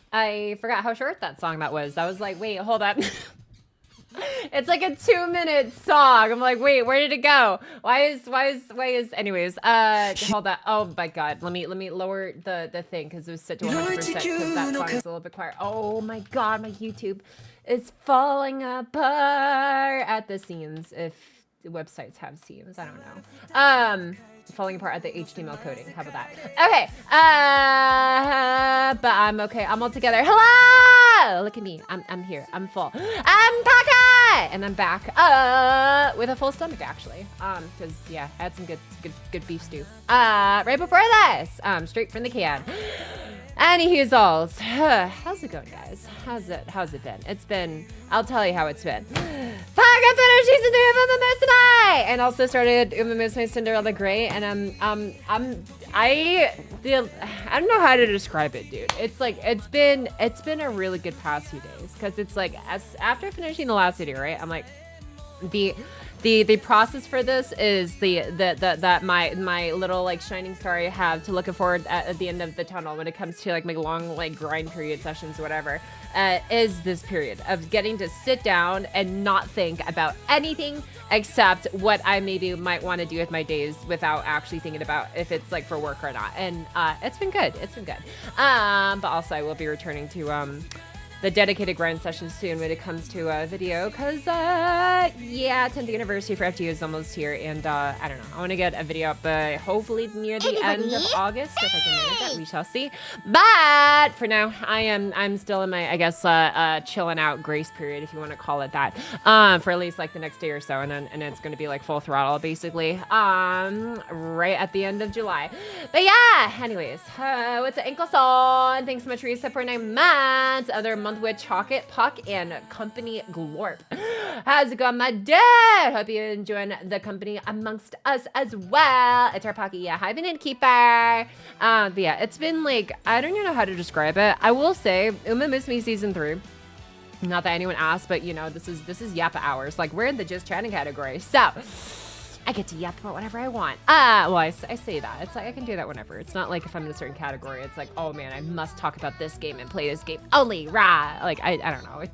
I forgot how short that song that was. I was like, wait, hold up. It's like a 2-minute song. I'm like, wait, where did it go? Why is anyways, hold on. Oh my god. Let me lower the thing because it was set to 100% because that song is a little bit quiet. Oh my god, my YouTube is falling apart at the seams. If the websites have seams, I don't know. Falling apart at the HTML coding. How about that? Okay. But I'm okay. I'm all together. Hello! Look at me. I'm here. I'm full. I'm Pocky! And I'm back with a full stomach actually. Because yeah, I had some good beef stew. Right before this, straight from the can. Anywho's alls. How's it going, guys? How's it been? It's been, I'll tell you how it's been. Pocky finished season 3 of Umamu's tonight! And also started Umamu's My Cinderella Grey, and I don't know how to describe it, dude. It's like, it's been a really good past few days, because it's like, after finishing the last video, right, I'm like, the process for this is that my little like shining star I have to look forward at the end of the tunnel when it comes to like my long like grind period sessions or whatever, is this period of getting to sit down and not think about anything except what I maybe might want to do with my days without actually thinking about if it's like for work or not. And it's been good. But also I will be returning to the dedicated grind session soon when it comes to video, because yeah, 10th anniversary for FGO is almost here, and I don't know, I want to get a video up hopefully near the end of August if I can manage that. We shall see. But for now, I'm still in my, I guess, chilling out grace period, if you want to call it that, for at least like the next day or so, and then it's going to be like full throttle basically right at the end of July. But yeah, anyways, what's the ankle song? Thanks so much, Risa, for 9 months. Other month with Chocolate Puck and Company Glorp. How's it going, my dude? Hope you're enjoying the company amongst us as well. It's our Pocky, yeah, Hive and Keeper. But yeah, it's been like, I don't even know how to describe it. I will say, Uma Miss Me season 3. Not that anyone asked, but you know, this is Yappa hours. Like, we're in the just chatting category, so I get to yap about whatever I want. Well, I say that. It's like I can do that whenever. It's not like if I'm in a certain category, it's like, oh man, I must talk about this game and play this game only, rah. Like, I don't know.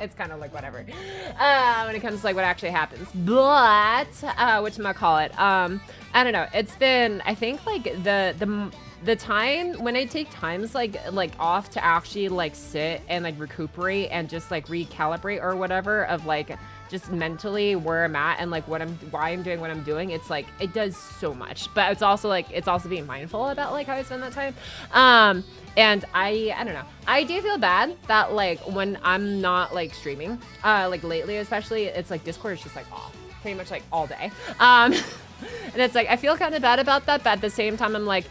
It's kind of like whatever. When it comes to like what actually happens. But, whatchamacallit, I don't know. It's been, I think like the time when I take times like off to actually like sit and like recuperate and just like recalibrate or whatever of like, just mentally where I'm at and like why I'm doing what I'm doing, it's like it does so much. But it's also like being mindful about like how I spend that time. And I don't know, I do feel bad that like when I'm not like streaming, like lately especially, it's like Discord is just like off pretty much like all day. And it's like, I feel kind of bad about that, but at the same time, I'm like,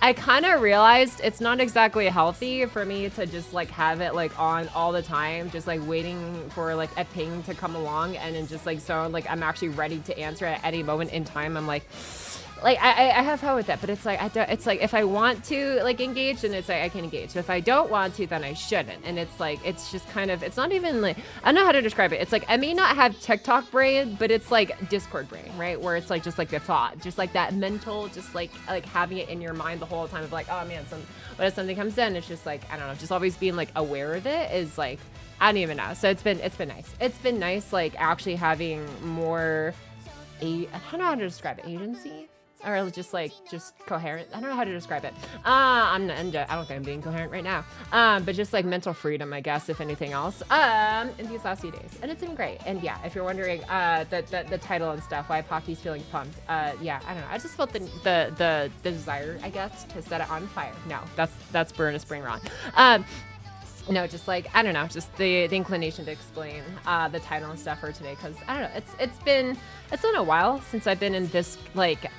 I kind of realized it's not exactly healthy for me to just like have it like on all the time, just like waiting for like a ping to come along, and then just like, so like I'm actually ready to answer at any moment in time. I'm like I have fun with that, but it's like it's like if I want to like engage, then it's like I can engage. But if I don't want to, then I shouldn't. And it's like, it's just kind of, it's not even like, I don't know how to describe it. It's like I may not have TikTok brain, but it's like Discord brain, right? Where it's like just like the thought, just like that mental, just like having it in your mind the whole time of like, oh man, what if something comes in? It's just like, I don't know, just always being like aware of it is like, I don't even know. So it's been nice. It's been nice like actually having more I don't know how to describe it, agency. Or just coherent. I don't know how to describe it. I don't think I'm being coherent right now. But just like mental freedom, I guess, if anything else, in these last few days. And it's been great. And yeah, if you're wondering, the title and stuff, why Pocky's feeling pumped. Yeah, I don't know. I just felt the desire, I guess, to set it on fire. No, that's burn a spring rod. No, just like, I don't know, just the inclination to explain the title and stuff for today, because I don't know, it's been a while since I've been in this like,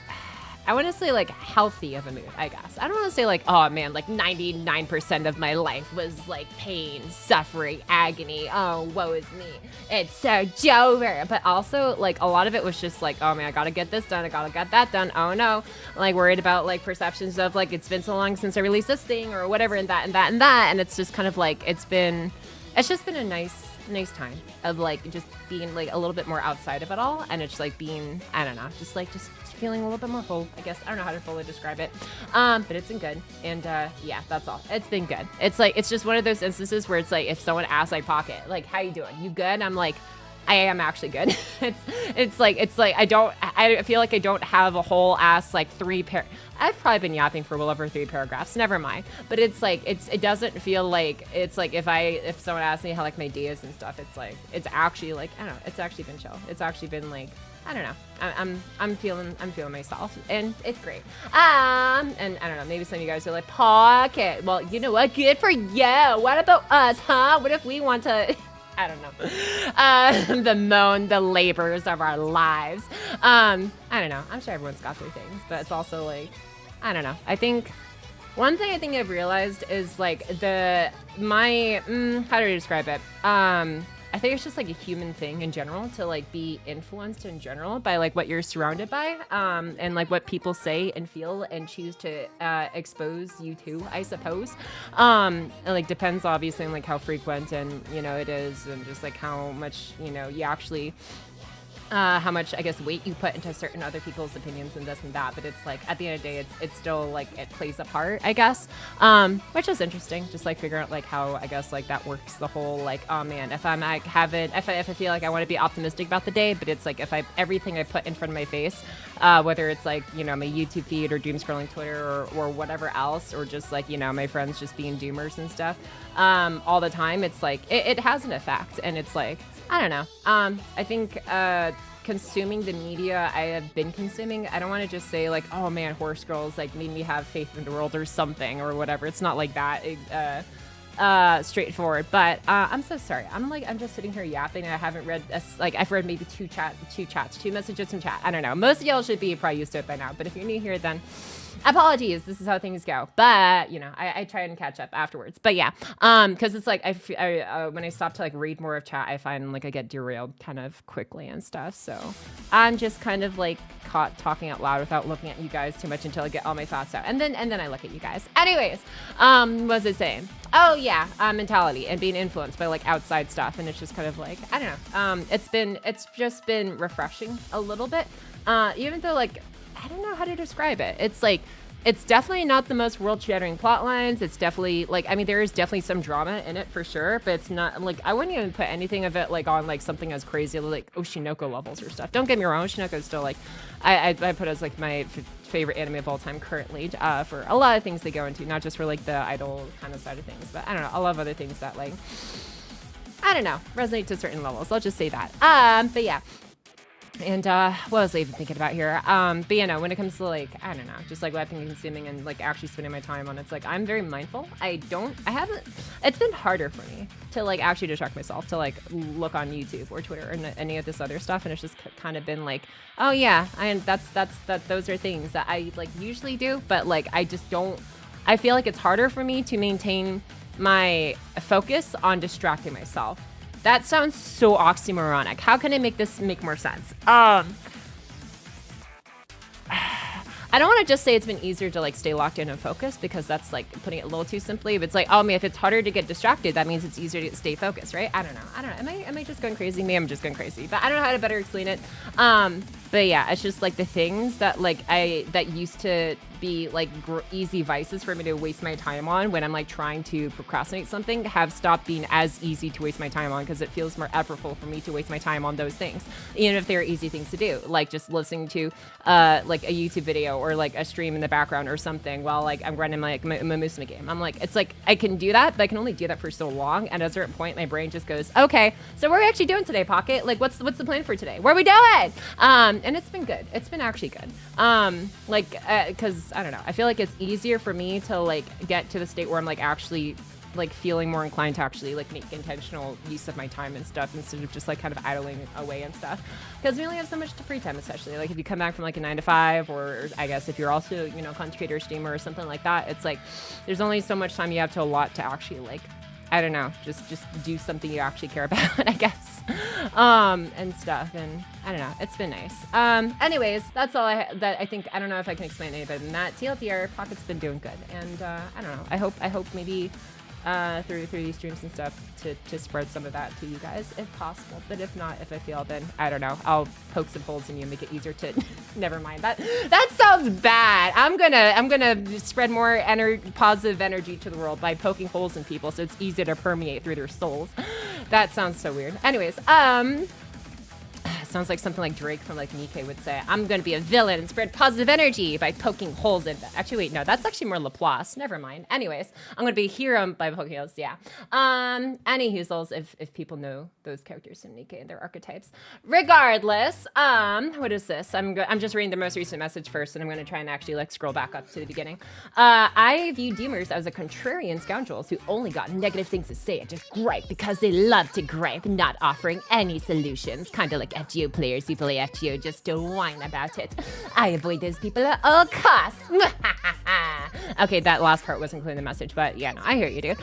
I want to say like healthy of a mood, I guess. I don't want to say like, oh man, like 99% of my life was like pain, suffering, agony. Oh, woe is me. It's so over. But also like a lot of it was just like, oh man, I got to get this done. I got to get that done. Oh no. Like worried about like perceptions of like, it's been so long since I released this thing or whatever, and that and that and that. And it's just kind of like, it's just been a nice time of like just being like a little bit more outside of it all, and it's like being, I don't know, just feeling a little bit more full, I guess. I don't know how to fully describe it, but it's been good. And yeah, that's all. It's been good. It's like, it's just one of those instances where it's like, if someone asks like Pocket, like, how you doing, you good? I'm like, I am actually good. it's like I feel like I don't have a whole ass like I've probably been yapping for well over 3 paragraphs, never mind. But it's like, it doesn't feel like, it's like if someone asks me how like my day is and stuff, it's like, it's actually like, I don't know, it's actually been chill. It's actually been like, I don't know, I'm feeling myself, and it's great. And I don't know, maybe some of you guys are like, Pocket, well, you know what, good for you. What about us, huh? What if we want to I don't know, the labors of our lives. I don't know, I'm sure everyone's got their things, but it's also like, I don't know, I think one thing I think I've realized is like how do I describe it? I think it's just like a human thing in general to like be influenced in general by like what you're surrounded by, and like what people say and feel and choose to expose you to, I suppose. It like depends obviously on like how frequent and it is, and just like how much you actually how much, I guess, weight you put into certain other people's opinions and this and that. But it's like, at the end of the day, it's still like, it plays a part, I guess, which is interesting, just like figuring out like how, I guess, like that works, the whole like, oh man, if I'm like if I feel like I want to be optimistic about the day, but it's like if everything I put in front of my face, whether it's like my YouTube feed or doom scrolling Twitter or whatever else, or just like my friends just being doomers and stuff all the time, it's like it has an effect. And it's like, I don't know. I think consuming the media I have been consuming, I don't want to just say like, oh man, horse girls like made me have faith in the world or something or whatever. It's not like that straightforward. But I'm so sorry. I'm just sitting here yapping. I haven't read I've read maybe two messages from chat. I don't know. Most of y'all should be probably used to it by now. But if you're new here, then apologies, this is how things go. But I try and catch up afterwards. But yeah, because it's like I when I stop to like read more of chat, I find like I get derailed kind of quickly and stuff. So I'm just kind of like caught talking out loud without looking at you guys too much until I get all my thoughts out, and then I look at you guys. Anyways, what was it saying? Oh yeah, mentality and being influenced by like outside stuff, and it's just kind of like, I don't know. It's just been refreshing a little bit, even though like, I don't know how to describe it. It's like, it's definitely not the most world-shattering plot lines. It's definitely like, I mean, there is definitely some drama in it for sure, but it's not like, I wouldn't even put anything of it like on like something as crazy like Oshinoko levels or stuff. Don't get me wrong, Oshinoko is still like, I put as like my favorite anime of all time currently, for a lot of things they go into, not just for like the idol kind of side of things, but I don't know, I love other things that like, I don't know, resonate to certain levels. I'll just say that. But yeah. And what was I even thinking about here? But you know, when it comes to like, I don't know, just like what I've been consuming and like actually spending my time on, it's like I'm very mindful. It's been harder for me to like actually distract myself to like look on YouTube or Twitter or any of this other stuff, and it's just kind of been like, oh yeah, those are things that I like usually do, but like I just don't. I feel like it's harder for me to maintain my focus on distracting myself. That sounds so oxymoronic. How can I make this make more sense? I don't want to just say it's been easier to like stay locked in and focused, because that's like putting it a little too simply. But it's like, oh man, if it's harder to get distracted, that means it's easier to stay focused, right? I don't know. Am I just going crazy? Maybe I'm just going crazy, but I don't know how to better explain it. But yeah, it's just like the things that like that used to be like easy vices for me to waste my time on when I'm like trying to procrastinate something have stopped being as easy to waste my time on, because it feels more effortful for me to waste my time on those things, even if they're easy things to do, like just listening to like a YouTube video or like a stream in the background or something while like I'm running my Musima game. I'm like, it's like I can do that, but I can only do that for so long, and at a certain point my brain just goes, okay, so what are we actually doing today, Pocket? Like what's the plan for today? What are we doing? And it's been good. It's been actually good. Because I don't know, I feel like it's easier for me to like get to the state where I'm like actually like feeling more inclined to actually like make intentional use of my time and stuff, instead of just like kind of idling away and stuff, because we only have so much free time, especially like if you come back from like a 9 to 5, or I guess if you're also, you know, content creator, streamer or something like that, it's like there's only so much time you have to allot to actually like, I don't know, just do something you actually care about, I guess, and stuff. And I don't know, it's been nice. Anyways, that's all I think. I don't know if I can explain any better than that. TLDR, Pocket's been doing good, and I don't know. I hope maybe through these streams and stuff to spread some of that to you guys if possible. But if not, if I feel, then I don't know, I'll poke some holes in you and make it easier to never mind. That sounds bad. I'm gonna spread more positive energy to the world by poking holes in people so it's easier to permeate through their souls. That sounds so weird. Anyways, sounds like something like Drake from like Nikkei would say. I'm gonna be a villain and spread positive energy by poking holes in them. Actually, wait, no, that's actually more Laplace. Never mind. Anyways, I'm gonna be a hero by poking holes. Yeah. Any hoozles, if people know those characters in Nikkei and their archetypes. Regardless, what is this? I'm just reading the most recent message first, and I'm gonna try and actually like scroll back up to the beginning. I view Deemers as a contrarian scoundrels who only got negative things to say and just gripe because they love to gripe, not offering any solutions. Kind of like FGO players who play FGO just to whine about it. I avoid those people at all costs. Okay, that last part wasn't including the message, but yeah, no, I hear you, dude.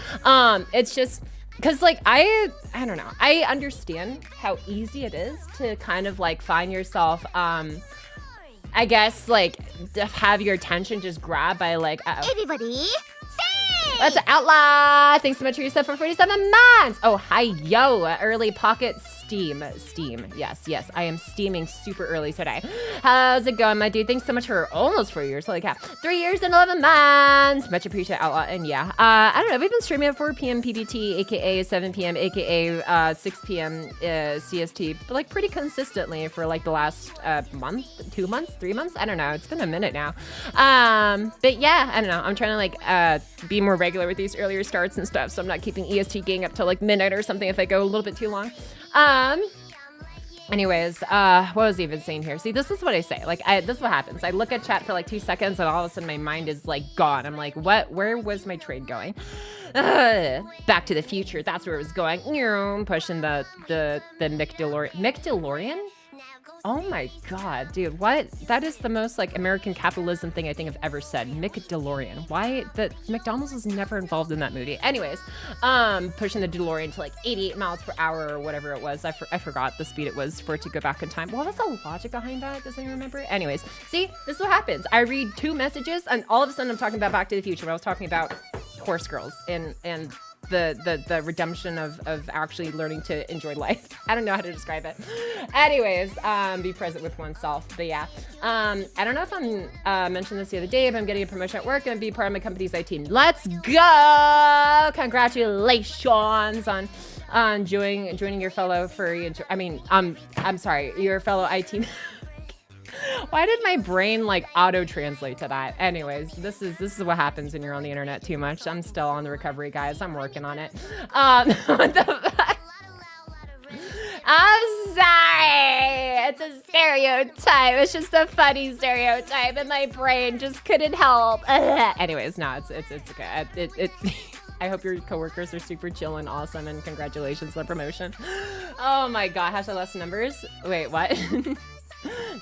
It's just because like I don't know, I understand how easy it is to kind of like find yourself I guess like to have your attention just grabbed by like Everybody, say! That's an outlaw. Thanks so much for your stuff for 47 months. Oh, hi, yo, early Pocket Steam. Yes, I am steaming super early today. How's it going, my dude? Thanks so much for almost 4 years. Holy cow. 3 years and 11 months. Much appreciated, outlaw. And yeah, I don't know. We've been streaming at 4 p.m. PBT, aka 7 p.m., aka 6 p.m. CST, but like pretty consistently for like the last month, 2 months, 3 months. I don't know. It's been a minute now. But yeah, I don't know. I'm trying to like be more regular with these earlier starts and stuff, so I'm not keeping EST gang up till like midnight or something if I go a little bit too long. Anyways, what was I even saying here? See, this is what I say. Like, this is what happens. I look at chat for like 2 seconds and all of a sudden my mind is like gone. I'm like, what? Where was my trade going? Back to the Future. That's where it was going. Pushing the McDeLorean. Oh my god, dude, what? That is the most like American capitalism thing I think I've ever said. McDeLorean. Why? The McDonald's was never involved in that movie. Anyways, pushing the DeLorean to like 88 miles per hour or whatever it was. I forgot the speed it was for it to go back in time. What was the logic behind that? Does anyone remember? Anyways, see, this is what happens. I read 2 messages and all of a sudden I'm talking about Back to the Future. When I was talking about horse girls and the redemption of actually learning to enjoy life. I don't know how to describe it. Anyways, be present with oneself. But yeah, I don't know if I'm mentioned this the other day, but I'm getting a promotion at work and be part of my company's IT team. Let's go! Congratulations on joining your fellow furry. I'm sorry, your fellow IT. Why did my brain like auto-translate to that? Anyways, this is what happens when you're on the internet too much. I'm still on the recovery, guys. I'm working on it. What the fuck? I'm sorry. It's a stereotype. It's just a funny stereotype, and my brain just couldn't help. Anyways, no, it's okay. I hope your coworkers are super chill and awesome, and congratulations on the promotion. Oh my god, hashtag less numbers. Wait, what?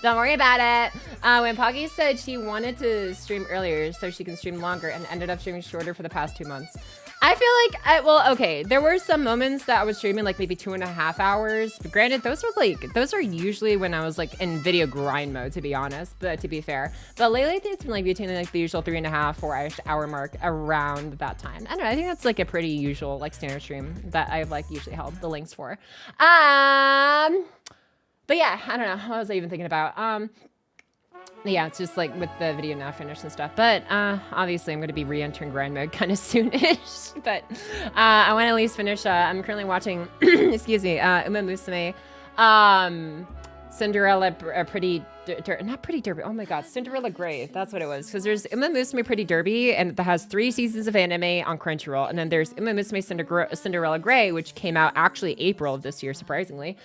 Don't worry about it. When Pocky said she wanted to stream earlier so she can stream longer and ended up streaming shorter for the past 2 months. I feel like, well, okay, there were some moments that I was streaming like maybe 2.5 hours. But granted, those are usually when I was like in video grind mode, to be honest, but to be fair. But lately it's been like between like the usual 3.5, 4-ish hour mark around that time. I don't know, I think that's like a pretty usual like standard stream that I've like usually held the links for. But yeah, I don't know. What was I even thinking about? Yeah, it's just like with the video now finished and stuff. But obviously, I'm going to be re-entering grind mode kind of soonish. But I want to at least finish. I'm currently watching, excuse me, Uma Musume, Cinderella, not Pretty Derby. Oh my God, Cinderella Grey. That's what it was. Because there's Uma Musume Pretty Derby, and that has 3 seasons of anime on Crunchyroll. And then there's Uma Musume Cinderella Grey, which came out actually April of this year, surprisingly.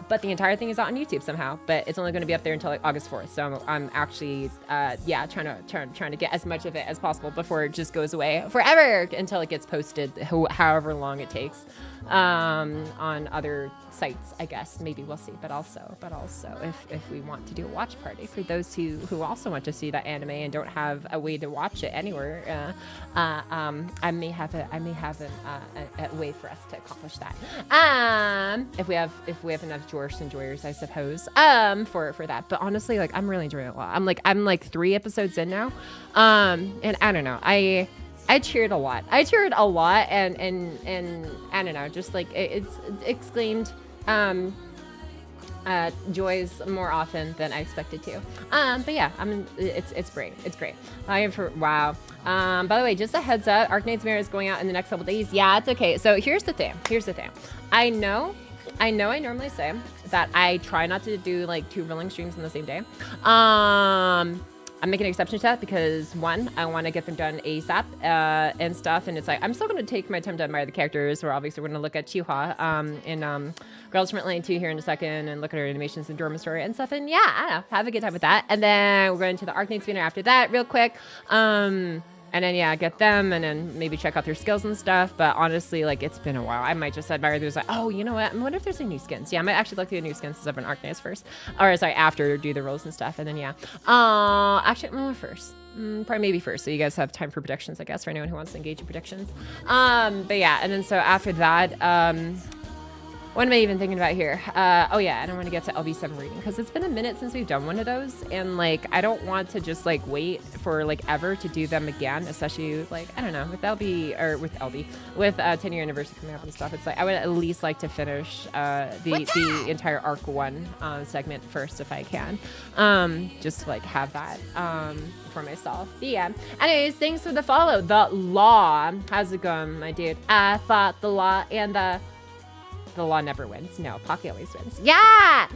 But the entire thing is out on YouTube somehow. But it's only going to be up there until like August 4th. So I'm actually, yeah, trying to get as much of it as possible before it just goes away forever until it gets posted, however long it takes. On other sites, I guess. Maybe we'll see. But also, if we want to do a watch party for those who also want to see that anime and don't have a way to watch it anywhere, I may have a way for us to accomplish that. If we have enough Jorce enjoyers, I suppose. For that. But honestly, like I'm really enjoying it a lot. I'm like 3 episodes in now. And I don't know. I cheered a lot. And I don't know, just like it's exclaimed joys more often than I expected to. But yeah, it's great. It's great. Wow. By the way, just a heads up, Arknights mirror is going out in the next couple days. Yeah, it's okay. So here's the thing. I know I normally say that I try not to do like 2 rolling streams on the same day. I'm making an exception to that because 1, I want to get them done ASAP and stuff, and it's like I'm still going to take my time to admire the characters. We're obviously going to look at Qiuhua in Girls from Lane 2 here in a second and look at her animations and Dorma story and stuff, and yeah, I don't know, have a good time with that. And then we're going to the Arknights spinner after that real quick. And then, yeah, get them and then maybe check out their skills and stuff. But honestly, like, it's been a while. I might just admire those, like, oh, you know what? I wonder if there's any new skins. Yeah, I might actually look through the new skins since I've been Arknights first. Or, sorry, after do the rolls and stuff. And then, yeah. Actually, first. Probably maybe first. So you guys have time for predictions, I guess, for anyone who wants to engage in predictions. But, yeah. And then, so after that, what am I even thinking about here? Oh yeah, I don't want to get to LB7 reading because it's been a minute since we've done one of those, and like I don't want to just like wait for like ever to do them again, especially like I don't know with LB or with 10-year anniversary coming up and stuff. It's like I would at least like to finish the entire arc 1 segment first if I can, just to like have that for myself. But yeah. Anyways, thanks for the follow. The law, how's it going, my dude? I fought the law and the law never wins. No, Pocky always wins. Yeah!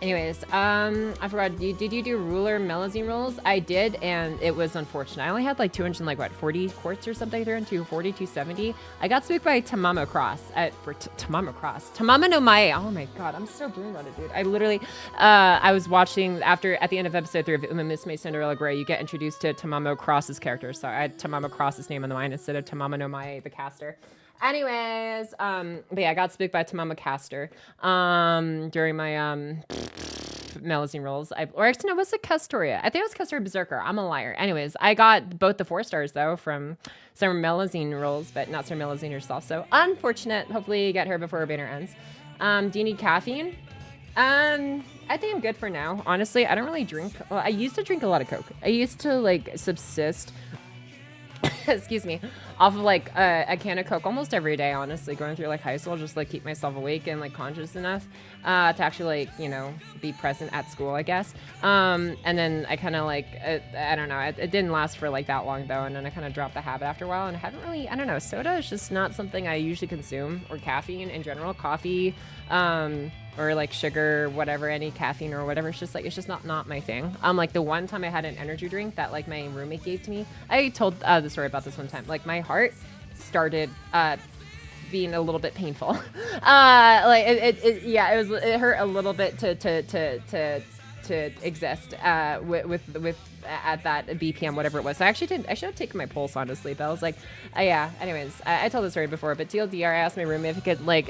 Anyways, I forgot, did you do ruler melazine rolls? I did, and it was unfortunate. I only had like 240 quartz or something there, and 240, 270. I got spooked by Tamamo Cross. Tamamo no Mae. Oh my god, I'm still doing that, dude. I literally, I was watching at the end of episode 3 of Uma Musume Cinderella Grey, you get introduced to Tamamo Cross's character. So I had Tamamo Cross's name on the line instead of Tamamo no Mae, the caster. Anyways, but yeah, I got spooked by Tamamo Caster during my melazine rolls. Or actually, no, was it Castoria? I think it was Castoria Berserker. I'm a liar. Anyways, I got both the 4 stars though from some melazine rolls, but not some melazine herself. So unfortunate. Hopefully, you get her before her banner ends. Do you need caffeine? I think I'm good for now. Honestly, I don't really drink. Well, I used to drink a lot of Coke. I used to like subsist. Excuse me, off of like a can of Coke almost every day, honestly, going through like high school, just like keep myself awake and like conscious enough to actually like, you know, be present at school, I guess. And then I kind of like, I don't know, it didn't last for like that long though, and then I kind of dropped the habit after a while, and I haven't really, I don't know, soda is just not something I usually consume, or caffeine in general, coffee, or like sugar, whatever, any caffeine or whatever. It's just not my thing. Like the one time I had an energy drink that like my roommate gave to me, I told the story about this one time. Like my heart started being a little bit painful. Like yeah, it hurt a little bit to exist with at that BPM, whatever it was. So I should have taken my pulse, honestly, but I was like, yeah. Anyways, I told the story before, but TLDR, I asked my roommate if he could like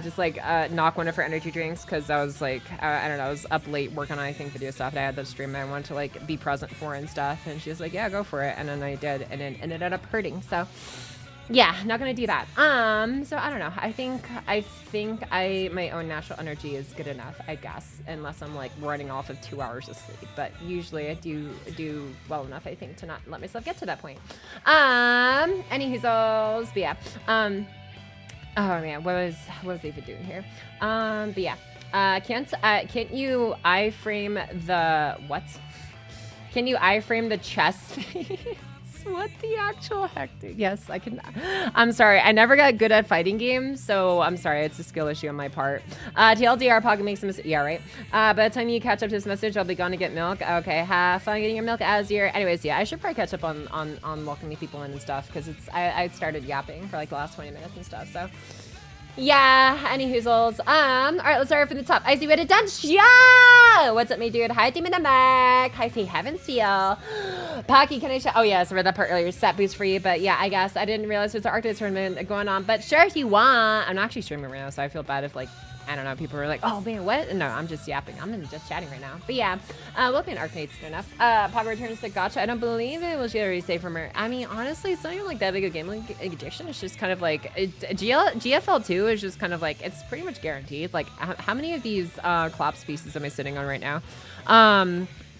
just like knock one of her energy drinks, because I was like, I don't know, I was up late working on, I think, video stuff, and I had that stream I wanted to like be present for and stuff, and she was like, yeah, go for it, and then I did, and it ended up hurting. So yeah, not gonna do that. So I don't know. I think my own natural energy is good enough, I guess, unless I'm like running off of 2 hours of sleep. But usually I do well enough, I think, to not let myself get to that point. Any hoozles, but yeah. Oh man, what was I even doing here? But yeah. Can't you iframe the what? Can you iframe the chest face? What the actual heck, dude? Yes, I can. I'm sorry. I never got good at fighting games, so I'm sorry. It's a skill issue on my part. TLDR, Pocky makes a mistake. Yeah, right. By the time you catch up to this message, I'll be gone to get milk. Okay, have fun getting your milk as you're. Anyways, yeah, I should probably catch up on welcoming people in and stuff, because I started yapping for like the last 20 minutes and stuff, so. Yeah, any hoozles. All right, let's start from the top. I see what it done. Yeah! What's up, me dude? Hi, team in the Mac. Hi, Faye Heaven Seal. Pocky, can I show? Oh, yeah, I read that part earlier. Stat boost for you, but yeah, I guess I didn't realize there's an Arknights tournament going on, but sure if you want. I'm actually streaming right now, so I feel bad if, like, I don't know, people were like, oh man, what? No, I'm just yapping. I'm just chatting right now. But yeah, welcome in Arknights, good enough. Pop returns to gotcha. I don't believe it. Will she already say from her? I mean, honestly, it's not even like that big a gambling addiction. It's just kind of like, GFL2 is just kind of like, it's pretty much guaranteed. Like, how many of these collapse pieces am I sitting on right now?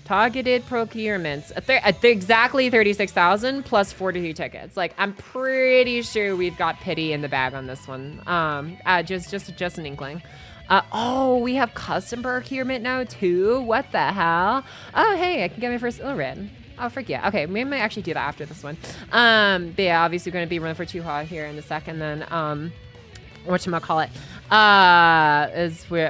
Targeted procurements, exactly 36,000 plus 42 tickets. Like, I'm pretty sure we've got pity in the bag on this one. Just an inkling. Oh, we have custom procurement now too. What the hell? Oh, hey, I can get my first Ilrid. Oh, frick yeah. Okay, we might actually do that after this one. But yeah, obviously we're gonna be running for Qiuhua here in a second. Then whatchamacallit,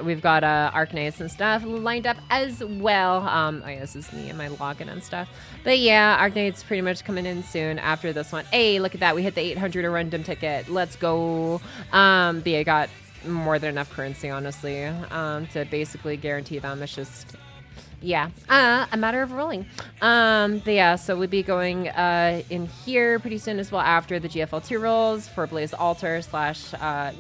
we've got Arknights and stuff lined up as well. Oh yeah, this is me and my login and stuff. But yeah, Arknights pretty much coming in soon after this one. Hey, look at that, we hit the 800 a random ticket. Let's go. But yeah, I got more than enough currency, honestly, to basically guarantee them. It's just, yeah, a matter of rolling. But yeah, so we'll be going in here pretty soon as well after the GFL2 rolls for Blaze Altar /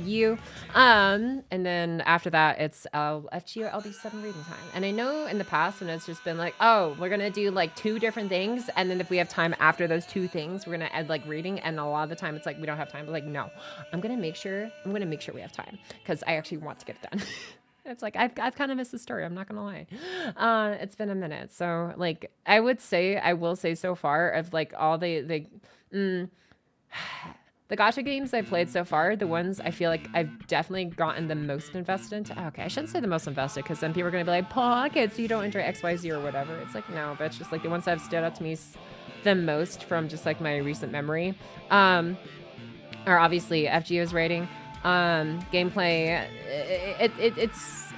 U. And then after that, it's FGO LB7 reading time. And I know in the past when it's just been like, oh, we're gonna do like 2 different things, and then if we have time after those 2 things, we're gonna add like reading. And a lot of the time, it's like we don't have time. But like, no, I'm gonna make sure we have time, because I actually want to get it done. It's like, I've kind of missed the story. I'm not going to lie. It's been a minute. So like, I will say so far of like all the gacha games I've played so far, the ones I feel like I've definitely gotten the most invested into. Okay, I shouldn't say the most invested, because then people are going to be like, Pockets, you don't enjoy XYZ or whatever. It's like, no, but it's just like the ones that have stood out to me the most from just like my recent memory are obviously FGO's rating. Gameplay,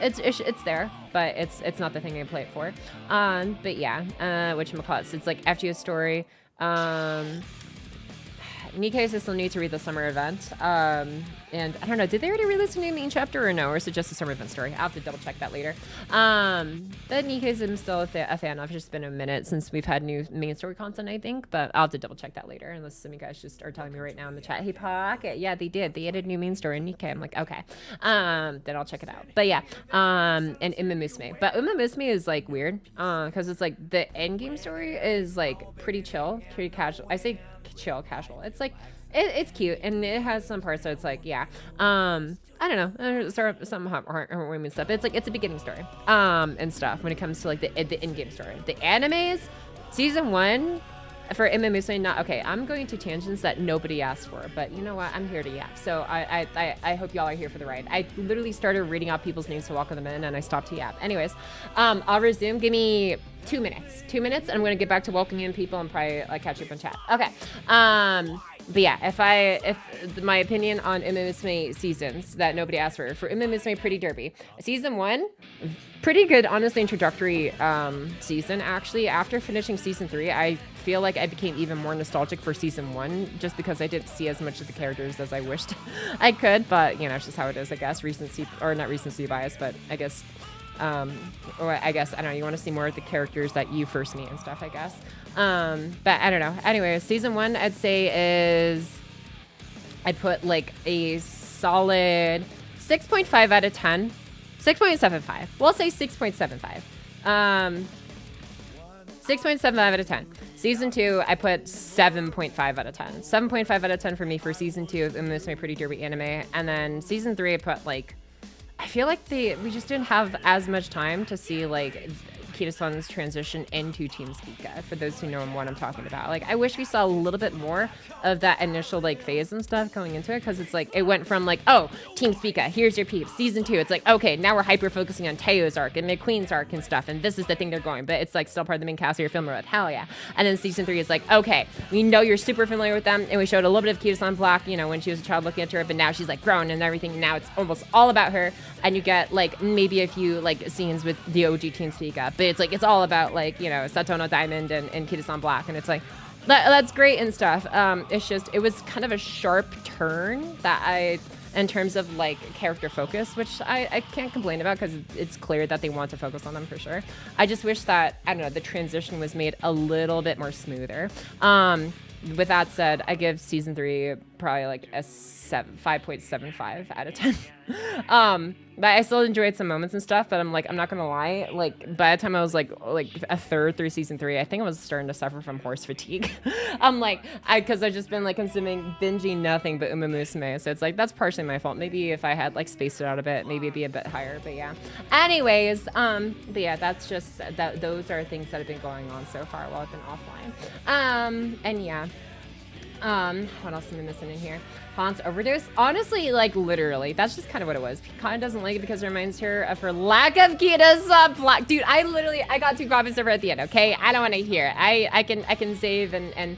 it's there, but it's not the thing I play it for. But yeah, whatchamacallit, it's like FGO story. Nikkei still need to read the summer event. And I don't know, did they already release a new main chapter or no? Or is it just a summer event story? I'll have to double check that later. But Nikkei's I'm still a fan of. It's just been a minute since we've had new main story content, I think. But I'll have to double check that later, unless some of you guys just are telling me right now in the chat, hey, Pocket, yeah, they did. They added new main story in Nikkei. I'm like, okay. Then I'll check it out. But yeah, and Umamusume. But Umamusume is like weird, because it's like the end game story is like pretty chill, pretty casual. I say chill, casual. It's like, it's cute, and it has some parts so it's like, yeah, I don't know, some heartwarming stuff. It's like, it's a beginning story, and stuff when it comes to like the in-game story. The animes, season 1 for Umamusume, not okay. I'm going to tangents that nobody asked for, but you know what? I'm here to yap. So I hope y'all are here for the ride. I literally started reading out people's names to welcome them in, and I stopped to yap. Anyways, I'll resume. Give me 2 minutes. 2 minutes, and I'm gonna get back to welcoming in people and probably like catch up on chat. Okay. But yeah, if my opinion on Umamusume seasons that nobody asked for Umamusume Pretty Derby, season 1, pretty good, honestly, introductory season. Actually, after finishing season 3, I feel like I became even more nostalgic for season 1, just because I didn't see as much of the characters as I wished I could. But you know, it's just how it is, I guess. Recency, or not recency bias, but I guess. Or I guess, I don't know, you want to see more of the characters that you first meet and stuff, I guess. But I don't know. Anyway, season 1, I'd say is, I'd put like a solid 6.5 out of 10. 6.75. We'll say 6.75. 6.75 out of 10. Season 2, I put 7.5 out of 10. 7.5 out of 10 for me for season 2 of Umamusume Pretty Derby anime. And then season 3, I put like, I feel like we just didn't have as much time to see like Kida-san's transition into Team Speaka, for those who know what I'm talking about. Like, I wish we saw a little bit more of that initial like phase and stuff going into it, because it's like it went from like, oh, Team Speaka, here's your peeps. Season 2, it's like, okay, now we're hyper focusing on Teo's arc and McQueen's arc and stuff, and this is the thing they're going, but it's like still part of the main cast of your film with, hell yeah. And then season 3 is like, okay, we know you're super familiar with them, and we showed a little bit of Kida-san Black, you know, when she was a child looking at her, but now she's like grown and everything, and now it's almost all about her, and you get like maybe a few like scenes with the OG Team Speaka, but it's like, it's all about like, you know, Satono Diamond and Kida-san Black, and it's like, that's great and stuff. It's just, it was kind of a sharp turn that in terms of like character focus, which I can't complain about, because it's clear that they want to focus on them for sure. I just wish that, I don't know, the transition was made a little bit more smoother. With that said, I give season 3 probably like a 5.75 out of 10. But I still enjoyed some moments and stuff, but I'm not gonna lie, like by the time I was like a third through season 3, I think I was starting to suffer from horse fatigue. I'm like, because I've just been like consuming, binging nothing but Umamusume, so it's like, that's partially my fault. Maybe if I had like spaced it out a bit, maybe it'd be a bit higher, but yeah. Anyways, but yeah, that's just, those are things that have been going on so far while I've been offline. And yeah. What else am I missing in here? Han's overdose? Honestly, like literally, that's just kind of what it was. Khan doesn't like it because it reminds her of her lack of Kida-san Black. Dude, I got 2 copies of her at the end, okay? I don't want to hear it. I can save and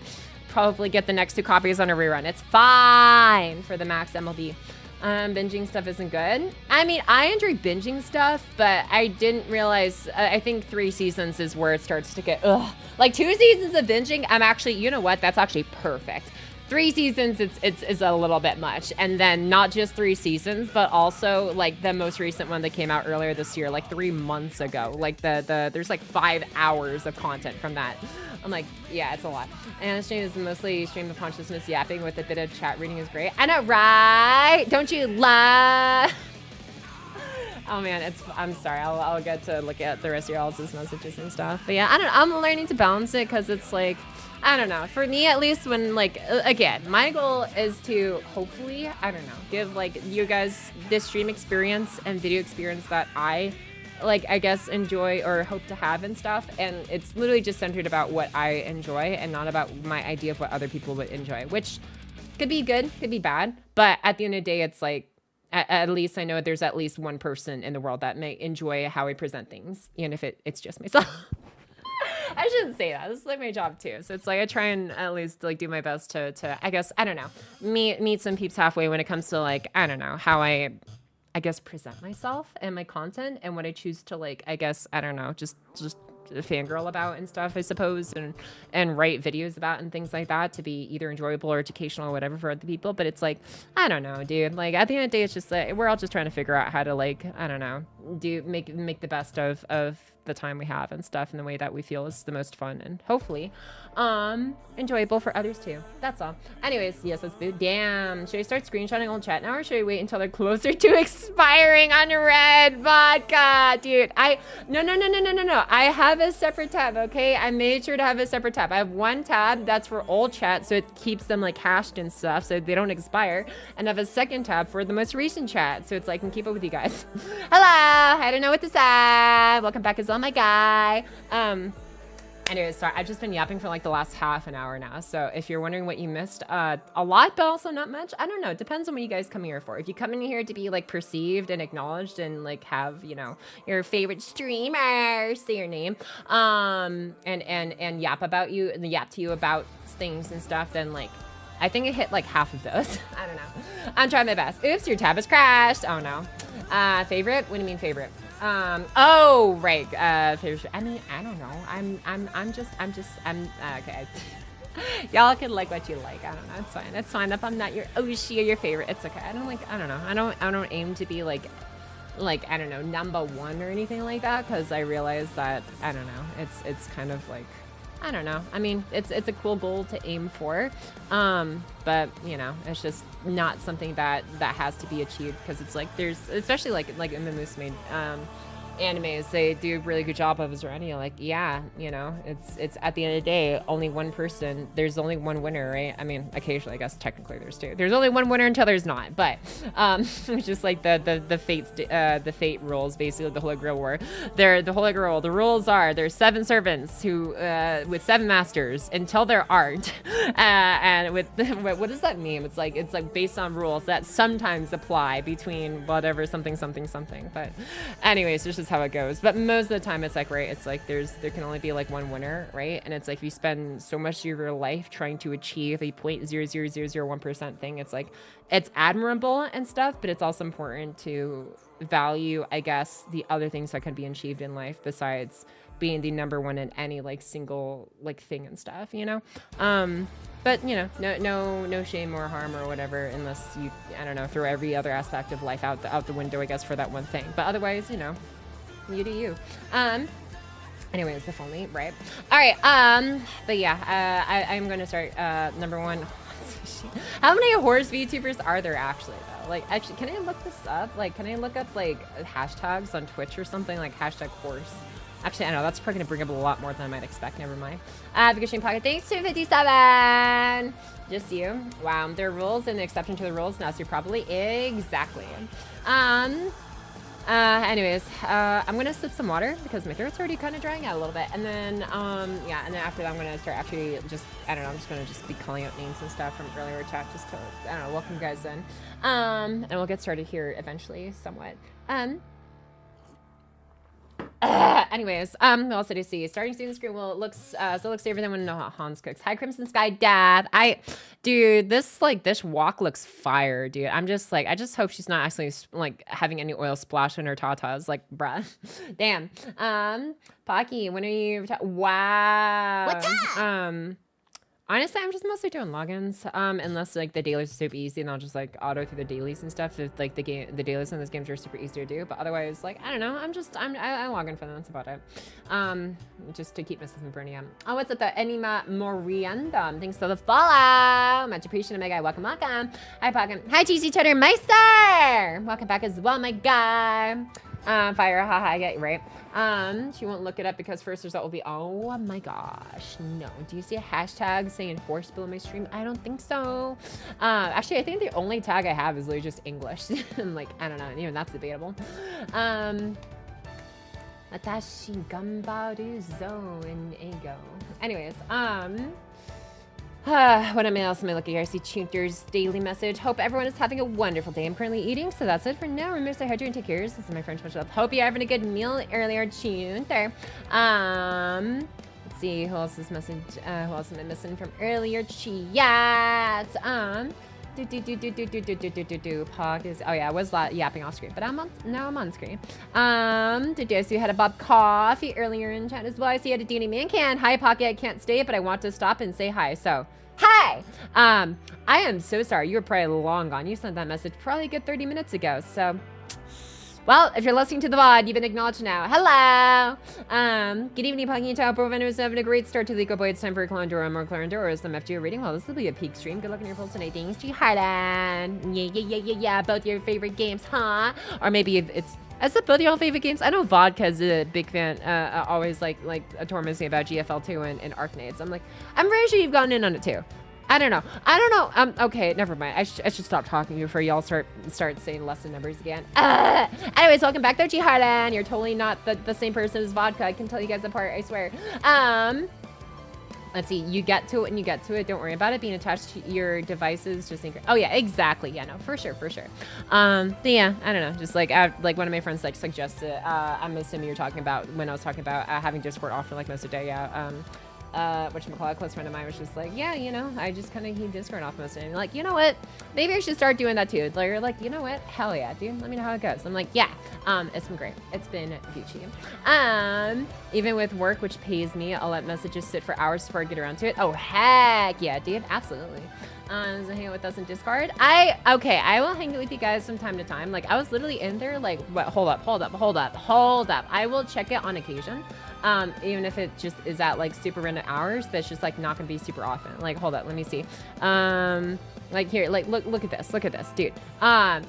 probably get the next 2 copies on a rerun. It's fine for the max MLB. Binging stuff isn't good. I mean, I enjoy binging stuff, but I didn't realize, I think 3 seasons is where it starts to get, ugh. Like 2 seasons of binging, I'm actually, you know what, that's actually perfect. 3 seasons, it's a little bit much. And then not just 3 seasons, but also like the most recent one that came out earlier this year, like 3 months ago. Like there's like 5 hours of content from that. I'm like, yeah, it's a lot. And stream is mostly stream of consciousness yapping with a bit of chat reading is great. I know, right? Don't you lie? Oh man, I'm sorry. I'll get to look at the rest of your all's messages and stuff. But yeah, I don't know. I'm learning to balance it, because it's like, I don't know. For me, at least, when like, again, my goal is to hopefully, I don't know, give like you guys this stream experience and video experience that I like, I guess, enjoy or hope to have and stuff. And it's literally just centered about what I enjoy and not about my idea of what other people would enjoy, which could be good, could be bad. But at the end of the day, it's like, at least I know there's at least one person in the world that may enjoy how I present things, even if it's just myself. I shouldn't say that. This is like my job too. So it's like I try and at least like do my best to I guess, I don't know, meet some peeps halfway when it comes to like, I don't know, how I guess present myself and my content and what I choose to like, I guess, I don't know, just fangirl about and stuff, I suppose, and write videos about and things like that to be either enjoyable or educational or whatever for other people. But it's like, I don't know, dude, like at the end of the day, it's just like we're all just trying to figure out how to like, I don't know, make the best of the time we have and stuff in the way that we feel is the most fun and hopefully enjoyable for others too. That's all. Anyways, yes, let's boot. Damn, should I start screenshotting old chat now, or should I wait until they're closer to expiring on red vodka? Dude, no. I have a separate tab, okay? I made sure to have a separate tab. I have one tab that's for old chat, so it keeps them like hashed and stuff so they don't expire, and I have a second tab for the most recent chat, so it's like I can keep up with you guys. Hello, I don't know what to say. Welcome back as well, my guy. Anyways, sorry, I've just been yapping for like the last half an hour now. So if you're wondering what you missed, a lot, but also not much. I don't know. It depends on what you guys come here for. If you come in here to be like perceived and acknowledged and like have, you know, your favorite streamer say your name, and yap about you and yap to you about things and stuff, then like, I think it hit like half of those. I don't know. I'm trying my best. Oops, your tab has crashed. Oh no. Favorite? What do you mean favorite? Oh, right. Favorite. I mean, I don't know. I'm just, okay. Y'all can like what you like. I don't know. It's fine. It's fine. If I'm not your Oshi or your favorite, it's okay. I don't know. I don't aim to be like, I don't know, #1 or anything like that. Cause I realize that, I don't know. It's kind of like, I don't know. I mean, it's a cool goal to aim for. But you know, it's just not something that has to be achieved. Cause it's like, there's, especially like in the Moose Maid, animes, they do a really good job of Azrania. Like, yeah, you know, it's at the end of the day, only one person, there's only one winner, right? I mean, occasionally, I guess technically there's two. There's only one winner until there's not, but it's just like the fate rules, basically the Holy Grail War. The Holy Grail, the rules are there's 7 servants who with 7 masters until there aren't, and with what does that mean? It's like based on rules that sometimes apply between whatever something. But anyways, this is how it goes. But most of the time it's like, right, it's like there can only be like one winner, right? And it's like if you spend so much of your life trying to achieve a 0.00001% thing, it's like it's admirable and stuff, but it's also important to value, I guess, the other things that can be achieved in life besides being the #1 in any like single like thing and stuff, you know? But you know, no shame or harm or whatever, unless you, I don't know, throw every other aspect of life out the window, I guess, for that one thing. But otherwise, you know, you do you. Anyways, if only, right? All right. But yeah, I'm gonna start #1. How many horse VTubers are there actually though? Like, actually, can I look this up? Like, can I look up like hashtags on Twitch or something, like #horse? Actually, I know that's probably gonna bring up a lot more than I might expect. Never mind. Vacation Pocket, thanks to 57. Just you. Wow, there are rules and the exception to the rules. Now, so you're probably exactly. Anyways, I'm gonna sip some water because my throat's already kind of drying out a little bit, and then yeah, and then after that I'm gonna start actually just, I don't know, I'm just gonna be calling out names and stuff from earlier chat just to, I don't know, welcome you guys in, and we'll get started here eventually somewhat. Anyways, what else did I see? Starting student screen. Well, it looks still looks safer than when Hans cooks. Hi, Crimson Sky Dad. Dude, this wok looks fire, dude. I'm just like, I just hope she's not actually like having any oil splash on her tatas. Like, bruh, damn. Pocky, when are you? Wow. What's up? Honestly, I'm just mostly doing logins, unless like the dailies are super easy and I'll just like auto through the dailies and stuff. If like the dailies in this games are super easy to do, but otherwise, like, I don't know, I log in for them. That's about it. Just to keep myself from burning out. Oh, what's up, the Enima Moriandum? Thanks for the follow. Much appreciated, my guy. Welcome. Hi, Pocket. Hi, TC Cheddar Meister. Welcome back as well, my guy. Fire, haha, I get you, right? She won't look it up because first result will be, oh my gosh, no. Do you see a hashtag saying horse below my stream? I don't think so. Actually, I think the only tag I have is literally just English. I'm like, I don't know, even that's debatable. Watashi gambaru zo in ego. Anyways, what else am I looking here? I see Tunter's daily message. Hope everyone is having a wonderful day. I'm currently eating, so that's it for now. Remember to say hydrate and take care. This is my French much love. Hope you're having a good meal earlier, Tunter. Let's see, who else is message? Who else am I missing from earlier? Chat. Pog is, oh yeah, I was yapping off screen, but now I'm on screen. Did you see you had a Bob Coffee earlier in chat as well? I see you had a Danny Man can. Hi Pocky, I can't stay, but I want to stop and say hi. So hi. I am so sorry. You were probably long gone. You sent that message probably a good 30 minutes ago. So well, if you're listening to the VOD, you've been acknowledged now. Hello! Good evening, Pocky and Tao. Proven is having a great start to League of Boy. It's time for a Clondor and more Clondor or some FGO reading. Well, this will be a peak stream. Good luck on your polls tonight. Thanks, G-Harlan. Yeah. Both your favorite games, huh? Or maybe if it's... Is it both your favorite games? I know Vodka's a big fan, always like torments me about GFL2 and Arknights. I'm like, I'm very sure you've gotten in on it too. I don't know. Okay, never mind. I should stop talking before y'all start saying lesson numbers again. Anyways, welcome back though, G-Harlan. You're totally not the same person as Vodka. I can tell you guys apart, I swear. Let's see, you get to it when you get to it. Don't worry about it being attached to your devices. Just think, oh yeah, exactly. Yeah, no, for sure. But yeah, I don't know. Just like one of my friends like suggested, I'm assuming you're talking about when I was talking about having Discord off for like most of the day. Yeah. whatchamacallit, close friend of mine was just like, yeah, you know, I just kind of keep Discord off most of the time. Like, you know what? Maybe I should start doing that too. Like, you're like, you know what? Hell yeah, dude. Let me know how it goes. I'm like, yeah. It's been great. It's been Gucci. Even with work, which pays me, I'll let messages sit for hours before I get around to it. Oh, heck yeah, dude. Absolutely. So hang out with us in Discord. I will hang out with you guys from time to time. Like, I was literally in there like, what? Hold up. I will check it on occasion. Even if it just is at like super random hours, but it's just like not gonna be super often. Like, hold up, let me see. Like here, like look at this, dude.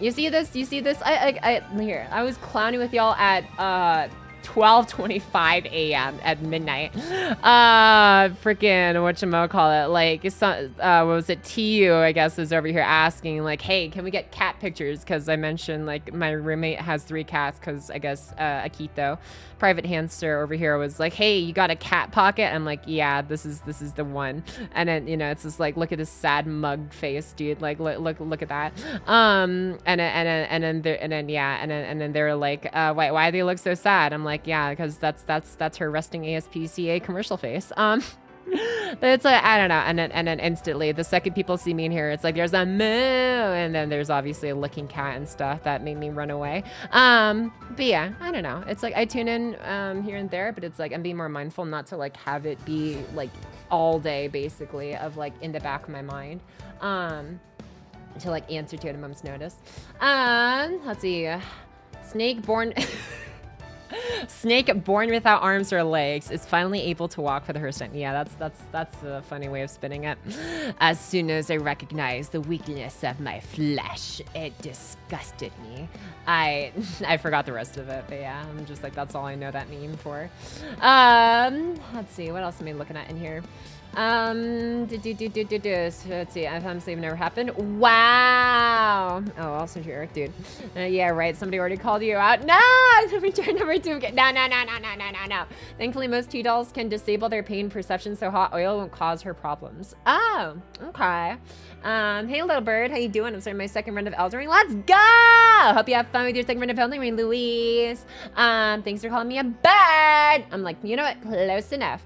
You see this? Here, I was clowning with y'all at 12:25 a.m. at midnight. Freaking whatchamacallit, like it's what was it? TU, I guess, was over here asking like, hey, can we get cat pictures? Because I mentioned like my roommate has 3 cats. Because I guess Akito, private hamster over here, was like, hey, you got a cat pocket? I'm like, yeah, this is the one. And then, you know, it's just like, look at this sad mug face, dude. Like look at that. And then they're like, why do they look so sad? I'm like, yeah, because that's her resting ASPCA commercial face. But it's like, I don't know. And then instantly, the second people see me in here, it's like there's a moo, and then there's obviously a licking cat and stuff that made me run away. But yeah, I don't know. It's like I tune in here and there, but it's like I'm being more mindful not to like have it be like all day basically of like in the back of my mind. To like answer to at a moment's notice. Let's see. Snake born without arms or legs is finally able to walk for the first time. Yeah, that's a funny way of spinning it. As soon as I recognized the weakness of my flesh, it disgusted me. I forgot the rest of it, but yeah, I'm just like, that's all I know that meme for. Let's see, what else am I looking at in here? So let's see, I'm sleep never happened. Wow. Oh, also here, dude. Yeah, right. Somebody already called you out. No, return number 2. No. Thankfully, most tea dolls can disable their pain perception, so hot oil won't cause her problems. Oh, okay. Hey, little bird, how you doing? I'm starting my second run of Elden Ring. Let's go! Hope you have fun with your second run of Elden Ring, Louise. Thanks for calling me a bird. I'm like, you know what? Close enough.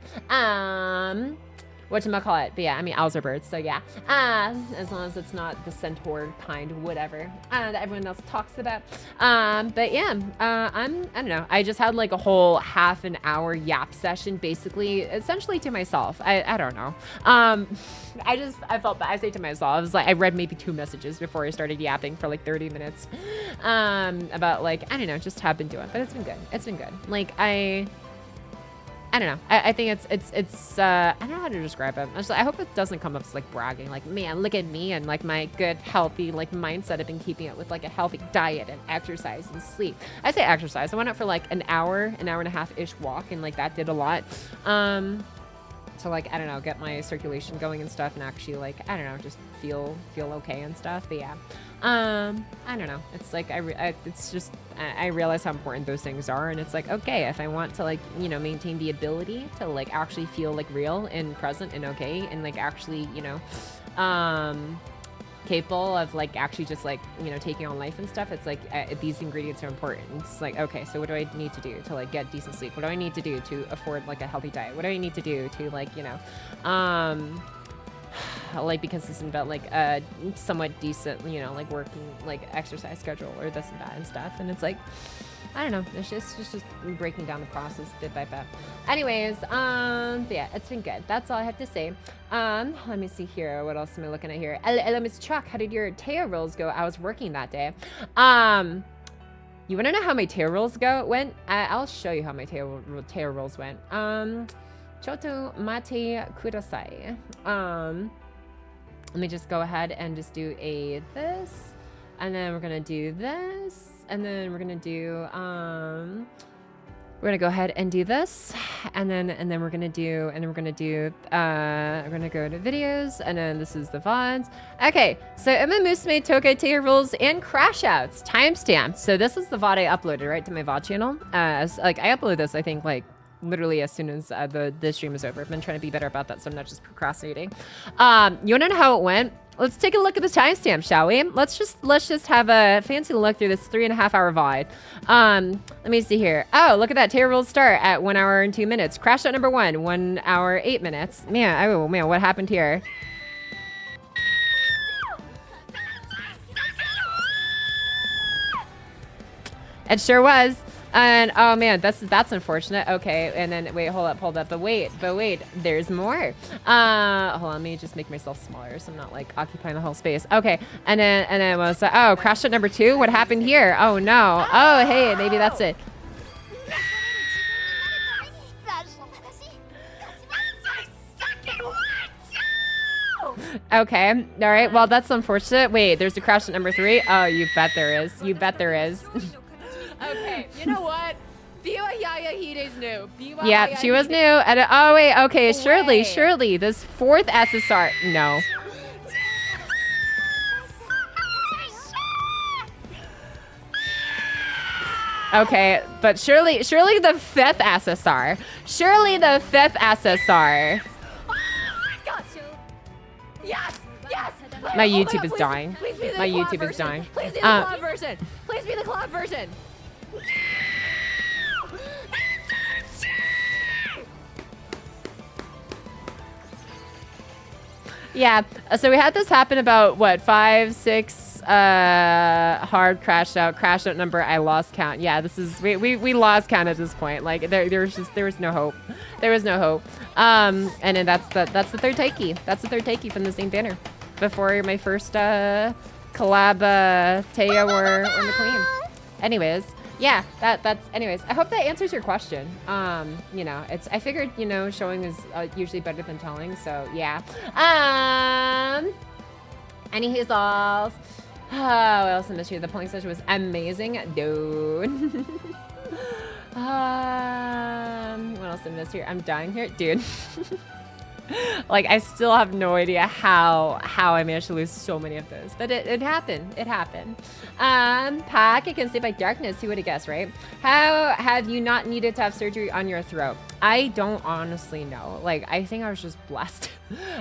Whatchamacallit, but yeah, I mean, owls are birds, so yeah. As long as it's not the centaur kind, whatever, that everyone else talks about. But yeah, I don't know. I just had like a whole half an hour yap session, basically, essentially to myself. I don't know. I felt bad. I say to myself, I was like, I read maybe 2 messages before I started yapping for like 30 minutes, about like, I don't know, just have been doing, but it's been good. It's been good. Like, I don't know. I think it's I don't know how to describe it. I hope it doesn't come up as like bragging, like, man, look at me and like my good, healthy like mindset. I've been keeping it with like a healthy diet and exercise and sleep. I say exercise. I went out for like an hour and a half-ish walk, and like that did a lot. To like, I don't know, get my circulation going and stuff, and actually like, I don't know, just feel okay and stuff. But yeah, I don't know. It's like I realize how important those things are, and it's like, okay, if I want to like, you know, maintain the ability to like actually feel like real and present and okay, and like actually, you know, capable of like actually just like, you know, taking on life and stuff, it's like these ingredients are important. It's like, okay, so what do I need to do to like get decent sleep? What do I need to do to afford like a healthy diet? What do I need to do to like, you know, like be consistent about like a somewhat decent, you know, like working like exercise schedule or this and that and stuff? And it's like, I don't know, it's just breaking down the process bit by bit. Anyways, but yeah, it's been good. That's all I have to say. Let me see here. What else am I looking at here? Hello, Miss Chuck. How did your Teo rolls go? I was working that day. You want to know how my Teo rolls went? I'll show you how my Teo rolls went. Choto mate kudasai. Let me just go ahead and just do this, and then we're gonna do this. And then we're gonna do we're gonna go ahead and do this, and then we're gonna do we're gonna go to videos, and then this is the VODs. Okay, so Emma Moose made Tokai Tater rules and crash outs timestamp. So this is the VOD I uploaded right to my VOD channel. Like I upload this, I think like literally as soon as the stream is over. I've been trying to be better about that, so I'm not just procrastinating. You wanna know how it went? let's take a look at the timestamp, shall we? Let's just have a fancy look through this 3.5-hour VOD. Let me see here. Oh, look at that terrible start at 1 hour and 2 minutes. Crash out number 1, 1 hour 8 minutes. Man, oh man, what happened here? It sure was. And oh man, that's unfortunate. Okay, and then wait, hold up. But wait, there's more. Hold on, let me just make myself smaller so I'm not like occupying the whole space. Okay, and then was crash at number 2. What happened here? Oh no. Oh hey, maybe that's it. Okay, all right. Well, that's unfortunate. Wait, there's a crash at number 3. Oh, you bet there is. You bet there is. Okay, you know what? Qiuhua Yaya Hide's new. Yeah, she was new. And oh wait, okay, surely this 4th SSR. No. Okay, but surely the 5th SSR. Surely the 5th SSR. Yes! My YouTube is dying. My YouTube is dying. Please be the club version. Please be the club version. Yeah, so we had this happen about what 5, 6 hard crashed out number. I lost count. Yeah, this is we lost count at this point. Like there was no hope. There was no hope. And then that's the 3rd Taiki. That's the 3rd Taiki from the same banner. Before my first collab Taya or McQueen. Anyways, yeah, that's anyways. I hope that answers your question. You know, I figured, you know, showing is usually better than telling, so yeah. Any hazel's. Oh, what else I missed here? The polling session was amazing, dude. What else I missed here? I'm dying here, dude. Like, I still have no idea how I managed to lose so many of those, but it happened. It happened. Pocky can stay by darkness. Who would have guessed, right? How have you not needed to have surgery on your throat? I don't honestly know. Like, I think I was just blessed.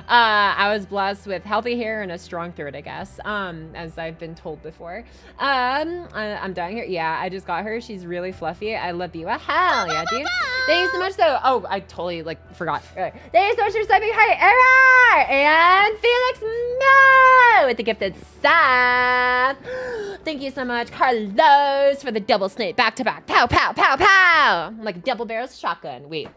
I was blessed with healthy hair and a strong throat, I guess, as I've been told before. I'm dying here. Yeah, I just got her. She's really fluffy. I love you. Hell yeah, dude. Thank you so much, though. Oh, I totally, like, forgot. Right. Thank you so much for subbing. Hi, Error! And Felix Mo with the gifted sub. Thank you so much, Carlos, for the double snipe back-to-back. Pow, pow, pow, pow! Like a double barrel shotgun. Wait,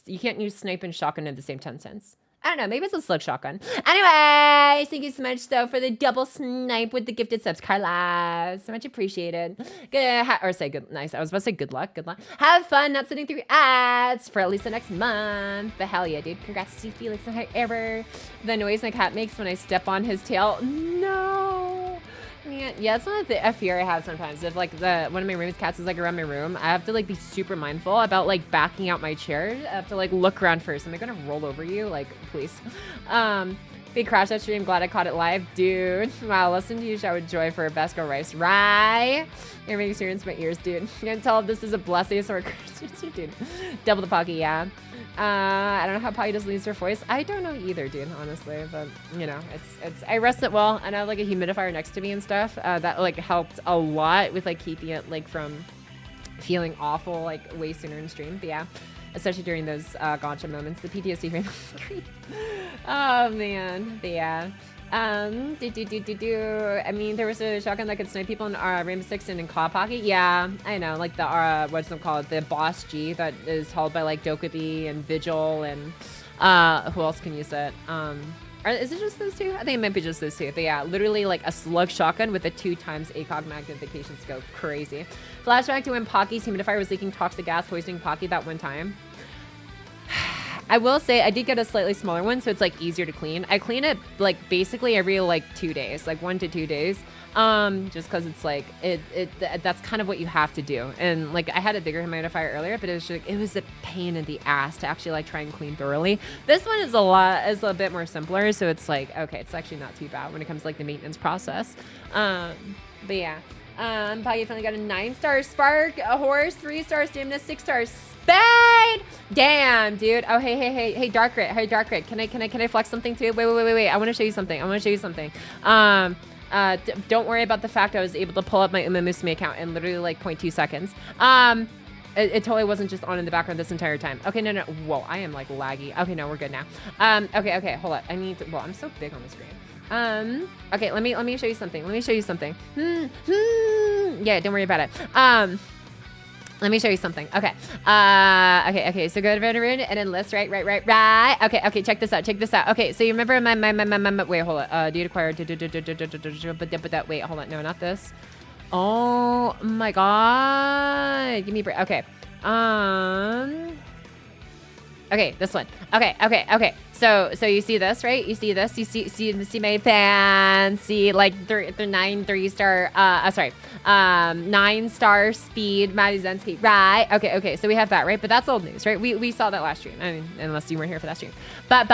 you can't use snipe and shotgun in the same sentence. I don't know, maybe it's a slug shotgun. Anyways, thank you so much, though, for the double snipe with the gifted subs, Carlos. So much appreciated. Good, nice. I was about to say good luck, Have fun not sitting through ads for at least the next month. But hell yeah, dude. Congrats to Felix and ever. The noise my cat makes when I step on his tail. No. Yeah, it's one of the fear I have sometimes. If like one of my roommate's cats is like around my room, I have to like be super mindful about like backing out my chair. I have to like look around first. Am I gonna roll over you? Like, please. Big crash that stream. Glad I caught it live, dude. Wow, listen to you shout with joy for a best girl rice. Right? You're making experience my ears, dude. You can tell if this is a blessing or a curse, dude. Double the Pocky, yeah. I don't know how Pocky does lose her voice. I don't know either, dude, honestly. But you know, it's I rest it well, and I have like a humidifier next to me and stuff. That like helped a lot with like keeping it like from feeling awful like way sooner in stream. But yeah, especially during those gotcha moments, the PTSD here on the screen. Oh man, but yeah. I mean, there was a shotgun that could snipe people in Rainbow Six and in Pocky. Yeah, I know, like the what's it called? The Boss G that is held by like Dokubi and Vigil and who else can use it? Is it just those two? I think it might be just those two. But yeah, literally like a slug shotgun with a 2x ACOG magnification scope. Crazy. Flashback to when Pocky's humidifier was leaking toxic gas, poisoning Pocky that one time. I will say I did get a slightly smaller one, so it's like easier to clean. I clean it like basically every like 2 days, like 1 to 2 days, just because it's like that's kind of what you have to do. And like I had a bigger humidifier earlier, but it was a pain in the ass to actually like try and clean thoroughly. This one is a bit more simpler, so it's like okay, it's actually not too bad when it comes to like the maintenance process. But yeah. Pocky finally got a 9-star spark, a horse, 3-star stamina, 6-star spec. died. Damn, dude. Oh, hey, Dark Rit. Hey, Dark Rit. Can I flex something too? Wait. I want to show you something. Don't worry about the fact I was able to pull up my Uma Musume account in literally like 0.2 seconds. It totally wasn't just on in the background this entire time. Okay, no. Whoa, I am like laggy. Okay, no, we're good now. Okay, hold up. I need to, well, I'm so big on the screen. Okay, let me show you something. Yeah, don't worry about it. Let me show you something. Okay. Okay. So go to Rune and then list, right. Okay, check this out. Okay, so you remember my wait, hold on. Dude acquired. But wait, hold on. No, not this. Oh my god. Give me a break. Okay. Okay, this one. Okay. So you see this, right? You see this? You see my fancy like 9-star 9-star speed Madizensky, right? Okay. So we have that, right? But that's old news, right? We saw that last stream. I mean, unless you weren't here for that stream. But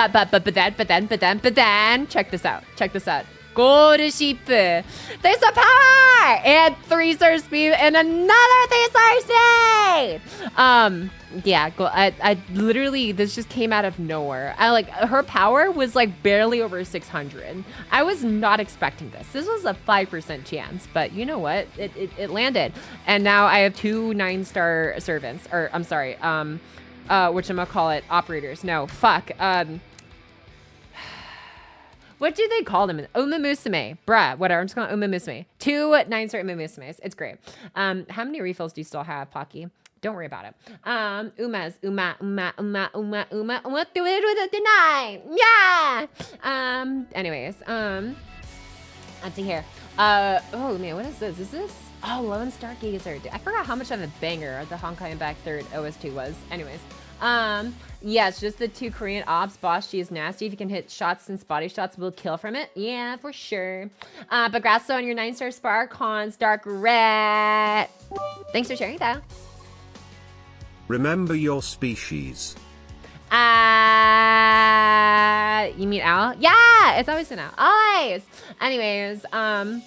then check this out. Go to sheep. There's a power and 3-star speed and another 3-star speed. Yeah, I literally, this just came out of nowhere. Her power was like barely over 600. I was not expecting this. This was a 5% chance, but you know what? It landed. And now I have 2 9-star servants, or I'm sorry, whatchamacallit, operators. No, fuck. What do they call them? Uma Musume. Bruh, whatever. I'm just calling Uma Musume. 2 9-star Uma Musumes. It's great. How many refills do you still have, Pocky? Don't worry about it. Uma. Do it with a 9. Yeah. Anyways, let's see here. Oh man, what is this? Is this? Oh, Lone Stargazer. I forgot how much of a banger the Honkai back 3rd OS2 was. Anyways, yeah, it's just the 2 Korean ops. Boss, she is nasty. If you can hit shots since body shots will kill from it. Yeah, for sure. But congrats on your 9-star Spark Hans, Dark Rat. Thanks for sharing that. Remember your species. You mean owl? Yeah, it's always an owl. Always. Anyways, what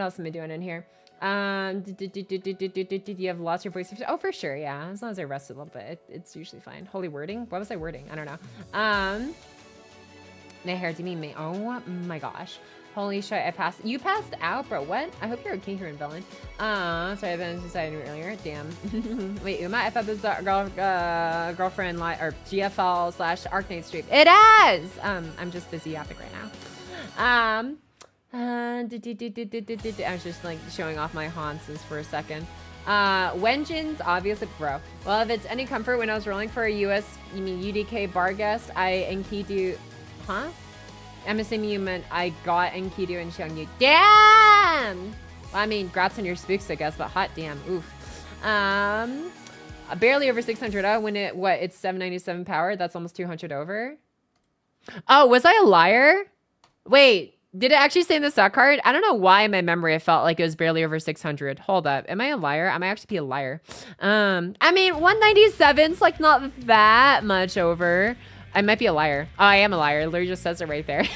else am I doing in here? Did you have lost your voice? Oh, for sure, yeah. As long as I rest a little bit, it's usually fine. Holy wording? What was I wording? I don't know. My hair, do you mean me? Oh my gosh. Holy shit, I passed. You passed out, bro. What? I hope you're okay here in Berlin. Sorry, I've been deciding earlier. Damn. Wait, Uma, I thought this was a girlfriend or GFL / Arknights stream. It is! I'm just busy yapping right now. I was just like showing off my haunts for a second. Wenjin's obviously, bro. Well, if it's any comfort, when I was rolling for a UDK bar guest, I Enkidu, huh? I'm assuming you meant I got Enkidu and shown you. Damn! Well, I mean, grats on your spooks, I guess, but hot damn, oof. Barely over 600 when it's 797 power. That's almost 200 over. Oh, was I a liar? Wait, did it actually say in the stock card? I don't know why in my memory I felt like it was barely over 600. Hold up, am I a liar? I might actually be a liar. I mean, 197's like not that much over. I might be a liar. Oh, I am a liar. It literally just says it right there.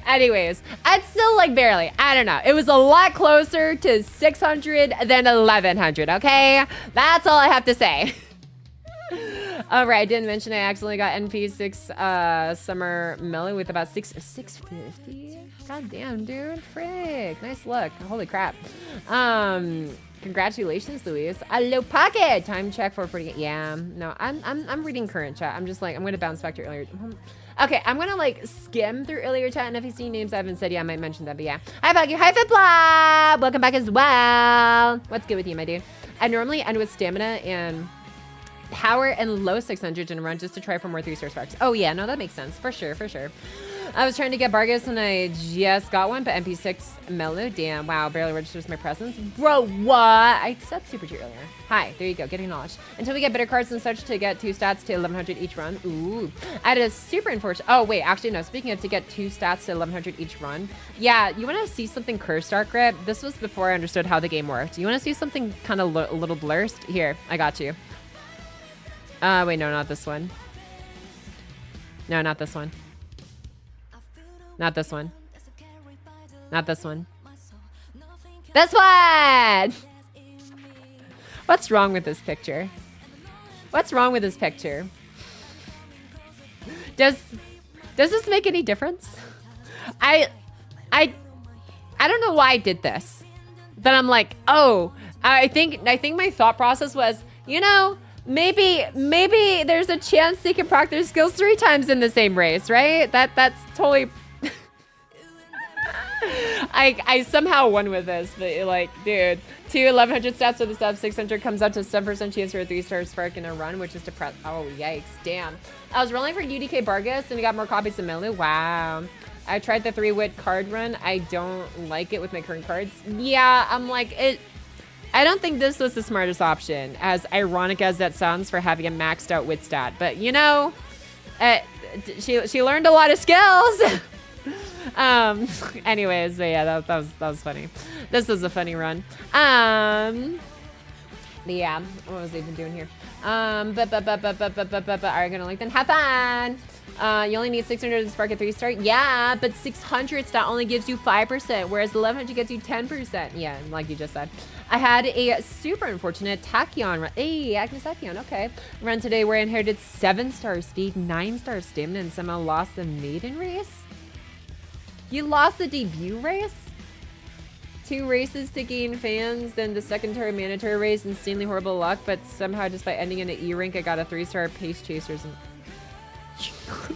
Anyways, it's still like barely. I don't know. It was a lot closer to 600 than 1100, okay? That's all I have to say. All right, I didn't mention I accidentally got NP6 Summer Melon with about 650. God damn, dude. Frick. Nice look. Holy crap. Congratulations, Luis. Hello, Pocket. Time check for pretty. Yeah, no, I'm reading current chat. I'm just like, I'm gonna bounce back to earlier. Okay, I'm gonna like skim through earlier chat, and if you see names I haven't said, yeah, I might mention that. But yeah, hi Pocky, hi Fitblob. Welcome back as well. What's good with you, my dude? I normally end with stamina and power and low 600 in a run just to try for more 3-star sparks. Oh yeah, no, that makes sense for sure. I was trying to get Bargus and I just got one, but MP6 Melo, damn, wow, barely registers my presence. Bro, what? I said super G earlier. Hi, there you go, getting knowledge. Until we get better cards and such to get 2 stats to 1100 each run. Ooh, I had a super unfortunate. Oh wait, actually no, speaking of to get 2 stats to 1100 each run. Yeah, you wanna see something cursed, Dark Grip? This was before I understood how the game worked. You wanna see something kind of a little blurred? Here, I got you. Wait, no, not this one. No, not this one. Not this one. Not this one. This one! What's wrong with this picture? What's wrong with this picture? Does this make any difference? I don't know why I did this, but I'm like, oh, I think my thought process was, you know, maybe there's a chance they can practice skills 3 times in the same race, right? That's totally. I somehow won with this, but like, dude, 1100 stats for the sub, 600 comes out to 7% chance for a 3-star spark in a run, which is depressed. Oh, yikes, damn. I was rolling for UDK Bargus and he got more copies than Milu. Wow. I tried the 3-wit card run. I don't like it with my current cards. Yeah, I'm like, I don't think this was the smartest option, as ironic as that sounds for having a maxed out wit stat. But you know, she learned a lot of skills. Anyways, but yeah, that was funny. This was a funny run. But yeah, what was I even doing here? Are you gonna like them? Have fun. You only need 600 to spark a 3-star. Yeah, but 600 stat only gives you 5%, whereas 1100 gets you 10%. Yeah, like you just said. I had a super unfortunate Tachyon run. Hey, Agnes Tachyon, okay. Run today where I inherited 7-star speed, 9-star stamina, and somehow lost the maiden race. You lost the debut race? 2 races to gain fans, then the secondary mandatory race, insanely horrible luck, but somehow just by ending in an E rank, I got a 3-star Pace Chasers. And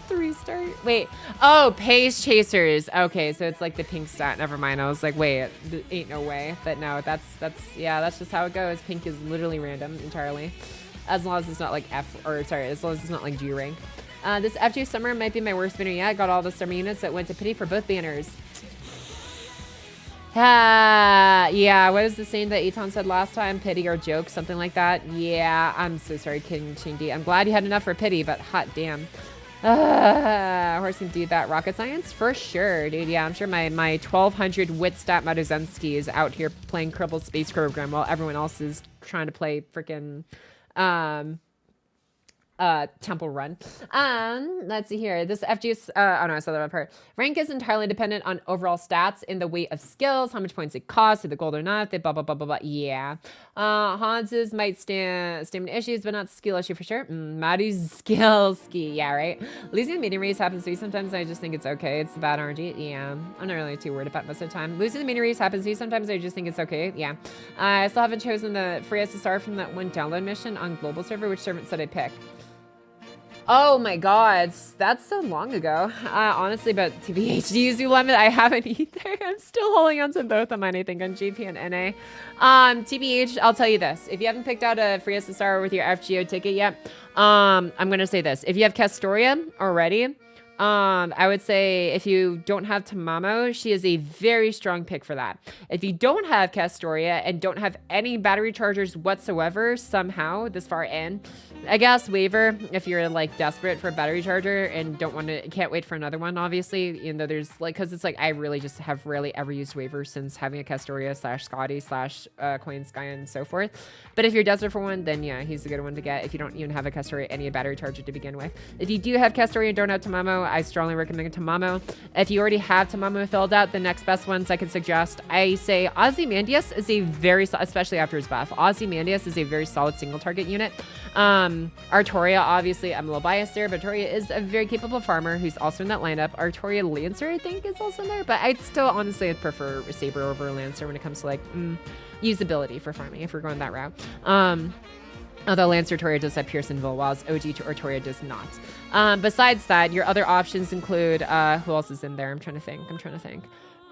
3-star? Wait. Oh, Pace Chasers. Okay, so it's like the pink stat. Never mind. I was like, wait, ain't no way. But no, that's just how it goes. Pink is literally random entirely. As long as it's not like as long as it's not like G rank. This FGO summer might be my worst banner yet. Got all the summer units that went to pity for both banners. Yeah, what was the saying that Eton said last time? Pity or joke, something like that. Yeah, I'm so sorry, King Chingy. I'm glad you had enough for pity, but hot damn. Horse can do that. Rocket science? For sure, dude. Yeah, I'm sure my 1200 wit stat Maduzensky is out here playing Kerbal Space Program while everyone else is trying to play freaking Temple Run. Let's see here. This FG's, oh no, I saw that part. Rank is entirely dependent on overall stats in the weight of skills, how much points it costs, if the gold or not, if they blah, blah, blah, blah, blah. Yeah. Hans's might stamina issues, but not skill issue for sure. Maddie's skill ski. Yeah, right. Losing a meeting race happens to me sometimes. I just think it's okay. It's bad RNG. Yeah. I'm not really too worried about it most of the time. Losing the meeting race happens to me sometimes. I just think it's okay. Yeah. I still haven't chosen the free SSR from that one download mission on global server. Which servant said I pick? Oh my god, that's so long ago. Honestly, but TBH, do you limit? I haven't either. I'm still holding on to both of mine, I think, on GP and NA. TBH, I'll tell you this. If you haven't picked out a free SSR with your FGO ticket yet, I'm going to say this. If you have Castoria already, I would say if you don't have Tamamo, she is a very strong pick for that. If you don't have Castoria and don't have any battery chargers whatsoever somehow this far in, I guess waiver if you're like desperate for a battery charger and can't wait for another one, obviously, even though there's like, cause it's like, I really just have rarely ever used waiver since having a Castoria / Scotty / Queen Sky and so forth. But if you're desperate for one, then yeah, he's a good one to get if you don't even have a Castoria, any battery charger to begin with. If you do have Castoria and don't have Tamamo, I strongly recommend Tamamo. If you already have Tamamo filled out, the next best ones I can suggest, I say Ozymandias is a very, especially after his buff, Ozymandias is a very solid single target unit. Artoria, obviously, I'm a little biased there, but Artoria is a very capable farmer who's also in that lineup. Artoria Lancer, I think, is also in there, but I'd still honestly prefer Saber over Lancer when it comes to like usability for farming if we're going that route. Although Lancer Artoria does have Pearsonville, while OG Artoria does not. Besides that, your other options include, who else is in there? I'm trying to think.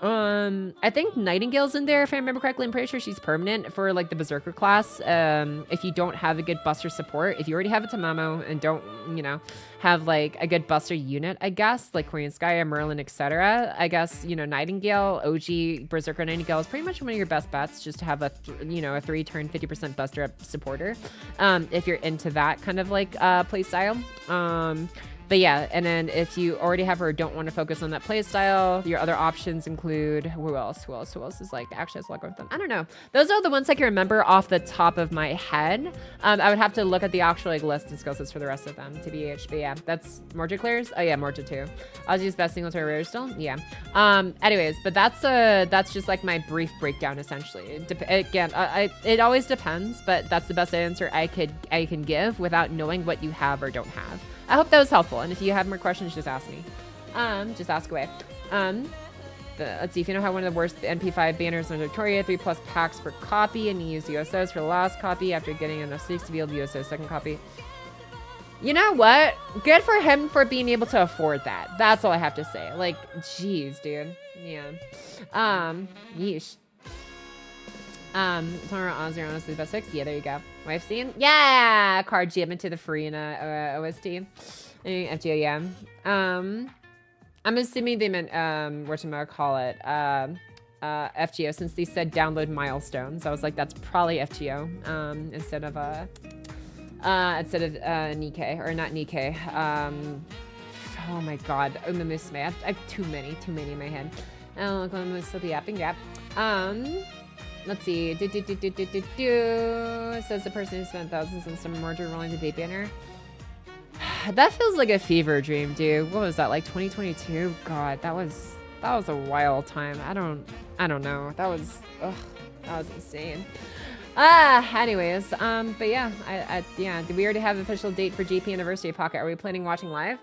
I think Nightingale's in there, if I remember correctly. I'm pretty sure she's permanent for like the Berserker class. If you don't have a good Buster support, if you already have a Tamamo and don't, have like a good Buster unit, I guess, like Queen Sky, Merlin, etc. I guess, Nightingale, OG, Berserker Nightingale is pretty much one of your best bets just to have a 3-turn 50% Buster up supporter. If you're into that kind of like play style. But yeah, and then if you already have her or don't want to focus on that play style, your other options include who else is like actually has a lot going with them. I don't know. Those are the ones I can remember off the top of my head. I would have to look at the actual like list and skill sets for the rest of them to be But yeah, that's Morta clears. Oh yeah, Morta too. Aussie's best single to rare still. Yeah. Anyways, but that's just like my brief breakdown essentially. Again, it always depends, but that's the best answer I can give without knowing what you have or don't have. I hope that was helpful. And if you have more questions, just ask me. Just ask away. Let's see if you know how one of the worst NP5 banners on Victoria, 3+ packs per copy, and you use USOs for the last copy after getting enough stakes to be able to USO second copy. You know what? Good for him for being able to afford that. That's all I have to say. Like, jeez, dude. Yeah. Yeesh. Tomorrow Ozzy honestly the best 6. Yeah, there you go. Wife seen? Yeah! Card GM into the free in OST. FGO, yeah. I'm assuming they meant FGO, since they said download milestones. I was like, that's probably FGO. Instead of Nikkei, or not Nikkei. Oh my god. Umamusume. I have too many in my head. Oh, I'm still be yapping, yap. Let's see. Says the person who spent thousands on some merger rolling the date banner. That feels like a fever dream, dude. What was that, like 2022? God, that was a wild time. I don't know. That was insane. Anyways, but yeah, yeah. Did we already have an official date for JP Anniversary Pocket? Are we planning watching live?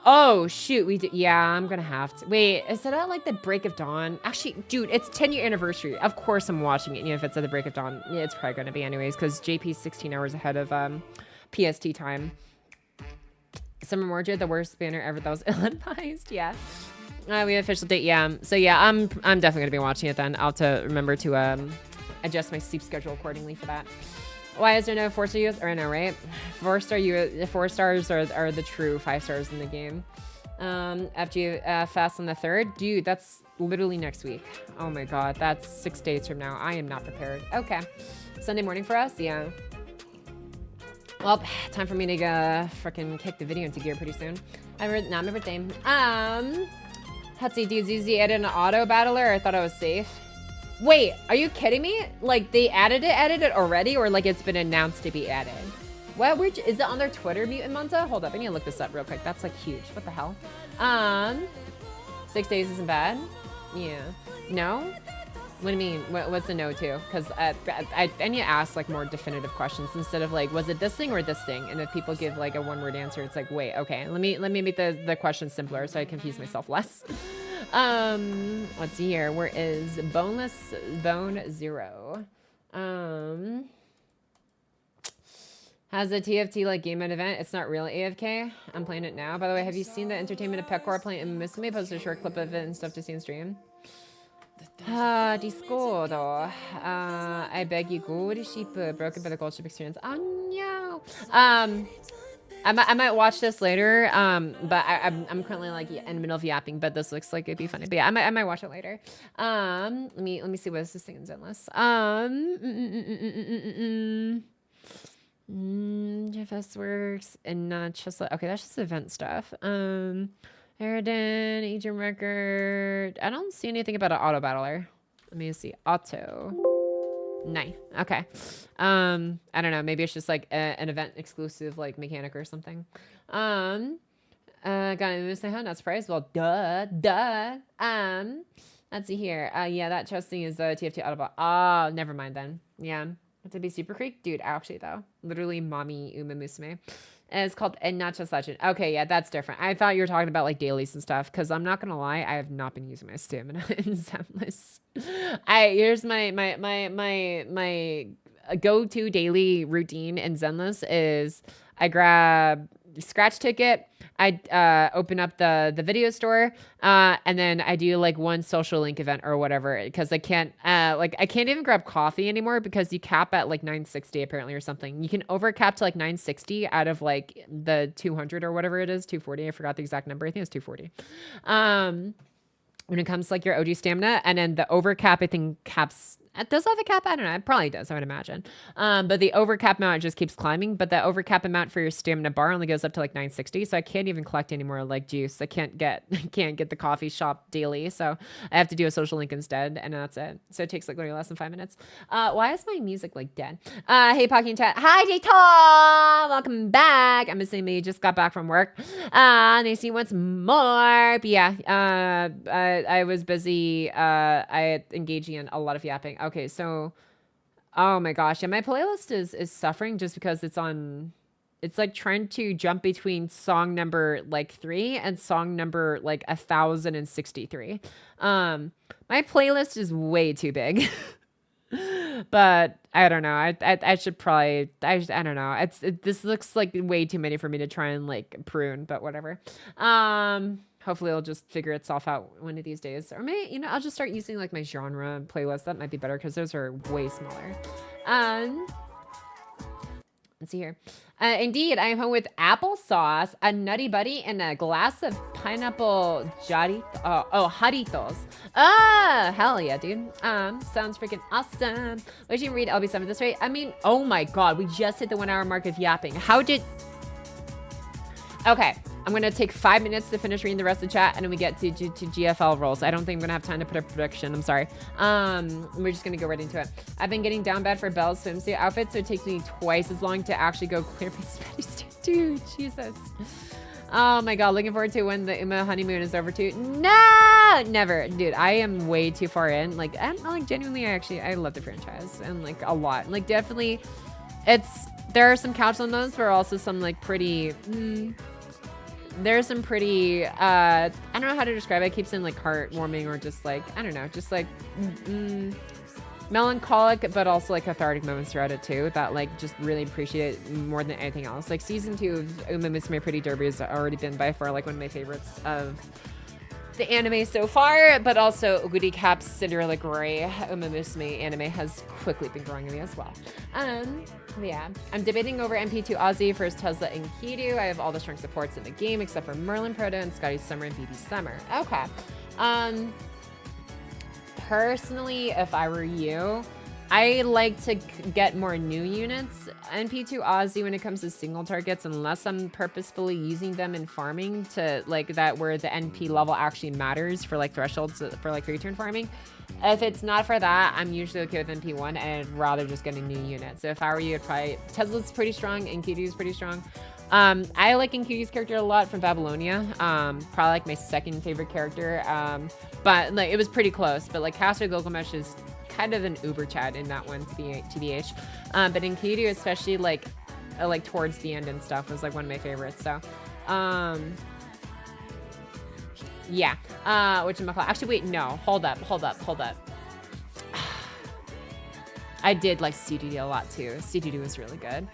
Oh shoot, we did. Yeah, I'm gonna have to. Wait, is it at like the break of dawn? Actually, dude, it's 10-year anniversary. Of course I'm watching it. You know, if it's at the break of dawn, yeah, it's probably gonna be anyways, because JP's 16 hours ahead of PST time. Summer Morja, the worst banner ever. That was ill-advised. Yeah. We have official date. Yeah. So yeah, I'm definitely gonna be watching it then. I'll have to remember to adjust my sleep schedule accordingly for that. Why is there no 4-star US? Or no, right? 4-star US, 4 stars are the true 5 stars in the game. FG Fast on the 3rd. Dude, that's literally next week. Oh my god, that's 6 days from now. I am not prepared. Okay. Sunday morning for us? Yeah. Well, time for me to freaking kick the video into gear pretty soon. Not my birthday. Let's see, dude, ZZ added an auto battler. I thought I was safe. Wait, are you kidding me? Like, they added it already, or like it's been announced to be added? What? Is it on their Twitter, Mutant Monza? Hold up, I need to look this up real quick. That's like huge. What the hell? 6 days isn't bad. Yeah. No? What do you mean? What's the no to? Because I need to ask like more definitive questions instead of like, was it this thing or this thing? And if people give like a one-word answer, it's like, wait, okay, let me make the question simpler so I confuse myself less. Let's see here. Where is Boneless Bone Zero? Has a TFT like game mode event? It's not really AFK. I'm playing it now. By the way, have you seen the Entertainment of Pecor playing Musume? Posted a short clip of it and stuff to see in stream. Discordo. I beg you, good sheep broken by the gold ship experience. Oh no. I might watch this later. But I'm currently like in the middle of yapping, but this looks like it'd be funny. But yeah, I might watch it later. Let me see what is this thing in Zenless. GFS works and not just like, okay, that's just event stuff. Aridin, agent record. I don't see anything about an auto battler. Let me see. Auto. Nice. Okay. I don't know. Maybe it's just like an event exclusive like mechanic or something. Got a move not surprised. Well, duh. Let's see here. Yeah, that chest thing is TFT auto bot. Oh, never mind then. Yeah. To be Super Creek? Dude, actually though. Literally mommy Uma Musume. And it's called And Not Just Legend. Okay, yeah, that's different. I thought you were talking about like dailies and stuff, because I'm not gonna lie, I have not been using my stamina in Zenless. Here's my go-to daily routine in Zenless is I grab scratch ticket, I open up the video store, and then I do like one social link event or whatever, because I can't even grab coffee anymore because you cap at like 960 apparently or something. You can overcap to like 960 out of like the 200 or whatever it is, 240. I forgot the exact number. I think it's 240. When it comes to like your OG stamina, and then the overcap I think caps Does it have a cap? I don't know. It probably does, I would imagine. But the overcap amount just keeps climbing. But the overcap amount for your stamina bar only goes up to like 960. So I can't even collect any more like juice. I can't get the coffee shop daily. So I have to do a social link instead, and that's it. So it takes like literally less than 5 minutes. Why is my music like dead? Hey, Pocky in chat. Hi, J-Tom. Welcome back. I'm assuming you just got back from work. They see once more. But yeah, I was busy. I engaging in a lot of yapping. Okay, so oh my gosh, yeah, my playlist is suffering just because it's like trying to jump between song number like 3 and song number like 1063. My playlist is way too big. But I don't know. I should probably I don't know. This looks like way too many for me to try and like prune, but whatever. Hopefully it'll just figure itself out one of these days. Or maybe, you know, I'll just start using like my genre playlist. That might be better because those are way smaller. Let's see here. Indeed, I am home with applesauce, a Nutty Buddy, and a glass of pineapple jarritos. Hell yeah, dude. Sounds freaking awesome. Why did you read LB7 this way? I mean, oh my god, we just hit the 1 hour mark of yapping. Okay, I'm gonna take 5 minutes to finish reading the rest of the chat, and then we get to GFL roles. I don't think I'm gonna have time to put a prediction. I'm sorry. We're just gonna go right into it. I've been getting down bad for Belle's swimsuit outfit, so it takes me twice as long to actually go clear my sweaty. Dude, Jesus. Oh my god, looking forward to when the Uma honeymoon is over too. No, never, dude. I am way too far in. Like, I'm like genuinely, I love the franchise and like a lot. Like, definitely, there are some couch limos, but also some like pretty. There's some pretty, I don't know how to describe it. I keep saying like heartwarming or just like, I don't know, just like melancholic, but also like cathartic moments throughout it too that like just really appreciate it more than anything else. Like season 2 of Uma Musume Pretty Derby has already been by far like one of my favorites of the anime so far, but also Oguri Cap's Cinderella Grey Uma Musume anime has quickly been growing on me as well. Yeah, I'm debating over MP2 Aussie versus Tesla and Kidu. I have all the strong supports in the game except for Merlin Proto and Scotty Summer and BB Summer. Okay. Personally, if I were you, I like to get more new units. NP2 Aussie when it comes to single targets, unless I'm purposefully using them in farming to like that where the NP level actually matters for like thresholds for like 3-turn farming. If it's not for that, I'm usually okay with NP1 and I'd rather just get a new unit. So if I were you, I'd probably, Tesla's pretty strong, Enkidu's pretty strong. I like Enkidu's character a lot from Babylonia. Probably like my second favorite character. But like it was pretty close. But like Castor Gilgamesh is kind of an uber chat in that one, TBH. But Enkidu, especially like towards the end and stuff, was like one of my favorites. So, yeah. Actually, wait, no. Hold up. I did like CDD a lot too. CDD was really good.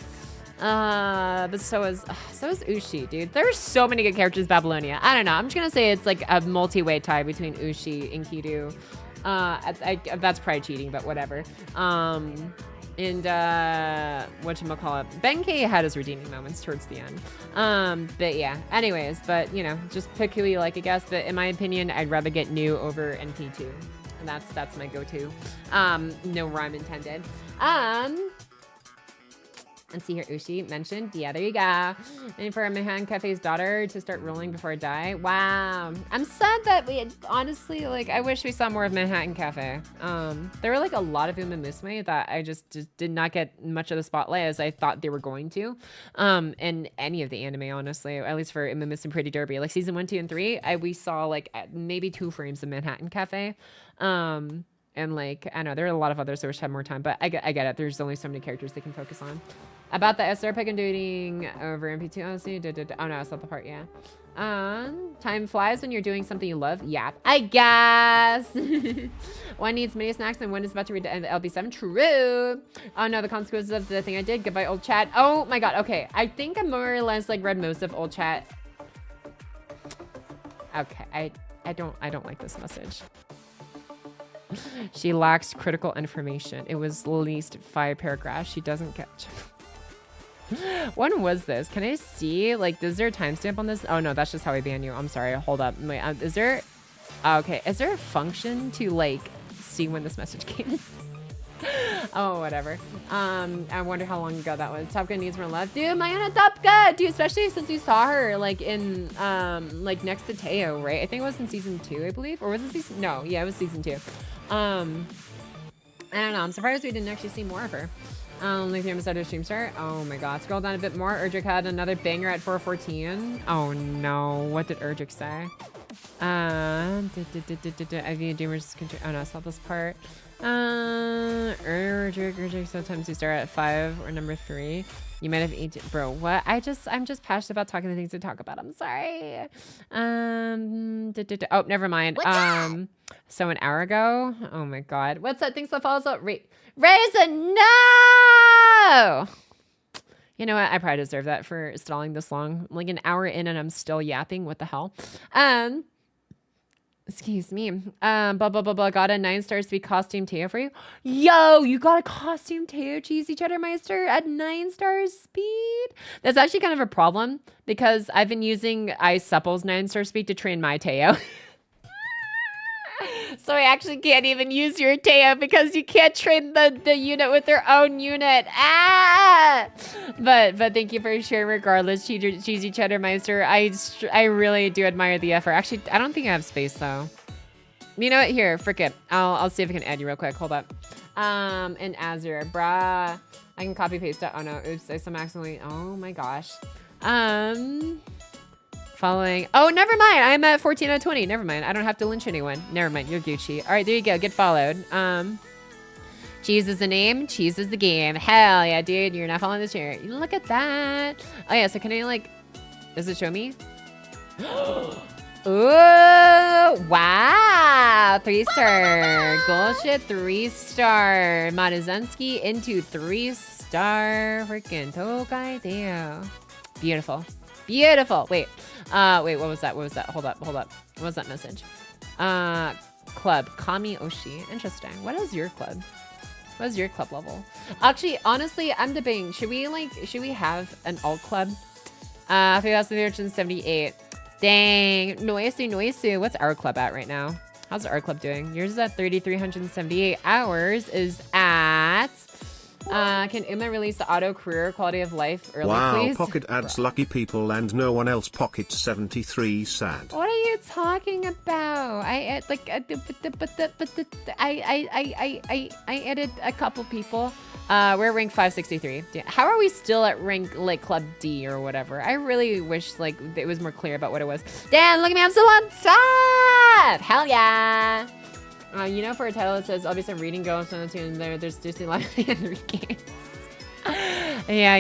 But so is Ushi, dude. There's so many good characters in Babylonia. I don't know. I'm just gonna say it's like a multi-way tie between Ushi and Enkidu. That's probably cheating, but whatever. And whatchamacallit, Benkei had his redeeming moments towards the end. But yeah, anyways, but you know, just pick who you like, I guess. But in my opinion, I'd rather get new over NP2. And that's my go-to. No rhyme intended. Let's see here, Ushi mentioned. Yeah, there you go. And for Manhattan Cafe's daughter to start rolling before I die. Wow. I'm sad that honestly, like, I wish we saw more of Manhattan Cafe. There were like a lot of Uma Musume that I just did not get much of the spotlight as I thought they were going to. In any of the anime, honestly, at least for Uma Musume Pretty Derby. Like season 1, 2, and 3, we saw like maybe 2 frames of Manhattan Cafe. And like, I know there are a lot of others that wish had more time, but I get it. There's only so many characters they can focus on. About the SR pick and doing over MP2, honestly. Oh no, that's not the part, yeah. Time flies when you're doing something you love. Yeah, I guess. One needs mini snacks and one is about to read the LB7. True. Oh no, the consequences of the thing I did. Goodbye, old chat. Oh my god, okay. I think I more or less like read most of old chat. Okay, I don't like this message. She lacks critical information. It was at least 5 paragraphs. She doesn't catch. When was this? Can I see? Like, is there a timestamp on this? Oh no, that's just how I ban you. I'm sorry. Hold up. Wait, is there? Okay, is there a function to like see when this message came in? Oh, whatever. I wonder how long ago that was. Topka needs more love. Dude, Mayana Topka! Dude, especially since we saw her, like, in, like, next to Teo, right? I think it was in season 2, I believe. Or was it season... No, yeah, it was season 2. I don't know. I'm surprised we didn't actually see more of her. Like the episode of Stream Start. Oh my god. Scroll down a bit more. Erdrick had another banger at 4:14. Oh no. What did Erdrick say? IVA Dreamers control. Oh no, I saw this part. Erdrick, sometimes you start at 5 or number 3. You might have aged, bro. What? I'm just passionate about talking the things to talk about. I'm sorry. Oh, never mind. So an hour ago. Oh my god. What's that thing that follows up? Raisin, no! You know what? I probably deserve that for stalling this long. Like an hour in and I'm still yapping. What the hell? Excuse me. Blah, blah, blah, blah. Got a 9-star speed costume Teo for you. Yo, you got a costume Teo Cheesy Cheddar Meister at 9-star speed? That's actually kind of a problem because I've been using iSupple's 9-star speed to train my Teo. So I actually can't even use your Teo because you can't train the unit with their own unit. Ah! But thank you for sharing regardless, Cheesy Cheddar Meister. I really do admire the effort. Actually, I don't think I have space though. You know what? Here, frick it. I'll see if I can add you real quick. Hold up. And Azure, brah. I can copy paste it. Oh no, oops, I somehow accidentally. Oh my gosh. Following. Oh, never mind. I'm at 14 out of 20. Never mind. I don't have to lynch anyone. Never mind. You're Gucci. All right, there you go. Get followed. Cheese is the name. Cheese is the game. Hell yeah, dude. You're not following the chair. Look at that. Oh yeah. So can I like? Does it show me? Ooh! Wow. 3-star. Bullshit. 3-star. Madazensky into 3-star. Freaking Tokai Deo. Beautiful. Beautiful. Wait, what was that? What was that? Hold up. What was that message? Club. Kami Oshi. Interesting. What is your club? What is your club level? Actually, honestly, I'm debating. Should we have an alt club? 3,378. Dang. Noisu. What's our club at right now? How's our club doing? Yours is at 3,378. Ours is at... can Uma release the auto career quality of life early, please? Wow, Pocket adds lucky people and no one else. Pocket 73 sad. What are you talking about? I added a couple people. We're rank 563. How are we still at rank like club D or whatever? I really wish like it was more clear about what it was. Dan, look at me, I'm still on top! Hell yeah! You know, for a title, it says, I'll be some reading ghosts on the tune there. There's Disney Live and games. Yeah.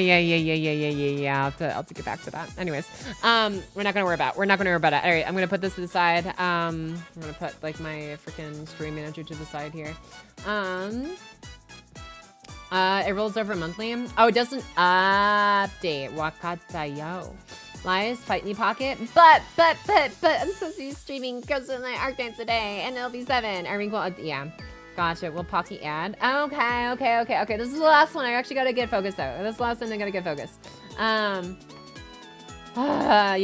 I'll have to get back to that. Anyways, we're not gonna worry about it. All right, I'm gonna put this to the side. I'm gonna put like my freaking stream manager to the side here. It rolls over monthly. Oh, it doesn't update. Wakata yo. Lies, fight me pocket. But I'm supposed to be streaming Ghost of the Arknights today and LB7. Yeah. Gotcha. Will Pocky add? Okay. This is the last one. I actually gotta get focused though. This is the last one I gotta get focused. You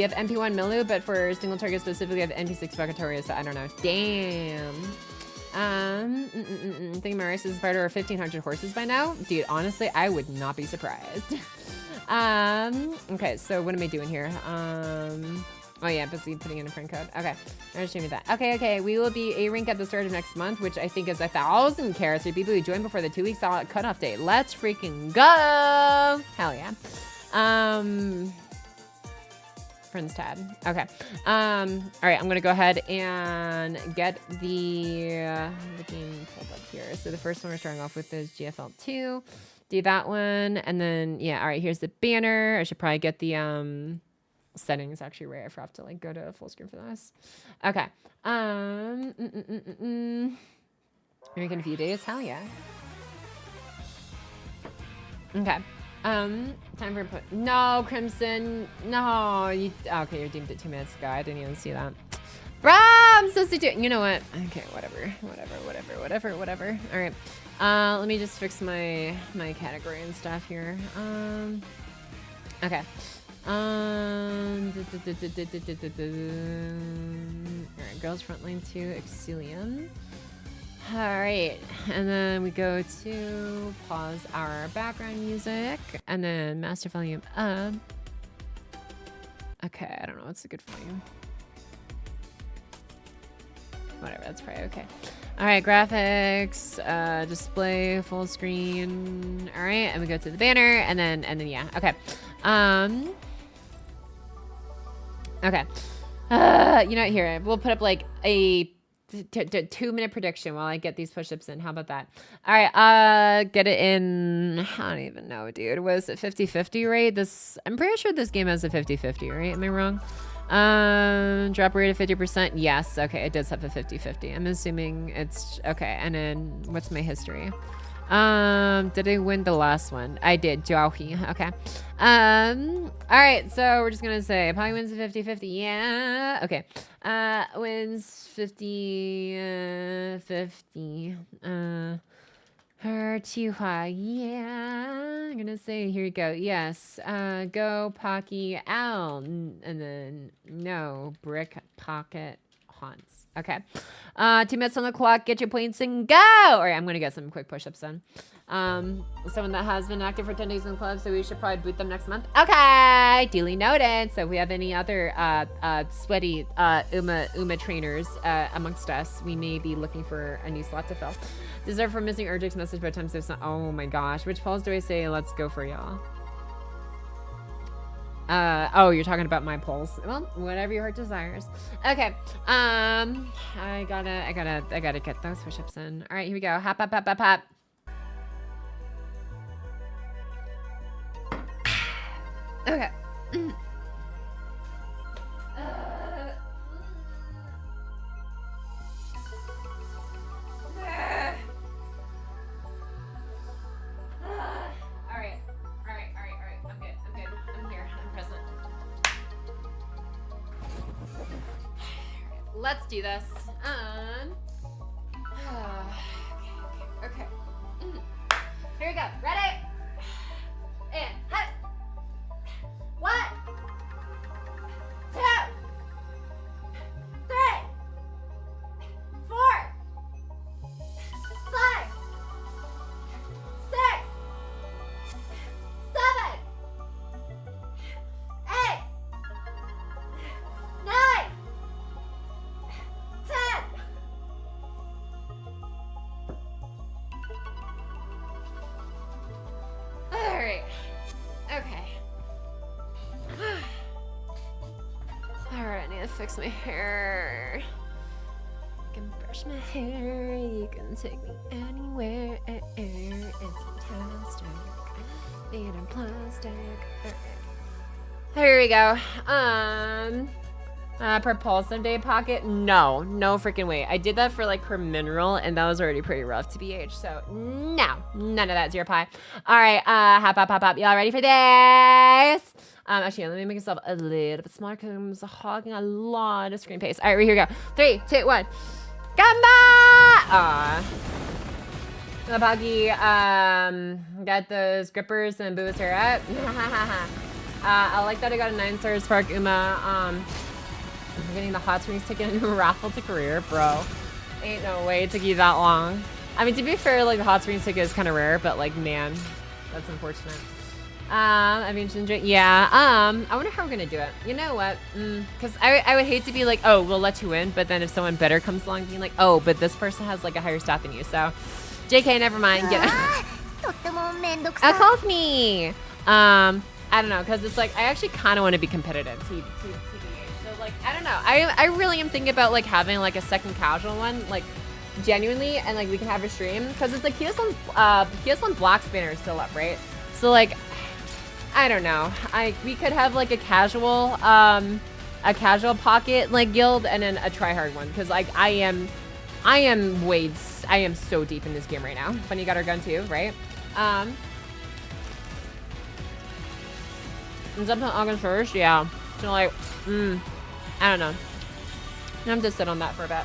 have MP1 Milu, but for single target specifically, you have MP6 Vacatoria, so I don't know. Damn. Think my race is part over 1,500 horses by now? Dude, honestly, I would not be surprised. Okay, so what am I doing here? Oh yeah, busy putting in a friend code. Okay, I'm showing you that. Okay, we will be a rank at the start of next month, which I think is 1,000 carats for people who join before the 2 weeks cutoff date. Let's freaking go! Hell yeah. Friends tab. Okay. All right, I'm gonna go ahead and get the game pulled up here. So the first one we're starting off with is GFL2. Do that one, and then yeah. All right, here's the banner. I should probably get the settings actually right. I forgot to like go to full screen for this. Okay. Maybe in a few days. Hell yeah. Okay. Time for input. No, Crimson. No. Okay, you deemed it 2 minutes ago. I didn't even see that. Bro, I'm supposed to do it. You know what? Okay, whatever. All right. Let me just fix my category and stuff here. Okay. Alright, girls frontline 2, Exilium. All right, and then we go to pause our background music, and then master volume up. Okay, I don't know what's a good volume. Whatever, that's probably okay. All right, graphics, display, full screen. All right, and we go to the banner, and then yeah, okay. Okay. You know what, here, we'll put up like a 2-minute prediction while I get these push-ups in. How about that? All right, get it in, I don't even know, dude. Was it 50-50 rate? I'm pretty sure this game has a 50-50, right? Am I wrong? Drop rate of 50%. Yes. Okay, it does have a 50-50. I'm assuming it's okay. And then what's my history? Did I win the last one? I did. Qiuhua. Okay. All right. So we're just gonna say Pocky wins a 50-50. Yeah. Okay. Wins 50-50. Her Qiuhua. Yeah. I'm gonna say, here you go. Yes. Go Pocky L. And then no brick pocket haunts. Okay. 2 minutes on the clock. Get your points and go. All right. I'm gonna get some quick push-ups done. Someone that has been active for 10 days in the club, so we should probably boot them next month. Okay, duly noted. So if we have any other sweaty Uma trainers amongst us, we may be looking for a new slot to fill. Deserve for missing Urgix message by time so oh my gosh, which polls do I say let's go for, y'all? Oh, you're talking about my polls. Well, whatever your heart desires. Okay. I gotta get those push-ups in. All right, here we go. Hop, hop, hop, hop, hop. Okay. All right. I'm good. I'm here. I'm present. Let's do this. Okay. Here we go. Ready? And hut. 1, 2, 3, 4, 5, 6, 7, 8, 9, 10. All right. Okay. Alright, I need to fix my hair. You can brush my hair, you can take me anywhere. It's fantastic. Made in plastic. There we go. Propulsive day pocket? No freaking way. I did that for like per mineral, and that was already pretty rough to BH. So no, none of that, zero pie. All right, hop. Y'all ready for this? Actually, let me make myself a little bit smaller because I'm hogging a lot of screen space. All right, here we go. 3, 2, 1. Gamba! The Pocky got those grippers and boo his hair up. I like that I got a 9 stars Spark Uma. I'm getting the hot springs ticket and raffle to career, bro. Ain't no way it took you that long. I mean, to be fair, like the hot springs ticket is kind of rare, but like, man, that's unfortunate. I mean, yeah. I wonder how we're gonna do it. You know what? Because I would hate to be like, oh, we'll let you in, but then if someone better comes along, being like, oh, but this person has like a higher stat than you, so JK, never mind. Get it. Call me. I don't know, because it's like I actually kind of want to be competitive. So like, I don't know. I really am thinking about like having like a second casual one, like genuinely, and like we can have a stream because it's like Qiuhua Black's banner is still up, right? So like, I don't know. We could have like a casual pocket like guild and then a tryhard one because like I am so deep in this game right now. Funny got our gun too, right? It's up to August 1st, yeah. So like, I don't know. I'm just sit on that for a bit.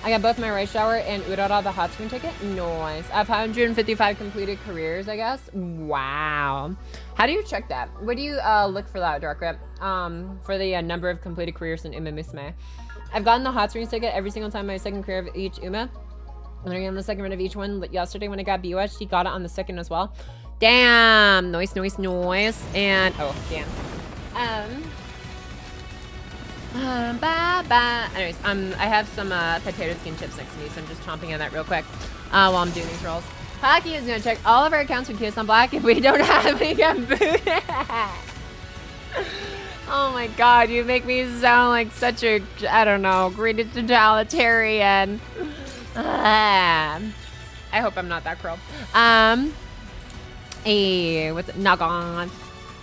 I got both my race shower and Urara the hot spring ticket. Nice. I have 155 completed careers, I guess. Wow. How do you check that? What do you look for that, Dark Rip? For the number of completed careers in Umamusume. I've gotten the hot springs ticket every single time my second career of each Uma. And I got the second run of each one yesterday when I got BOS. She got it on the second as well. Damn. Noise. And oh, damn. Anyways, I have some potato skin chips next to me, so I'm just chomping on that real quick while I'm doing these rolls. Pocky is gonna check all of our accounts for Qiuhua on Black. If we don't have, we get booted. Oh my god, you make me sound like such a, I don't know, great totalitarian. I hope I'm not that cruel. What's it? Nagon.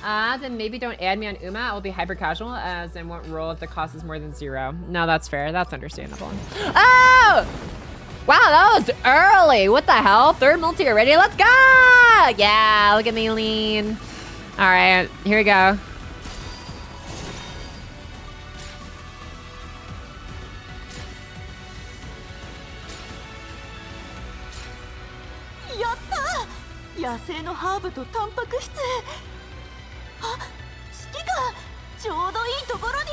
Then maybe don't add me on Uma. I'll be hyper casual, as I won't roll if the cost is more than 0. No, that's fair. That's understandable. Oh! Wow, that was early. What the hell? 3rd multi already? Let's go! Yeah, look at me lean. All right, here we go. Yatta! 野生のハーブとタンパク質。あ、月がちょうどいいところに。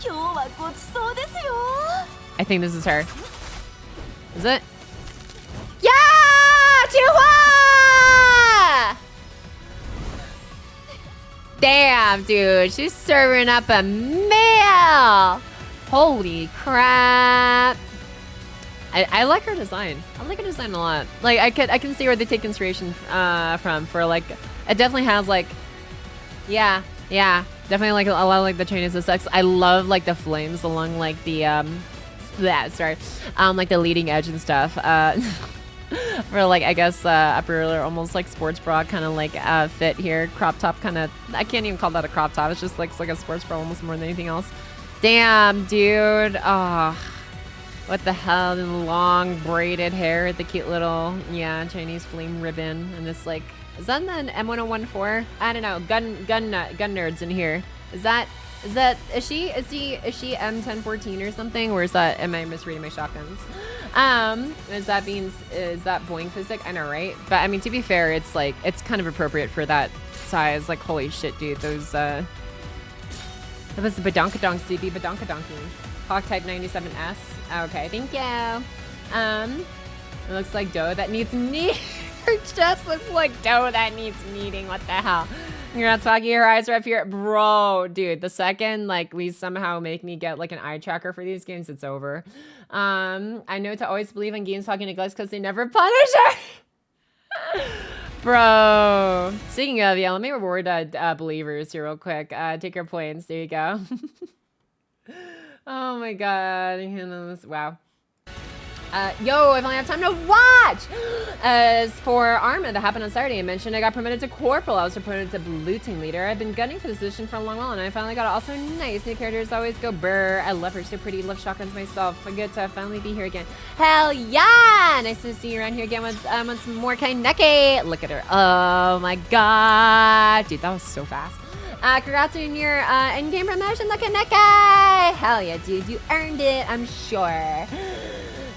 今日はごちそうですよ。I think this is her. Is it? Yeah! Qiuhua! Damn, dude. She's serving up a meal. Holy crap. I like her design. I like her design a lot. Like I can see where they take inspiration from for like, it definitely has like, yeah, definitely like a lot of like the Chinese aesthetics. I love like the flames along like the like the leading edge and stuff. For like I guess upper almost like sports bra kind of like fit here, crop top kind of. I can't even call that a crop top. It's just like a sports bra almost more than anything else. Damn, dude. Oh. What the hell? The long braided hair, the cute little, Chinese flame ribbon, and this like, is that an M1014? I don't know. Gun nerds in here. Is she M1014 or something? Or is that, am I misreading my shotguns? Is that Boeing physics? I know, right? But I mean, to be fair, it's like, it's kind of appropriate for that size. Like, holy shit, dude. Those, that was the badonkadonks, DB badonkadonky. Hawk type 97S. Okay, thank you. It looks like dough that needs kneading. Her chest looks like dough that needs kneading. What the hell? Congrats, Pocky. Your eyes are up here. Bro, dude, the second like we somehow make me get like an eye tracker for these games, it's over. I know to always believe in games Pocky neglects because they never punish her. Bro. Speaking of, let me reward believers here real quick. Take your points. There you go. Oh my god. Wow. Yo, I finally have time to watch! As for Arma, that happened on Saturday, I mentioned I got promoted to Corporal. I was promoted to Blue Team Leader. I've been gunning for this position for a long while, and I finally got it. Also nice. New characters always go brr. I love her. So pretty. Love shotguns myself. Good to finally be here again. Hell yeah! Nice to see you around here again with some more Kaineki. Look at her. Oh my god. Dude, that was so fast. Congrats on your in-game promotion, the Kaineki! Hell yeah, dude. You earned it, I'm sure.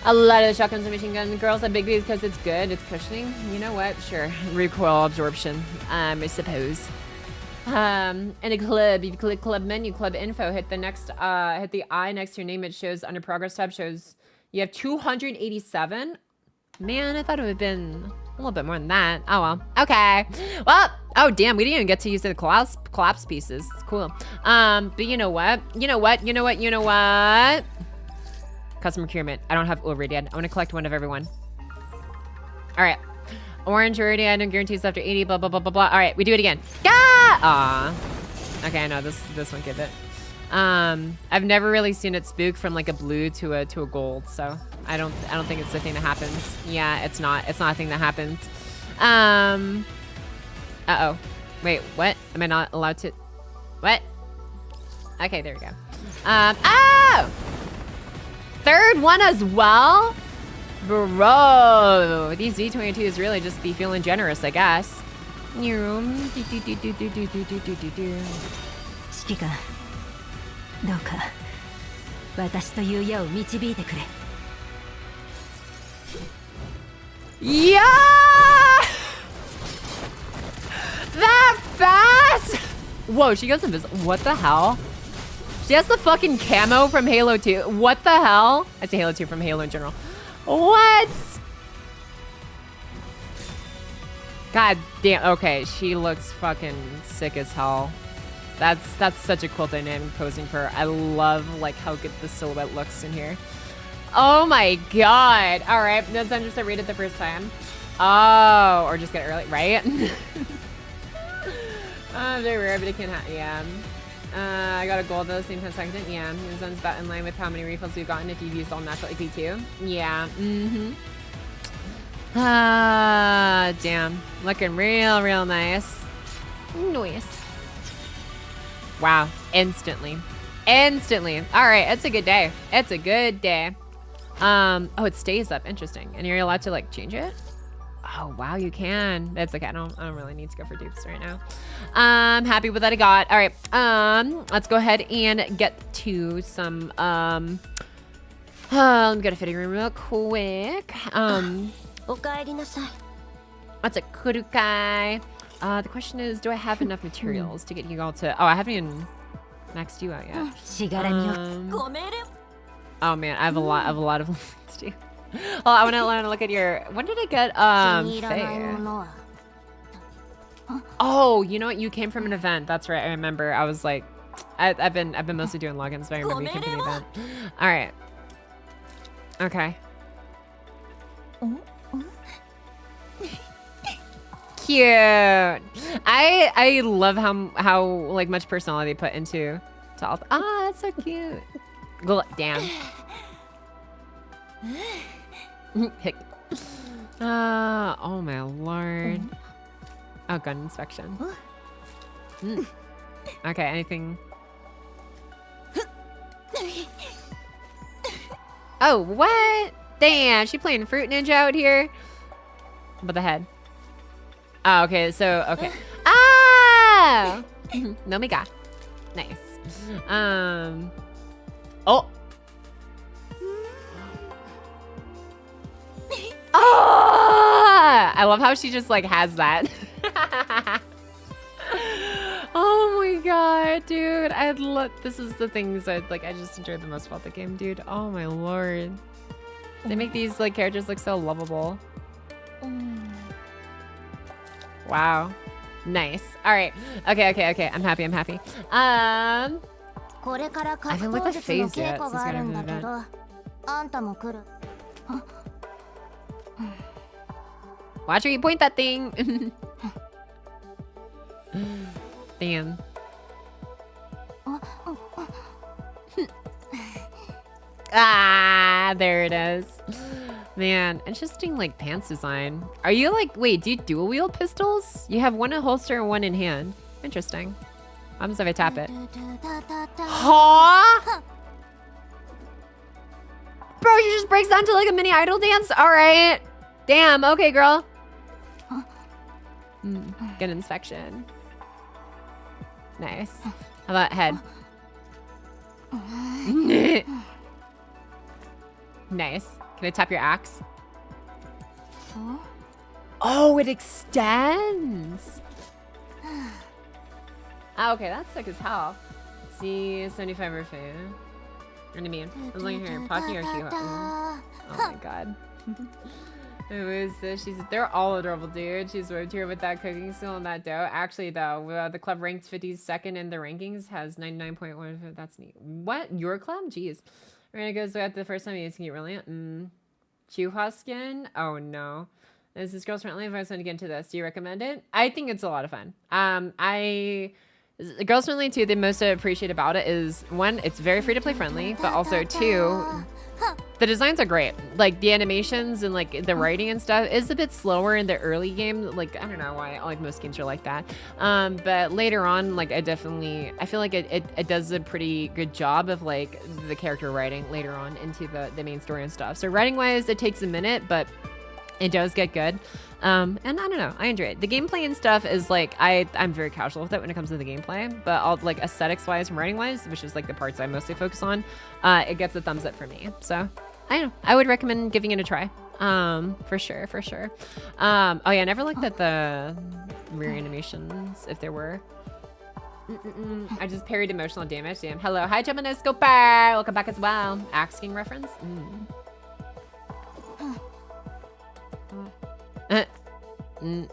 A lot of the shotguns and machine gun girls have big bees because it's good. It's cushioning. You know what? Sure. Recoil absorption, I suppose. In a club, you click club menu, club info, hit the next, hit the I next to your name. It shows under progress tab, shows you have 287. Man, I thought it would have been a little bit more than that. Oh well. Okay. Well, oh damn, we didn't even get to use the collapse pieces. It's cool. But you know what? Custom procurement. I don't have overrated. I want to collect one of everyone. All right. Orange already. I don't guarantees after 80. Blah blah blah blah blah. All right, we do it again. Ah. Okay, I know this won't give it. I've never really seen it spook from like a blue to a gold, so I don't think it's the thing that happens. Yeah, it's not a thing that happens. Uh-oh. Wait, what? Am I not allowed to? What? Okay, there we go. Oh! Third one as well? Bro, these Z22s really just be feeling generous, I guess. 指揮官、どうか私という矢を導いてくれ。Yeah! That fast! Whoa, she goes invisible. What the hell? She has the fucking camo from Halo 2. What the hell? I say Halo 2 from Halo in general. What? God damn. Okay, she looks fucking sick as hell. That's such a cool dynamic posing for her. I love like how good the silhouette looks in here. Oh my god. All right, no time just to read it the first time. Oh, or just get it early, right? Very rare, but it can happen. Yeah. I got a gold at the same 10 seconds. Yeah, this one's about in line with how many refills we've gotten if you've used all natural AP2. Yeah. Damn. Looking real nice. Nice. Wow. Instantly. All right, it's a good day. It's a good day. Oh, it stays up. Interesting. And you're allowed to like change it? Oh, wow, you can. That's okay. I don't really need to go for dupes right now. I'm happy with what I got. All right. Let's go ahead and get to some let me go to fitting room real quick. What's a kurukai? The question is, do I have enough materials to get you all to... Oh, I haven't even maxed you out yet. Oh man, I have a lot of things to do. Oh, I want to look at your... When did I get Faye? Oh, you know what? You came from an event. That's right. I remember. I was like, I've been mostly doing logins, but I remember you came from the event. All right. Okay. Cute. I love how like much personality put into all. Ah, that's so cute. Damn. Oh my lord. Oh, gun inspection. Okay, anything? Oh, what? Damn, she playing Fruit Ninja out here? But the head. Oh, okay, so, okay. Ah! No me got. Nice. Oh. Oh! I love how she just like has that. Oh my god, dude. I love, this is the things I just enjoyed the most about the game, dude. Oh my lord. They make these like characters look so lovable. Wow. Nice. All right. Okay. I'm happy. I haven't looked at the phase yet since I got into the event. Watch where you point that thing. Damn. Ah, there it is. Man, interesting like pants design. Are you like, wait, do you dual wield pistols? You have one in holster and one in hand. Interesting. What happens if I tap it? Huh? Bro, she just breaks down to like a mini idol dance? All right. Damn, okay, girl. Good inspection. Nice. How about head? Nice. Can I tap your axe? Oh, it extends. Oh, okay, that's sick as hell. See, 75 or fan. What do you mean? I was looking here. Pocky or Qiuhua? Oh my god. It was, they're all adorable, dude. She's whipped here with that cooking skill and that dough. Actually, though, the club ranked 52nd in the rankings, has 99.1. That's neat. What? Your club? Jeez. Miranda goes at the first time you can get really. Qiuhua skin? Oh no. This is girls friendly. If I was going to get into this, do you recommend it? I think it's a lot of fun. Girls friendly too. The most I appreciate about it is one, it's very free to play friendly, but also two, the designs are great. Like the animations and like the writing and stuff is a bit slower in the early game. Like I don't know why. Like most games are like that. But later on, like I feel like it does a pretty good job of like the character writing later on into the main story and stuff. So writing wise, it takes a minute, but it does get good. And I don't know, I enjoy it. The gameplay and stuff is like, I'm very casual with it when it comes to the gameplay, but I'll like aesthetics wise and writing wise, which is like the parts I mostly focus on, it gets a thumbs up for me. So I don't know, I would recommend giving it a try. For sure. Oh yeah, I never looked at the rear animations if there were. I just parried emotional damage. Damn. Hello. Hi, Gemini Scoper. Welcome back as well. Axe King reference.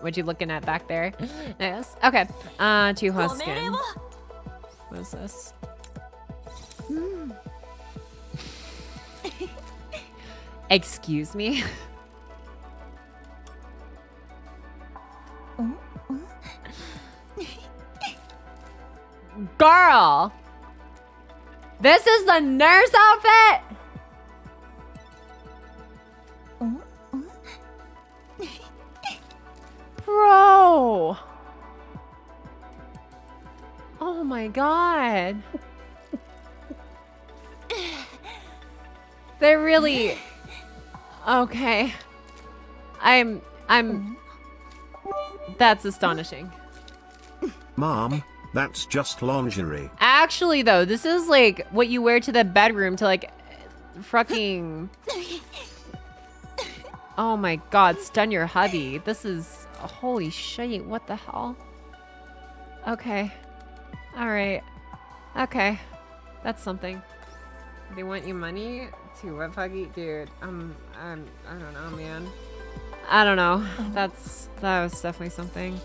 What you looking at back there? Nice. Okay. Qiuhua skin. What is this? Excuse me? Girl! This is the nurse outfit? Bro! Oh my god. They're really... Okay. That's astonishing. Mom, that's just lingerie. Actually, though, this is like what you wear to the bedroom to like fucking... Oh my god, stun your hubby. This is... Holy shit, what the hell? Okay. Alright. Okay. That's something. They want you money? To what, Pocky? Dude, I don't know, man. I don't know. That was definitely something.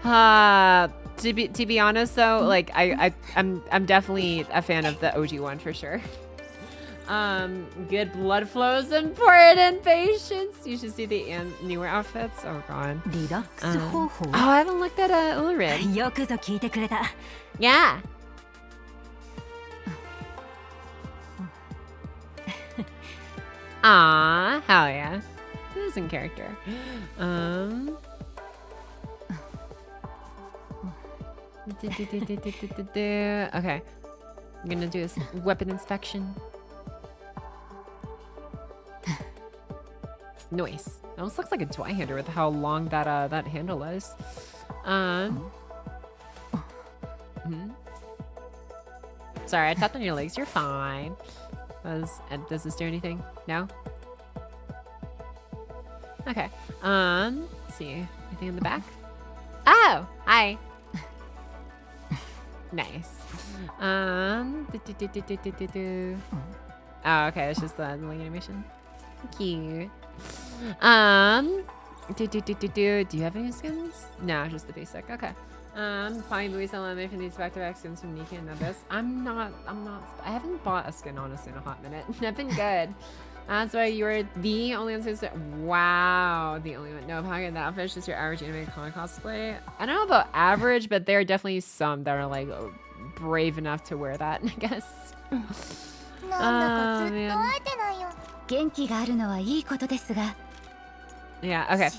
To be honest though, like I'm definitely a fan of the OG one for sure. Good blood flow is important. Patience. You should see the newer outfits. Oh god. Oh, I haven't looked at Ulrid. Yeah. Ah, hell yeah. This is in character. Okay. I'm gonna do this weapon inspection. Nice. It almost looks like a Twihander with how long that that handle is. Sorry, I tapped on your legs. You're fine. Does this do anything? No? Okay. Let's see. Anything in the back? Oh! Hi! Nice. Oh, okay. It's just the link animation. Cute. Do you have any skins? No, just the basic. Okay. Fine, Luis LMA for these back-to-back skins from Nika and Abyss. I haven't bought a skin, honestly, in a hot minute. I've been good. That's why you were the only one who's... Wow, the only one. No, Pocky, that outfit is just your average anime con cosplay. I don't know about average, but there are definitely some that are, like, brave enough to wear that, I guess. Oh, man. Yeah, okay.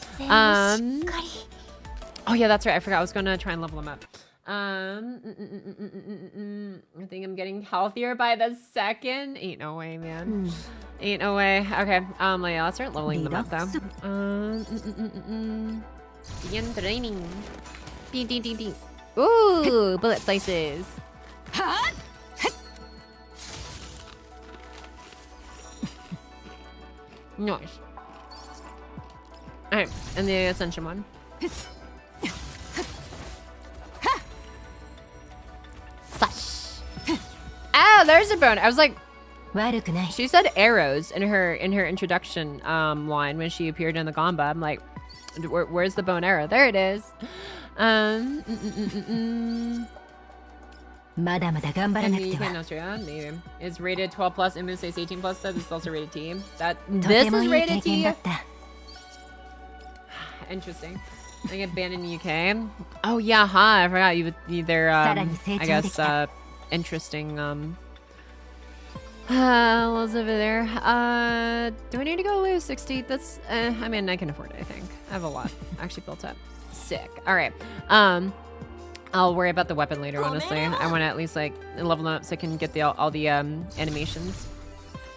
Oh yeah, that's right. I forgot. I was gonna try and level them up. I think I'm getting healthier by the second. Ain't no way, man. Ain't no way. Okay. Yeah, let's start leveling them up though. Begin training. Ding ding ding ding. Ooh, bullet slices. Nice. Alright, and the Ascension one. Slash. Oh, there's a bone. I was like, she said arrows in her introduction line when she appeared in the Gamba. I'm like, where's the bone arrow? There it is. In Australia, maybe. It's rated 12 plus. I'm gonna say it's 18 plus. Though this is also rated T. This is rated T. Interesting. I get banned in the UK. Oh yeah, I forgot you would either I guess interesting what's over there? Do I need to go lose 60? That's I mean I can afford it, I think. I have a lot actually built up. Sick. Alright. I'll worry about the weapon later, honestly. I want to at least like level them up so I can get all the animations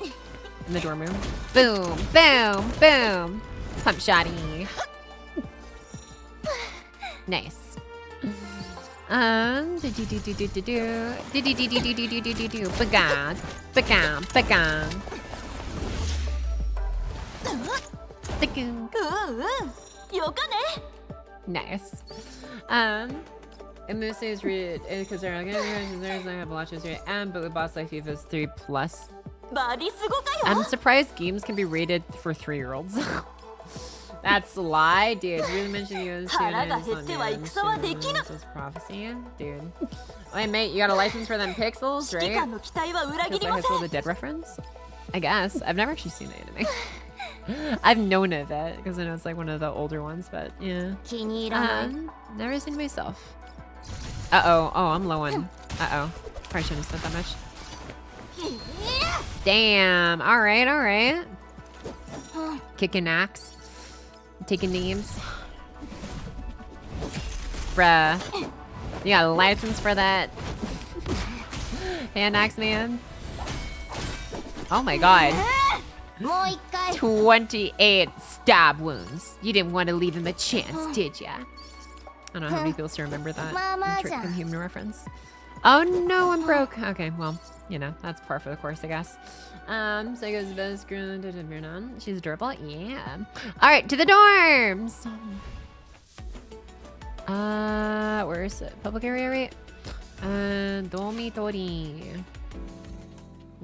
in the dorm room. Boom, boom, boom. Pump shotty. Nice. Bagan. Nice. And this is rated because they're like, I have watches here, and but with boss like FIFA's 3+. バディすごかよ I'm surprised games can be rated for 3-year-olds. That's a lie, dude. You really mentioned you as prophecy, dude. Wait, mate, you got a license for them pixels, 指揮 right? 官の期待は裏切 Feels り like ま High せ School ん the Dead reference. I guess I've never actually seen the anime. I've known of it because I know it's like one of the older ones, but yeah. 気に入らない Never seen it myself. Uh-oh. Oh, I'm low on. Uh-oh. Probably shouldn't have spent that much. Damn. All right, all right. Kicking axe. Taking names. Bruh. You got a license for that? Hand axe man. Oh my god. もう一回 28 stab wounds. You didn't want to leave him a chance, did ya? I don't know how many people still remember that human reference. Oh no, I'm broke. Okay, well, you know, that's par for the course, I guess. So it goes best girl. She's adorable, yeah. All right, to the dorms. Where is it? Public area, right? Dormitory.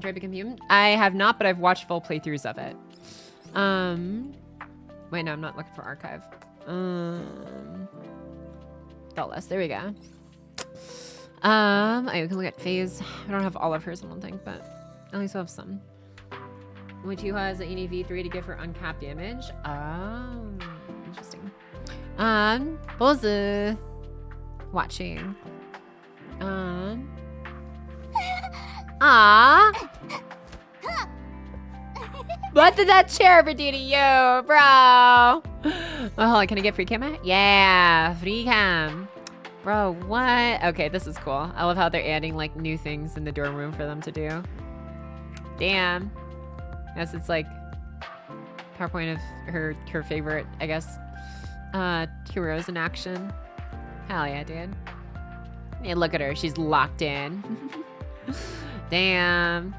Try to become human? I have not, but I've watched full playthroughs of it. Wait, no, I'm not looking for archive. Dollars, there we go. I can look at Phase. I don't have all of hers, I don't think, but at least I'll have some. When Qiuhua has an EV3 to give her uncapped damage. Oh, interesting. Pose. Watching. What did that chair ever do to you, bro? Oh, hold on, can I get free cam? Yeah, free cam. Bro, what? Okay, this is cool. I love how they're adding like new things in the dorm room for them to do. Damn. Guess it's like PowerPoint of her favorite, I guess, heroes in action. Hell yeah, dude. Yeah, look at her. She's locked in. Damn.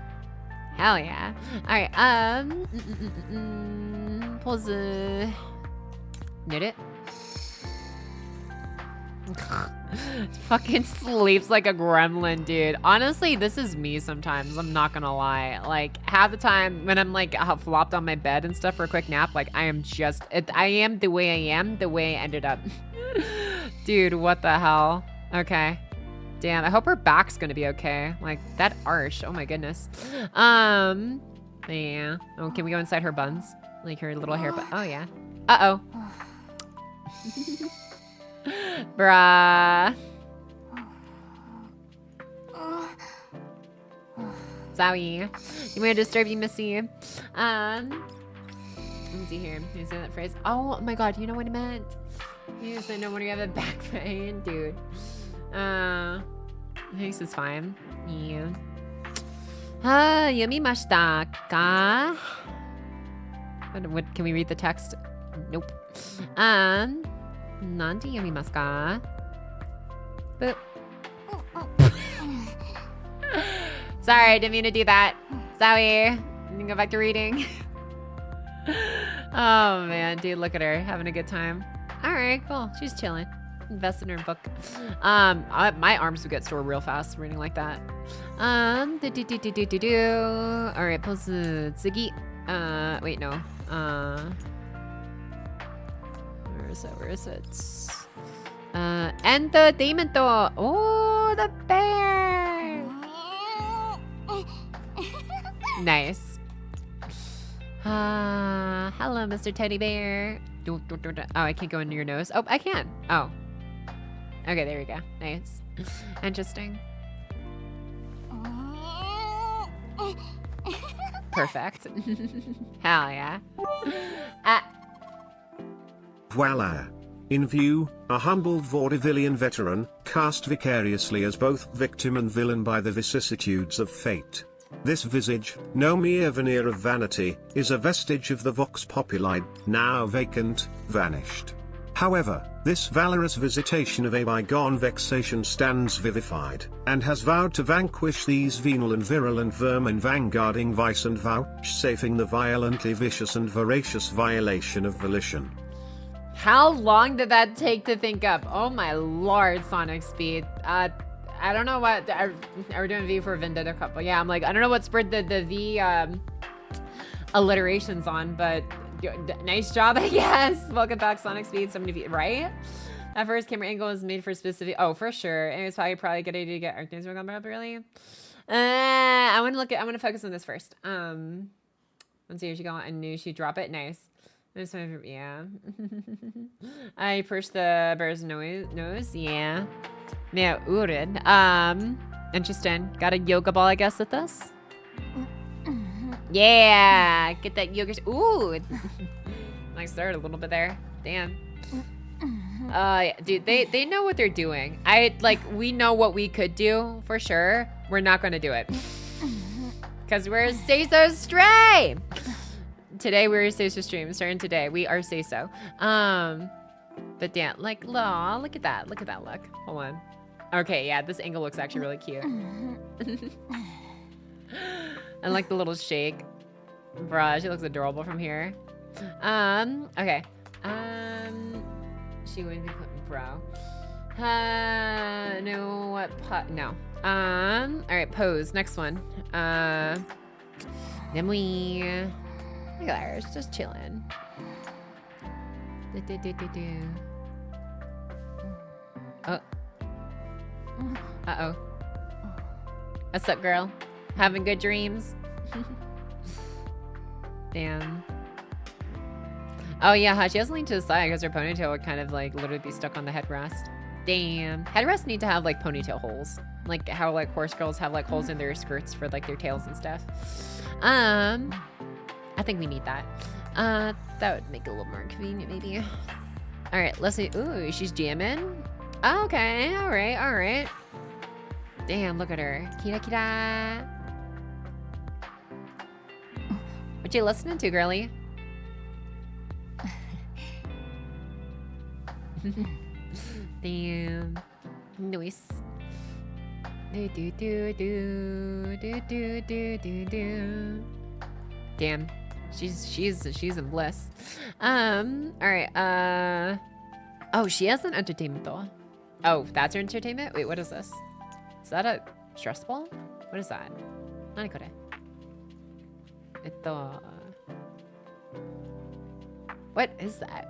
Hell yeah. All right. Pause. Knit it. Fucking sleeps like a gremlin, dude. Honestly, this is me sometimes. I'm not gonna lie. Like half the time when I'm like flopped on my bed and stuff for a quick nap, like I am the way I am, the way I ended up. Dude, what the hell? Okay. Damn, I hope her back's gonna be okay. Like that arch, oh my goodness. Yeah. Oh, can we go inside her buns? Like her little hair bun. Oh yeah. Uh-oh. Bruh. Sorry. You may disturb you, Missy. Let me see here. Can you say that phrase? Oh my god, you know what I meant? You said no wonder you have a back pain, dude. This is fine. Yeah. Yamimashita ka? What can we read the text? Nope. Nanti yamimasu ka? Boop. Sorry, I didn't mean to do that. Sorry. I'm gonna go back to reading. Oh man, dude, look at her having a good time. All right, cool. She's chilling. Invest in her book. My arms would get sore real fast reading like that. All right, pose tsugi. Wait, no. Where is it? Entertainment. Oh, the bear. Nice. Hello, Mr. Teddy Bear. Oh, I can't go into your nose. Oh, I can. Oh. Okay, there we go. Nice. Interesting. Perfect. Hell yeah. Voila. In view, a humble vaudevillian veteran, cast vicariously as both victim and villain by the vicissitudes of fate. This visage, no mere veneer of vanity, is a vestige of the vox populi, now vacant, vanished. However, this valorous visitation of a bygone vexation stands vivified, and has vowed to vanquish these venal and virulent vermin vanguarding vice and vouchsafing the violently vicious and voracious violation of volition. How long did that take to think up? Oh my lord, Sonic Speed. I don't know what, are we doing V for Vendetta couple? Yeah, I'm like, I don't know what spurred the V alliterations on, but nice job, I guess. Welcome back, Sonic Speed, 70V, right? That first camera angle is made for specific, oh, for sure. And it was probably a good idea to get Arknights work on up, really. I want to focus on this first. Let's see, she go. I knew she'd drop it, nice. Yeah. I pushed the bird's nose. Yeah. Yeah, Urid. Interesting. Got a yoga ball, I guess, with this. Yeah. Get that yoga. Ooh. Nice start a little bit there. Damn. Yeah, dude, they know what they're doing. We know what we could do for sure. We're not gonna do it. Cause we're Say So Stray. Today we're Say So Stream. Starting today. We are Say So. But damn, like, aw, look at that. Look at that look. Hold on. Okay, yeah, this angle looks actually really cute. I like the little shake. Bruh, she looks adorable from here. Okay. She wouldn't be putting bro. No, what no. Alright, pose. Next one. Then we look at her, just chilling. Oh. Uh-oh. What's up, girl? Having good dreams? Damn. Oh yeah, she has leaned to the side because her ponytail would kind of like literally be stuck on the headrest. Damn. Headrests need to have like ponytail holes. Like how like horse girls have like holes in their skirts for like their tails and stuff. I think we need that. That would make it a little more convenient maybe. All right, let's see. Ooh, she's jamming. Okay, all right, all right. Damn, look at her. Kira kira. What you listening to, girly? Damn. Nice. Do do do do do do do do do. Damn. She's in bliss. Alright, oh, she has an entertainment though. Oh, that's her entertainment? Wait, what is this? Is that a stress ball? What is that? Nanikore? What is that?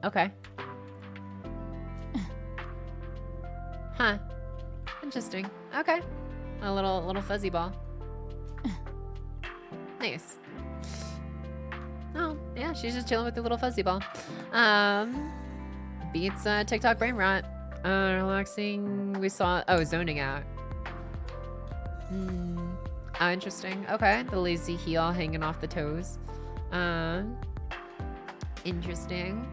Okay. Huh. Interesting. Okay. A little fuzzy ball. Nice. Oh, yeah, she's just chilling with the little fuzzy ball. Beats TikTok brain rot. Relaxing. We saw, oh, zoning out. Oh, interesting. Okay, the lazy heel hanging off the toes. Interesting.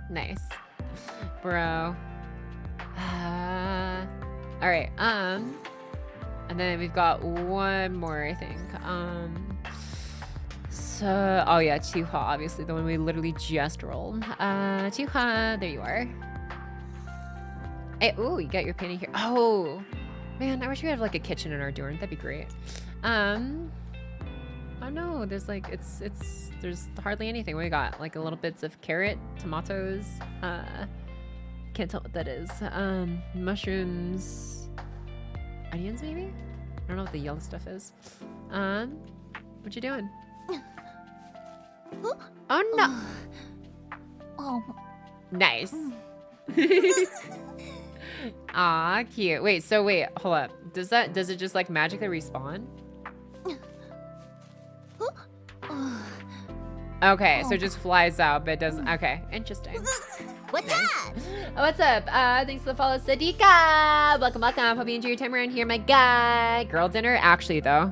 Nice. Bro. All right. And then we've got one more, I think. So, oh yeah, Qiuhua, obviously the one we literally just rolled. Qiuhua, there you are. Hey, ooh, you got your painting here. Oh, man, I wish we had like a kitchen in our dorm. That'd be great. Oh no, there's like, there's hardly anything. What we got? Like a little bits of carrot, tomatoes, can't tell what that is. Mushrooms, onions maybe? I don't know what the yellow stuff is. What you doing? Oh no! Oh. Nice. Aw, cute. Wait, so wait, hold up. Does it just like magically respawn? Okay, so it just flies out, but it doesn't. Okay, interesting. What's Nice. up? What's up? Thanks for the follow, Sadika. Welcome, welcome. Hope you enjoy your time around here, my guy. Girl dinner, actually though.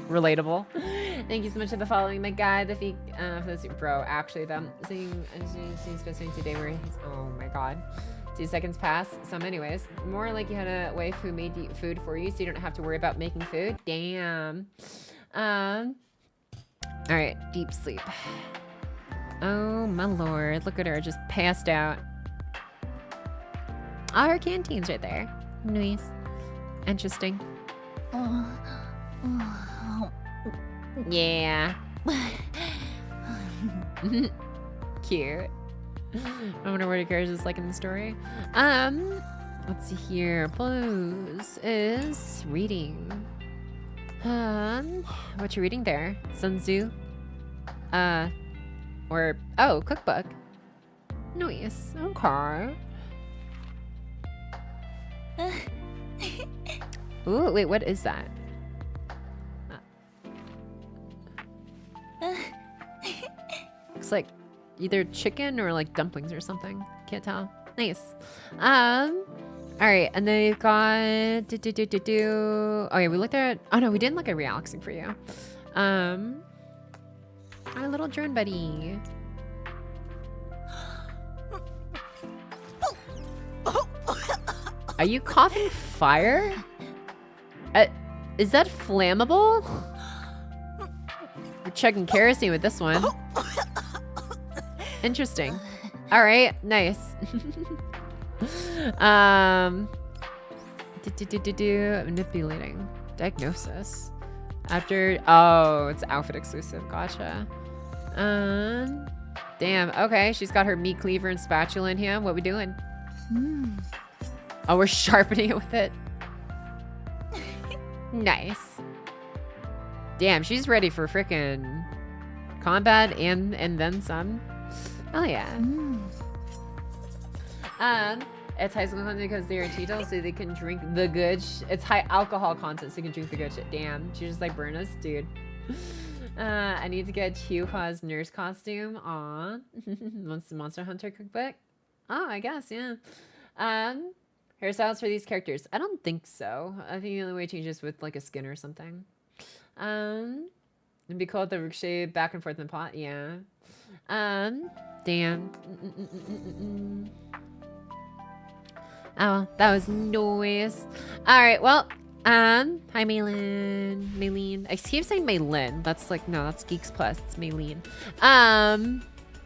Relatable. Thank you so much for the following, my guy. The feet for this bro. Actually, though, seeing specific today where he's. Oh my god. 2 seconds pass. Some, anyways. More like you had a wife who made food for you, so you don't have to worry about making food. Damn. All right, deep sleep. Oh my lord, look at her, just passed out. Oh, her canteen's right there. Nice. Interesting. Yeah. Cute. I wonder what Icarus is like in the story. Let's see here. Blues is reading. What you reading there? Sun Tzu? Or oh, cookbook. Nice. Okay. Ooh, wait, what is that? Looks like either chicken or like dumplings or something. Can't tell. Nice. All right, and then you've got Oh yeah, we looked at. Oh no, we didn't look at relaxing for you. Our little drone buddy. Are you coughing fire? Is that flammable? We're checking kerosene with this one. Interesting. All right, nice. Manipulating. Diagnosis. After, oh, it's outfit exclusive. Gotcha. Damn. Okay, she's got her meat cleaver and spatula in here. What we doing? Oh, we're sharpening it with it. Nice. Damn, she's ready for frickin' combat and then some. Oh yeah. It's high school content because they're teetotal, so they can drink the good. It's high alcohol content, so they can drink the good shit. Damn, she's just like burn us, dude. I need to get Qiuhua's nurse costume. Aw, Monster Hunter cookbook. Oh, I guess yeah. Hairstyles for these characters. I don't think so. I think the only way it changes with like a skin or something. It'd be called the ricochet back and forth in the pot. Yeah. Damn. Oh, that was noise. All right. Well, hi, Maylene. I keep saying Maylin. That's like, no, that's Geeks Plus. It's Maylene.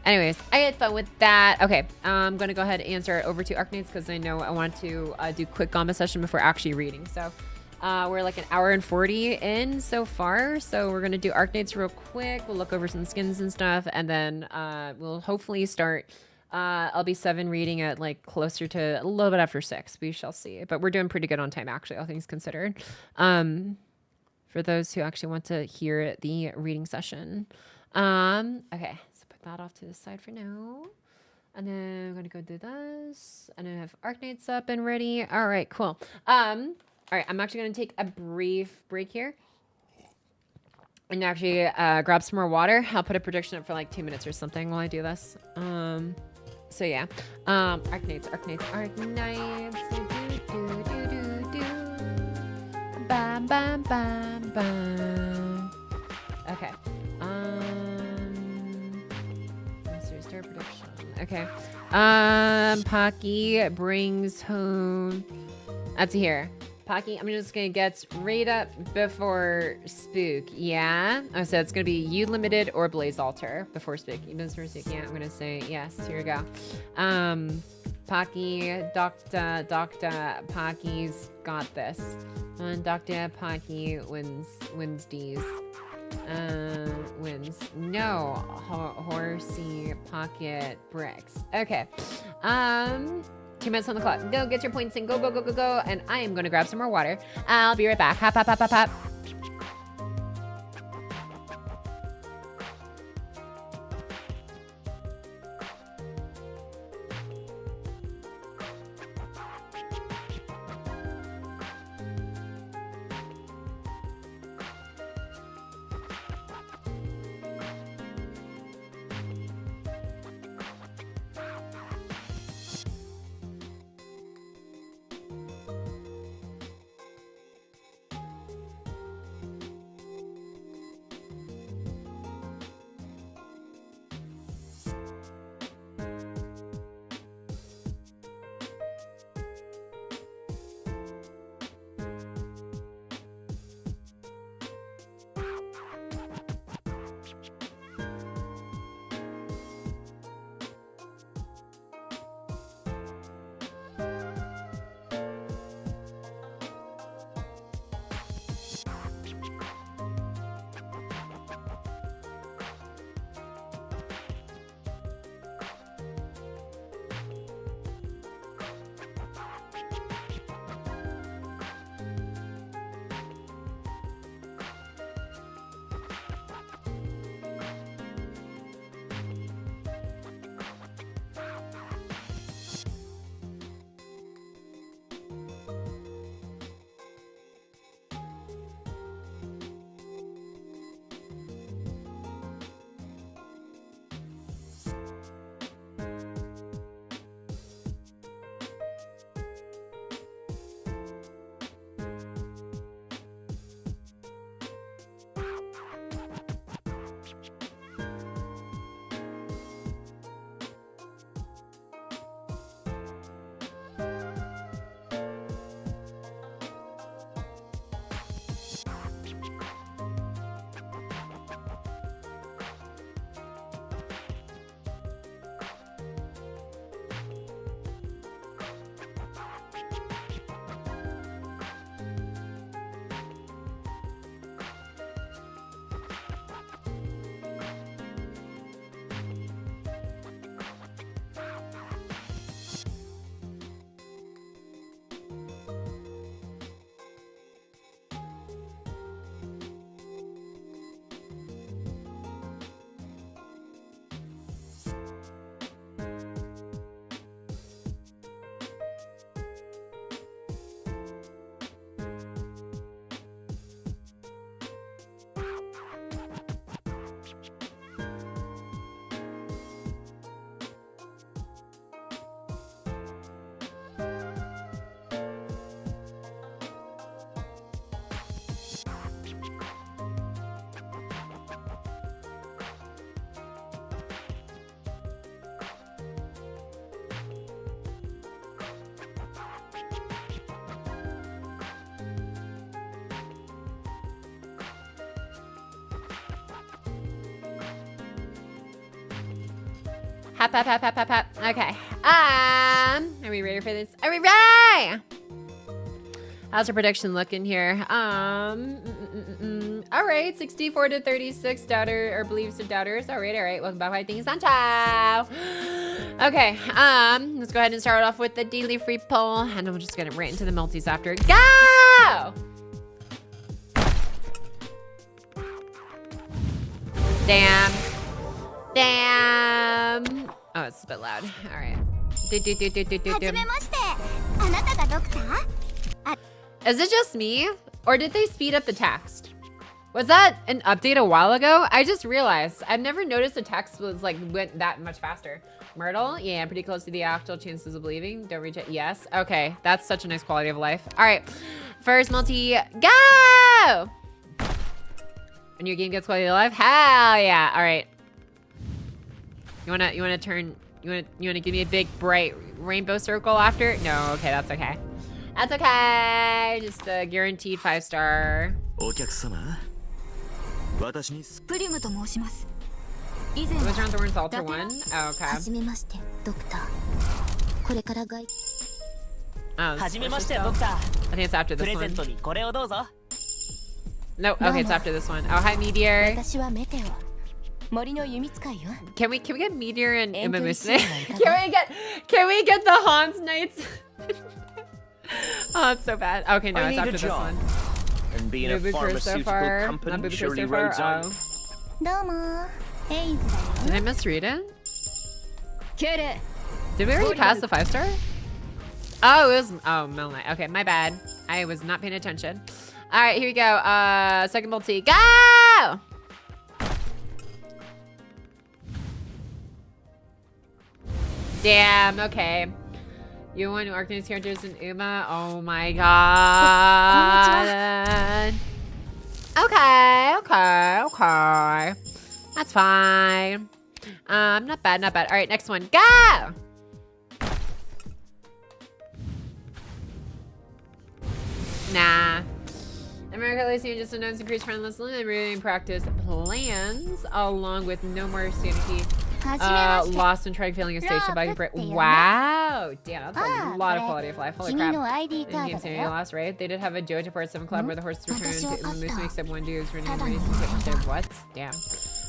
Anyways, I had fun with that. Okay, I'm gonna go ahead and answer it over to Arknights because I know I want to do quick Gamba session before actually reading. So we're like an hour and 40 in so far. So we're gonna do Arknights real quick. We'll look over some skins and stuff, and then we'll hopefully start LB7 reading at like closer to a little bit after 6. We shall see. But we're doing pretty good on time, actually, all things considered. For those who actually want to hear the reading session. Okay. That off to the side for now, and then I'm gonna go do this, and I have Arknights up and ready. All right, cool. All right, I'm actually gonna take a brief break here and actually grab some more water. I'll put a prediction up for like 2 minutes or something while I do this. So yeah, Arknights. Bam, bam, bam, bam. Okay. Prediction. Okay. Pocky brings home. Let's see here. Pocky, I'm just gonna get right up before Spook. Yeah. I said it's gonna be U Limited or Blaze Altar before Spook. Even before Spook. Yeah, I'm gonna say yes. Here we go. Pocky, Doctor Pocky's got this. And Dr. Pocky wins these. Wins. No. Horsey pocket bricks. Okay. 2 minutes on the clock. Go get your points in. Go. And I am going to grab some more water. I'll be right back. Hop. Hap, hap, hap, hap, hap, hap. Okay. Are we ready for this? Are we ready? How's our prediction looking here? All right, 64 to 36 doubter or beliefs of doubters. All right. Welcome back. Thank you, Sancho. Okay, let's go ahead and start off with the daily free poll, and I'm just gonna right into the multis after. Go! Damn. Oh, it's a bit loud. All right. Is it just me, or did they speed up the text? Was that an update a while ago? I just realized I've never noticed the text was like went that much faster. Myrtle, yeah, pretty close to the actual chances of believing. Don't reach it. Yes. Okay, that's such a nice quality of life. All right, first multi, go! When your game gets quality of life, hell yeah! All right. You wanna give me a big bright rainbow circle after? No, okay, that's okay. That's okay. Just a guaranteed 5-star. プリムと申します。 It was around Thorns Altar 1? Oh, okay. はじめまして、ドクター。これからが Oh, はじめまして、 still. ドクター。 I think it's after プ this レゼン one. トにこれをどうぞ。 No, okay, it's after this one. Oh, hi, Meteor. 私はメテオ。森の弓使いよ。 Can we get Meteor and Enter Imamusne? team. Can we get the Hans Knights? Oh, it's so bad. Okay, no, I it's need a after this job. one. And being a Boo-boo curse so pharmaceutical far. Not company boo-boo curse surely so far. rides on. どうも。エイズだよ。 Did I misread it? キュル。 Did we already pass the 5-star? Oh, it was, oh, Mill Knight. Okay, my bad. I was not paying attention. All right, here we go. Second multi, go! Damn, okay. You want Arknights characters in Uma? Oh my god. Okay. That's fine. Not bad. All right, next one, go! Nah. America Lacey just announced increased friendless limiting practice plans along with no more sanity lost and tried failing a station by break. Wow, damn, that's a lot of quality of life. Holy crap. In game sanity lost, right? They did have a Joe report 7 Club where the horses returned to the moose except one dude was running in the race and said what? Damn.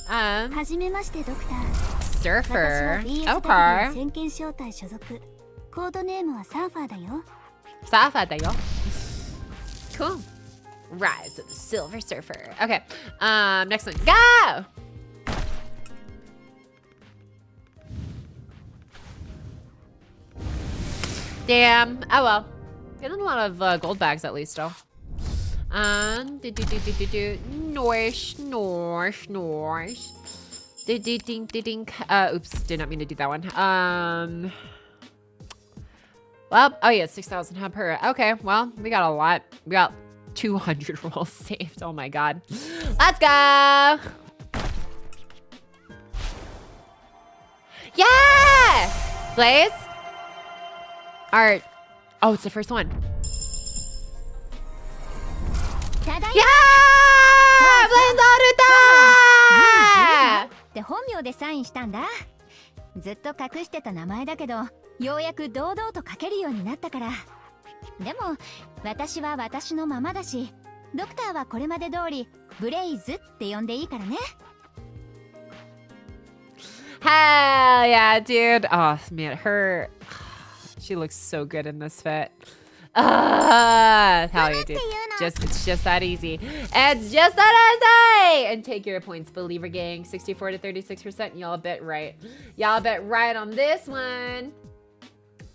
はじめましてドクター。 Surfer. 私は Okay. BSW 先見小隊所属。コードネームはサーファーだよ。 Safa da yo. Cool. Rise of the Silver Surfer. Okay. Next one. Go! Damn. Oh well. Getting a lot of gold bags at least still. Norsh. Oops, did not mean to do that one. Well, oh yeah, 6,000 per. Okay, well, we got a lot. We got 200 rolls saved. Oh my god. Let's go! Yeah! Blaze? Art. Oh, it's the first one. ただい Yeah! Blaze Aruta! って本名でサインしたんだ。ずっと隠してた名前だけど、ようやく堂々と書けるようになったから。でも、私は私のままだし、ドクターはこれまで通りブレイズって呼んでいいからね。Hell yeah, dude. Oh man, she looks so good in this fit. Hell yeah, dude. It's just that easy. It's just that easy. And take your points, Believer Gang. 64 to 36%. Y'all bet right. Y'all bet right on this one.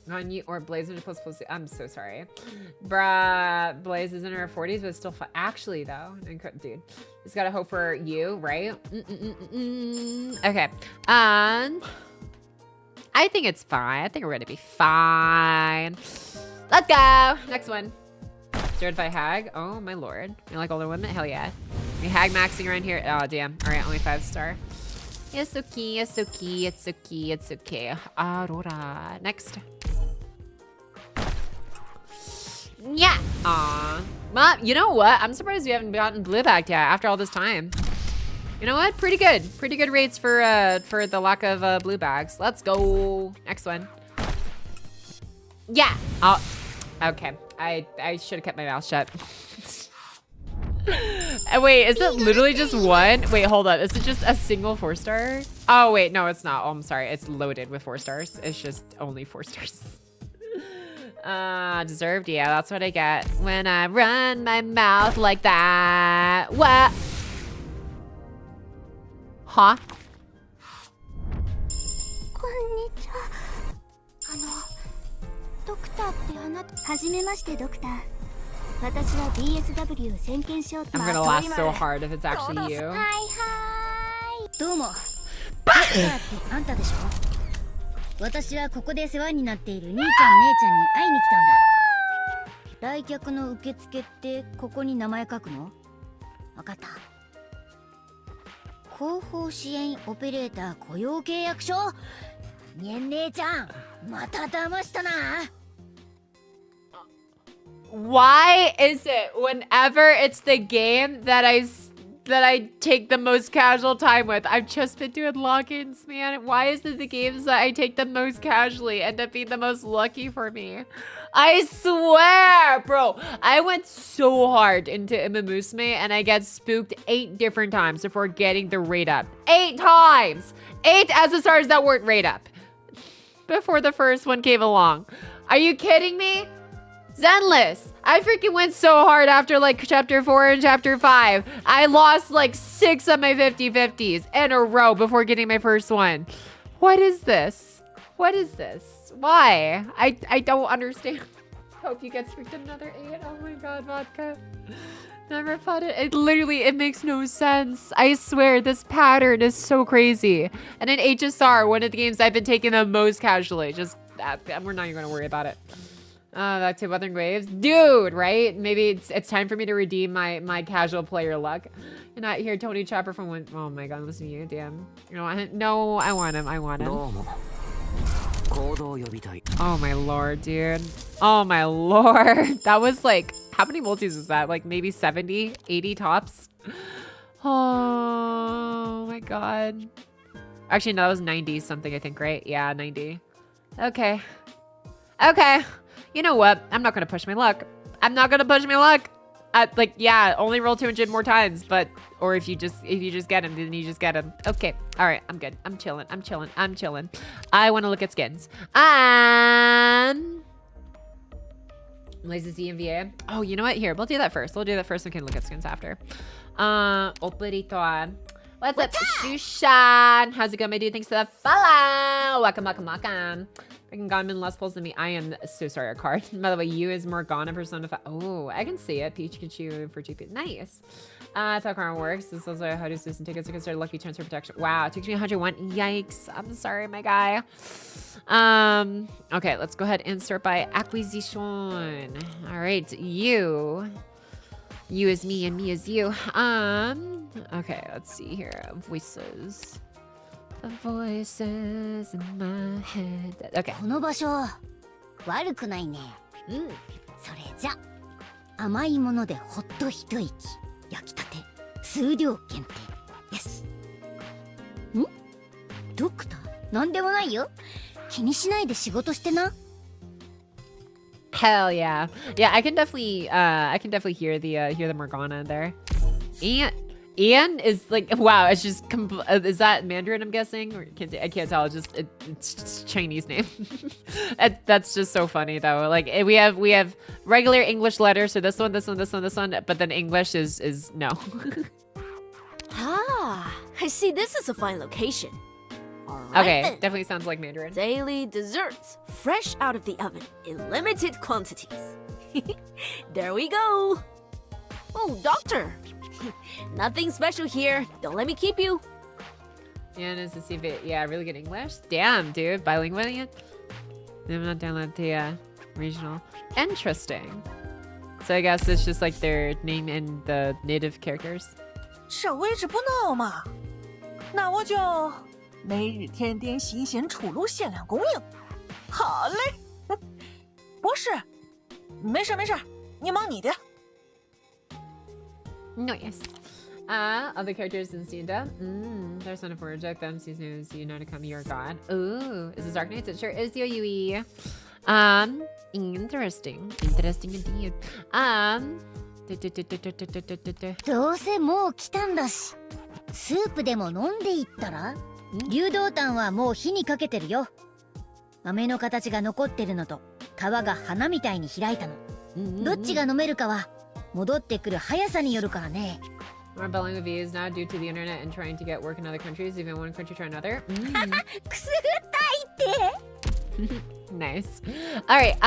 On you or Blaze plus. I'm so sorry, bruh. Blaze is in her 40s, but still fun. Actually, though, dude, just gotta hope for you, right? Okay. I think it's fine. I think we're gonna be fine. Let's go. Next one. Certified hag. Oh my lord. You like older women? Hell yeah. We hag maxing around here. Oh damn. All right, only 5-star. It's okay. It's okay. It's okay. It's okay. Aurora. Next. Yeah. Aw. Well, you know what? I'm surprised we haven't gotten blue back yet after all this time. You know what? Pretty good. Pretty good rates for the lack of blue bags. Let's go. Next one. Yeah. Oh, okay. I should have kept my mouth shut. Wait, is it literally just one? Wait, hold up. Is it just a single 4-star? Oh, wait, no, it's not. Oh, I'm sorry. It's loaded with 4 stars. It's just only 4 stars. Deserved? Yeah, that's what I get when I run my mouth like that. What? Huh? こんにちは。ドクターってあなた。はじめましてドクター。私は BSW を先見しようと。 I'm gonna laugh so hard if it's actually you. はいはい。どうも。ドクターってあんたでしょ。私はここで世話になっている兄ちゃん姉ちゃんに会いに来たんだ。来客の受付ってここに名前書くの？わかった。後方支援オペレーター雇用契約書。にゃん姉ちゃん、また騙したな。Why is it whenever it's the game that I take the most casual time with? I've just been doing logins, man. Why is it the games that I take the most casually end up being the most lucky for me? I swear, bro. I went so hard into Imamusume and I get spooked 8 different times before getting the rate up. 8 times! 8 SSRs that weren't rate up before the first one came along. Are you kidding me? Zenless. I freaking went so hard after like chapter 4 and chapter 5. I lost like 6 of my 50/50s in a row before getting my first one. What is this? What is this? Why? I don't understand. Hope you get spooked another 8. Oh my god, vodka. Never fought it. It makes no sense. I swear this pattern is so crazy. And in HSR, one of the games I've been taking the most casually. Just that, we're not even gonna worry about it. Back to Wuthering Waves. Dude, right? Maybe it's time for me to redeem my casual player luck. You're not here, Tony Chopper from one. Oh my god, listen to you, damn. You know, no, I want him. I want him. Oh my lord, dude. Oh my lord. That was like, how many multis was that? Like maybe 70, 80 tops? Oh my god. Actually, no, that was 90 something, I think, right? Yeah, 90. Okay. Okay. You know what? I'm not gonna push my luck. I'm not gonna push my luck. Like, yeah, only roll 200 more times, but or if you just get him, then you just get him. Okay, all right, I'm good. I'm chilling. I'm chilling. I'm chilling. I want to look at skins. Lazy ZMVA. Oh, you know what? Here, we'll do that first. We'll do that first. We can look at skins after. Operito. What's up, Shushan? How's it going, my dude? Thanks for the follow. Welcome, welcome, welcome. Freaking Godman less pulls than me. I am so sorry, a card. By the way, you is Morgana Persona 5. Oh, I can see it. Pikachu for GP. Nice. That's how karma works. This is also how to season tickets to consider lucky transfer protection. Wow, it takes me 101. Yikes. I'm sorry, my guy. Okay, let's go ahead and start by acquisition. All right, you. You is me and me is you. Okay, let's see here. Voices. The voices in my head. Okay. この場所悪くないね。それじゃ甘いものでほっと一息。焼きたて数量限定。よし。ドクター？なんでもないよ。気にしないで仕事してな。Hell yeah. Yeah, I can definitely hear the Morgana there. Ian is like, wow, it's just is that Mandarin, I'm guessing? Or I can't tell. It's just Chinese name. That's just so funny though. Like we have regular English letters, so this one, but then English is no. Ah, I see this is a fine location. All right, okay, then. definitely sounds like Mandarin. Daily desserts, fresh out of the oven, in limited quantities. There we go. Oh, doctor. Nothing special here. Don't let me keep you. And is to see if it, yeah, really good English. Damn, dude, bilingual yet? I'm not download the regional. Interesting. So I guess it's just like their name and the native characters. 这位置不闹嘛，那我就每日甜点新鲜出炉限量供应。好嘞，博士，没事没事，你忙你的。Nice. Other characters in Sunda. There's not a forward joke. Them season you know to come your god. Ooh, is this Arknights? It sure is Yui. Interesting. Interesting indeed. どうせもう来たんだし、スープでも飲んでいったら？流動炭はもう火にかけてるよ。飴の形が残ってるのと皮が花みたいに開いたの。どっちが飲めるかは戻ってくる速さによるからね。Rebelling with views now due to the internet and trying to get work in other countries, even one country try another. くすぐったいって。Nice. All right,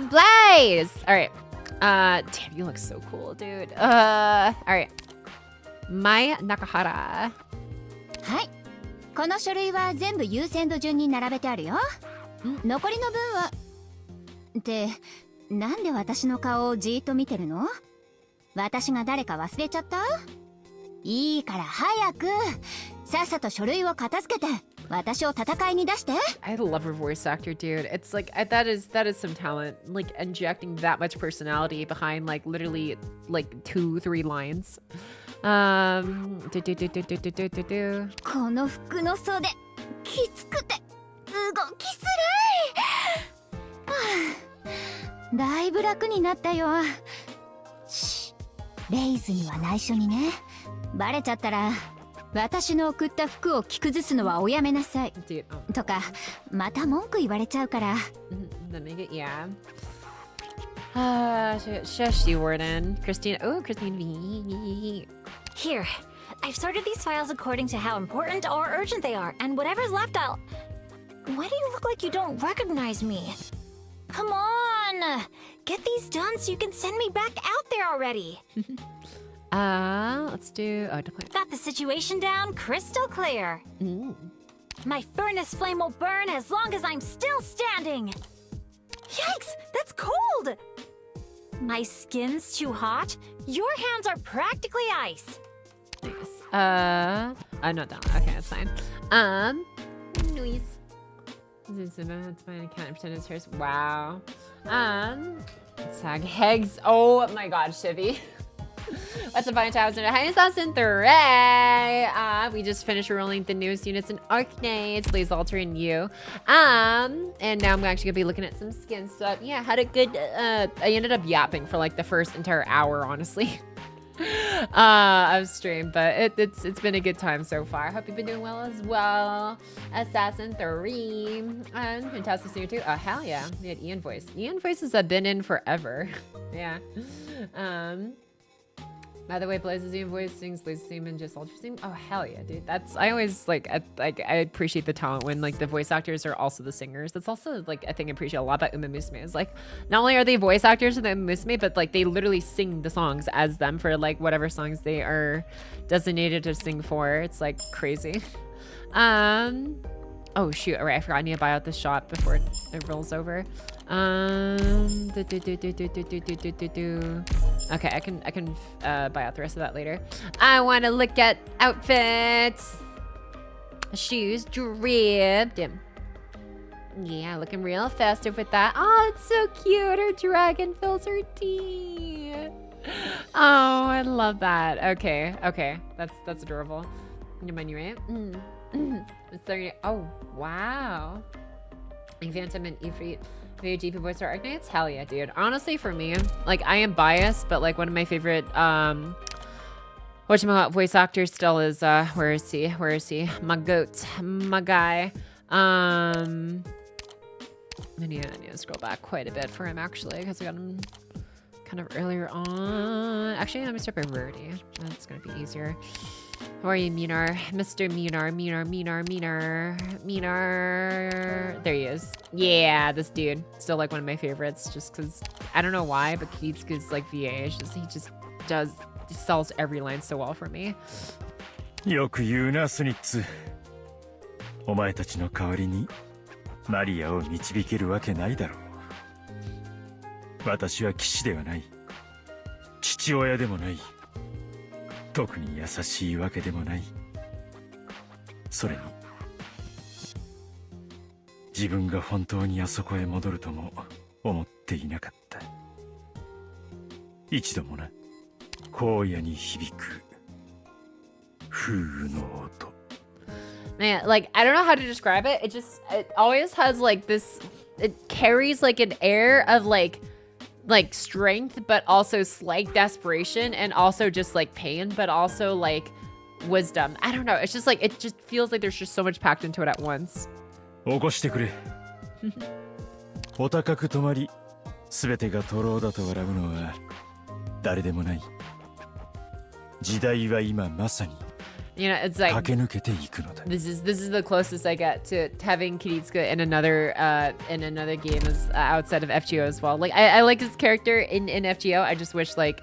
Blaze. All right. Damn, you look so cool, dude. All right. Mai Nakahara. はい。この書類は全部優先度順に並べてあるよ。残りの分は。ってなんで私の顔をじーっと見てるの？私が誰か忘れちゃった？いいから早くさっさと書類を片付けて私を戦いに出して。 I love her voice actor, dude. It's like that is some talent, like injecting that much personality behind like literally like 2-3 lines. この服の袖きつくて動きづらい。だいぶ楽になったよ。レイズには内緒にね。バレちゃったら私の送った服を着崩すのはおやめなさい。とかまた文句言われちゃうから。Yeah. Shush, you Warden. Christine. Oh, Christine V. Here, I've sorted these files according to how important or urgent they are, and whatever's left, I'll... Why do you look like you don't recognize me? Come on! Get these done so you can send me back out there already! Let's do... Oh, deploy. Got the situation down crystal clear. My furnace flame will burn as long as I'm still standing! Yikes! That's cold! My skin's too hot? Your hands are practically ice! Nice. I'm not down. Okay, that's fine. Noise. That's fine. I can't pretend it's hers. Wow. Sag Hegs. Oh my god, Shivy. What's a fine time? Hi, Assassin 3. We just finished rolling the newest units in Arknights, Blaze Alter and you. And now I'm actually gonna be looking at some skin stuff. Yeah, had a good I ended up yapping for like the first entire hour, honestly. Of stream, but it's been a good time so far. Hope you've been doing well as well. Assassin 3 and fantastic singer too. Hell yeah, we had Ian voice. Ian voices have been in forever. Yeah. By the way, Blaze's Ian voice sings Blaze's theme and just Ultra theme. Oh hell yeah, dude. That's I always like I appreciate the talent when like the voice actors are also the singers. That's also like a thing I appreciate a lot about Uma Musume is like not only are they voice actors in the Uma Musume, but like they literally sing the songs as them for like whatever songs they are designated to sing for. It's like crazy. Oh shoot, alright, I forgot I need to buy out this shop before it rolls over. Okay, I can buy out the rest of that later. I want to look at outfits. Shoes, drip. Yeah, looking real festive with that. Oh, it's so cute. Her dragon fills her tea. Oh, I love that. Okay, that's adorable. Your money, right? It's 30. Oh, wow. Phantom and Ifrit. GP voice or Arknights? Hell yeah, dude. Honestly, for me, like I am biased, but like one of my favorite voice actors still is where is he? My goat, my guy. I need to scroll back quite a bit for him actually, because I got him kind of earlier on. Actually, let me start by rarity. That's gonna be easier. How are you, Minar? Mr. Minar. There he is. Yeah, this dude. Still like one of my favorites, just because I don't know why, but Keith's like VA. He just sells every line so well for me. よく言うな、スニッツ。お前たちの代わりにマリアを導けるわけないだろう。私は騎士ではない。父親でもない。特に優しいわけでもない。それに自分が本当にあそこへ戻るとも思っていなかった。一度もな、荒野に響く Man, like, I don't know how to describe it. It always has like this, it carries like an air of like strength, but also slight desperation, and also just like pain, but also like wisdom. I don't know. It's just like, it just feels like there's just so much packed into it at once. 起こしてくれ。お高く止まり、すべてが徒労だと笑うのは誰でもない。時代は今まさに You know, it's like, 駆け抜けていくのだ。 this is the closest I get to having Kiritsuka in another game as outside of FGO as well. Like, I like his character in FGO. I just wish, like,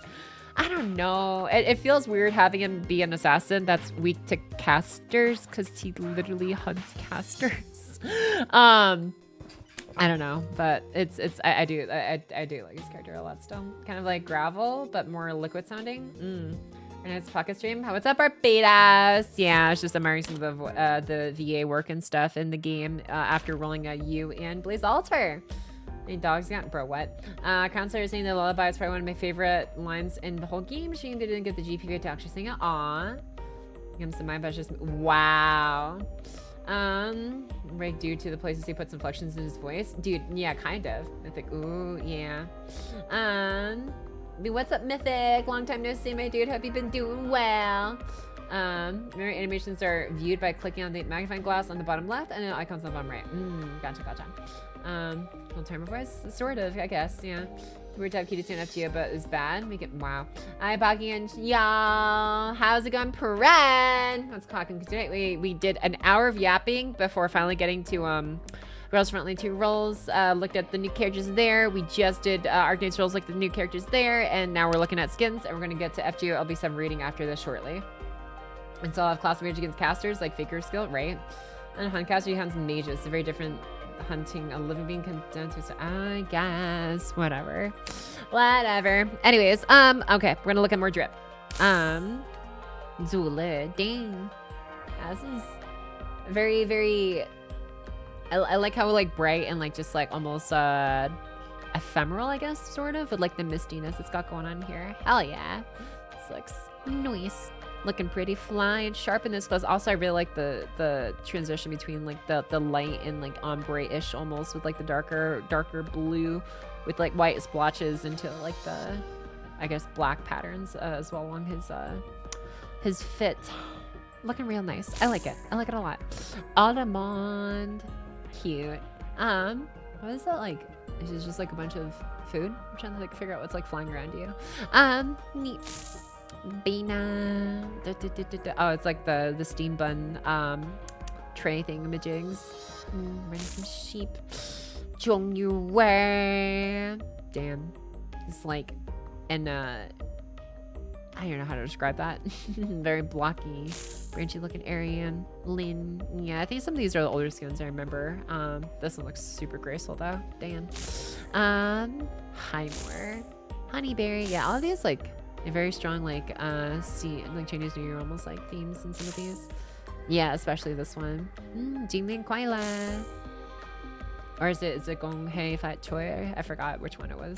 I don't know. It feels weird having him be an assassin that's weak to casters, because he literally hunts casters. I don't know, but I do like his character a lot still. Kind of like Gravel, but more liquid sounding. And it's Pocket Stream. What's up, Barbados? Yeah, it's just admiring some of the VA work and stuff in the game after rolling a U and Blaze Altar. Any dogs got? Bro, what? Counselor is saying the lullaby is probably one of my favorite lines in the whole game. She didn't get the GP to actually sing it. Aw. Gives some mind, but just wow. Right, due to the places he puts inflections in his voice. Dude, yeah, kind of. I think, ooh, yeah. What's up, Mythic? Long time no see, my dude. Hope you've been doing well. Mirror animations are viewed by clicking on the magnifying glass on the bottom left and then icons on the bottom right. Gotcha. Well, timer voice? Sort of, I guess, yeah. Weird to have Kiritsu in FGO, but it's bad. Make it, wow. Hi, Pocky and y'all. How's it going, Paren? What's clocking? Tonight we did an hour of yapping before finally getting to, Girls Frontline 2 rolls, looked at the new characters there. We just did Arknights rolls, looked at the new characters there, and now we're looking at skins, and we're gonna get to FGO LB7 reading after this shortly. And so I'll have class advantage against casters, like figure skill, right? And hunt caster, you hunt mages. It's a very different hunting a living being condensed to, so I guess, whatever. Anyways, okay, we're gonna look at more drip. Zule, dang. This is very, very, I like how like bright and like just like almost ephemeral, I guess, sort of, with like the mistiness it's got going on here. Hell yeah. This looks nice. Looking pretty fly and sharp in this clothes. Also, I really like the transition between like the light and like ombre-ish almost, with like the darker blue with like white splotches into like the, I guess, black patterns as well along his fit. Looking real nice. I like it. I like it a lot. Almond. Cute. What is that like? Is it just like a bunch of food? I'm trying to like figure out what's like flying around you. Neat. Bina. Oh, it's like the steam bun tray thingamajigs. Running some sheep. Qiuhua. Damn. It's like an I don't know how to describe that. Very blocky, branchy looking Aryan. Lin. Yeah, I think some of these are the older skins I remember. This one looks super graceful though. Damn. Highmore. Honeyberry. Yeah, all of these like a very strong like like Chinese New Year almost like themes in some of these. Yeah, especially this one. Jingling Kuaila. Or is it Gong Hei Fat Choi? I forgot which one it was.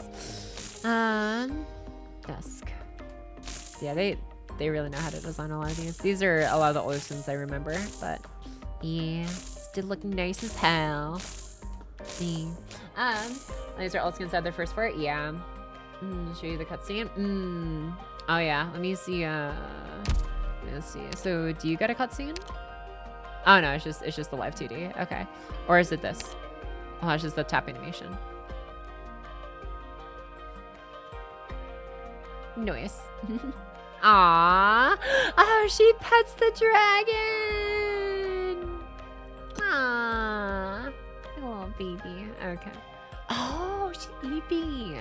Dusk. Yeah, they really know how to design a lot of these. These are a lot of the older skins I remember, but yeah, still looking nice as hell. See. These are all skins that had their first for it. Yeah. Show you the cutscene. Oh yeah. Let me see. Let's see. So, do you get a cutscene? Oh no, it's just the live 2D. Okay. Or is it this? Oh, it's just the tap animation. Nice. Aww. Oh, she pets the dragon. Aww. Little baby. Okay. Oh, she's sleepy.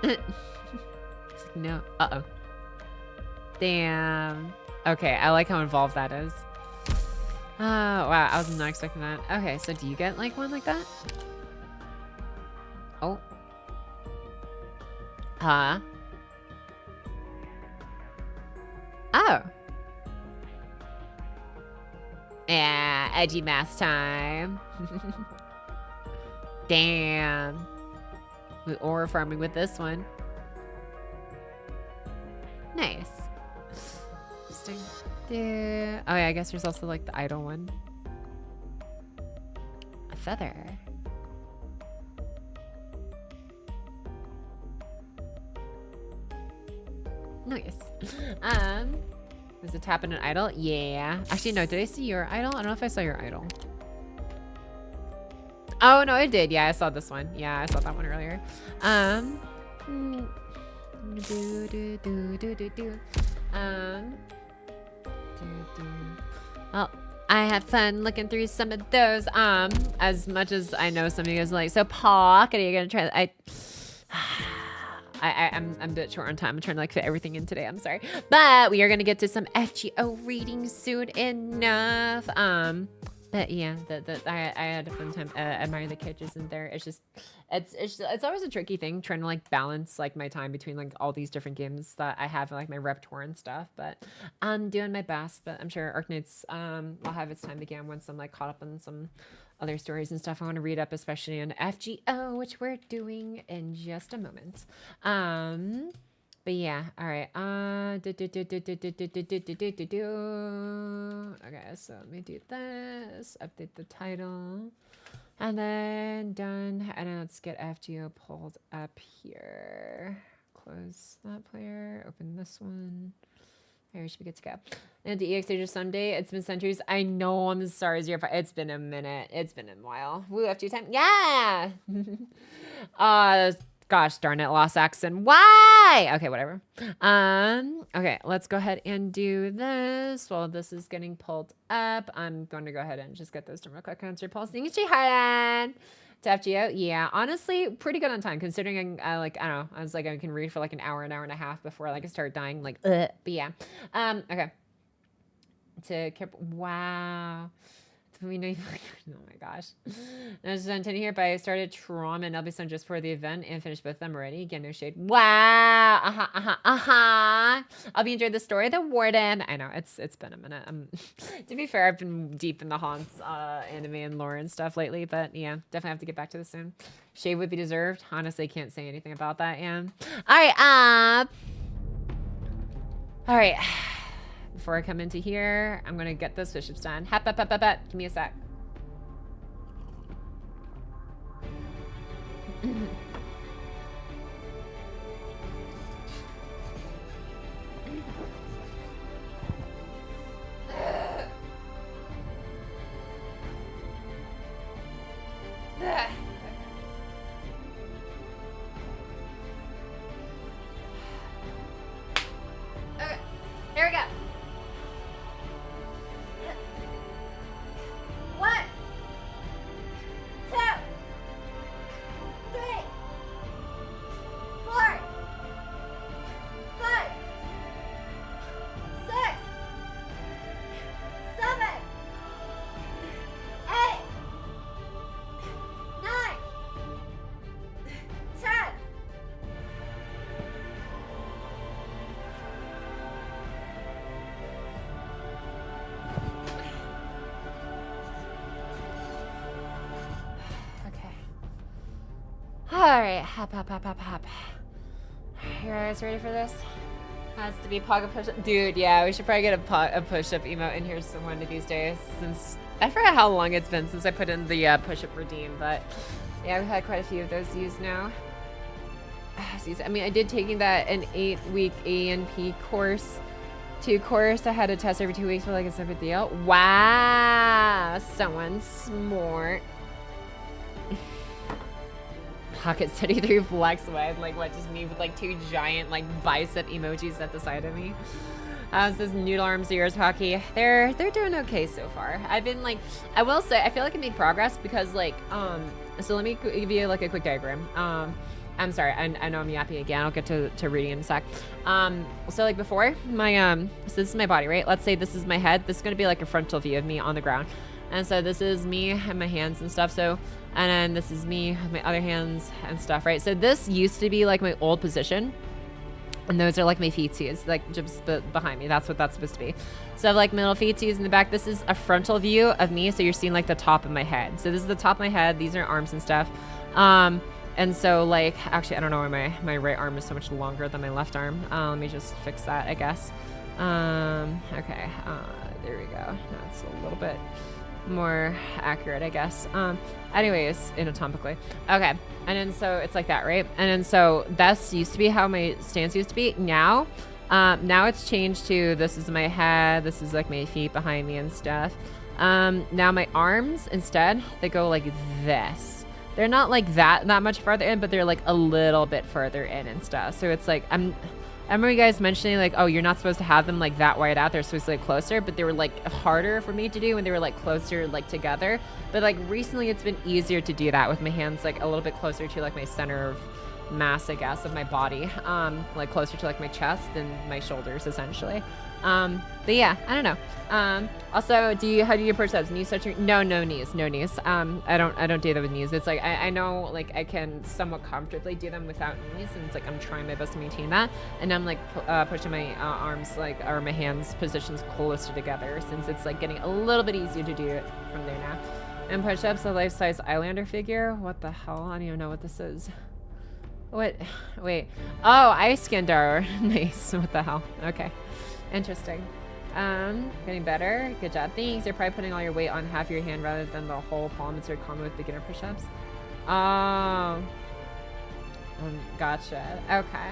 It's like, no. Uh-oh. Damn. Okay, I like how involved that is. Oh, wow. I was not expecting that. Okay, so do you get like one like that? Oh. Huh? Oh. Yeah, edgy mask time. Damn. We aura farming with this one. Nice. Interesting. Yeah. Oh yeah, I guess there's also like the idle one. A feather. Nice. Was it tap in an idol? Yeah. Actually, no. Did I see your idol? I don't know if I saw your idol. Oh no, I did. Yeah, I saw this one. Yeah, I saw that one earlier. Well, I had fun looking through some of those. As much as I know some of you guys are like, so Pocky, are you gonna try? I'm a bit short on time. I'm trying to like fit everything in today. I'm sorry, but we are gonna get to some FGO readings soon enough. But yeah, I had a fun time admiring the characters in there. It's just, it's always a tricky thing trying to like balance like my time between like all these different games that I have like my repertoire and stuff. But I'm doing my best. But I'm sure Arknights will have its time again once I'm like caught up on some other stories and stuff I want to read up, especially on FGO, which we're doing in just a moment. But yeah, all right. Okay, so let me do this. Update the title, and then done. And then let's get FGO pulled up here. Close that player. Open this one. There, we should be good to go. And the EX Asia someday. It's been centuries. I know. I'm sorry, Zero. It's been a minute. It's been a while. Woo, FGO time. Yeah. Gosh darn it, lost accent. Why? Okay, whatever. Okay, let's go ahead and do this. While this is getting pulled up, I'm going to go ahead and just get this done real quick. Answer pulse. Thank you, Qiuhua. To FGO, yeah, honestly, pretty good on time considering I don't know. I was like, I can read for like an hour and a half before like I start dying. Like, but yeah. Okay. To keep. Wow. We know. Oh my gosh. I was done here, but I started Trauma and LB7 just for the event and finished both of them already. Again, no shade. Wow. I'll be enjoying the story of the warden. I know it's been a minute. To be fair, I've been deep in the haunts, anime and lore and stuff lately, but yeah, definitely have to get back to this soon. Shade would be deserved. Honestly, can't say anything about that. Yeah. All right. Before I come into here, I'm gonna get this bishops done. Give me a sec. Okay, here we go. 1, 2, 3, 4, 5, 6, 7, 8, 9, 10. Alright, hop. You guys ready for this? Has to be Pocky push-up. Dude, yeah, we should probably get a push-up emote in here one of these days. Since I forgot how long it's been since I put in the push-up redeem, but yeah, we've had quite a few of those used now. I mean, I did taking that an 8-week ANP course. 2 course. I had a test every 2 weeks for like a separate deal. Wow, someone's smart. Pocket study through flex with like what, just me with like 2 giant like bicep emojis at the side of me. How's this noodle arms of yours, Pocky? They're doing okay so far. I've been like, I will say I feel like I made progress because like so let me give you like a quick diagram. I'm sorry, I know I'm yapping again. I'll get to reading in a sec. So like before my so this is my body, right? Let's say this is my head. This is gonna be like a frontal view of me on the ground. And so this is me and my hands and stuff. So, and then this is me with my other hands and stuff, right? So this used to be like my old position. And those are like my feetsies, like just behind me. That's what that's supposed to be. So I have like middle feetsies in the back. This is a frontal view of me. So you're seeing like the top of my head. So this is the top of my head. These are arms and stuff. And so like, actually, I don't know why my right arm is so much longer than my left arm. Let me just fix that, I guess. Okay, there we go. That's a little bit more accurate, I guess. Anyways, anatomically. Okay, and then so it's like that, right? And then so that's used to be how my stance used to be. Now it's changed to this is my head, this is like my feet behind me and stuff. Now my arms, instead, they go like this. They're not like that much farther in, but they're like a little bit further in and stuff. So it's like, I remember you guys mentioning like, oh, you're not supposed to have them like that wide out. They're supposed to like closer, but they were like harder for me to do when they were like closer like together. But like recently it's been easier to do that with my hands like a little bit closer to like my center of mass, I guess, of my body. Like closer to like my chest than my shoulders essentially. But yeah, I don't know. Also, how do you push ups? Knees touching? No knees. I don't do that with knees. It's like, I know like I can somewhat comfortably do them without knees, and it's like, I'm trying my best to maintain that. And I'm like, pushing my arms like, or my hands positions closer together, since it's like getting a little bit easier to do it from there now. And push ups, a life-size Islander figure. What the hell? I don't even know what this is. What? Wait. Oh, ice Skindar. Nice. What the hell? Okay. Interesting. Getting better. Good job. Thanks. You're probably putting all your weight on half your hand rather than the whole palm. It's very common with beginner push-ups. Oh. Gotcha. Okay.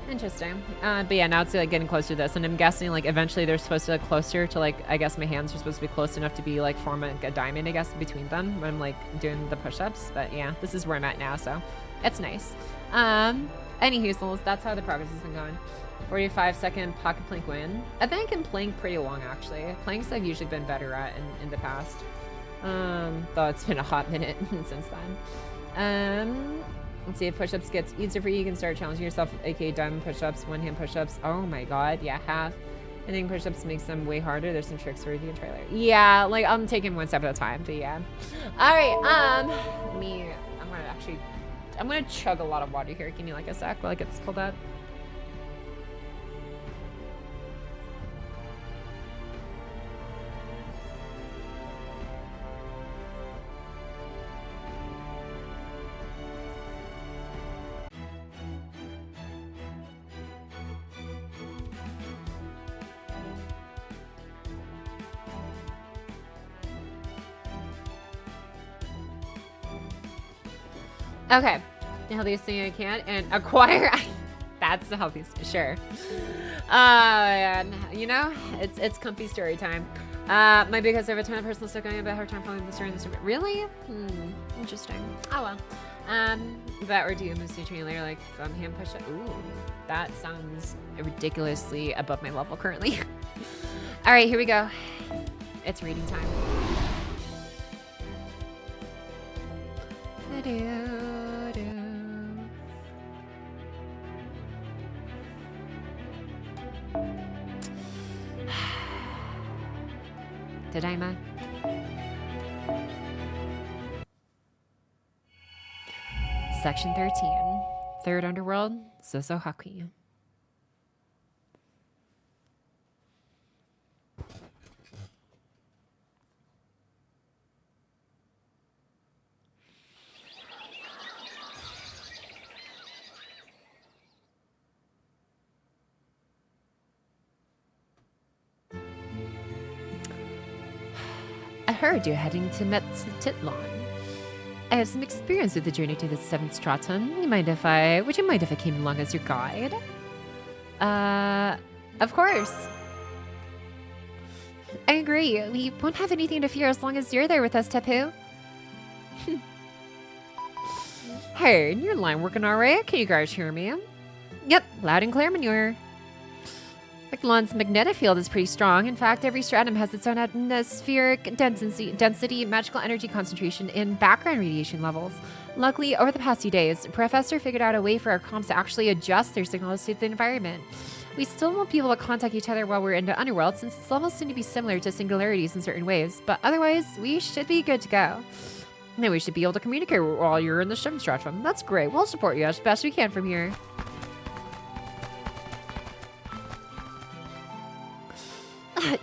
Interesting. But yeah, now it's like getting closer to this, and I'm guessing like eventually they're supposed to get closer to like, I guess my hands are supposed to be close enough to be like form a diamond, I guess, between them when I'm like doing the push-ups. But yeah, this is where I'm at now, so it's nice. Anywho, that's how the progress has been going. 45-second pocket plank win. I think I can plank pretty long, actually. Planks I've usually been better at in the past. Though it's been a hot minute since then. Let's see if push-ups gets easier for you. You can start challenging yourself, aka diamond push-ups, one-hand push-ups. Oh my god, yeah, half. I think push-ups makes them way harder. There's some tricks for you can try later. Yeah, like I'm taking one step at a time, but yeah. Alright, I'm gonna chug a lot of water here. Give me like a sec while I get this pulled out. Okay, the healthiest thing I can, and acquire. That's the healthiest, sure. You know, it's comfy story time. My biggest, I have a ton of personal stuff going about hard time following the story in this room. Really? Interesting. Oh well. That or do you move to later, like hand push up? Ooh, that sounds ridiculously above my level currently. All right, here we go. It's reading time. Tadaima. Section 13. Third Underworld, Sosohaku. I heard you're heading to Metztitlon. I have some experience with the journey to the 7th stratum. Would you mind if I came along as your guide? Of course. I agree. We won't have anything to fear as long as you're there with us, Tapu. Hey, your line working alright? Can you guys hear me? Yep, loud and clear, Manure. Megalon's magnetic field is pretty strong. In fact, every stratum has its own atmospheric density, magical energy concentration, and background radiation levels. Luckily, over the past few days, Professor figured out a way for our comms to actually adjust their signals to the environment. We still won't be able to contact each other while we're in the underworld, since its levels seem to be similar to singularities in certain ways, but otherwise, we should be good to go. Then we should be able to communicate while you're in the 7th stratum. That's great. We'll support you as best we can from here.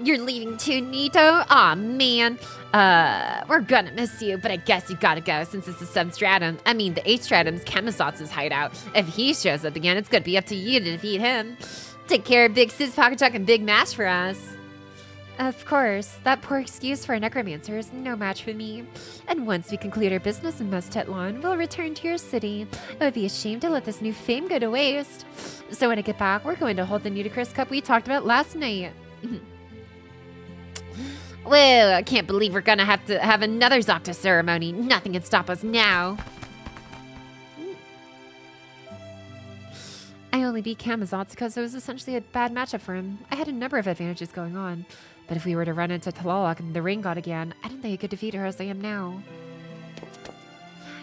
You're leaving too, Nito? Aw, man. We're gonna miss you, but I guess you gotta go since it's the 7th stratum. I mean, the 8th stratum's Kamisats's hideout. If he shows up again, it's gonna be up to you to defeat him. Take care of Big Sis, Pocket Chuck, and Big Mash for us. Of course, that poor excuse for a necromancer is no match for me. And once we conclude our business in Mestetlan, we'll return to your city. It would be a shame to let this new fame go to waste. So when I get back, we're going to hold the Nudicrous Cup we talked about last night. Well, I can't believe we're gonna have to have another Zocta ceremony. Nothing can stop us now. I only beat Kamazotz because it was essentially a bad matchup for him. I had a number of advantages going on. But if we were to run into Talalak and the Rain God again, I don't think I could defeat her as I am now.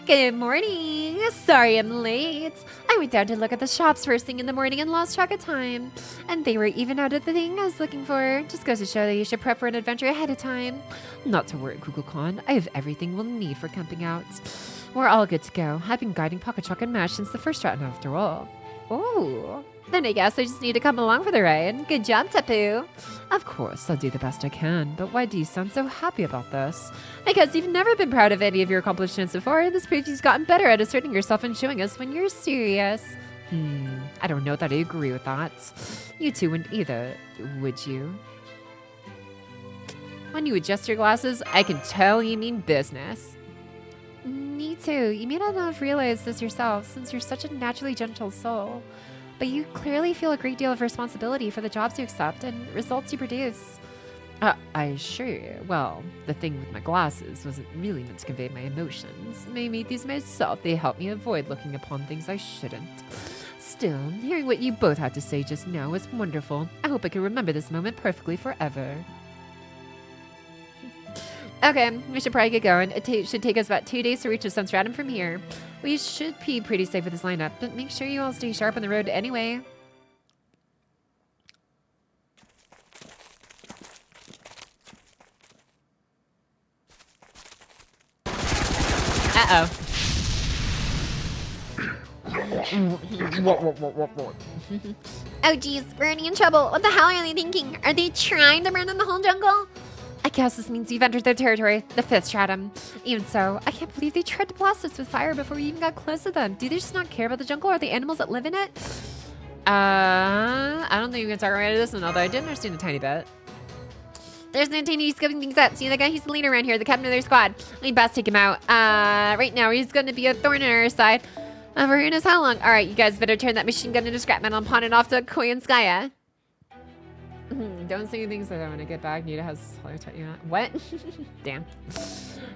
Good morning! Sorry I'm late. I went down to look at the shops first thing in the morning and lost track of time. And they were even out of the thing I was looking for. Just goes to show that you should prep for an adventure ahead of time. Not to worry, Kukulkan. I have everything we'll need for camping out. We're all good to go. I've been guiding Pocket Chuck and Mash since the first round after all. Ooh. Then I guess I just need to come along for the ride. Good job, Tapu. Of course, I'll do the best I can, but why do you sound so happy about this? I guess you've never been proud of any of your accomplishments before. This proves you've gotten better at asserting yourself and showing us when you're serious. I don't know that I agree with that. You two wouldn't either, would you? When you adjust your glasses, I can tell you mean business. Me too. You may not have realized this yourself, since you're such a naturally gentle soul. But you clearly feel a great deal of responsibility for the jobs you accept and results you produce. I assure you. Well, the thing with my glasses wasn't really meant to convey my emotions. I made these myself. They help me avoid looking upon things I shouldn't. Still, hearing what you both had to say just now was wonderful. I hope I can remember this moment perfectly forever. Okay, we should probably get going. It should take us about 2 days to reach the Sunstratum from here. We should be pretty safe with this lineup, but make sure you all stay sharp on the road anyway. Uh-oh. Oh geez, we're already in trouble. What the hell are they thinking? Are they trying to burn down the whole jungle? I guess this means you've entered their territory, the 5th stratum. Even so, I can't believe they tried to blast us with fire before we even got close to them. Do they just not care about the jungle or the animals that live in it? I don't think we can talk right to this one, although I did understand a tiny bit. There's no tiny scoping things up. See the guy? He's the leader around here, the captain of their squad. We best take him out. Right now, he's going to be a thorn in our side. For who knows how long. All right, you guys better turn that machine gun into scrap metal and pawn it off to Koi and Skya. Don't say anything so that when I get back, Nita has what? Damn.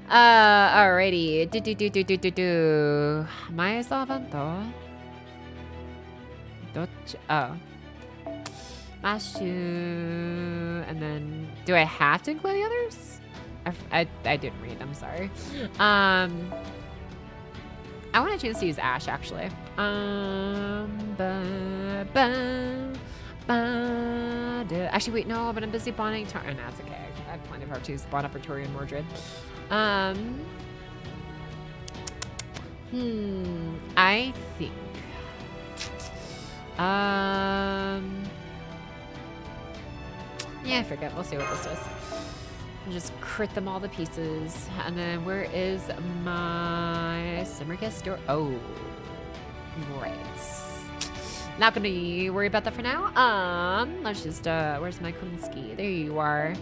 Alrighty. Mais avanto. Oh. Mashu. And then, do I have to include the others? I didn't read. I'm sorry. I want a chance to use Ash actually. Actually, wait, no, but I'm busy bonding. Oh, no, that's okay. I have plenty of R2s to bond up Artori and Mordred. I think. Yeah, I forget. We'll see what this does. Just crit them all to pieces. And then where is my Simmerkiss door? Oh, right. Not gonna worry about that for now. Let's just, where's my Kunsky? There you are.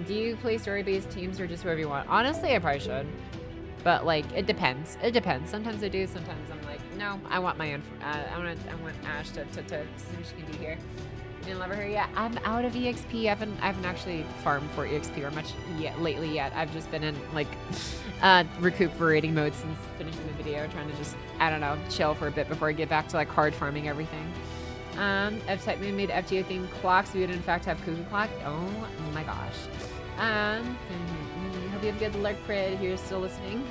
Do you play story-based teams or just whoever you want? Honestly, I probably should. But, like, it depends. It depends. Sometimes I do, sometimes I'm like, no, I want my own, I want Ash to see what she can do here. Didn't love her yet. I'm out of EXP. I haven't actually farmed for EXP or much lately yet. I've just been in like recuperating mode since finishing the video, trying to just, I don't know, chill for a bit before I get back to like hard farming everything. F-Type Moon made FGO themed clocks. We would in fact have Cuckoo Clock. Oh my gosh. Hope you have a good lurk crit if you're still listening.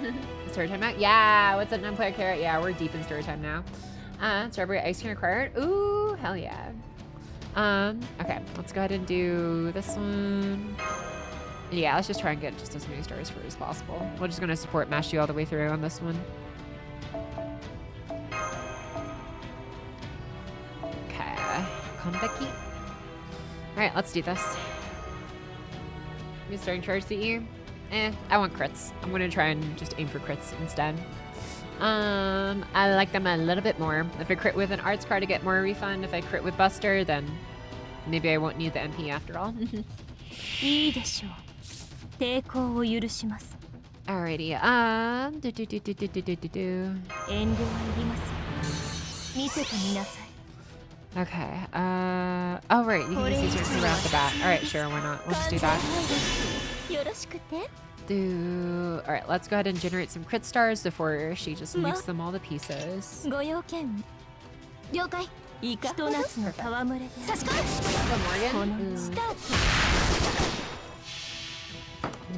Story time out? Yeah, what's up, non-player carrot? Yeah, we're deep in story time now. Strawberry ice cream required. Ooh, hell yeah. Okay, let's go ahead and do this one. Yeah, let's just try and get just as many stars for as possible. We're just gonna support Mashu all the way through on this one. Okay, come Becky. Alright, let's do this. Me starting charge CE? I want crits. I'm gonna try and just aim for crits instead. I like them a little bit more. If I crit with an arts card, I get more refund. If I crit with Buster, then maybe I won't need the MP after all. Alrighty, Okay, oh right, you can use these right off the bat. Alright, sure, why not? Let's do that. Alright, let's go ahead and generate some crit stars before she just nukes them all to pieces. Morgan?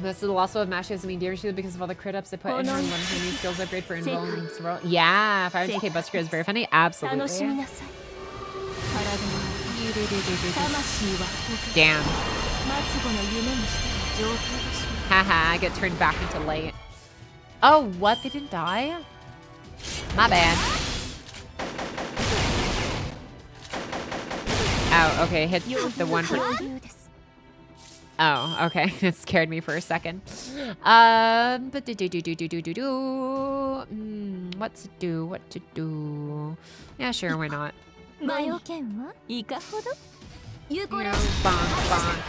This is the loss of Mashes. I mean, dear Shield because of all the crit ups I put in her and one of her new skills upgrade for invulnerable. Yeah, 500k Buster is very funny. Absolutely. Damn. Haha, I get turned back into light. Oh, what? They didn't die? My bad. Oh, okay. Hit the one for... Oh, okay. It scared me for a second. But what to do? What to do? Yeah, sure. Why not? You know, bonk, bonk.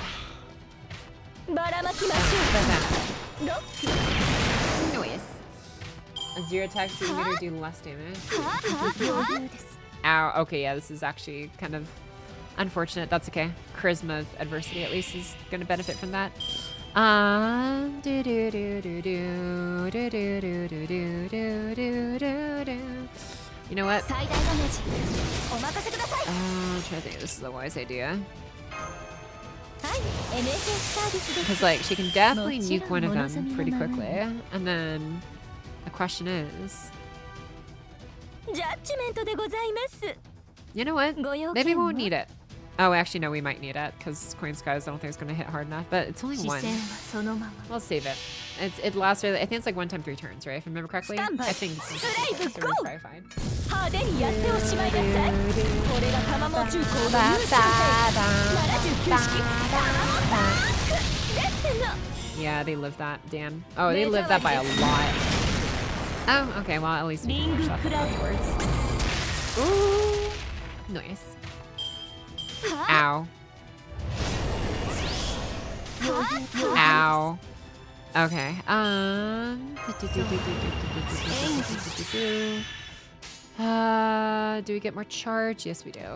Noise. A 0 attack so you meter do less damage. Ow. Okay, yeah, this is actually kind of unfortunate. That's okay. Charisma of adversity at least is gonna benefit from that. You know what? I'm trying to think this is a wise idea. Because like she can definitely nuke one of them pretty quickly. And then the question is, you know what? Maybe we won't need it. Oh, actually, no, we might need it because Coin Skies I don't think it's going to hit hard enough, but it's only one. We'll save it. It lasts really, I think it's like 1 time 3 turns, right? If I remember correctly. I think it's probably fine. Yeah, they lived that. Damn. Oh, they lived that by a lot. Oh, okay. Well, at least we can finish that afterwards. Ooh, nice. Ow. Ow. Okay. Do we get more charge? Yes, we do. Yeah,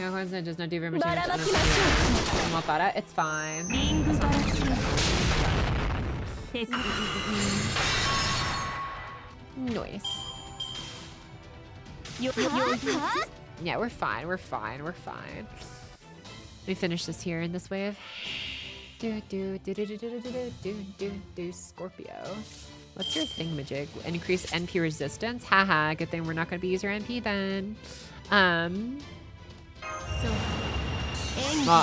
Juanza does not do very much damage. It's fine. Nice. Yeah, we're fine. We're fine. We're fine. Let me finish this here in this wave. Scorpio. What's your thingamajig? Increase NP resistance? Haha, good thing we're not going to be using our NP then. Well,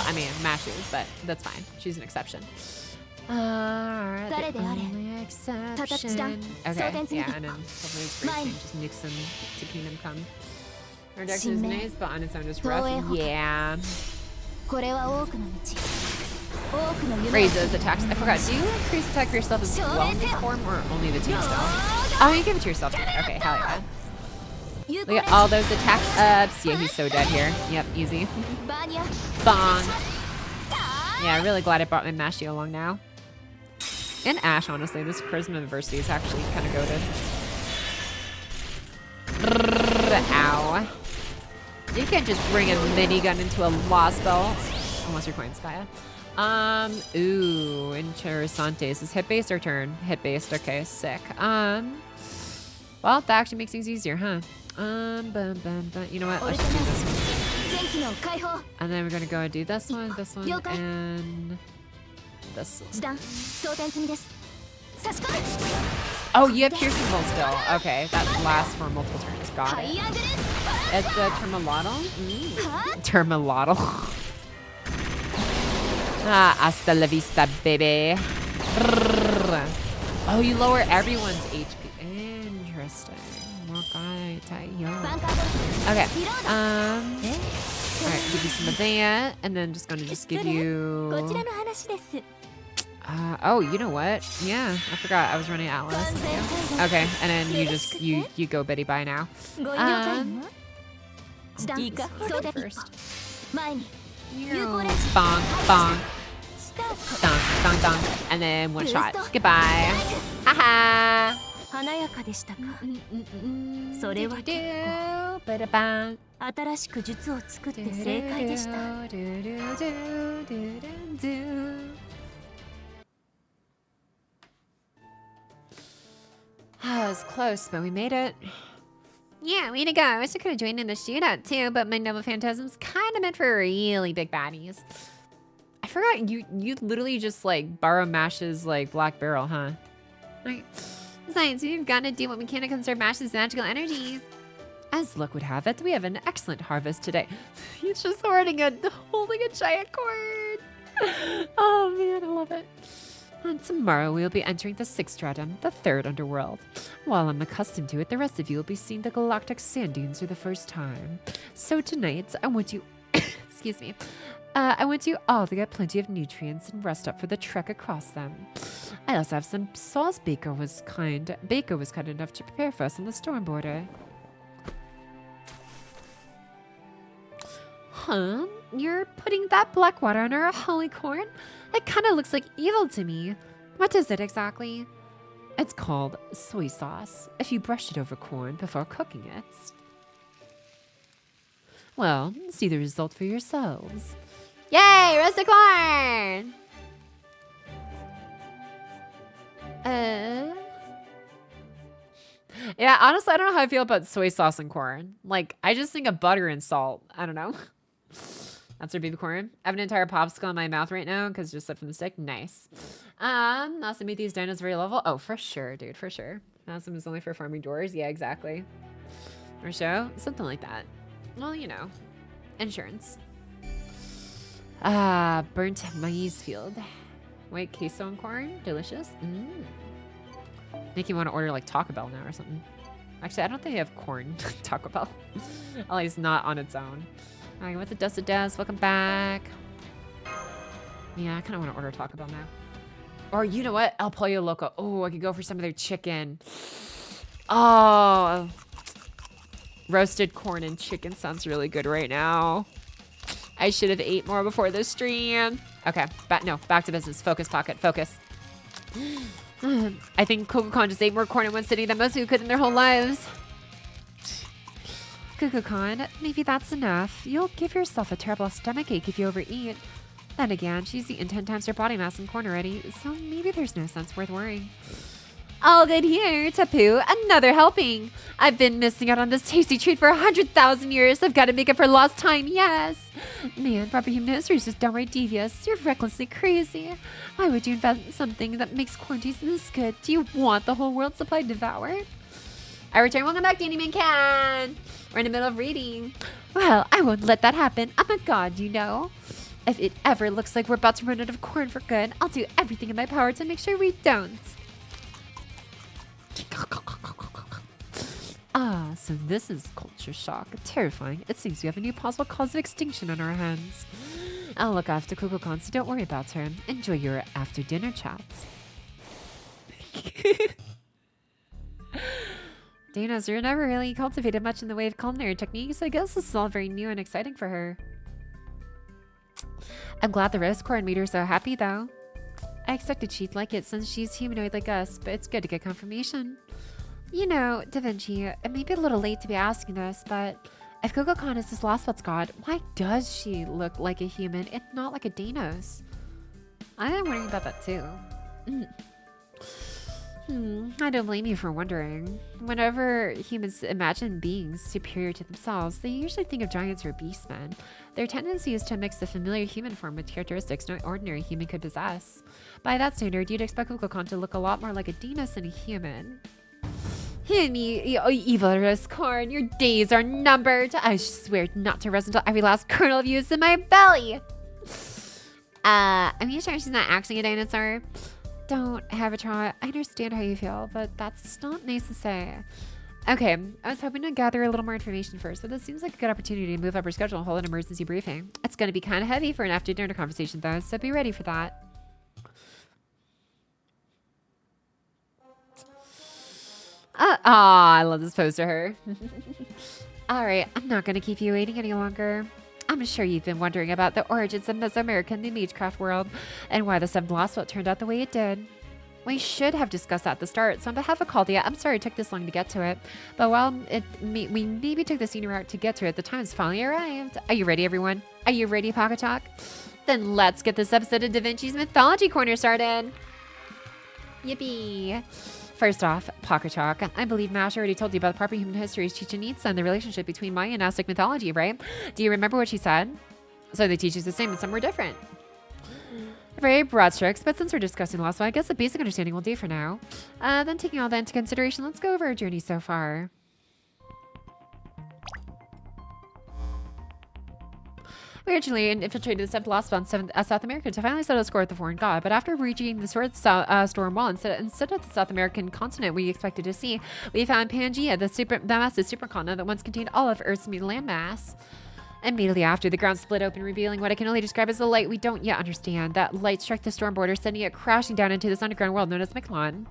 I mean, mashes, but that's fine. She's an exception. The only exception. Okay, yeah, and then hopefully it's great thing. Just nukes them to Kingdom Come. Our deck is nice, but on its own is rough. Yeah. Raise those attacks. I forgot. Do you increase attack for yourself as well in this form, or only the team style? Oh, you give it to yourself too. Okay, hell yeah. Look at all those attack ups. Yeah, he's so dead here. Yep, easy. Bong. Yeah, really glad I brought my Mashio along now. And Ash, honestly. This Charisma Adversity is actually kind of goated. Ow. You can't just bring a minigun into a Lostbelt. Unless you're Coin Skya. Ooh, interessante. Is this hit-based or turn? Hit-based, okay, sick. Well, that actually makes things easier, huh? You know what? Let's just do this one. And then we're gonna go and do this one, and this one. Oh, you have Piercing Bolt still. Okay, that lasts for multiple turns. Got it. It's the Termalotl? Termalotl. Hasta la vista, baby. Oh, you lower everyone's HP. Interesting. Okay. Alright, give you some of that, and then just gonna give you. こちらの話です Oh, you know what? Yeah, I forgot I was running Atlas. Okay, and then you go Betty bye now. ご了解ねいいか? First. 前に Bong, bong, dong, dong, dong, and then one shot. Goodbye. Haha. 華やかでしたかそれは結構 Ba-da-bang. 新しく術を作って正解でした That was close, but we made it. Yeah, way to go. I wish I could have joined in the shootout too, but my Noble Phantasm's kind of meant for really big baddies. I forgot you literally just like borrow Mash's like black barrel, huh? Right. Besides, we've got to do what we can to conserve Mash's magical energy. As luck would have it, we have an excellent harvest today. He's just holding a giant cord. Oh man, I love it. And tomorrow we'll be entering the 6th stratum, the 3rd underworld. While I'm accustomed to it, the rest of you will be seeing the galactic sand dunes for the first time. So tonight, I want you... excuse me. I want you all to get plenty of nutrients and rest up for the trek across them. I also have some sauce Baker was kind enough to prepare for us on the storm border. Huh? You're putting that black water on our holly corn? It kind of looks like evil to me. What is it exactly? It's called soy sauce, if you brush it over corn before cooking it. Well, see the result for yourselves. Yay, roasted corn! Yeah, honestly, I don't know how I feel about soy sauce and corn. Like, I just think of butter and salt. I don't know. That's our baby corn. I have an entire popsicle in my mouth right now because just set from the stick. Nice. Also made these dinos very level. Oh, for sure, dude, for sure. Awesome is only for farming doors. Yeah, exactly. Or so, something like that. Well, you know, insurance. Burnt maize field. White queso and corn, delicious. Make you want to order like Taco Bell now or something. Actually, I don't think they have corn Taco Bell. At least not on its own. All right, what's it Dusted Dust? Welcome back. Yeah, I kind of want to order Taco Bell now. Or you know what? El Pollo Loco. Oh, I could go for some of their chicken. Oh, roasted corn and chicken sounds really good right now. I should have ate more before this stream. Okay, back to business. Focus, Pocket, focus. I think Coco-Con just ate more corn in one sitting than most people could in their whole lives. Coco-Con, maybe that's enough. You'll give yourself a terrible stomachache if you overeat. Then again, she's eaten 10 times her body mass in corn already, so maybe there's no sense worth worrying. All good here, Tapu. Another helping. I've been missing out on this tasty treat for 100,000 years. I've got to make up for lost time, yes. Man, proper human history is just downright devious. You're recklessly crazy. Why would you invent something that makes corn taste this good? Do you want the whole world supply devoured? I return. Welcome back, Danny Can. We're in the middle of reading. Well, I won't let that happen. I'm a god, you know. If it ever looks like we're about to run out of corn for good, I'll do everything in my power to make sure we don't. Ah, so this is culture shock. Terrifying. It seems we have a new possible cause of extinction on our hands. I'll look after Coco-Con, so don't worry about her. Enjoy your after-dinner chats. Dinos are never really cultivated much in the way of culinary techniques, so I guess this is all very new and exciting for her. I'm glad the roast corn made her so happy, though. I expected she'd like it since she's humanoid like us, but it's good to get confirmation. You know, Da Vinci, it may be a little late to be asking this, but if Coco-Con is this Lostbelt's god, why does she look like a human and not like a Dinos? I'm wondering about that too. I don't blame you for wondering. Whenever humans imagine beings superior to themselves, they usually think of giants or beastmen. Their tendency is to mix the familiar human form with characteristics no ordinary human could possess. By that standard, you'd expect Coco-Con to look a lot more like a Dinos than a human. You evil roast corn, your days are numbered. I swear not to rest until every last kernel of you is in my belly. I'm sure she's not actually a dinosaur. Don't have a try. I understand how you feel, but that's not nice to say. Okay, I was hoping to gather a little more information first, but this seems like a good opportunity to move up our schedule and hold an emergency briefing. It's going to be kind of heavy for an after dinner conversation, though, so be ready for that. I love this pose to her. Alright, I'm not going to keep you waiting any longer. I'm sure you've been wondering about the origins of Mesoamerica in the Magecraft world, and why the 7th Lostbelt turned out the way it did. We should have discussed that at the start, so on behalf of Caldia, I'm sorry it took this long to get to it. But while we maybe took the senior route to get to it, the time has finally arrived. Are you ready, everyone? Are you ready, Pocket Talk? Then let's get this episode of Da Vinci's Mythology Corner started. Yippee. First off, Pocket Talk. I believe Mash already told you about the proper human history of Chichen Itza and the relationship between Maya and Aztec mythology, right? Do you remember what she said? So they teach us the same and some were different. Very broad strokes, but since we're discussing loss, well, I guess the basic understanding will do for now. Then taking all that into consideration, let's go over our journey so far. We originally infiltrated the 7th Lostbelt in South America to finally settle a score with the foreign god, but after reaching the storm wall, instead of the South American continent we expected to see, we found Pangea, the massive supercontinent that once contained all of Earth's landmass. Immediately after, the ground split open, revealing what I can only describe as a light we don't yet understand. That light struck the storm border, sending it crashing down into this underground world known as Mictlan.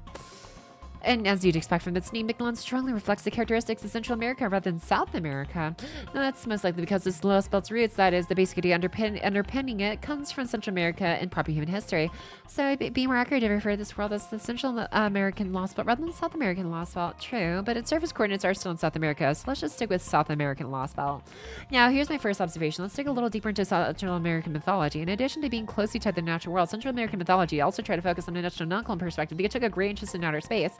And as you'd expect from its name, Mictlan strongly reflects the characteristics of Central America rather than South America. Now, that's most likely because this Lostbelt's roots, that is, the basic idea underpinning it, comes from Central America and proper human history. So it'd be more accurate to refer to this world as the Central American Lostbelt rather than South American Lostbelt. True, but its surface coordinates are still in South America, so let's just stick with South American Lostbelt. Now, here's my first observation. Let's dig a little deeper into Central American mythology. In addition to being closely tied to the natural world, Central American mythology also tried to focus on an astronomical perspective. They took a great interest in outer space.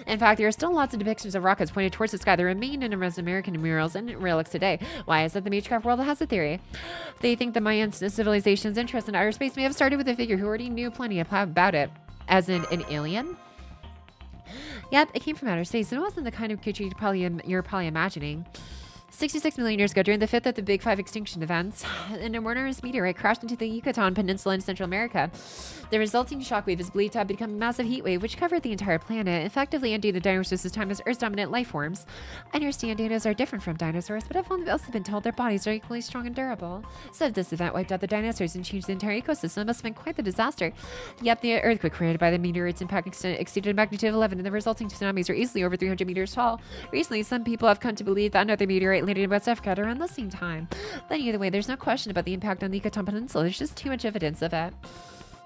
In fact, there are still lots of depictions of rockets pointed towards the sky that remain in Mesoamerican murals and relics today. Why is that? The Magecraft world has a theory. They think the Mayan civilization's interest in outer space may have started with a figure who already knew plenty about it. As in an alien? Yep, it came from outer space, and it wasn't the kind of creature you're probably imagining. 66 million years ago, during the 5th of the Big 5 extinction events, an enormous meteorite crashed into the Yucatan Peninsula in Central America. The resulting shockwave is believed to have become a massive heat wave which covered the entire planet, effectively ending the dinosaurs' time as Earth's dominant life forms. I understand dinosaurs are different from dinosaurs, but I've also been told their bodies are equally strong and durable. So if this event wiped out the dinosaurs and changed the entire ecosystem, it must have been quite the disaster. Yet the earthquake created by the meteorite's impact exceeded magnitude of 11, and the resulting tsunamis are easily over 300 meters tall. Recently, some people have come to believe that another meteorite landed in West Africa at around the same time. But either way, there's no question about the impact on the Yucatan Peninsula. There's just too much evidence of it.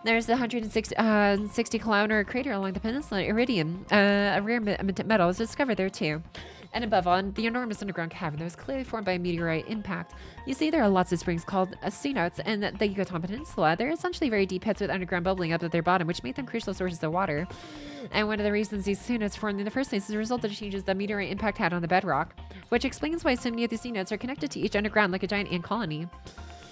There's the 160-kilometer crater along the peninsula. Iridium, a rare metal, was discovered there too. And above all, the enormous underground cavern that was clearly formed by a meteorite impact. You see, there are lots of springs called cenotes in the Yucatan Peninsula. They're essentially very deep pits with underground bubbling up at their bottom, which make them crucial sources of water. And one of the reasons these cenotes formed in the first place is a result of the changes the meteorite impact had on the bedrock, which explains why so many of the cenotes are connected to each underground like a giant ant colony.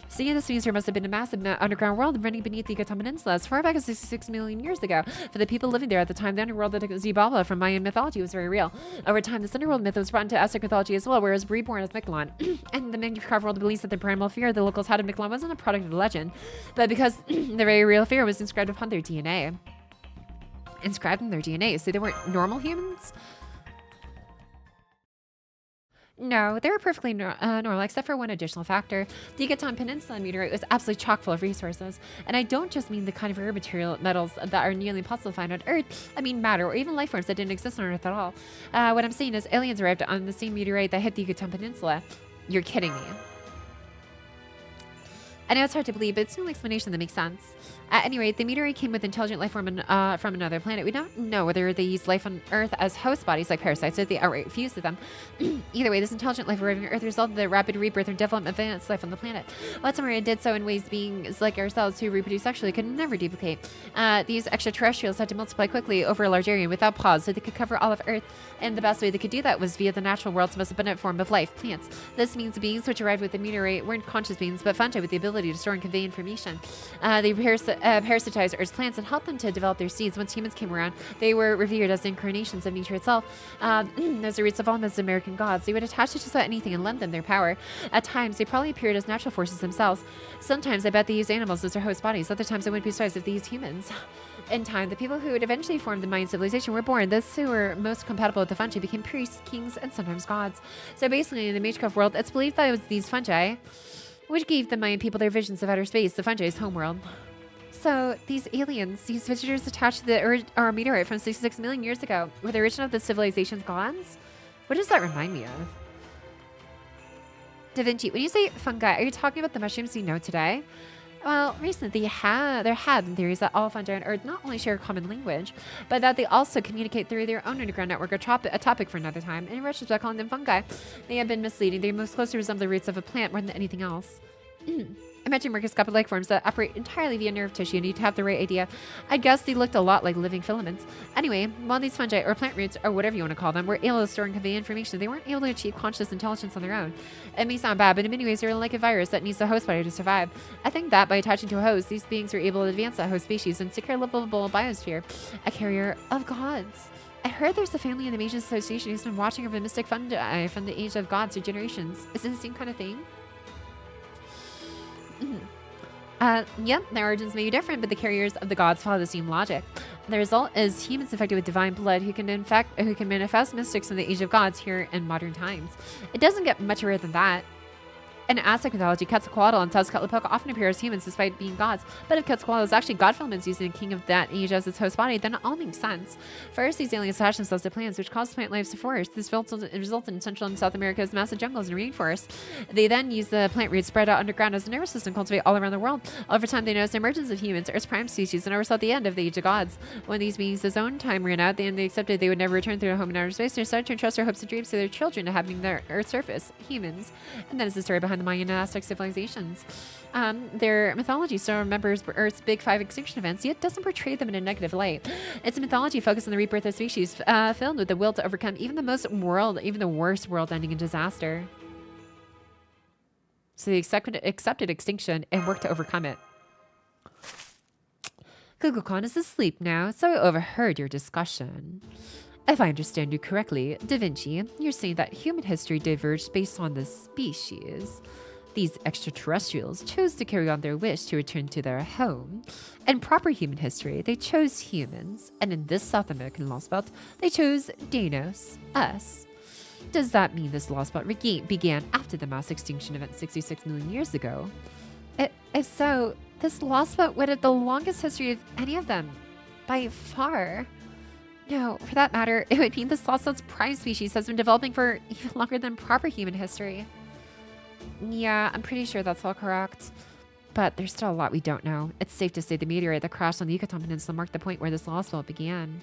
So yeah, this means there must have been a massive underground world running beneath the Yucatan Peninsula as far back as 66 million years ago. For the people living there at the time, the underworld that Xibalba from Mayan mythology was very real. Over time, this underworld myth was brought into Aztec mythology as well, whereas reborn as Mictlan. And the Magecraft world believes that the primal fear the locals had of Mictlan wasn't a product of the legend, but because the very real fear was inscribed upon their DNA. Inscribed in their DNA, so they weren't normal humans? No, they were perfectly normal, except for one additional factor. The Yucatan Peninsula meteorite was absolutely chock full of resources. And I don't just mean the kind of rare metals that are nearly impossible to find on Earth. I mean matter, or even life forms that didn't exist on Earth at all. What I'm saying is aliens arrived on the same meteorite that hit the Yucatan Peninsula. You're kidding me. I know it's hard to believe, but it's the only explanation that makes sense. At any rate, the meteorite came with intelligent life form from another planet. We don't know whether they used life on Earth as host bodies like parasites, or if they outright fused with them. Either way, this intelligent life arriving on Earth resulted in the rapid rebirth and development of advanced life on the planet. While some did so in ways beings like ourselves who reproduce sexually could never duplicate. These extraterrestrials had to multiply quickly over a large area without pause so they could cover all of Earth. And the best way they could do that was via the natural world's most abundant form of life, plants. This means beings which arrived with the meteorite weren't conscious beings, but fungi with the ability ability to store and convey information. They parasitize Earth's plants and help them to develop their seeds. Once humans came around, they were revered as the incarnations of nature itself. As the roots of all Mesoamerican gods, they would attach to just about anything and lend them their power. At times, they probably appeared as natural forces themselves. Sometimes, I bet they used animals as their host bodies. Other times, I wouldn't be surprised if they used humans. In time, the people who would eventually form the Mayan civilization were born. Those who were most compatible with the fungi became priests, kings, and sometimes gods. So basically, in the Magecraft world, it's believed that it was these fungi which gave the Mayan people their visions of outer space, the fungi's homeworld. So these aliens, these visitors attached to the meteorite from 66 million years ago, were the origin of the civilization's gods? What does that remind me of? Da Vinci, when you say fungi, are you talking about the mushrooms you know today? Well, recently there have been theories that all fungi on Earth not only share a common language, but that they also communicate through their own underground network, a topic for another time. In retrospect, calling them fungi may have been misleading. They most closely resemble the roots of a plant more than anything else. Imagine microscopic life forms that operate entirely via nerve tissue. You need to have the right idea. I guess they looked a lot like living filaments. Anyway, while these fungi, or plant roots, or whatever you want to call them, were able to store and convey information, they weren't able to achieve conscious intelligence on their own. It may sound bad, but in many ways, they're like a virus that needs a host body to survive. I think that by attaching to a host, these beings are able to advance that host species and secure a livable biosphere, a carrier of gods. I heard there's a family in the Mages Association who's been watching over mystic fungi from the age of gods for generations. Is it the same kind of thing? Yep, their origins may be different, but the carriers of the gods follow the same logic. The result is humans infected with divine blood who can manifest mystics from the age of gods here in modern times. It doesn't get much rarer than that. In Aztec mythology, Quetzalcoatl and Tezcatlipoca often appear as humans despite being gods. But if Quetzalcoatl is actually god filaments using the king of that age as its host body, then it all makes sense. First, these aliens attach themselves to plants, which cause plant lives to flourish. This resulted in Central and South America's massive jungles and rainforests. They then use the plant roots spread out underground as a nervous system cultivate all around the world. Over time, they noticed the emergence of humans, Earth's prime species, and oversaw the end of the age of gods. When these beings' own time ran out, they accepted they would never return to their home in outer space. They started to entrust their hopes and dreams to their children inhabiting the Earth's surface, humans. And that is the story behind the Mayan and Aztec civilizations. Their mythology still remembers Earth's big 5 extinction events, yet doesn't portray them in a negative light. It's a mythology focused on the rebirth of species, filled with the will to overcome even the worst world-ending and disaster. So they accepted extinction and worked to overcome it. Kukulkan is asleep now, so I overheard your discussion. If I understand you correctly, Da Vinci, you're saying that human history diverged based on the species. These extraterrestrials chose to carry on their wish to return to their home. In proper human history, they chose humans, and in this South American Lostbelt, they chose Danos, us. Does that mean this Lostbelt began after the mass extinction event 66 million years ago? If so, this Lostbelt would have the longest history of any of them, by far. No, for that matter, it would mean this Lostbelt's prime species has been developing for even longer than proper human history. Yeah, I'm pretty sure that's all correct. But there's still a lot we don't know. It's safe to say the meteorite that crashed on the Yucatan Peninsula marked the point where this Lostbelt began.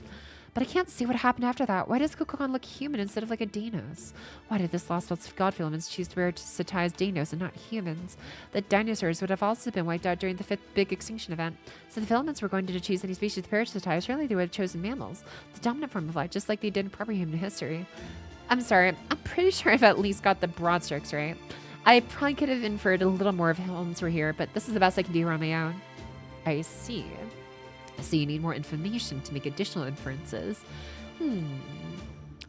But I can't see what happened after that. Why does Kukulkan look human instead of like a Danos? Why did this Lostbelt's god filaments choose to parasitize Danos and not humans? The dinosaurs would have also been wiped out during the 5th big extinction event. So the filaments were going to choose any species to parasitize. Surely they would have chosen mammals, the dominant form of life, just like they did in proper human history. I'm sorry, I'm pretty sure I've at least got the broad strokes right. I probably could have inferred a little more if Helms were here, but this is the best I can do on my own. I see. So you need more information to make additional inferences.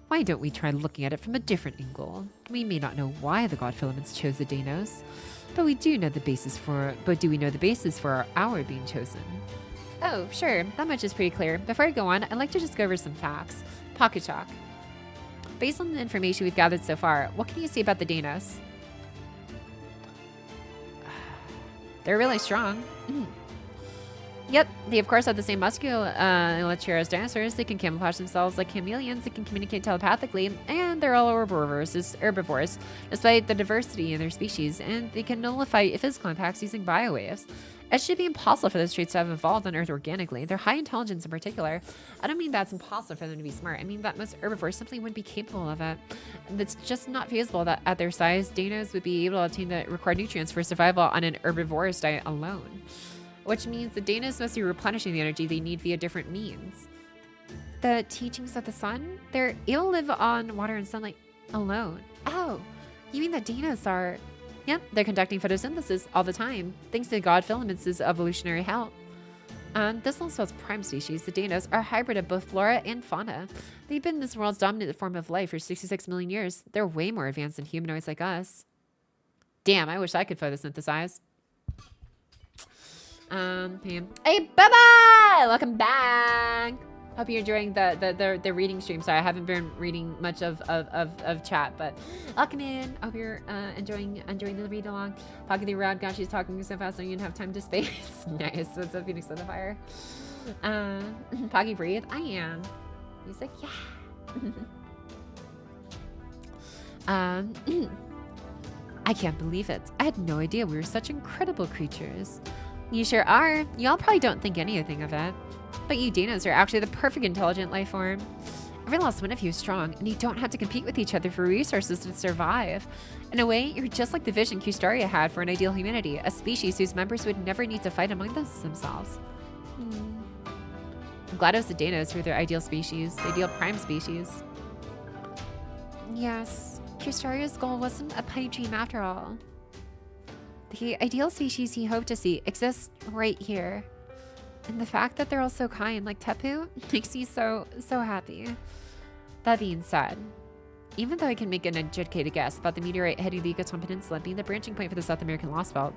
Why don't we try looking at it from a different angle? We may not know why the god filaments chose the Danos, but we do know the basis for. But do we know the basis for our being chosen? Oh, sure. That much is pretty clear. Before I go on, I'd like to just go over some facts. Pocket Chalk. Based on the information we've gathered so far, what can you say about the Danos? They're really strong. Yep, they of course have the same musculature as dinosaurs. They can camouflage themselves like chameleons. They can communicate telepathically, and they're all herbivores, despite the diversity in their species. And they can nullify physical impacts using biowaves. It should be impossible for those traits to have evolved on Earth organically. Their high intelligence in particular. I don't mean that's impossible for them to be smart. I mean that most herbivores simply wouldn't be capable of it. It's just not feasible that at their size, Danos would be able to obtain the required nutrients for survival on an herbivorous diet alone. Which means the Danos must be replenishing the energy they need via different means. The teachings of the sun? They're able to live on water and sunlight alone. Oh, you mean the Danos are... Yeah, they're conducting photosynthesis all the time, thanks to God filaments' evolutionary help. This Lostbelt's prime species, the Danos, are a hybrid of both flora and fauna. They've been this world's dominant form of life for 66 million years. They're way more advanced than humanoids like us. Damn, I wish I could photosynthesize. Hey, bye-bye! Welcome back! Hope you're enjoying the reading stream. Sorry, I haven't been reading much of chat, but welcome in. Hope you're enjoying the read along. Pocky the Rod, gosh, she's talking so fast, so you didn't have time to space. Nice. What's up, Phoenix of the Fire? Pocky, breathe. I am. He's like, yeah. I can't believe it. I had no idea we were such incredible creatures. You sure are. Y'all probably don't think anything of it. But you Danos are actually the perfect intelligent life form. Every last one of you is strong, and you don't have to compete with each other for resources to survive. In a way, you're just like the vision Qiuhua had for an ideal humanity, a species whose members would never need to fight among themselves. I'm glad it was the Danos who were their ideal species, the ideal prime species. Yes, Qiuhua's goal wasn't a pipe dream after all. The ideal species he hoped to see exists right here. And the fact that they're all so kind, like Tepu, makes me so happy. That being said, even though I can make an educated guess about the meteorite hitting the Yucatan Peninsula being the branching point for the South American Lostbelt,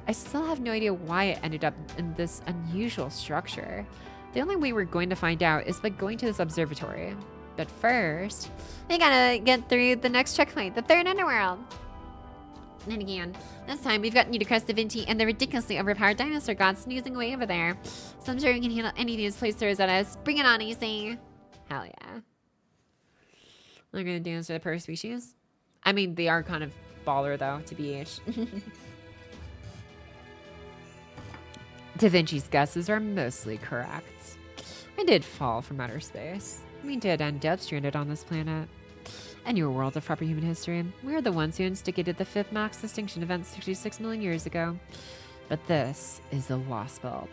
I still have no idea why it ended up in this unusual structure. The only way we're going to find out is by going to this observatory. But first, we gotta get through the next checkpoint, the third underworld. And again, this time we've got Nudicrest, Da Vinci, and the ridiculously overpowered dinosaur god snoozing away over there. So I'm sure we can handle anything this place throws at us. Bring it on, AC. Hell yeah. They're gonna dance to the per species. I mean, they are kind of baller though, to BH. Da Vinci's guesses are mostly correct. I did fall from outer space. We did end up stranded on this planet. In your world of proper human history, we are the ones who instigated the 5th max extinction event 66 million years ago. But this is the Lostbelt.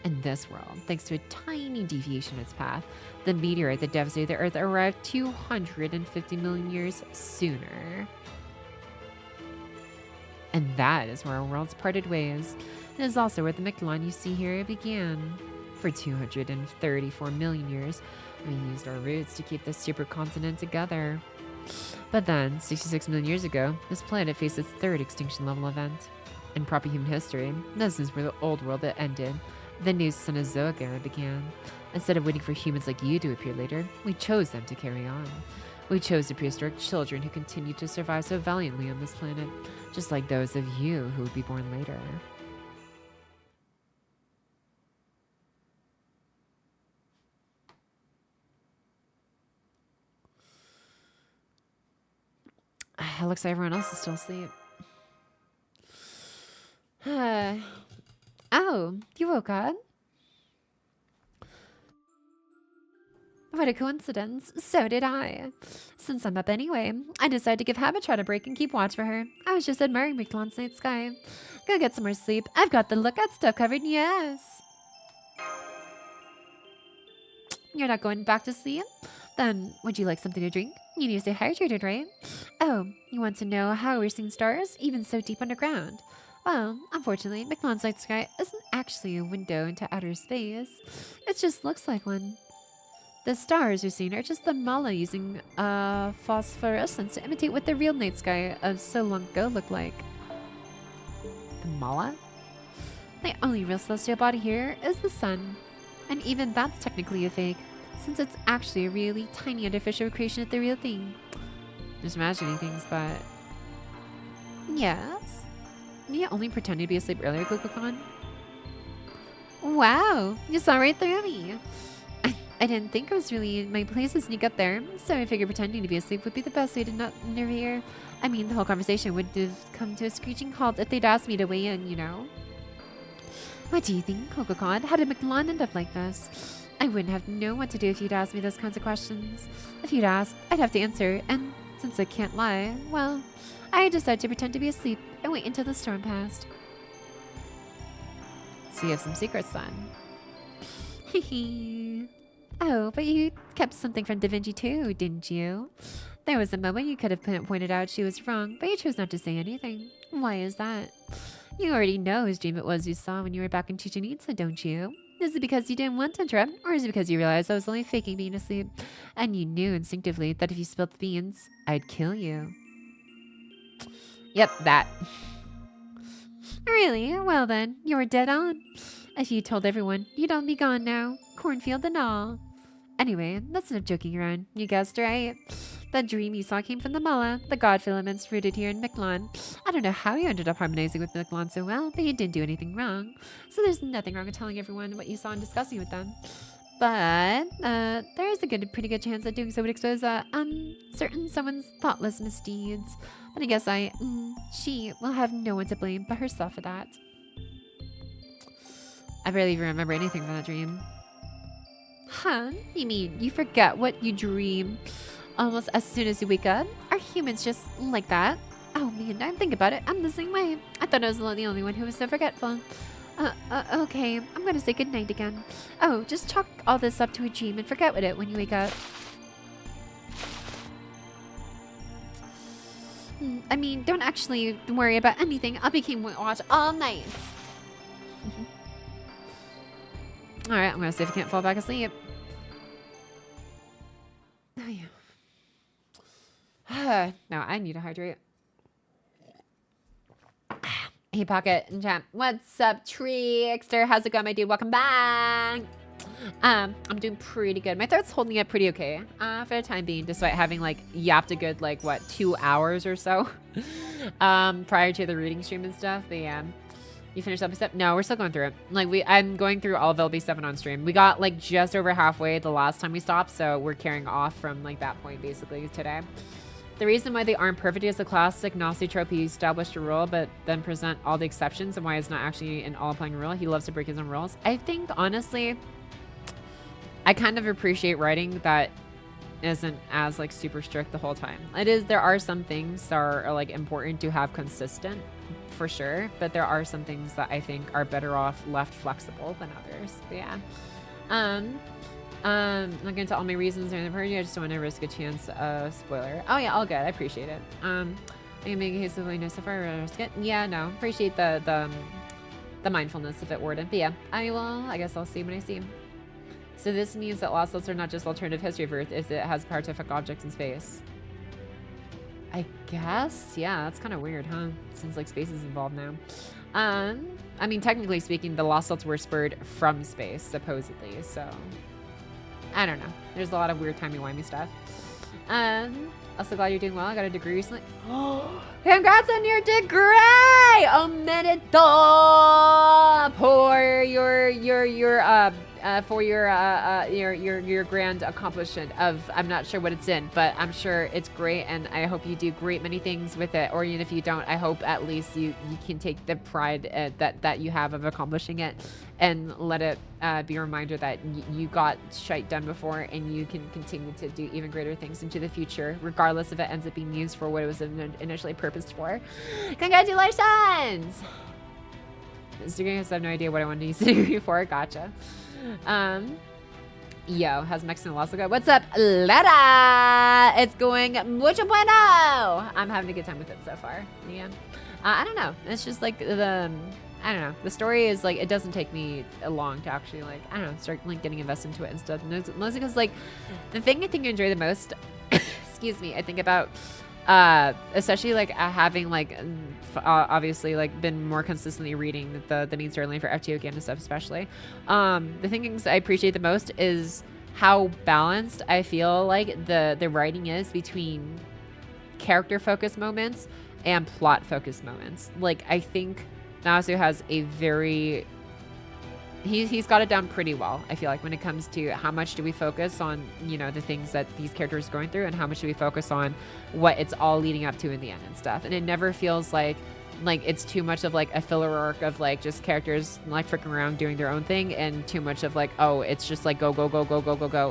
In this world, thanks to a tiny deviation in its path, the meteorite that devastated the Earth arrived 250 million years sooner. And that is where our worlds parted ways. It is also where the Mictlan you see here began. For 234 million years, we used our roots to keep this supercontinent together. But then, 66 million years ago, this planet faced its 3rd extinction level event. In proper human history, this is where the old world ended. The new Cenozoic era began. Instead of waiting for humans like you to appear later, we chose them to carry on. We chose the prehistoric children who continued to survive so valiantly on this planet, just like those of you who would be born later. It looks like everyone else is still asleep. Oh, you woke up? What a coincidence. So did I. Since I'm up anyway, I decided to give Habitat a break and keep watch for her. I was just admiring Mictlan's night sky. Go get some more sleep. I've got the lookout stuff covered, yes. You're not going back to sleep? Then, would you like something to drink? You need to stay hydrated, right? Oh, you want to know how we're seeing stars, even so deep underground? Well, unfortunately, Mictlan's night sky isn't actually a window into outer space. It just looks like one. The stars you're seeing are just the mala using phosphorescence to imitate what the real night sky of so long ago looked like. The mala? The only real celestial body here is the sun. And even that's technically a fake, since it's actually a really tiny artificial creation of the real thing. Just imagining things, but... Yes? You only pretended to be asleep earlier, Gokokon? Wow, you saw right through me. I didn't think it was really my place to sneak up there, so I figured pretending to be asleep would be the best way to not interfere. I mean, the whole conversation would have come to a screeching halt if they'd asked me to weigh in, you know? What do you think, Gokokon? How did Mictlan end up like this? I wouldn't have known what to do if you'd asked me those kinds of questions. If you'd asked, I'd have to answer, and since I can't lie, well, I decided to pretend to be asleep and wait until the storm passed. So you have some secrets then. Hehe. Oh, but you kept something from Da Vinci too, didn't you? There was a moment you could have pointed out she was wrong, but you chose not to say anything. Why is that? You already know whose dream it was you saw when you were back in Chichen Itza, don't you? Is it because you didn't want to interrupt, or is it because you realized I was only faking being asleep? And you knew instinctively that if you spilled the beans, I'd kill you. Yep, that. Really? Well then, you were dead on. If you told everyone, you'd all be gone now. Cornfield and all. Anyway, that's enough joking around. You guessed right. That dream you saw came from the Mullah, the god filaments rooted here in Miquelon. I don't know how you ended up harmonizing with Miquelon so well, but you didn't do anything wrong. So there's nothing wrong with telling everyone what you saw and discussing with them. But there is a pretty good chance that doing so would expose certain someone's thoughtless misdeeds. But I guess she will have no one to blame but herself for that. I barely even remember anything from that dream. Huh? You mean you forget what you dream almost as soon as you wake up? Are humans just like that? Oh man, I think about it. I'm the same way. I thought I was the only one who was so forgetful. Okay, I'm gonna say goodnight again. Oh, just chalk all this up to a dream and forget it when you wake up. I mean, don't actually worry about anything. I'll be keeping watch all night. Alright, I'm gonna see if I can't fall back asleep. Oh yeah. No, I need to hydrate. Hey, Pocket and chat. What's up, Trickster? How's it going, my dude? Welcome back. I'm doing pretty good. My throat's holding up pretty okay for the time being, despite having like yapped a good like what 2 hours or so prior to the reading stream and stuff. But yeah. You finished episode? No, we're still going through it. Like I'm going through all of LB7 on stream. We got like just over halfway the last time we stopped, so we're carrying off from like that point basically today. The reason why they aren't perfect is the classic Nazi trope. He established a rule, but then present all the exceptions, and why it's not actually an all-applying rule. He loves to break his own rules. I think honestly, I kind of appreciate writing that isn't as like super strict the whole time. There are some things that are like important to have consistent. For sure, but there are some things that I think are better off left flexible than others. But yeah. Not going into all my reasons during the purge. I just don't want to risk a chance of spoiler. Oh yeah, all good. I appreciate it. I can make a case of what I know so far. Risk it. Yeah, no. Appreciate the mindfulness of it, Warden. But yeah, I guess I'll see when I see him. So this means that Lostbelts are not just alternative history of Earth if it has power to affect objects in space. I guess, yeah, that's kind of weird, huh? Since like space is involved now. I mean, technically speaking, the Lostbelts were spurred from space, supposedly. So, I don't know. There's a lot of weird timey-wimey stuff. Also glad you're doing well. I got a degree recently. Oh, congrats on your degree! Omenito! For your grand accomplishment of, I'm not sure what it's in, but I'm sure it's great, and I hope you do many things with it. Or even if you don't, I hope at least you can take the pride that you have of accomplishing it, and let it be a reminder that you got shite done before, and you can continue to do even greater things into the future, regardless if it ends up being used for what it was initially purposed for. Congratulations! This degree, I have no idea what I wanted to use the degree for. Gotcha. Yo, how's Mexican Lasso go? What's up, Letta? It's going mucho bueno. I'm having a good time with it so far. Yeah. I don't know. It's just like I don't know. The story is like, it doesn't take me long to actually like, I don't know, start like getting invested into it and stuff. Mostly because like, the thing I think I enjoy the most, excuse me, I think about, especially like having like obviously like been more consistently reading the main storyline for FGO game and stuff, especially the things I appreciate the most is how balanced I feel like the writing is between character focused moments and plot focused moments. Like I think Nasu has a very he's got it down pretty well, I feel like, when it comes to how much do we focus on, you know, the things that these characters are going through, and how much do we focus on what it's all leading up to in the end and stuff. And it never feels like it's too much of like a filler arc of like just characters like freaking around doing their own thing, and too much of like, oh, it's just like go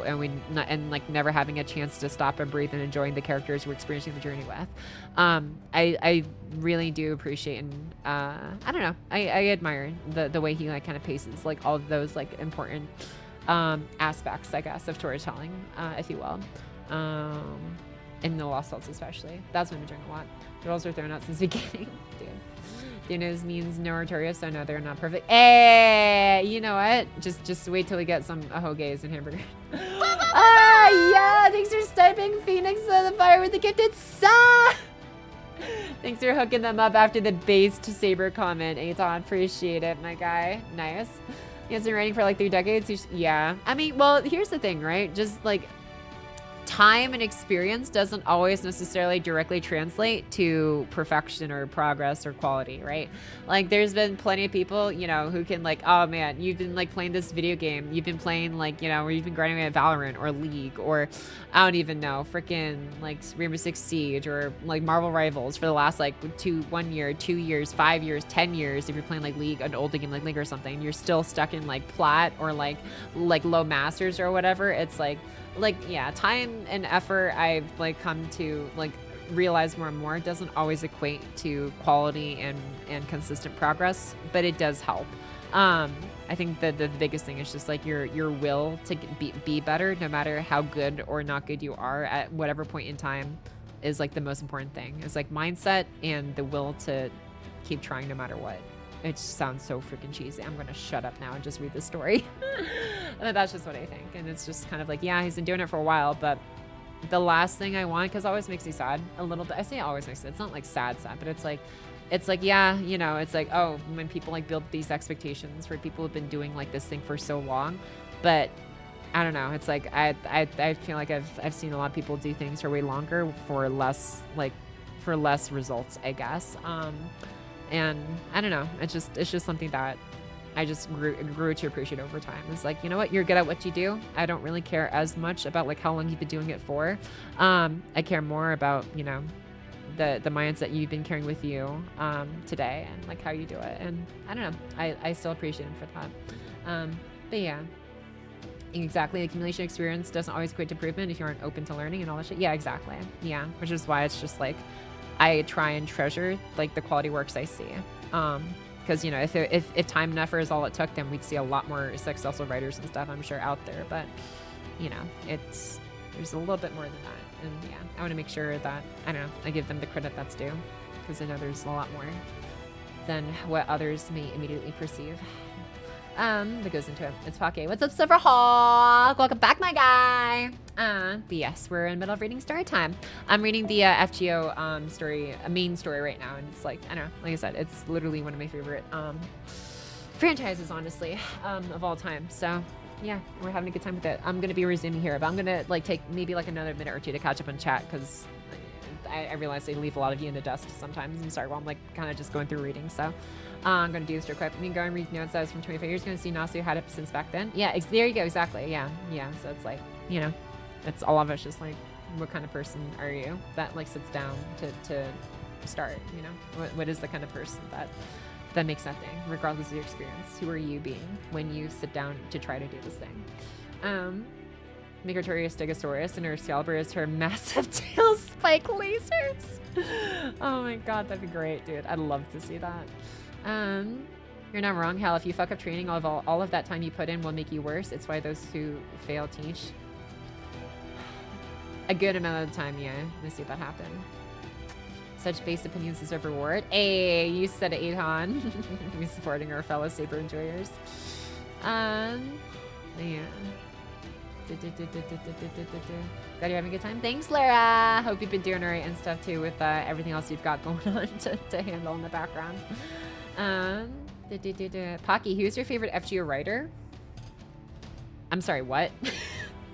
and like never having a chance to stop and breathe and enjoying the characters we're experiencing the journey with. I really do appreciate, and I don't know, I admire the way he like kind of paces like all of those like important aspects, I guess, of storytelling, if you will. In the Lost Belts especially. That's what I'm enjoying a lot. Girls are thrown out since the beginning. Dude. Dinos means no Artorias, so no, they're not perfect. Hey, you know what? Just wait till we get some ahogays and hamburger. Yeah, thanks for sniping Phoenix of the Fire with the gifted sub. Thanks for hooking them up after the based Saber comment, Aton. Appreciate it, my guy. Nice. He has been writing for like 3 decades. Yeah. I mean, well, here's the thing, right? Just like time and experience doesn't always necessarily directly translate to perfection or progress or quality, right? Like there's been plenty of people, you know, who can like, oh man, you've been like playing this video game, you've been playing like, you know, or you've been grinding at Valorant or League or I don't even know, freaking like Rainbow Six Siege or like Marvel Rivals for the last like 1 year, 2 years, 5 years, 10 years. If you're playing like League, an old game like League or something, you're still stuck in like plat or like low masters or whatever. It's like yeah, time and effort I've like come to like realize more and more doesn't always equate to quality and consistent progress, but it does help. I think the biggest thing is just like your will to be better, no matter how good or not good you are at whatever point in time, is like the most important thing. It's like mindset and the will to keep trying no matter what. It just sounds so freaking cheesy. I'm gonna shut up now and just read the story. And that's just what I think. And it's just kind of like, yeah, he's been doing it for a while, but the last thing I want, because it always makes me sad a little bit. I say it always makes me sad. It's not like sad, but it's like, yeah, you know, it's like, oh, when people like build these expectations for people who've been doing like this thing for so long, but I don't know. It's like, I feel like I've seen a lot of people do things for way longer for less results, I guess. And I don't know, it's just something that I just grew to appreciate over time. It's like, you know what, you're good at what you do. I don't really care as much about like how long you've been doing it for. I care more about, you know, the mindset you've been carrying with you today and like how you do it. And I don't know, I still appreciate him for that. But yeah, exactly. Accumulation experience doesn't always equate to improvement if you aren't open to learning and all that shit. Yeah, exactly. Yeah, which is why it's just like I try and treasure like the quality works I see. Because, you know, if time and effort is all it took, then we'd see a lot more successful writers and stuff, I'm sure, out there. But, you know, there's a little bit more than that. And yeah, I want to make sure that, I don't know, I give them the credit that's due. Because I know there's a lot more than what others may immediately perceive. That goes into it. It's Pocky. What's up, Silverhawk? Welcome back, my guy. But yes, we're in the middle of reading story time. I'm reading the FGO story, main story right now, and it's like, I don't know, like I said, it's literally one of my favorite franchises, honestly, of all time. So yeah, we're having a good time with it. I'm gonna be resuming here, but I'm gonna like take maybe like another minute or two to catch up on chat because I realize they leave a lot of you in the dust sometimes. I'm sorry, while I'm like kind of just going through reading. So I'm gonna do this real quick. You can go and read notes that was from 25 years. Gonna see Nasu had it since back then. Yeah, there you go. Exactly. Yeah. So it's like, you know, it's all of us just like, what kind of person are you that like sits down to start? You know, what is the kind of person that makes that thing, regardless of your experience? Who are you being when you sit down to try to do this thing? Migratoria Stegosaurus, and her Excalibur is her massive tail spike lasers. Oh my god, that'd be great, dude. I'd love to see that. You're not wrong, Hal. If you fuck up training, all of that time you put in will make you worse. It's why those who fail teach. A good amount of the time, yeah. I see that happen. Such base opinions deserve reward. Hey, you said it, Aton. Me supporting our fellow Saber enjoyers. Yeah. Glad you're having a good time. Thanks, Lara. Hope you've been doing alright and stuff too with everything else you've got going on to handle in the background. Pocky, who's your favorite FGO writer? I'm sorry, what?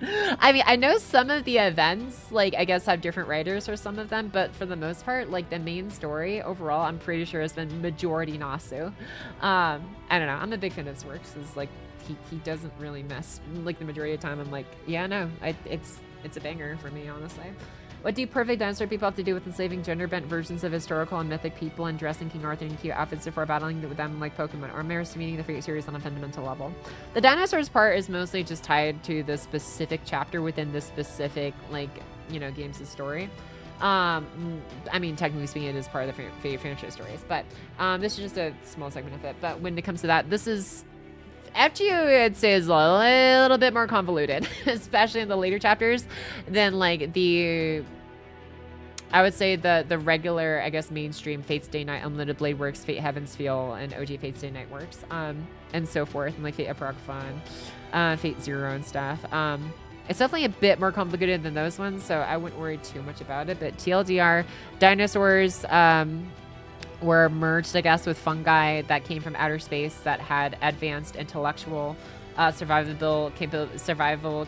I mean, I know some of the events, like, I guess have different writers for some of them, but for the most part, like, the main story overall, I'm pretty sure has been majority Nasu. I don't know. I'm a big fan of his works. It's like, he doesn't really mess. Like, the majority of the time, I'm like, yeah, no, it's a banger for me, honestly. What do perfect dinosaur people have to do with enslaving gender-bent versions of historical and mythic people and dressing King Arthur in cute outfits before battling with them like Pokemon, or merits meaning the Fate series on a fundamental level? The dinosaurs part is mostly just tied to the specific chapter within the specific, like, you know, game's story. I mean, technically speaking, it is part of the Fate franchise stories, but this is just a small segment of it. But when it comes to that, this is... FGO, I'd say, is a little bit more convoluted, especially in the later chapters, than like the I would say the regular, I guess, mainstream Fate's Day Night, Unlimited Blade Works, Fate Heaven's Feel, and OG Fate's Day Night Works, and so forth, and like Fate Epiroc Fun, Fate Zero and stuff. It's definitely a bit more complicated than those ones, so I wouldn't worry too much about it. But TLDR, dinosaurs were merged, I guess, with fungi that came from outer space that had advanced intellectual survival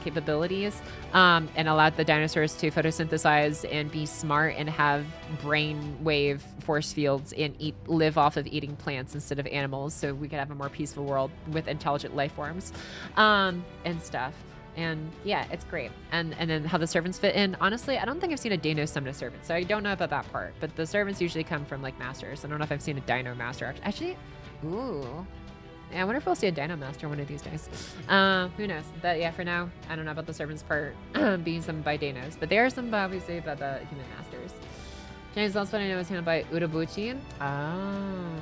capabilities, and allowed the dinosaurs to photosynthesize and be smart and have brainwave force fields and live off of eating plants instead of animals, so we could have a more peaceful world with intelligent life forms and stuff. And yeah, it's great. And then how the servants fit in. Honestly, I don't think I've seen a Dino summon a servant, so I don't know about that part. But the servants usually come from like masters. I don't know if I've seen a Dino master actually. Ooh. Yeah, I wonder if we'll see a Dino Master one of these days. Who knows? But yeah, for now, I don't know about the servants part being summoned by Dinos. But there are some, obviously, about the human masters. James Lostbelt, I know, was handled by Udabuchi. Oh,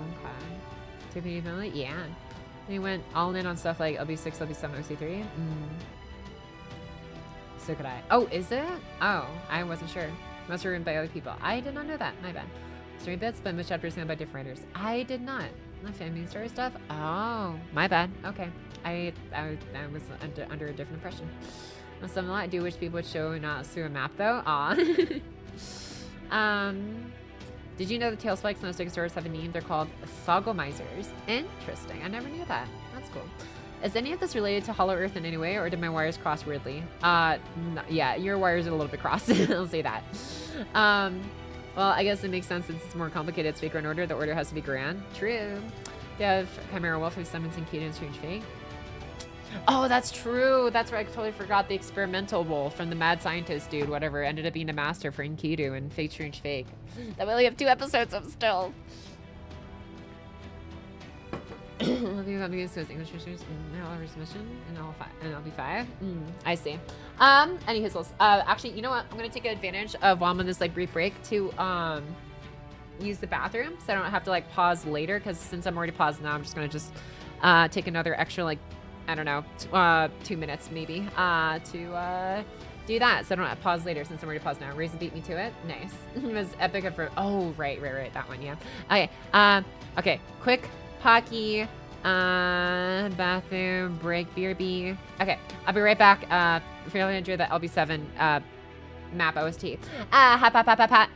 okay. TPD family? Yeah. And he went all in on stuff like LB6, LB7, OC3. So could I. Oh, is it? Oh, I wasn't sure. Must have written by other people. I did not know that. My bad. Story bits, but most chapters handled by different writers. I did not. The family story stuff? Oh, my bad. Okay. I was under a different impression. Something I do wish people would show not through a map though. Aw. Did you know the tail spikes on those Stegosaurus have a name? They're called Thogomizers. Interesting. I never knew that. That's cool. Is any of this related to Hollow Earth in any way, or did my wires cross weirdly? Yeah, your wires are a little bit crossed. I'll say that. Well, I guess it makes sense since it's more complicated. It's Fake Grand Order. The order has to be grand. True. They have Chimera Wolf who summons in Qiuhua and Strange Fate. Oh, that's true. That's right. I totally forgot the experimental wolf from the mad scientist dude, whatever, ended up being a master for Enkidu and Fate Strange Fake. That we only have 2 episodes of still. Love you, English listeners in all submission and I'll be 5. I see. Any hizzles. Actually, you know what? I'm gonna take advantage of while I'm on this like brief break to use the bathroom, so I don't have to like pause later. Because since I'm already paused now, I'm just gonna take another extra like I don't know 2 minutes maybe to do that, so I don't have to pause later since I'm already paused now. Raisin beat me to it. Nice. It was epic for. Oh right, that one. Yeah. Okay. Okay. Quick. Pocky, bathroom, break, BRB. Okay, I'll be right back. If you're gonna enjoy the LB7 map OST. Hat.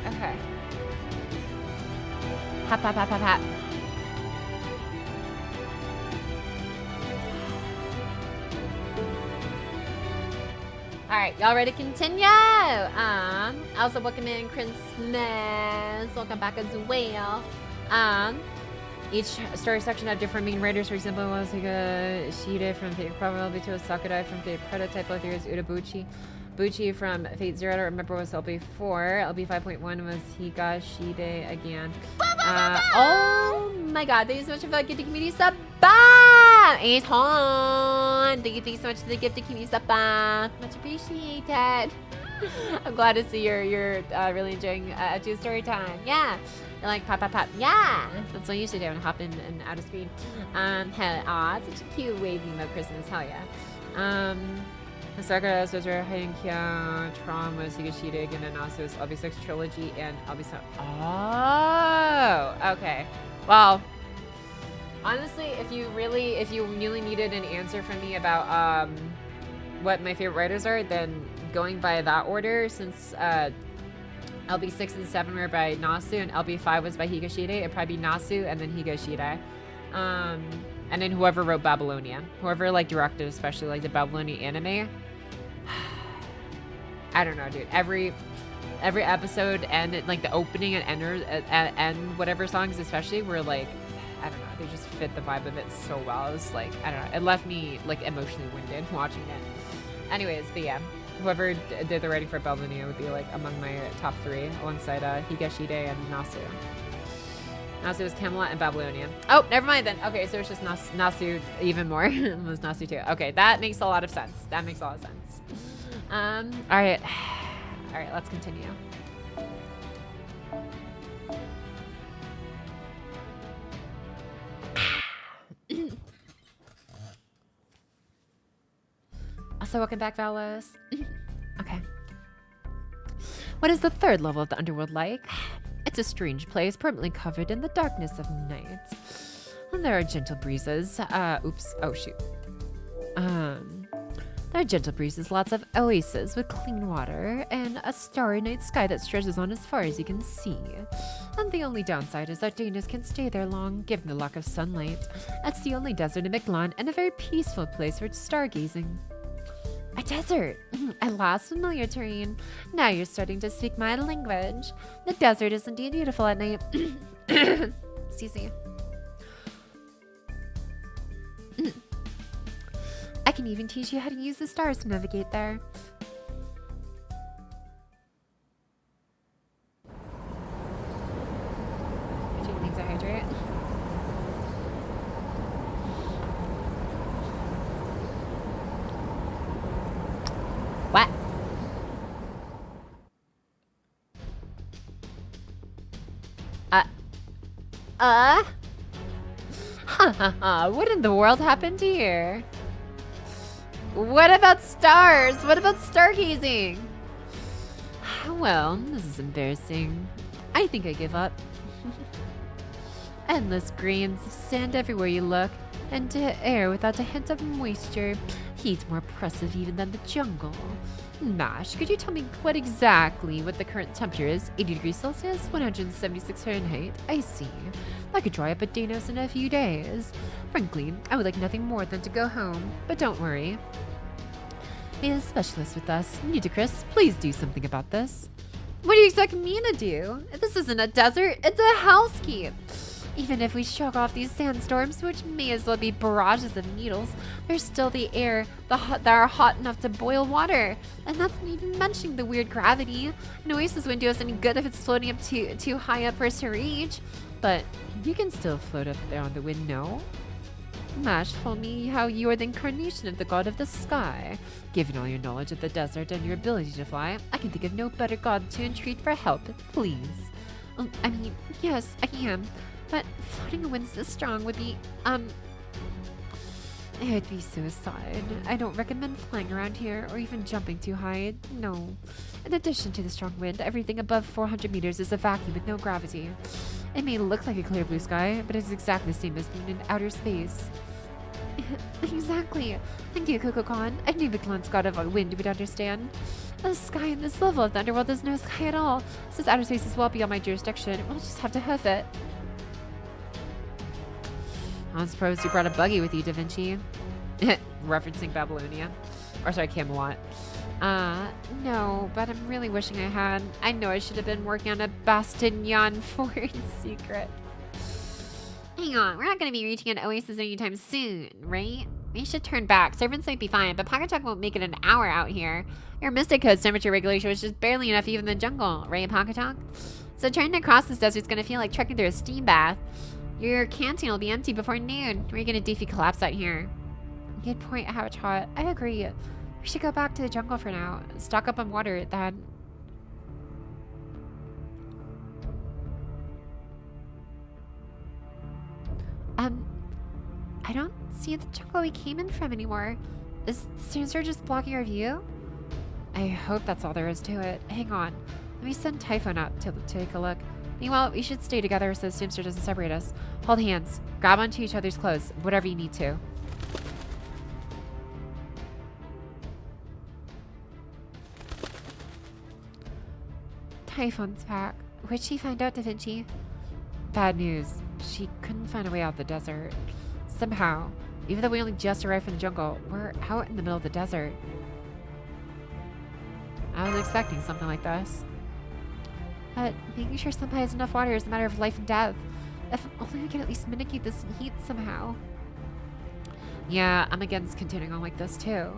Okay. Hop. Alright, y'all ready to continue? Also welcome in Christmas. Welcome back as well. Each story section have different main writers. For example, was like a Shide from Fate Probability to a Sakurai from Fate Prototype. Both heroes Udabuchi. Buchi from Fate Zero. I don't remember what was LB4. LB 5.1 was Higashide again. Oh my god, thank you so much for the gifted community sub. Bam! Aton! Thank you so much for the gifted community sub. Much appreciated. I'm glad to see you're really enjoying FGO story time. Yeah. You're like pop. Yeah. That's what you should do and hop in and out of screen. Hell, aw, it's such a cute wavy emote Christmas. Hell yeah. The Sakura Swisser, Hidden Kya, Tron was Higashida, and then also it's LB6 Trilogy and LB7. Oh, okay. Well, honestly, if you really needed an answer from me about what my favorite writers are, then going by that order, since LB6 and 7 were by Nasu and LB5 was by Higashida, it'd probably be Nasu and then Higashida. And then whoever wrote Babylonia. Whoever like directed especially like the Babylonia anime. I don't know, dude. Every episode and like the opening and end whatever songs especially were like, I don't know, they just fit the vibe of it so well. It was like, I don't know, it left me like emotionally winded watching it. Anyways, but yeah, whoever did the writing for Babylonia would be like among my top 3 alongside Higashide and Nasu. Nasu was Camelot and Babylonia. Oh, never mind then. Okay, so it's just Nasu even more. It was Nasu too. Okay, that makes a lot of sense. That makes a lot of sense. All right, let's continue. Also, welcome back, Valos. Okay. What is the 3rd level of the underworld like? It's a strange place, permanently covered in the darkness of night. And there are gentle breezes. Oops. Oh, shoot. There are gentle breezes, lots of oases with clean water, and a starry night sky that stretches on as far as you can see. And the only downside is that Danas can't stay there long, given the lack of sunlight. It's the only desert in Miklan, and a very peaceful place for stargazing. A desert! At last, familiar terrain. Now you're starting to speak my language. The desert is indeed beautiful at night. Excuse me. I can even teach you how to use the stars to navigate there. Drinking things to hydrate. What? What in the world happened here? What about stars? What about stargazing? Well, this is embarrassing. I think I give up. Endless grains of sand everywhere you look, and air without a hint of moisture. Heat more oppressive even than the jungle. Nash, could you tell me what the current temperature is? 80 degrees Celsius, 176 Fahrenheit. I see. That could dry up at Danos in a few days. Frankly, I would like nothing more than to go home. But don't worry. Be a specialist with us. Nudicrous, please do something about this. What do you expect me to do? This isn't a desert, it's a hellscape. Even if we shrug off these sandstorms, which may as well be barrages of needles, there's still the air that are hot enough to boil water. And that's not even mentioning the weird gravity. An oasis wouldn't do us any good if it's floating up too high up for us to reach. But you can still float up there on the wind, no? Mash told me how you are the incarnation of the god of the sky. Given all your knowledge of the desert and your ability to fly, I can think of no better god to entreat for help, please. I mean, yes, I am. But floating in winds this strong would be, it would be suicide. I don't recommend flying around here or even jumping too high, no. In addition to the strong wind, everything above 400 meters is a vacuum with no gravity. It may look like a clear blue sky, but it's exactly the same as being in outer space. Exactly. Thank you, Coco-Con. I knew Miklan's god of wind would understand. The sky in this level of the underworld is no sky at all. Since outer space is well beyond my jurisdiction, we'll just have to hoof it. I'm surprised you brought a buggy with you, Da Vinci. Referencing Babylonia. Or sorry, Camelot. No, but I'm really wishing I had. I know I should have been working on a Bastignon fort in secret. Hang on, we're not going to be reaching an oasis anytime soon, right? We should turn back. Servants might be fine, but Pocket Talk won't make it an hour out here. Your Mystic Code's temperature regulation was just barely enough even in the jungle, right, Pocket Talk? So trying to cross this desert's going to feel like trekking through a steam bath. Your canteen will be empty before noon. We're gonna do if you collapse out here. Good point, Habitat. I agree. We should go back to the jungle for now. Stock up on water, then. I don't see the jungle we came in from anymore. Is the sensor just blocking our view? I hope that's all there is to it. Hang on. Let me send Typhon out to take a look. Meanwhile, we should stay together so the sensor doesn't separate us. Hold hands. Grab onto each other's clothes. Whatever you need to. Typhon's back. What'd she find out, Da Vinci? Bad news. She couldn't find a way out the desert. Somehow, even though we only just arrived from the jungle, we're out in the middle of the desert. I was expecting something like this. But making sure Senpai has enough water is a matter of life and death. If only we can at least mitigate this heat somehow. Yeah, I'm against continuing on like this too.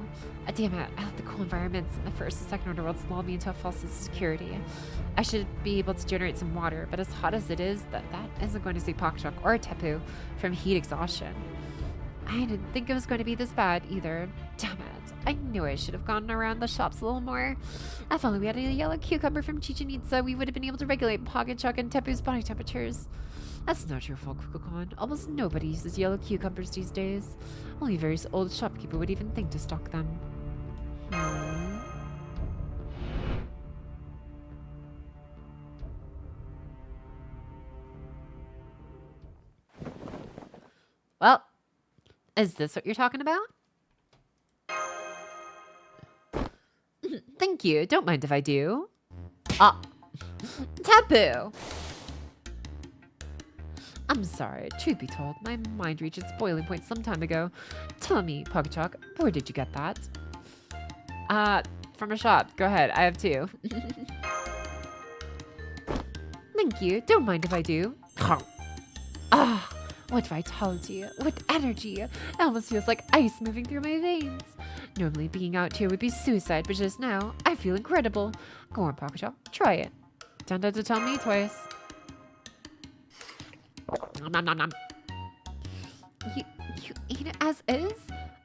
Damn it, I let the cool environments in the first and second order worlds lull me into a false sense of security. I should be able to generate some water, but as hot as it is, that isn't going to save Pocky or Tepu from heat exhaustion. I didn't think it was going to be this bad either. Damn it. I knew I should have gone around the shops a little more. If only we had a yellow cucumber from Chichen Itza, we would have been able to regulate Pocky and Tepu's body temperatures. That's not your fault, Kukulkan. Almost nobody uses yellow cucumbers these days. Only a very old shopkeeper would even think to stock them. Well, is this what you're talking about? Thank you. Don't mind if I do. Ah. Tepu! I'm sorry. Truth be told, my mind reached its boiling point some time ago. Tell me, Pocky, where did you get that? From a shop. Go ahead. I have two. Thank you. Don't mind if I do. Ah, what vitality. What energy. It almost feels like ice moving through my veins. Normally being out here would be suicide, but just now, I feel incredible. Go on, Pocky. Try it. Don't have to tell me twice. Nom, nom, nom. You eat it as is?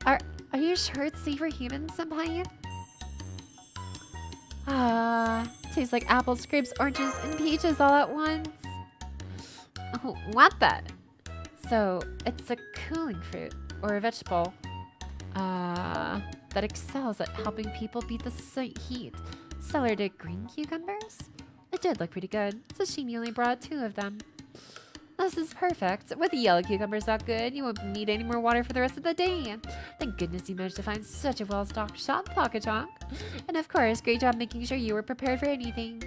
Are you sure it's safe for humans, Senpai? Tastes like apples, grapes, oranges, and peaches all at once. Oh, what the? So, it's a cooling fruit, or a vegetable, that excels at helping people beat the heat. Similar to green cucumbers? It did look pretty good. It's a shame you only brought 2 of them. This is perfect. With the yellow cucumbers that good, you won't need any more water for the rest of the day. Thank goodness you managed to find such a well-stocked shop, Pocky. And of course, great job making sure you were prepared for anything.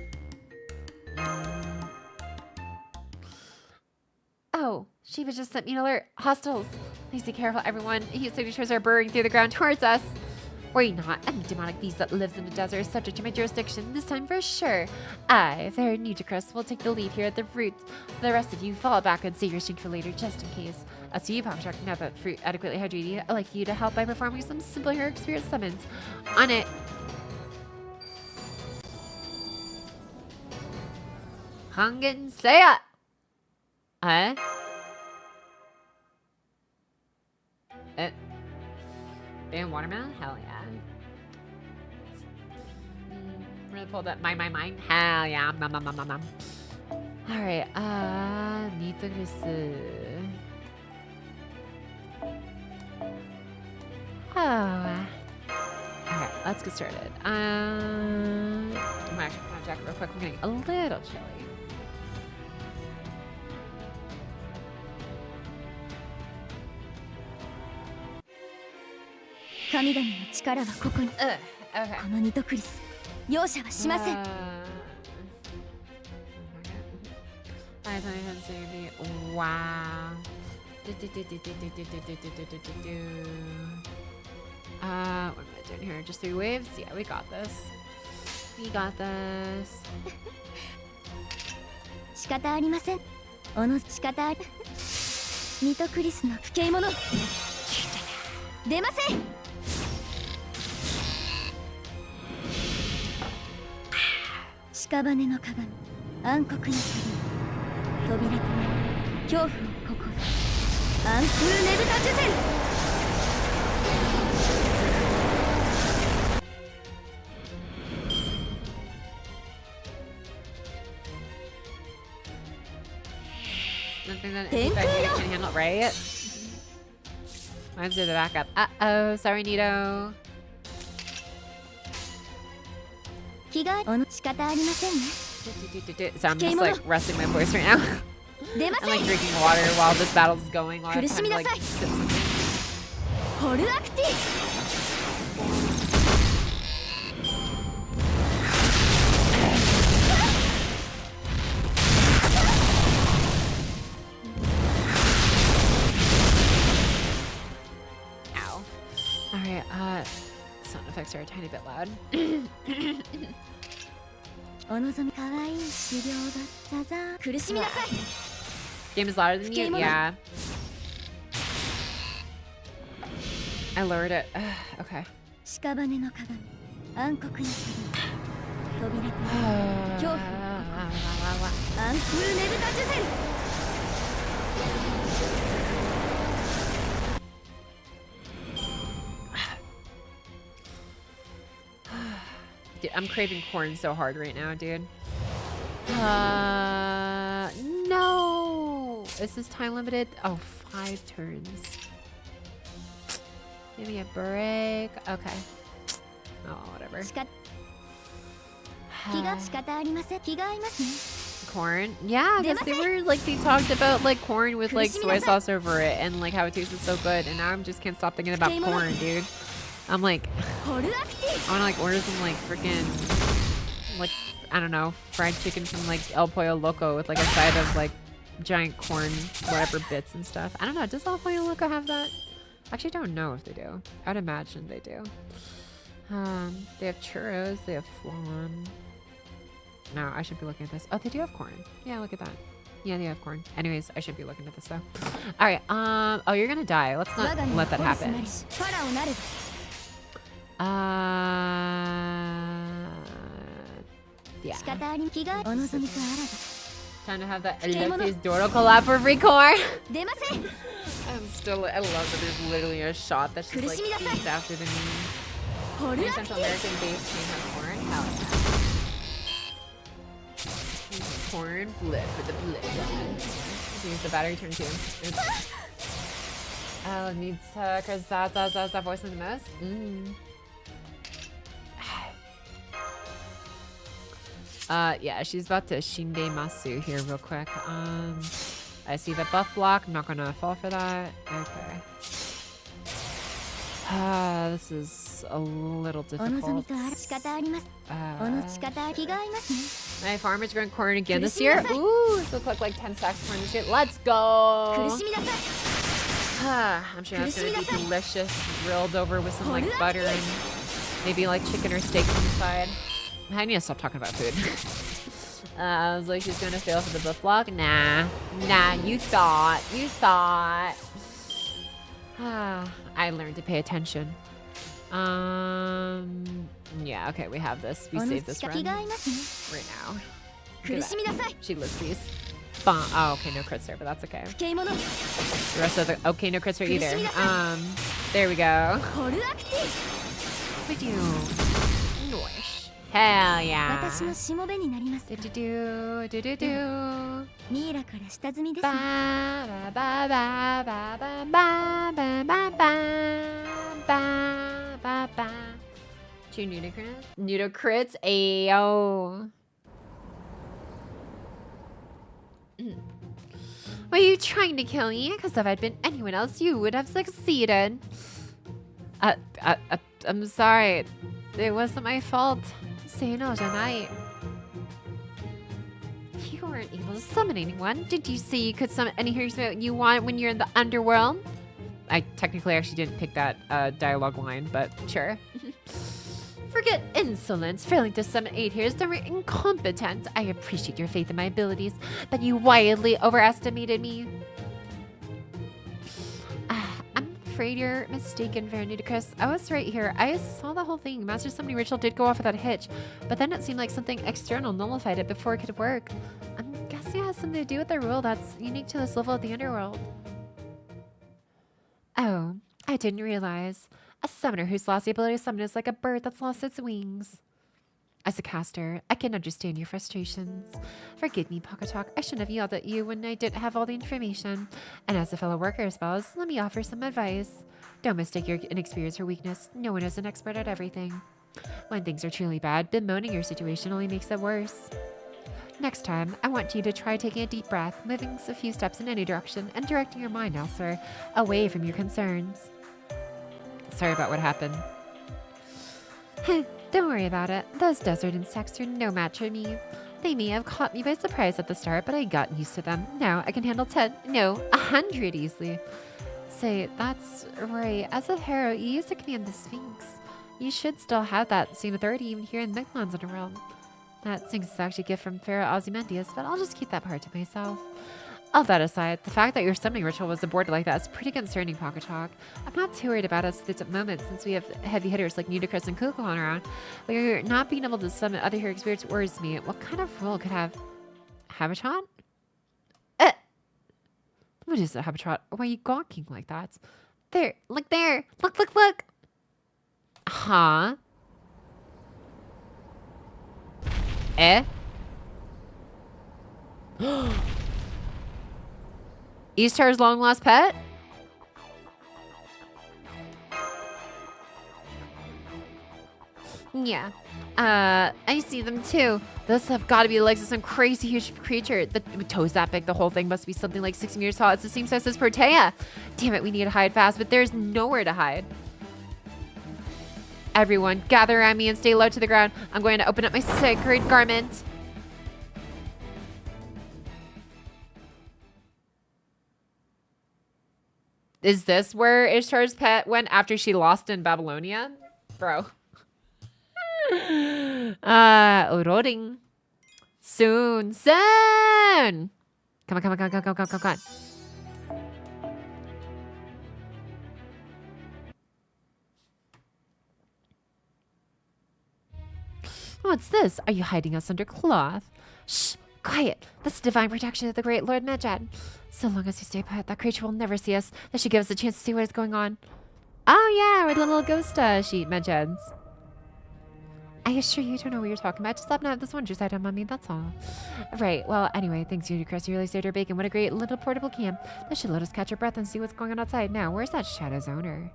Oh, Shiva just sent me an alert. Hostiles. Please be careful, everyone. Heat signatures are burrowing through the ground towards us. Worry not. Any demonic beast that lives in the desert is subject to my jurisdiction. This time for sure. I, Fair Nutri-Crust, will take the lead here at the fruit. The rest of you fall back and save your strength for later, just in case. As to you, Pocky, now that fruit adequately hydrated you, I'd like you to help by performing some simple heroic spirit summons. On it. Hangen Seiya! Bam, watermelon? Hell yeah. Really pulled up my mind. Hell yeah. Nom, nom, nom, nom, nom. Alright, Nitogris. Oh. Alright, let's get started. I'm actually put on a jacket real quick. I'm getting a little chilly. Wow. What am I doing here? Just 3 waves? Yeah, we got this. We got this. 仕方ありません。おの仕方あり。ニトクリスの不敬者。出ません。屍の鏡、暗黒の鍵、扉となり、恐怖の心アンフーネブタジュゼル Nothing that any Vegeta can handle, right? Let's do the backup. Uh-oh, sorry, Nito. 気が仕方ありませんね So I'm just like resting my voice right now. 出ま I'm せ like ん drinking water while this battle's going. While I have 苦し time み to な like さい sip something. ホルアクティ Ow. Alright, sound effects are a tiny bit loud. お望みかわいい修行だったざ苦しみなさい Game is louder than you? Yeah. I lowered it. Okay. 屍の鏡暗黒の鏡扉と恐怖の心アンフーネブタジュゼル Dude, I'm craving corn so hard right now, dude. No! Is this time limited? Oh, 5 turns. Give me a break. Okay. Oh, whatever. 気が仕方ありません気が合いますね Corn? Yeah, because they talked about like corn with like soy sauce over it and like how it tasted so good, and now I just can't stop thinking about corn, dude. I'm like, I want to like order some like freaking like I don't know fried chicken from like El Pollo Loco with like a side of like giant corn whatever bits and stuff. I don't know. Does El Pollo Loco have that? Actually, I don't know if they do. I'd imagine they do. They have churros. They have flan. No, I should be looking at this. Oh, they do have corn. Yeah, look at that. Yeah, they have corn. Anyways, I should be looking at this though. All right. Oh, you're gonna die. Let's not let that happen. Yeah. Time to have that Elotes Doro collab for free corn. I love that there's literally a shot that's just like beat after the meme. Any Central American based team have corn? Hell yeah. Corn, blip for the blip. Use the battery turn too. Oh, it needs cause that voice in the most. Yeah, she's about to Shinde Masu here real quick. I see the buff block. I'm not gonna fall for that. Okay. This is a little difficult. My farmer's growing corn again this year. Ooh, this looks like 10 stacks of corn this year. Let's go! I'm sure that's gonna be delicious, grilled over with some like butter and maybe like chicken or steak on the side. I need to stop talking about food. I was like, she's gonna fail for the buff block. Nah, you thought. I learned to pay attention. Yeah, okay, we have this. We save this run right now. Look at that. She lives these. Oh, okay, no crits there, but that's okay. The rest of the okay, no crits there either. There we go. We do. Nice. Hell yeah. Two Nudocrits? Ayo. Were you trying to kill me? Because if I'd been anyone else, you would have succeeded. I'm sorry. It wasn't my fault. Say no, janai. You weren't able to summon anyone. Did you say you could summon any heroes that you want when you're in the underworld? I technically actually didn't pick that dialogue line, but sure. Forget insolence. Failing to summon 8 heroes, they were incompetent. I appreciate your faith in my abilities, but you wildly overestimated me. I'm afraid you're mistaken, Veronidicus. I was right here. I saw the whole thing. Master Summoning Ritual did go off without a hitch, but then it seemed like something external nullified it before it could work. I'm guessing guess it has something to do with the rule that's unique to this level of the underworld. Oh, I didn't realize. A summoner who's lost the ability to summon is like a bird that's lost its wings. As a caster, I can understand your frustrations. Forgive me, Pocky. I shouldn't have yelled at you when I didn't have all the information. And as a fellow worker as well, let me offer some advice. Don't mistake your inexperience for weakness. No one is an expert at everything. When things are truly bad, bemoaning your situation only makes it worse. Next time, I want you to try taking a deep breath, moving a few steps in any direction, and directing your mind elsewhere, away from your concerns. Sorry about what happened. Don't worry about it. Those desert insects are no match for me. They may have caught me by surprise at the start, but I got used to them. Now I can handle 10, no, 100 easily. Say, that's right. As a hero, you used to command the Sphinx. You should still have that same authority even here in Mictlan's underworld. That Sphinx is actually a gift from Pharaoh Ozymandias, but I'll just keep that part to myself. All that aside, the fact that your summoning ritual was aborted like that is pretty concerning, Pocky. I'm not too worried about us at the moment since we have heavy hitters like Nudicrus and Qiuhua around, but you're not being able to summon other hero spirits worries me. What kind of role could have Habitat? What is it, Habitat? Why are you gawking like that? There, look there. Look, look, look. Huh? Eastar's long lost pet? Yeah. I see them too. Those have got to be the legs of some crazy huge creature. The toes that big, the whole thing must be something like 6 meters tall. It's the same size as Protea. Damn it, we need to hide fast, but there's nowhere to hide. Everyone, gather around me and stay low to the ground. I'm going to open up my sacred garment. Is this where Ishtar's pet went after she lost in Babylonia? Bro. Uroding. Soon. Come on. What's this? Are you hiding us under cloth? Shh! Quiet! That's the divine protection of the great Lord Medjed. So long as you stay put, that creature will never see us. That should give us a chance to see what is going on. Oh yeah, we're the little ghost sheet, Medjed's. I assure you don't know what you're talking about. Just let me have this wondrous item on me, that's all. Right, well, anyway, thanks Nudicrus. You really saved our bacon. What a great little portable camp. This should let us catch our breath and see what's going on outside. Now, where's that Shadow's owner?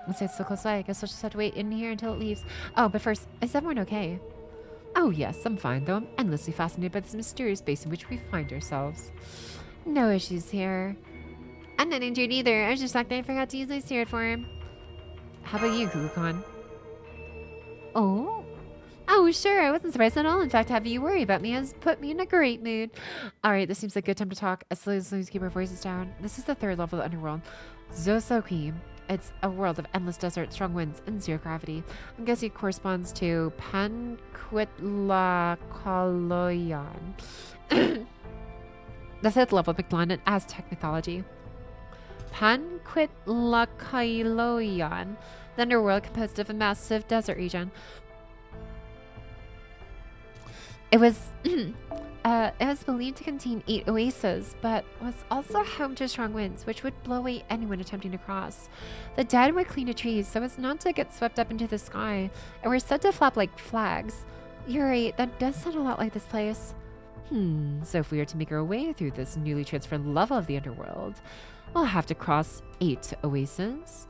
Let's say it's so close by. I guess we'll just have to wait in here until it leaves. Oh, but first, is everyone okay? Oh yes, I'm fine, though I'm endlessly fascinated by this mysterious space in which we find ourselves. No issues here. I'm not injured either. I was just like I forgot to use my spirit form. How about you, Qiuhua? Oh? Oh, sure. I wasn't surprised at all. In fact, having you worry about me has put me in a great mood. Alright, this seems like a good time to talk. As long as we keep our voices down. This is the 3rd level of the underworld. Zosoki. It's a world of endless desert, strong winds, and 0 gravity. I'm guessing it corresponds to Panquitlacoyoan. The 5th level of Mictlan in Aztec mythology. Panquitlacoyoan, the underworld composed of a massive desert region. It was believed to contain 8 oases, but was also home to strong winds, which would blow away anyone attempting to cross. The dead would cling to trees so as not to get swept up into the sky, and were said to flap like flags. You're right, that does sound a lot like this place. So if we are to make our way through this newly transformed level of the underworld, we'll have to cross 8 oases.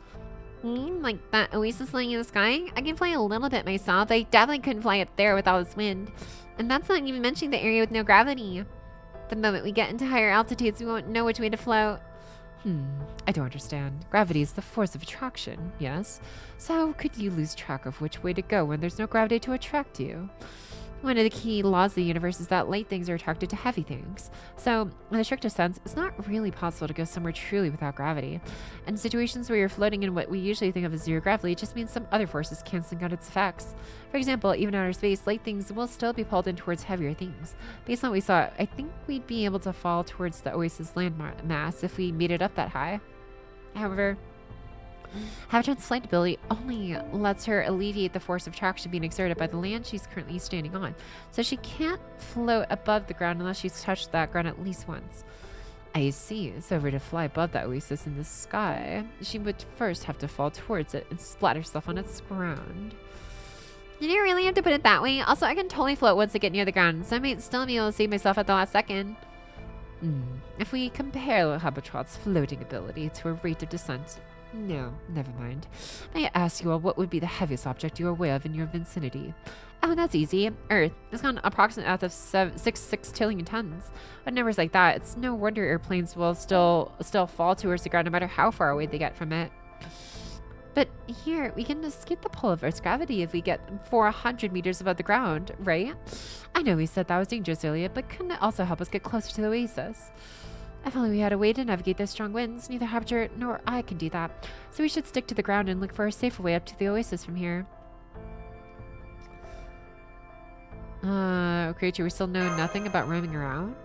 Like that oasis flying in the sky? I can fly a little bit myself. I definitely couldn't fly up there with all this wind. And that's not even mentioning the area with no gravity. The moment we get into higher altitudes, we won't know which way to float. I don't understand. Gravity is the force of attraction, yes? So how could you lose track of which way to go when there's no gravity to attract you? One of the key laws of the universe is that light things are attracted to heavy things. So, in the strictest sense, it's not really possible to go somewhere truly without gravity. In situations where you're floating in what we usually think of as 0 gravity, it just means some other forces canceling out its effects. For example, even in outer space, light things will still be pulled in towards heavier things. Based on what we saw, I think we'd be able to fall towards the oasis land mass if we made it up that high. However, Habitat's flight ability only lets her alleviate the force of traction being exerted by the land she's currently standing on, so she can't float above the ground unless she's touched that ground at least once. I see. So if we were to fly above that oasis in the sky, she would first have to fall towards it and splat herself on its ground. You didn't really have to put it that way. Also, I can totally float once I get near the ground, so I might still be able to save myself at the last second. If we compare the Habitat's floating ability to her rate of descent... No, never mind. May I ask you all what would be the heaviest object you are aware of in your vicinity? Oh, that's easy. Earth. It's got an approximate mass of 6 trillion tons. With numbers like that, it's no wonder airplanes will still fall towards the ground no matter how far away they get from it. But here, we can escape the pull of Earth's gravity if we get 400 meters above the ground, right? I know we said that was dangerous earlier, but couldn't it also help us get closer to the oasis? If only we had a way to navigate those strong winds. Neither Habitat nor I can do that. So we should stick to the ground and look for a safer way up to the oasis from here. Creature, we still know nothing about roaming around?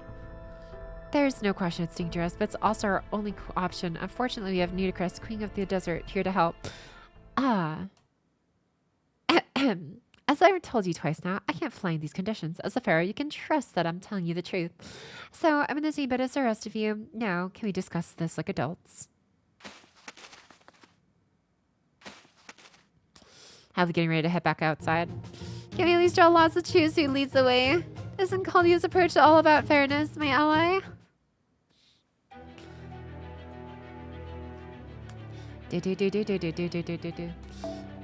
There's no question it's dangerous, but it's also our only option. Unfortunately, we have Nudicrest, Queen of the Desert, here to help. As I've told you twice now, I can't fly in these conditions. As a pharaoh, you can trust that I'm telling you the truth. So, I'm in the same boat as the rest of you. Now, can we discuss this like adults? How are we getting ready to head back outside? Can we at least draw lots to choose who leads the way? Isn't Caldia's approach all about fairness, my ally?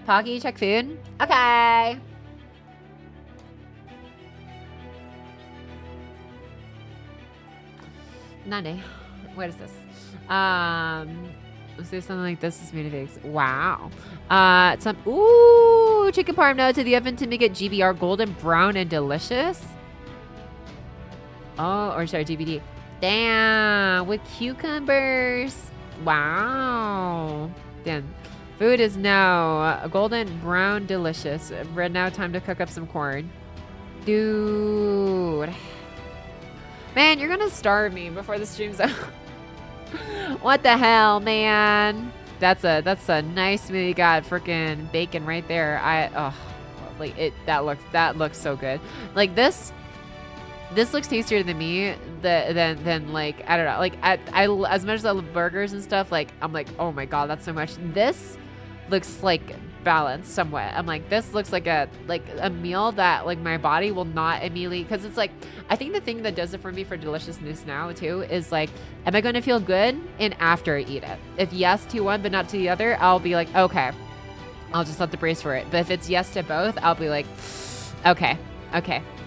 Pocky, check food. Okay. Nane. What is this? Let's do something like this. Is made of eggs. Wow. Ooh, chicken parm now to the oven to make it GBR golden brown and delicious. Oh, or sorry, GBD. Damn, with cucumbers. Wow. Damn. Food is now golden brown delicious. Right now, time to cook up some corn. Dude. Man, you're gonna starve me before the stream's out. What the hell, man? That's a nice meal. You got freaking bacon right there. That looks so good. Like this looks tastier than me than like I don't know. Like I as much as I love burgers and stuff, like I'm like, oh my god, that's so much. This looks like balanced somewhat. I'm like, this looks like a meal that like my body will not immediately, because it's like, I think the thing that does it for me for deliciousness now too is like, am I going to feel good in after I eat it? If yes to one but not to the other, I'll be like, okay, I'll just let the brace for it. But if it's yes to both, I'll be like, okay.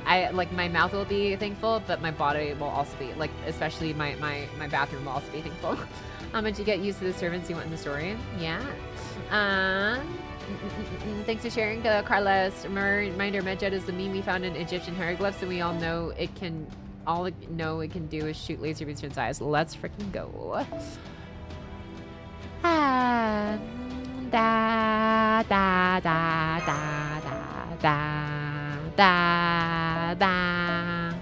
I like, my mouth will be thankful, but my body will also be like, especially my bathroom will also be thankful. Did you get used to the servants you want in the story? Yeah. Thanks for sharing, Carlos. Reminder, Medjed is the meme we found in Egyptian hieroglyphs, and we all know it can do is shoot laser beams from its eyes. Let's freaking go. Da da da da da da da da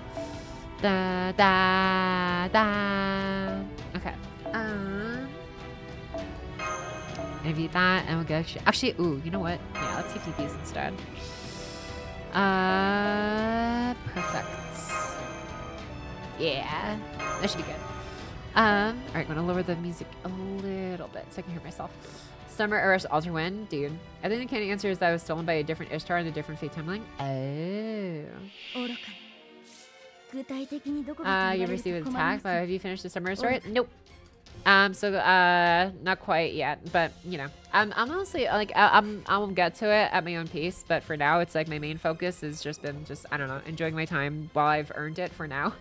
da da da. Okay. Maybe that, and we'll go actually, ooh, you know what? Yeah, let's see if these instead. Perfect. Yeah, that should be good. All right, I'm gonna lower the music a little bit so I can hear myself. Summer Earth Alter Wind, dude. I think the candy answer is that I was stolen by a different Ishtar in a different fate timeline. Oh. You received an attack, but have you finished the Summer story? Nope. Not quite yet, but you know, I'm honestly like, I'll get to it at my own pace, but for now it's like my main focus has just been I don't know, enjoying my time while I've earned it for now.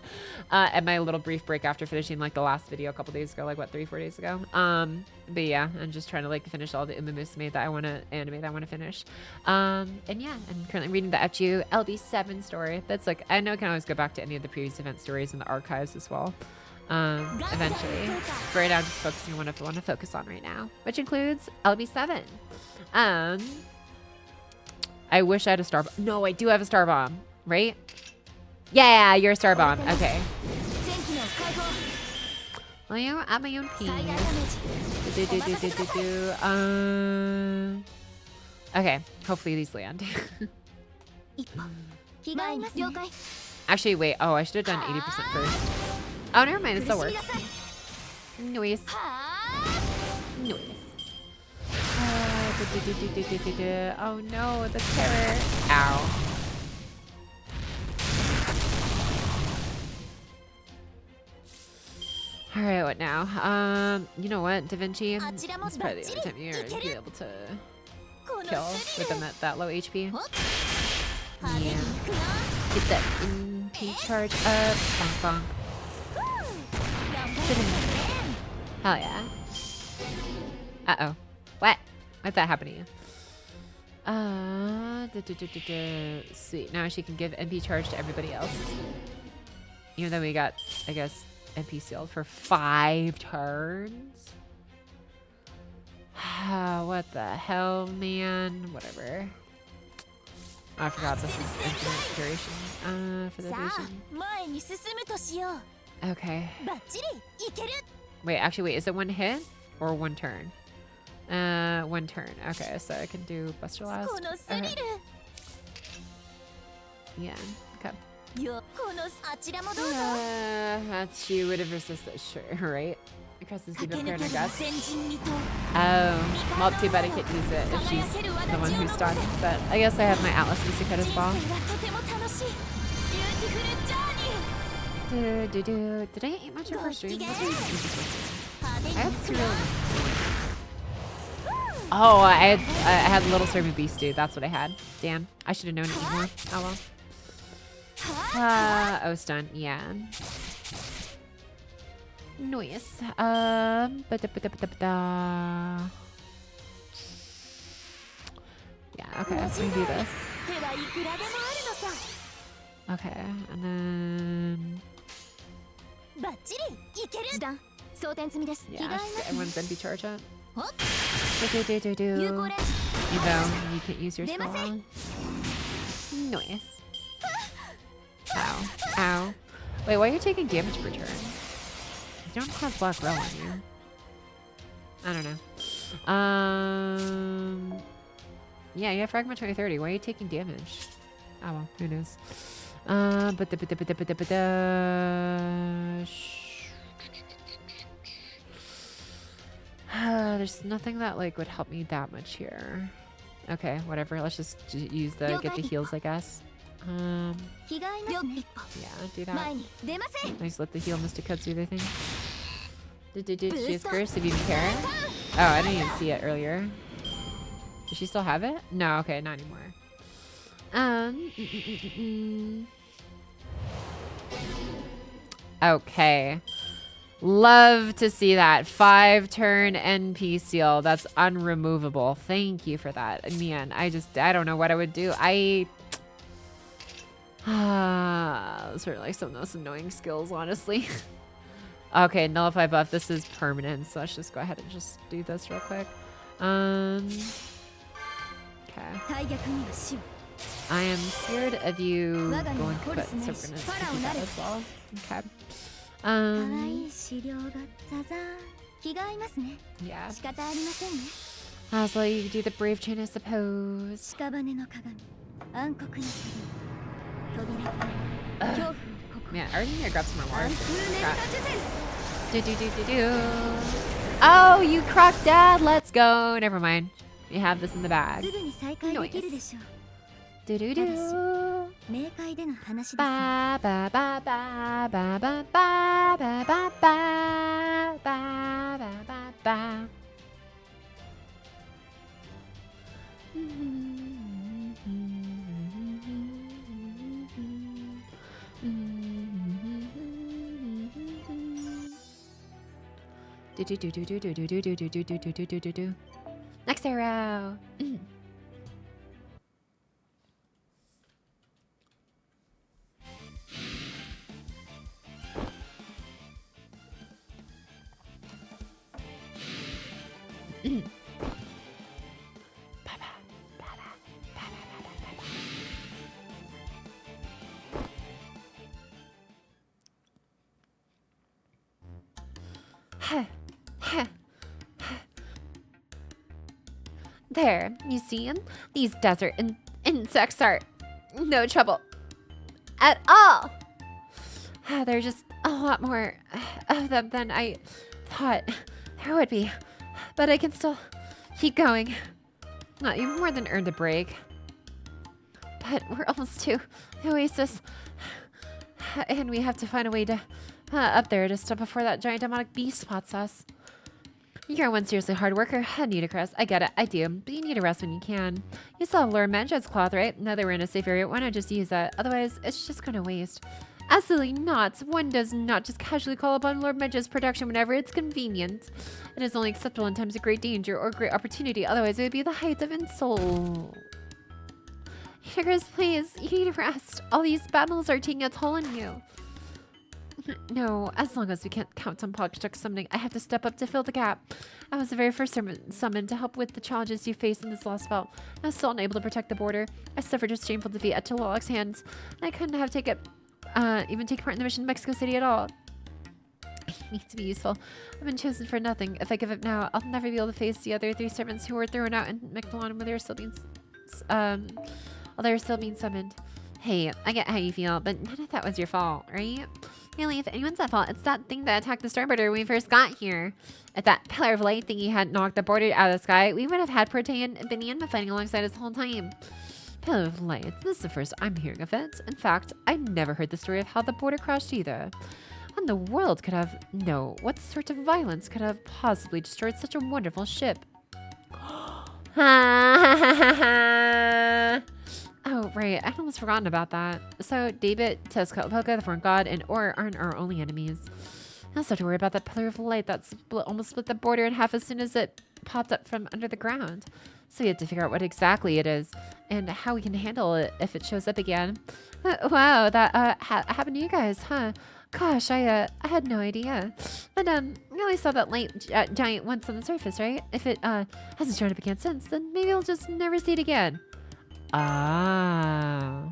And my little brief break after finishing like the last video a couple days ago, like what, 3-4 days ago. But yeah, I'm just trying to like finish all the animate that I want to finish. And yeah, I'm currently reading the FGO LB7 story. That's like, I know I can always go back to any of the previous event stories in the archives as well. Eventually. For right now, just focusing on what I want to focus on right now, which includes LB7. I wish I had a star bomb. No, I do have a star bomb, right? Yeah, you're a star bomb. Okay. Well, you know, at my own pace. Okay, hopefully these land. Actually, wait. Oh, I should have done 80% first. Oh, never mind. It still works. Noise. Noise. Oh no, the terror. Ow. Alright, what now? You know what, Da Vinci? It's probably the only time you're gonna be able to kill with them at that low HP. Yeah. Get that MP charge up. Bonk bonk. Hell yeah. Uh-oh. What? What'd that happen to you? Sweet. Now she can give MP charge to everybody else. Even though we got, I guess, MP sealed for 5 turns. What the hell, man? Whatever. Oh, I forgot this is infinite duration for the duration. Okay. Wait, actually, wait. Is it 1 hit or 1 turn? 1 turn. Okay, so I can do Buster Last. Okay. Yeah. Okay. She would have resisted, sure, right? Because it's deep up here in her guts. Oh, well, too bad I can't use it if she's the one who's stunned. But I guess I have my Atlas Mystic Head as well. Did I eat much of her stream? That's really... Oh, I had Little Serving Beast Stew. That's what I had. Damn, I should have known to eat more. Oh well. Oh, stun. Yeah. Noise. Yeah, okay, I'm gonna do this. Okay, and then... Yeah, everyone's MP charge up. You know, you can't use your spell. Noise. Ow. Ow. Wait, why are you taking damage per turn? You don't have Black Row on you. I don't know. Yeah, you have Fragment 2030. Why are you taking damage? Oh well, who knows. There's nothing that like would help me that much here. Okay, whatever. Let's just use the get the heals, I guess. Yeah, do that. I just let the heal Mr. Cuts do their thing. She is cursed if you didn't care. Oh, I didn't even see it earlier. Does she still have it? No, okay, not anymore. Okay. Love to see that. 5-turn NP seal. That's unremovable. Thank you for that. Man, I don't know what I would do. Those are like some of the most annoying skills, honestly. Okay, nullify buff. This is permanent, so let's just go ahead and just do this real quick. Okay. I am scared of you going kaput, so we're gonna do that as well. Okay. Yeah. So you do the brave chain, I suppose. Man, I already need to grab some more water. Oh, you croc dad, let's go. Never mind. We have this in the bag. Noise. Ba ba ba ba ba ba ba ba ba ba ba ba ba. Next arrow. There, you see? These desert insects are no trouble at all. There are just a lot more of them than I thought there would be. But I can still keep going. You've more than earned a break. But we're almost to the oasis. And we have to find a way to up there to stop before that giant demonic beast spots us. You're one seriously hard worker, ludicrous. I get it, I do. But you need to rest when you can. You saw Lord Mandra's cloth, right? Now that we're in a safe area, why not just use that? Otherwise, it's just gonna waste. Absolutely not. One does not just casually call upon Lord Mandra's protection whenever it's convenient. It is only acceptable in times of great danger or great opportunity. Otherwise, it would be the height of insult. Sugars, please. You need to rest. All these battles are taking a toll on you. No, as long as we can't count on Pocky summoning, I have to step up to fill the gap. I was the very first summoned to help with the challenges you face in this Lostbelt. I was still unable to protect the border. I suffered a shameful defeat at Qiuhua's hands. I couldn't have even taken part in the mission in Mexico City at all. I need to be useful. I've been chosen for nothing. If I give up now, I'll never be able to face the other 3 servants who were thrown out in Mechalon when they were still being summoned. Hey, I get how you feel, but none of that was your fault, right? Really, if anyone's at fault, it's that thing that attacked the starboarder when we first got here. If that pillar of light thingy had knocked the border out of the sky, we would have had Porte and Binian fighting alongside us the whole time. Pillar of light, this is the first I'm hearing of it. In fact, I never heard the story of how the border crashed either. What in the world could have... No, what sort of violence could have possibly destroyed such a wonderful ship? Oh, right. I'd almost forgotten about that. So, David, Tezcatlipoca, the foreign god, and Or aren't our only enemies. I also have to worry about that pillar of light that almost split the border in half as soon as it popped up from under the ground. So we have to figure out what exactly it is and how we can handle it if it shows up again. Wow, that happened to you guys, huh? Gosh, I had no idea. But we only saw that light giant once on the surface, right? If it hasn't shown up again since, then maybe we'll just never see it again. Ah.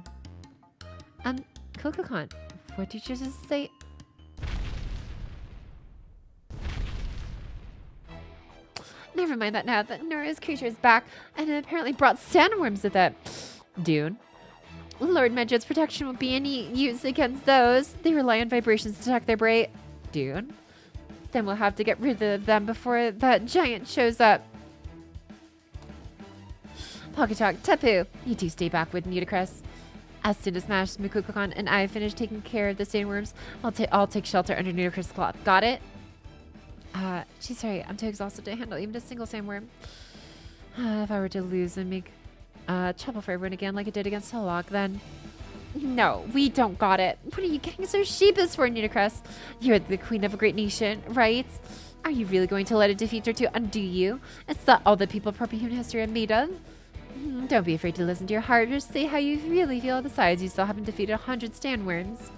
Kokokon, what did you just say? Never mind that now. That Nora's creature is back and it apparently brought sandworms with it. Dude. Lord Medjed's protection won't be any use against those. They rely on vibrations to detect their prey. Dude. Then we'll have to get rid of them before that giant shows up. Pocky Tapu, you two stay back with Nudicrus. As soon as Mash, Mukukokon, and I finish taking care of the sandworms, I'll take shelter under Nudicrus' cloth. Got it? She's right. I'm too exhausted to handle even a single sandworm. If I were to lose and make trouble for everyone again like I did against Hilllock, then... No, we don't got it. What are you getting so sheepish for, Nudicrus? You're the queen of a great nation, right? Are you really going to let a defeat or two undo you? It's that all the people proper human history are made of? Don't be afraid to listen to your heart. Just say how you really feel. Besides, you still haven't defeated 100 sandworms.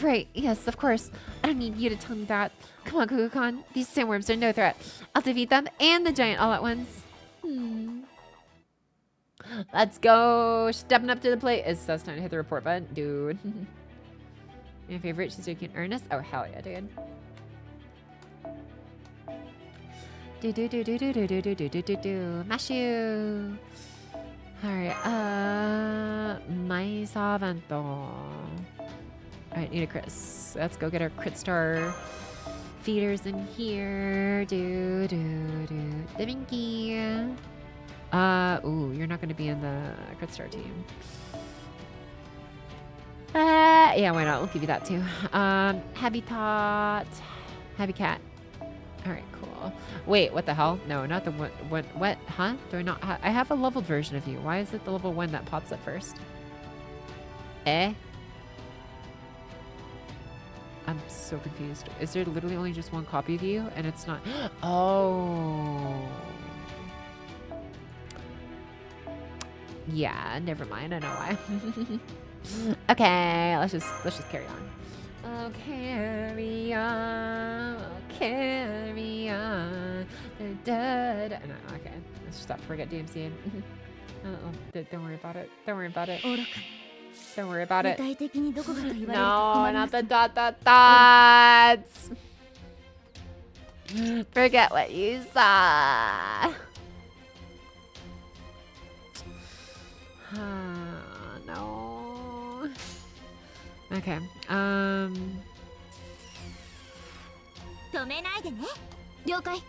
Right, yes, of course. I don't need you to tell me that. Come on, Kukukon. These sandworms are no threat. I'll defeat them and the giant all at once. Let's go. Stepping up to the plate. It's so time to hit the report button. Dude. My favorite, she's looking earnest. Oh, hell yeah, dude. Mashu. Alright, my Savanto. Alright, Nudicrus. Let's go get our crit star feeders in here. Devinky. Ooh, you're not gonna be in the crit star team. Yeah, why not? We'll give you that too. Habitat. Habitat. Alright, cool. Wait, what the hell? No, not the what? Huh? Do I not I have a leveled version of you. Why is it the level 1 that pops up first? I'm so confused. Is there literally only just one copy of you and it's not? Oh. Yeah, never mind. I know why. Okay, let's just carry on. Oh, carry on. Oh, carry on. No, okay. Let's stop. Forget DMC. Don't worry about it. Don't worry about it. Don't worry about it. No, not the dots. Forget what you saw. No. Okay. 止めないでね。了解。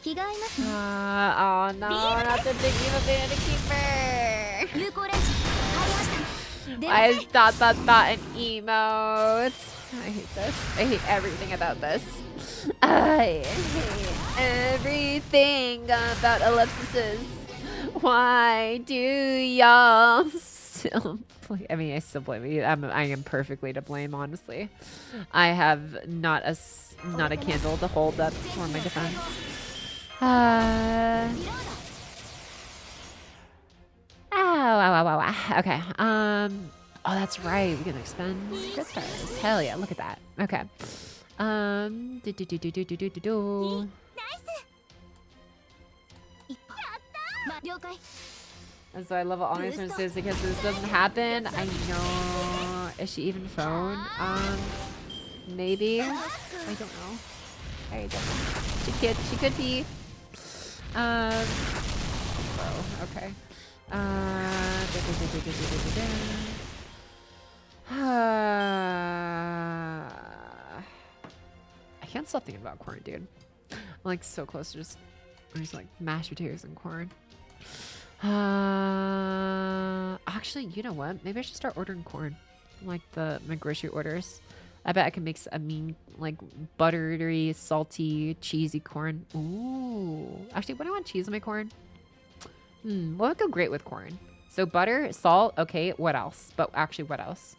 着替えますね。Oh no, not the big evil banana keeper. 有効レンジ入りました。出ま Why せん。 is dot and emotes? I hate this. I hate everything about this. I hate everything about ellipses. Why do y'all still play? I mean, I still blame me. I am perfectly to blame, honestly. I have not a candle to hold up for my defense. Ow. Okay. Oh, that's right. We can expend crit stars. Hell yeah! Look at that. Okay. Do. 了解。 And so I love all my responses because this doesn't happen. I know. Is she even phone? Maybe. I don't know. I don't know. She could be. Oh, okay. I can't stop thinking about corn, dude. I'm like so close to just like mashed potatoes and corn. Actually, you know what? Maybe I should start ordering corn, like my grocery orders. I bet I can make a mean, like buttery, salty, cheesy corn. Ooh, actually, what do I want cheese in my corn? What would go great with corn? So butter, salt, okay. What else? But actually, what else?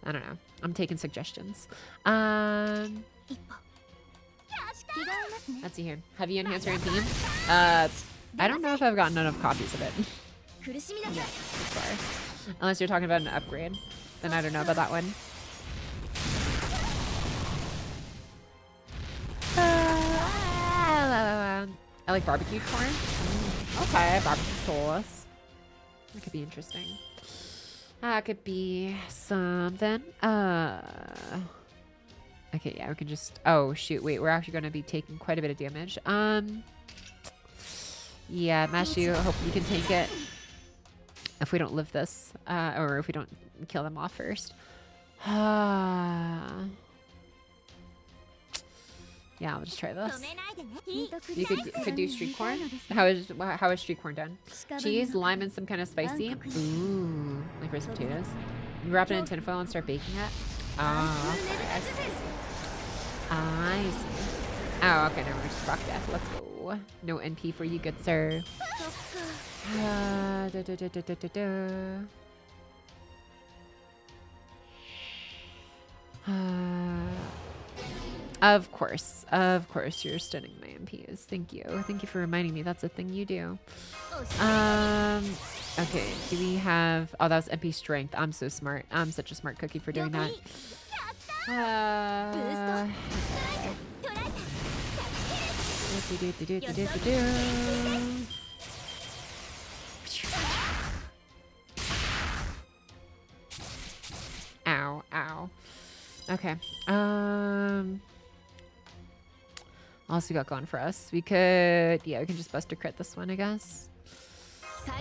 I don't know. I'm taking suggestions. Let's see here. Have you enhanced your team? I don't know if I've gotten enough copies of it. Yeah, as far. Unless you're talking about an upgrade. Then I don't know about that one. I like barbecued corn. Okay, barbecue sauce. That could be interesting. That could be something. Okay, yeah, we can just... Oh, shoot. Wait, we're actually going to be taking quite a bit of damage. Yeah, Mashu, I hope you can take it. If we don't live this. Or if we don't kill them off first. Yeah, I'll just try this. You could do street corn. How is street corn done? Cheese, lime, and some kind of spicy. Ooh, like roast potatoes. You wrap it in tinfoil and start baking it. Oh, okay, I see. I see. Oh, okay, now we're just rock death. Let's go. No NP for you, good sir. Of course, you're stunning my MPs. Thank you for reminding me. That's a thing you do. Okay, do we have... Oh, that was MP strength. I'm so smart. I'm such a smart cookie for doing that. Ow. Okay. What else we got going for us? We could... Yeah, we can just Buster crit this one, I guess.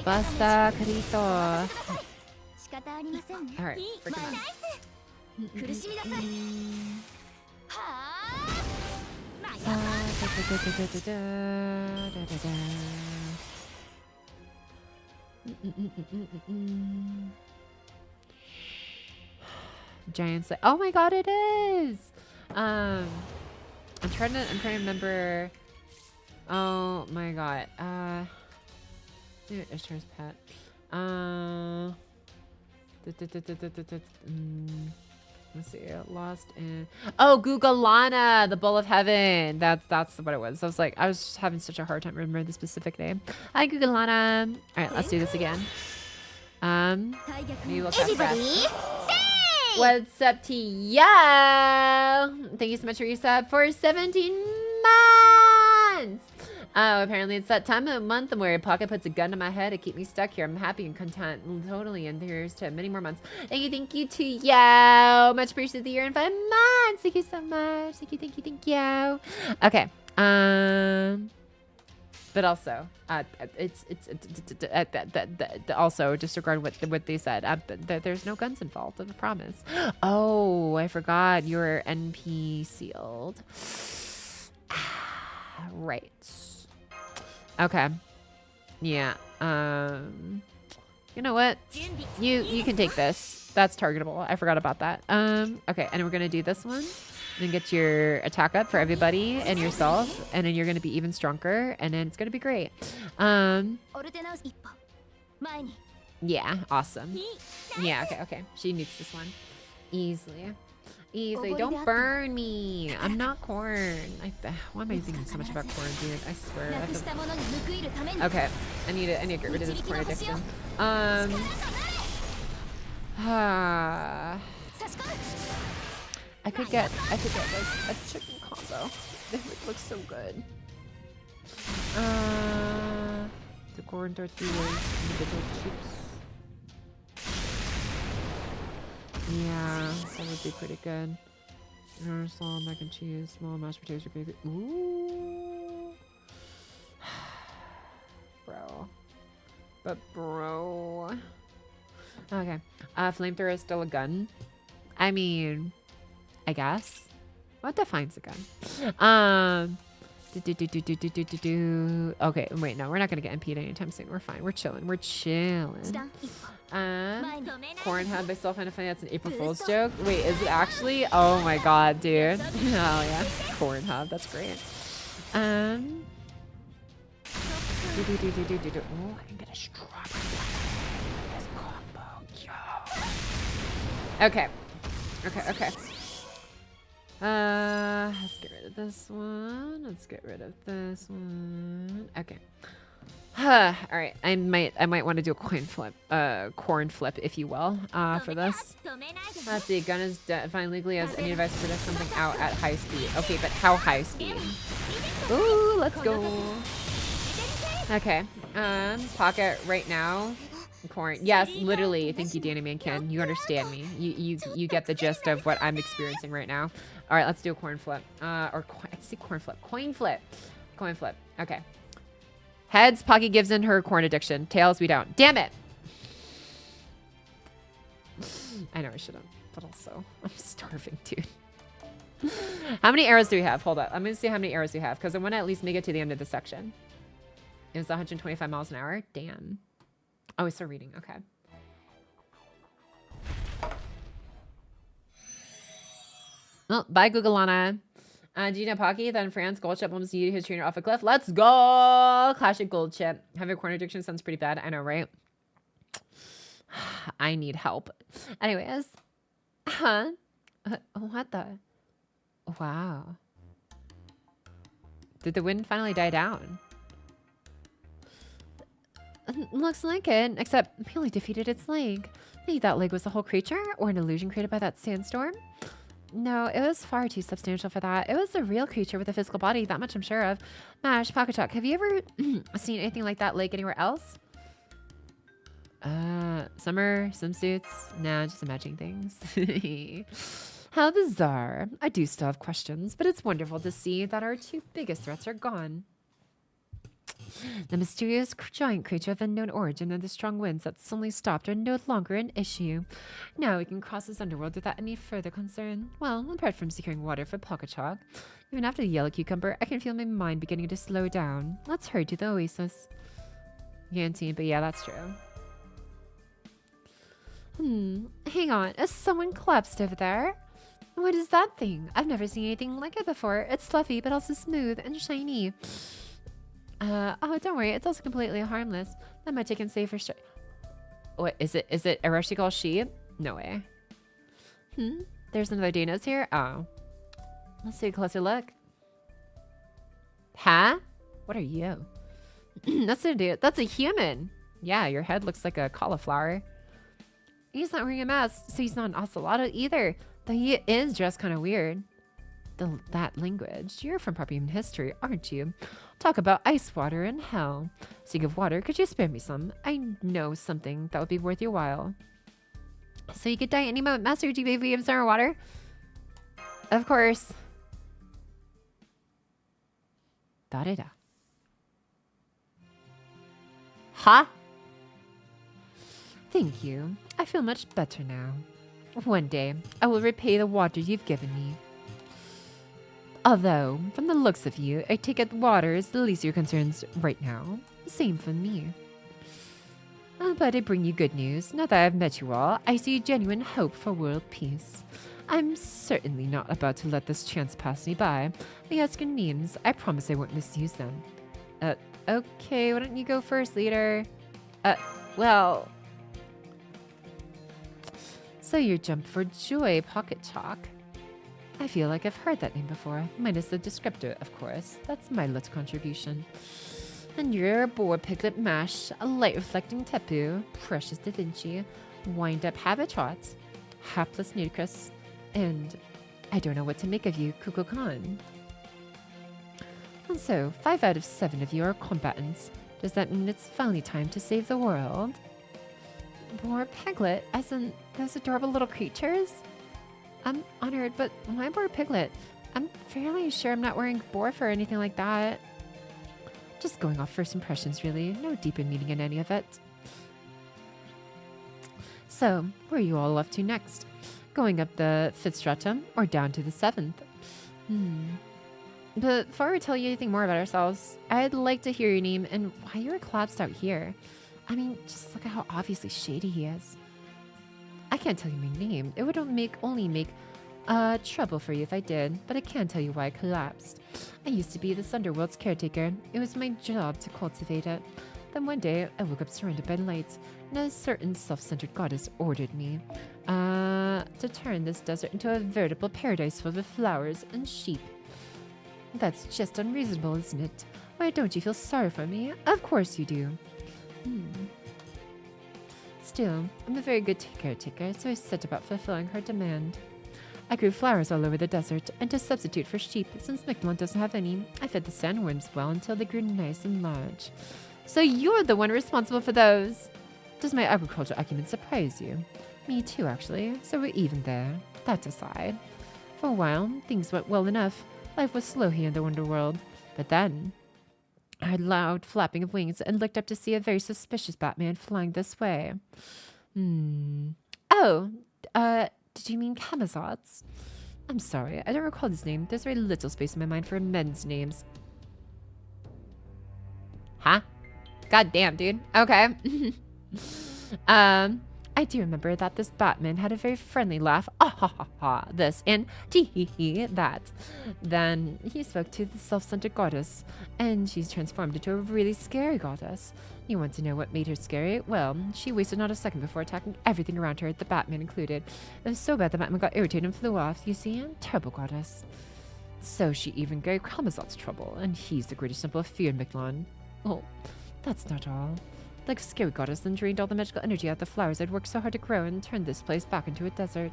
Buster crito. Alright, freaking on. Giant slay. Oh my god, it is! I'm trying to remember. Oh my god. Dude, Ishtar's pet. Let's see. Lost in... Oh, Gugalana, the Bull of Heaven. That's what it was. I was just having such a hard time remembering the specific name. Hi, Gugalana. All right, let's do this again. Maybe we'll catch that. What's up to yo? Thank you so much for your sub for 17 months. Oh, apparently it's that time of month where Pocket puts a gun to my head to keep me stuck here. I'm happy and content. Totally. And here's to many more months. Thank you to yo. Much appreciated the year and 5 months. Thank you so much. Thank you. Okay. But also, also disregard what they said. There's no guns involved, I promise. Oh, I forgot you're NP sealed. Right. Okay. Yeah. You know what? You can take this. That's targetable. I forgot about that. Okay, and we're gonna do this one. Then get your attack up for everybody and yourself, and then you're gonna be even stronger, and then it's gonna be great. Yeah, awesome. Yeah, okay. She needs this one. Easily. Don't burn me. I'm not corn. Why am I thinking so much about corn, dude? I swear. Okay, I need to get rid of this corn addiction. I could get like a chicken combo. It would look so good. The corn tortillas, individual chips. Yeah, that would be pretty good. Small mac and cheese, small mashed potatoes or gravy. Ooh. Bro. Okay. Flamethrower is still a gun. I mean, I guess. What defines a gun? Okay, wait, no, we're not gonna get MP'd anytime soon. We're fine. We're chilling. Corn Hub, I still find it funny that's an April Fool's joke. Wait, is it actually? Oh my god, dude. Oh yeah. Corn Hub, that's great. Oh, I can get a strawberry this combo. Yo. Okay. Let's get rid of this one. Okay. All right. I might want to do a corn flip, if you will, for this. Let's see. Gun is defined legally as any device to protect something out at high speed. Okay, but how high speed? Ooh, let's go. Okay. Pocket right now. Corn. Yes, literally. Thank you, Danny Mankin. You understand me. You get the gist of what I'm experiencing right now. All right, let's do a corn flip. I see corn flip. Coin flip. Okay. Heads, Pocky gives in her corn addiction. Tails, we don't. Damn it. I know I shouldn't, but also I'm starving, dude. How many arrows do we have? Hold up. I'm going to see how many arrows we have because I want to at least make it to the end of the section. It's 125 miles an hour. Damn. Oh, we start reading. Okay. Well, bye, Googlana. Do you know Pocky? That in France, Gold Chip almost yeeted his trainer off a cliff. Let's go! Classic Gold Chip. Having a corn addiction sounds pretty bad. I know, right? I need help. Anyways. Huh? What the? Wow. Did the wind finally die down? Looks like it, except we only defeated its leg. Maybe that leg was a whole creature or an illusion created by that sandstorm? No, it was far too substantial for that. It was a real creature with a physical body, that much I'm sure of. Mash, Pocket Talk, have you ever seen anything like that leg anywhere else? Summer, swimsuits? Nah, just imagining things. How bizarre. I do still have questions, but it's wonderful to see that our two biggest threats are gone. The mysterious giant creature of unknown origin and the strong winds that suddenly stopped are no longer an issue. Now we can cross this underworld without any further concern. Well, apart from securing water for Pocket Chalk. Even after the yellow cucumber, I can feel my mind beginning to slow down. Let's hurry to the oasis. Guaranteed, but yeah, that's true. Hang on, is someone collapsed over there? What is that thing? I've never seen anything like it before. It's fluffy, but also smooth and shiny. Oh, don't worry. It's also completely harmless. That much I can say for sure. What is it? Is it Ereshkigal sheep? No way. There's another Dinos here. Oh. Let's take a closer look. Huh? What are you? That's a dude. That's a human. Yeah, your head looks like a cauliflower. He's not wearing a mask, so he's not an ocelotto either. Though he is dressed kind of weird. That language. You're from proper human history, aren't you? Talk about ice water and hell. Speaking of water, could you spare me some? I know something that would be worth your while. So you could die any moment. Master, do you baby in summer water? Of course. Dareda. Huh? Thank you. I feel much better now. One day, I will repay the water you've given me. Although, from the looks of you, I take it water is the least of your concerns right now. Same for me. But I bring you good news. Now that I've met you all, I see genuine hope for world peace. I'm certainly not about to let this chance pass me by. But ask your names. I promise I won't misuse them. Okay, why don't you go first, leader? Well... So you're Jump for Joy, Pocket Chalk. I feel like I've heard that name before, minus the descriptor, of course. That's my little contribution. And you're Boar Piglet Mash, a light-reflecting Tepu, Precious Da Vinci, Wind-Up Habitat, Hapless Nudicrus, and I don't know what to make of you, Kuko Khan. And so, 5 out of 7 of you are combatants. Does that mean it's finally time to save the world? Boar Piglet, as in those adorable little creatures? I'm honored, but why Boar Piglet? I'm fairly sure I'm not wearing boar fur or anything like that. Just going off first impressions, really. No deeper meaning in any of it. So, where are you all off to next? Going up the 5th stratum or down to the 7th? But before we tell you anything more about ourselves, I'd like to hear your name and why you're collapsed out here. I mean, just look at how obviously shady he is. I can't tell you my name. It would only make trouble for you if I did, but I can tell you why I collapsed. I used to be this underworld's caretaker. It was my job to cultivate it. Then one day, I woke up surrounded by light, and a certain self-centered goddess ordered me to turn this desert into a veritable paradise filled with flowers and sheep. That's just unreasonable, isn't it? Why don't you feel sorry for me? Of course you do. Still, I'm a very good caretaker, so I set about fulfilling her demand. I grew flowers all over the desert, and to substitute for sheep, since Mictlan doesn't have any, I fed the sandworms well until they grew nice and large. So you're the one responsible for those! Does my agricultural acumen surprise you? Me too, actually, so we're even there. That aside. For a while, things went well enough. Life was slow here in the Wonderworld. But then, I heard loud flapping of wings and looked up to see a very suspicious Batman flying this way. Oh, did you mean Camazots? I'm sorry, I don't recall his name. There's very little space in my mind for men's names. Huh? God damn, dude. Okay. I do remember that this Batman had a very friendly laugh. Ah ha ha ha, this, and tee hee hee, that. Then he spoke to the self-centered goddess, and she's transformed into a really scary goddess. You want to know what made her scary? Well, she wasted not a second before attacking everything around her, the Batman included. It was so bad the Batman got irritated and flew off. You see, terrible goddess. So she even gave Kamazot's trouble, and he's the greatest symbol of fear in Mictlan. Oh, that's not all. Like a scary goddess then drained all the magical energy out of the flowers I'd worked so hard to grow and turned this place back into a desert.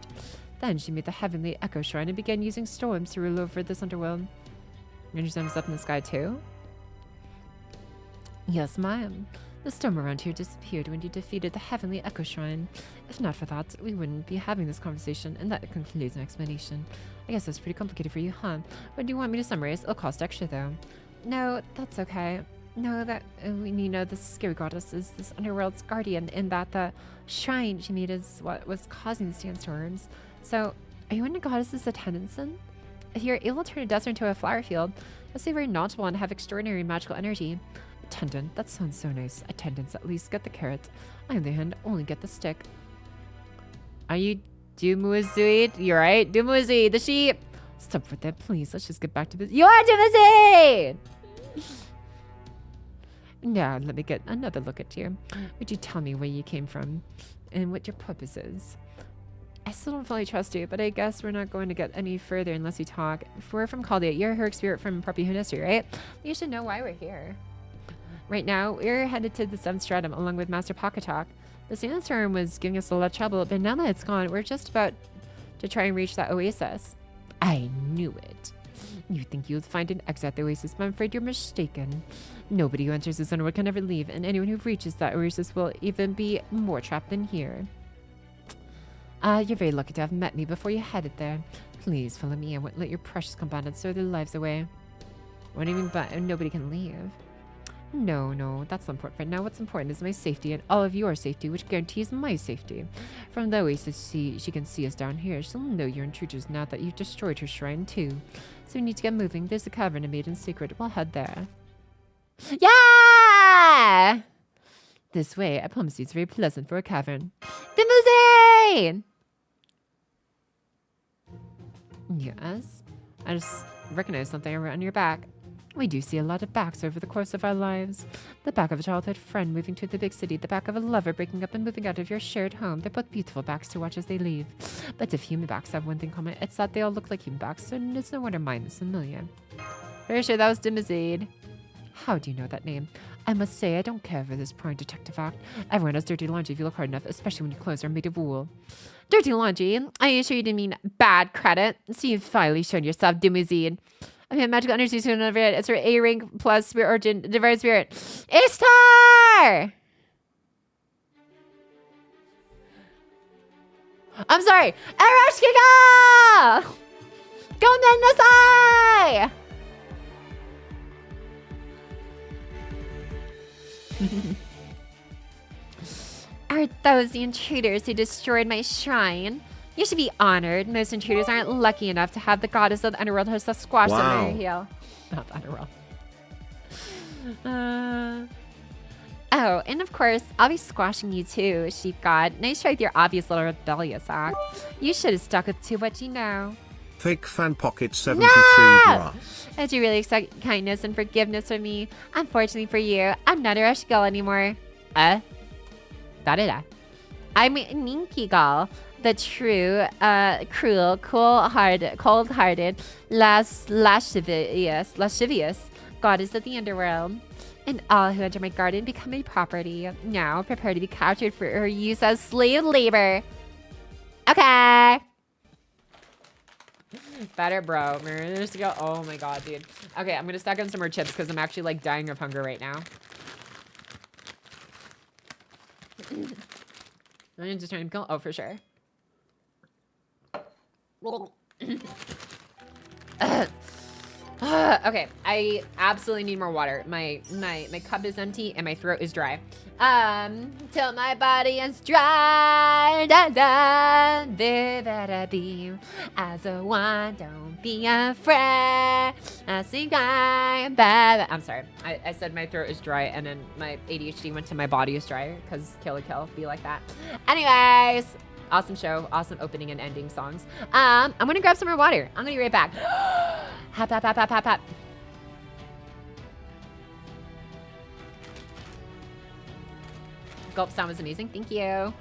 Then she made the heavenly Echo Shrine and began using storms to rule over this underworld. Your storms up in the sky too? Yes, ma'am. The storm around here disappeared when you defeated the heavenly Echo Shrine. If not for that, we wouldn't be having this conversation, and that concludes my explanation. I guess that's pretty complicated for you, huh? What do you want me to summarize? It'll cost extra, though. No, that's okay. No, that we know this scary goddess is this underworld's guardian, and that the shrine she made is what was causing the sandstorms. So, are you in a goddess's attendance then? If you're able to turn a desert into a flower field, that's very notable and have extraordinary magical energy. Attendant, that sounds so nice. Attendants at least get the carrot. I, on the other hand, only get the stick. Are you Dumuzi? You're right, Dumuzi, the sheep. Stop with that, please. Let's just get back to business. You're Dumuzi! Now, let me get another look at you. Would you tell me where you came from and what your purpose is? I still don't fully trust you, but I guess we're not going to get any further unless you talk. If we're from Caldia, you're her spirit from Property History, right? You should know why we're here. Right now, we're headed to the 7th stratum along with Master Pakatak. The sandstorm was giving us a lot of trouble, but now that it's gone, we're just about to try and reach that oasis. I knew it. You think you'll find an exit at the oasis, but I'm afraid you're mistaken. Nobody who enters this underworld can ever leave, and anyone who reaches that oasis will even be more trapped than here. You're very lucky to have met me before you headed there. Please follow me and won't let your precious combatants throw their lives away. What do you mean by nobody can leave? No, that's not important right now. What's important is my safety and all of your safety, which guarantees my safety. From the oasis, she can see us down here. She'll know you're intruders now that you've destroyed her shrine too. So we need to get moving. There's a cavern I made in secret. We'll head there. Yeah! This way, I promise you it's very pleasant for a cavern. Limousine! Yes? I just recognized something on your back. We do see a lot of backs over the course of our lives. The back of a childhood friend moving to the big city, the back of a lover breaking up and moving out of your shared home. They're both beautiful backs to watch as they leave. But if human backs have one thing common, it's that they all look like human backs, so it's no wonder mine is familiar. Very sure that was Dimazid. How do you know that name? I must say, I don't care for this prying detective act. Everyone has dirty laundry if you look hard enough, especially when your clothes are made of wool. Dirty laundry? Are you sure you didn't mean bad credit? So you've finally shown yourself, Dimazid. I mean, magical energy to another. It's her A rank plus spirit origin, divine spirit. Ishtar! I'm sorry. Arashkika! Gomennasai! Are those the intruders who destroyed my shrine? You should be honored. Most intruders aren't lucky enough to have the goddess of the underworld herself squash them on their heel. Not the underworld. Oh, and of course, I'll be squashing you too, sheep god. Nice try with your obvious little rebellious act. You should have stuck with to what you know. Fake fan pocket 73 bra. Did you really expect kindness and forgiveness from me? Unfortunately for you, I'm not a rush girl anymore. Da-da-da. I'm Ninky Gal, the true, cruel, cold-hearted, lascivious goddess of the underworld. And all who enter my garden become my property. Now, prepare to be captured for her use as slave labor. Okay. Better, bro. There's to go. Oh my god, dude. Okay, I'm gonna stack on some more chips because I'm actually like dying of hunger right now. I'm just trying to kill. Oh, for sure. Okay, I absolutely need more water. My cup is empty and my throat is dry. Till my body is dry. Da da, be as a one. Don't be afraid. I'm sorry. I said my throat is dry, and then my ADHD went to my body is dry because Kill la Kill be like that. Anyways. Awesome show, awesome opening and ending songs. I'm gonna grab some more water. I'm gonna be right back. Hop, hop, hop, hop, hop, hop. Gulp sound was amazing. Thank you.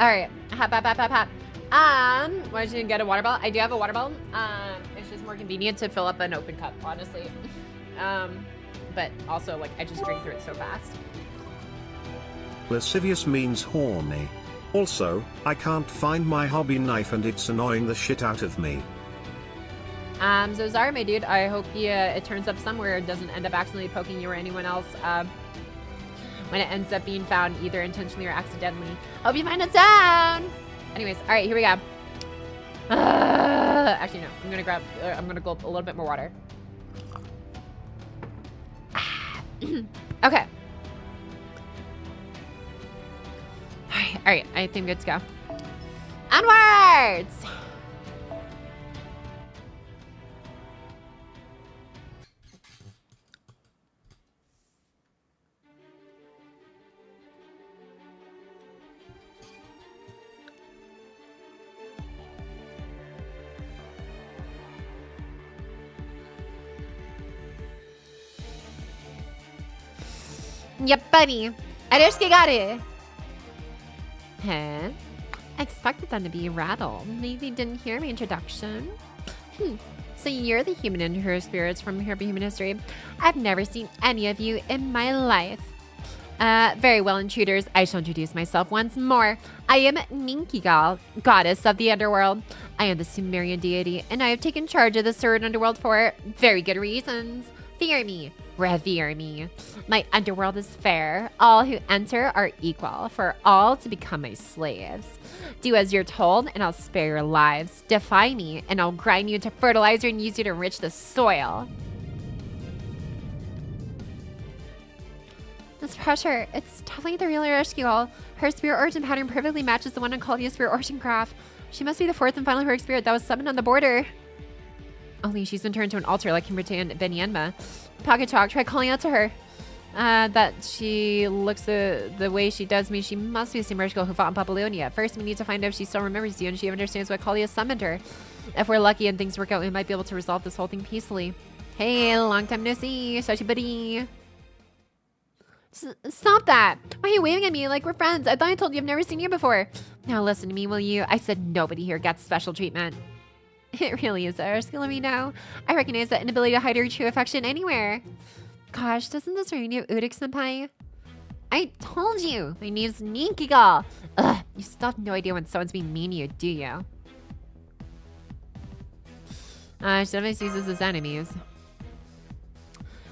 right. Hop. Why didn't you get a water bottle? I do have a water bottle. It's just more convenient to fill up an open cup, honestly. But also, like, I just drink through it so fast. Lascivious means horny. Also, I can't find my hobby knife and it's annoying the shit out of me. So sorry, my dude. I hope it turns up somewhere. It doesn't end up accidentally poking you or anyone else. When it ends up being found, either intentionally or accidentally. Hope you find it sound. Anyways, all right, here we go. Actually, no. I'm gonna gulp a little bit more water. Okay. All right. I think good to go. Onwards. Yep, buddy. Adesh got it. Huh? I expected them to be rattled. Maybe they didn't hear my introduction. So you're the human and her spirits from here human history. I've never seen any of you in my life. Very well, intruders. I shall introduce myself once more. I am Ninkigal, goddess of the underworld. I am the Sumerian deity, and I have taken charge of the third underworld for very good reasons. Fear me. Revere me. My underworld is fair. All who enter are equal, for all to become my slaves. Do as you're told, and I'll spare your lives. Defy me, and I'll grind you into fertilizer and use you to enrich the soil. This pressure, it's definitely the real Erskine. Her spirit origin pattern perfectly matches the one on Caldia's spirit origin graph. She must be the fourth and final heroic spirit that was summoned on the border. Only she's been turned to an altar like Kimberty and Benyenma. Pocket Chalk, try calling out to her. That she looks the way she does me. She must be the same rich girl who fought in Papalunia. First, we need to find out if she still remembers you and she understands why Kalia summoned her. If we're lucky and things work out, we might be able to resolve this whole thing peacefully. Hey, long time no see. Sashi buddy. Stop that. Why are you waving at me like we're friends? I thought I told you I've never seen you before. Now listen to me, will you? I said nobody here gets special treatment. It really is ours. Let me know. I recognize that inability to hide your true affection anywhere. Gosh, doesn't this remind you of Udik senpai? I told you. My name's Ninkigal. Ugh, you still have no idea when someone's being mean to you, do you? She definitely sees us as enemies.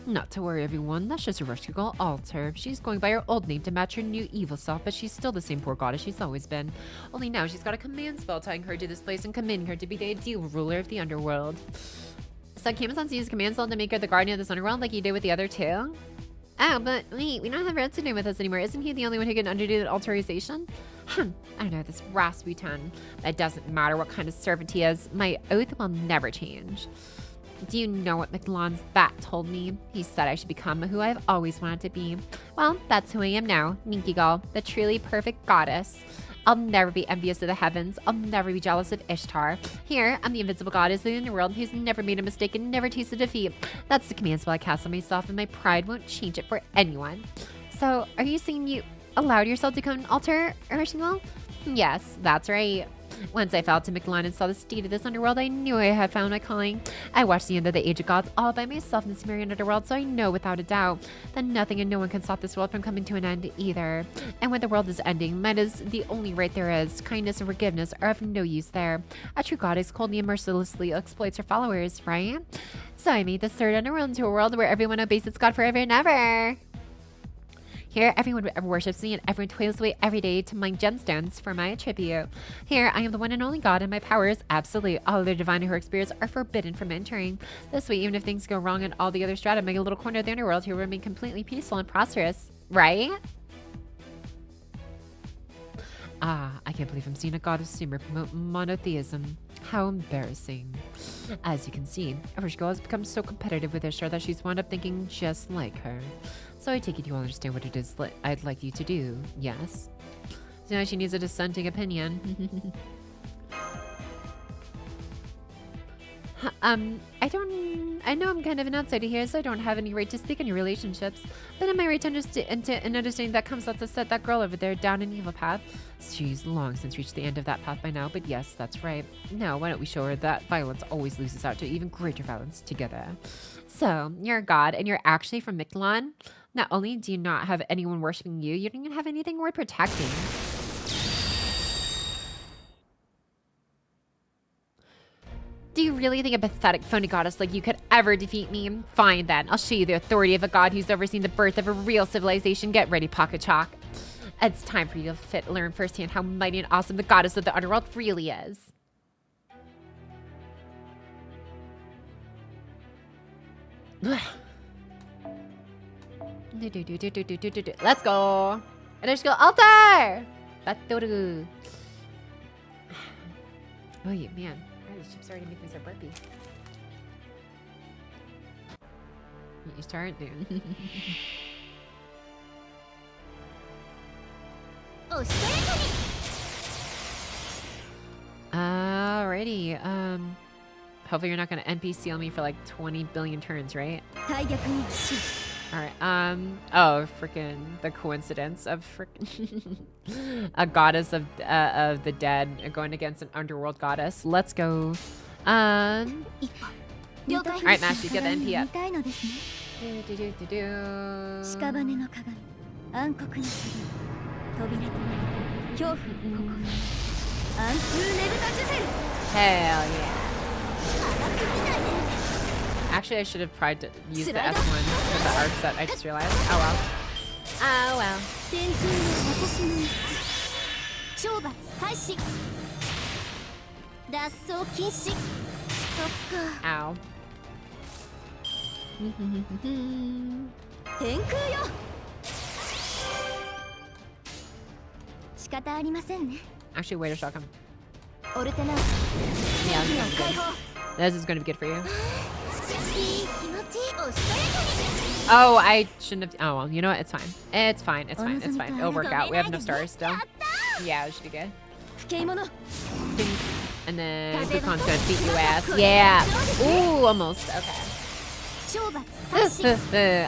Not to worry, everyone. That's just a Rushkigal altar. She's going by her old name to match her new evil self, but she's still the same poor goddess she's always been. Only now she's got a command spell tying her to this place and committing her to be the ideal ruler of the underworld. So Kima-san used command spell to make her the guardian of this underworld like you did with the other two? Oh, but wait, we don't have Retsune with us anymore. Isn't he the only one who can undo that alterization? I don't know, this Rasputin. It doesn't matter what kind of servant he is. My oath will never change. Do you know what McLawn's bat told me? He said I should become who I've always wanted to be. Well, that's who I am now, Ninkigal, the truly perfect goddess. I'll never be envious of the heavens. I'll never be jealous of Ishtar. Here, I'm the invincible goddess of the underworld who's never made a mistake and never tasted defeat. That's the command spell I cast on myself, and my pride won't change it for anyone. So, are you saying you allowed yourself to become an altar, Urshingal? Yes, that's right. Once I fell to McLean and saw the state of this underworld, I knew I had found my calling. I watched the end of the Age of Gods all by myself in the Sumerian underworld, so I know without a doubt that nothing and no one can stop this world from coming to an end either. And when the world is ending, might is the only right there is. Kindness and forgiveness are of no use there. A true goddess coldly and mercilessly exploits her followers, right? So I made this third underworld into a world where everyone obeys its god forever and ever. Here, everyone worships me and everyone toils away every day to mine gemstones for my tribute. Here, I am the one and only god and my power is absolute. All other divine and heroic spirits are forbidden from entering. This way, even if things go wrong in all the other strata, make a little corner of the underworld here will remain completely peaceful and prosperous. Right? Ah, I can't believe I'm seeing a goddess Sumer promote monotheism. How embarrassing. As you can see, Evershgirl has become so competitive with Ishtar that she's wound up thinking just like her. So I take it you all understand what it is I'd like you to do, yes? So now she needs a dissenting opinion. I know I'm kind of an outsider here, so I don't have any right to speak on your relationships. But am I right to understanding that comes out to set that girl over there down an evil path? She's long since reached the end of that path by now, but yes, that's right. Now, why don't we show her that violence always loses out to even greater violence together? So, you're a god, and you're actually from Mictlan? Not only do you not have anyone worshipping you, you don't even have anything worth protecting. Do you really think a pathetic, phony goddess like you could ever defeat me? Fine then, I'll show you the authority of a god who's overseen the birth of a real civilization. Get ready, Pocket Chalk. It's time for you to learn firsthand how mighty and awesome the goddess of the underworld really is. Let's go. Initial altar. Oh, yeah, man. These chips already make me so burpy. You start, dude. Alrighty. Hopefully you're not gonna NPC on me for like 20 billion turns, right? Alright, oh, freaking the coincidence of freaking a goddess of the dead going against an underworld goddess. Let's go. Alright, Mash, you get the NP up. Hell yeah. Actually, I should have tried to use the S1 with the art set. I just realized. Oh well. Oh well. Ow. Actually, wait a second. Yeah, this is gonna be good for you. Oh, I shouldn't have. Oh, well, you know what? It's fine. It's fine. It's fine. It's fine. It'll work out. We have enough stars still. Yeah, it should be good. And then Kukon's gonna beat your ass. Yeah. Ooh, almost. Okay.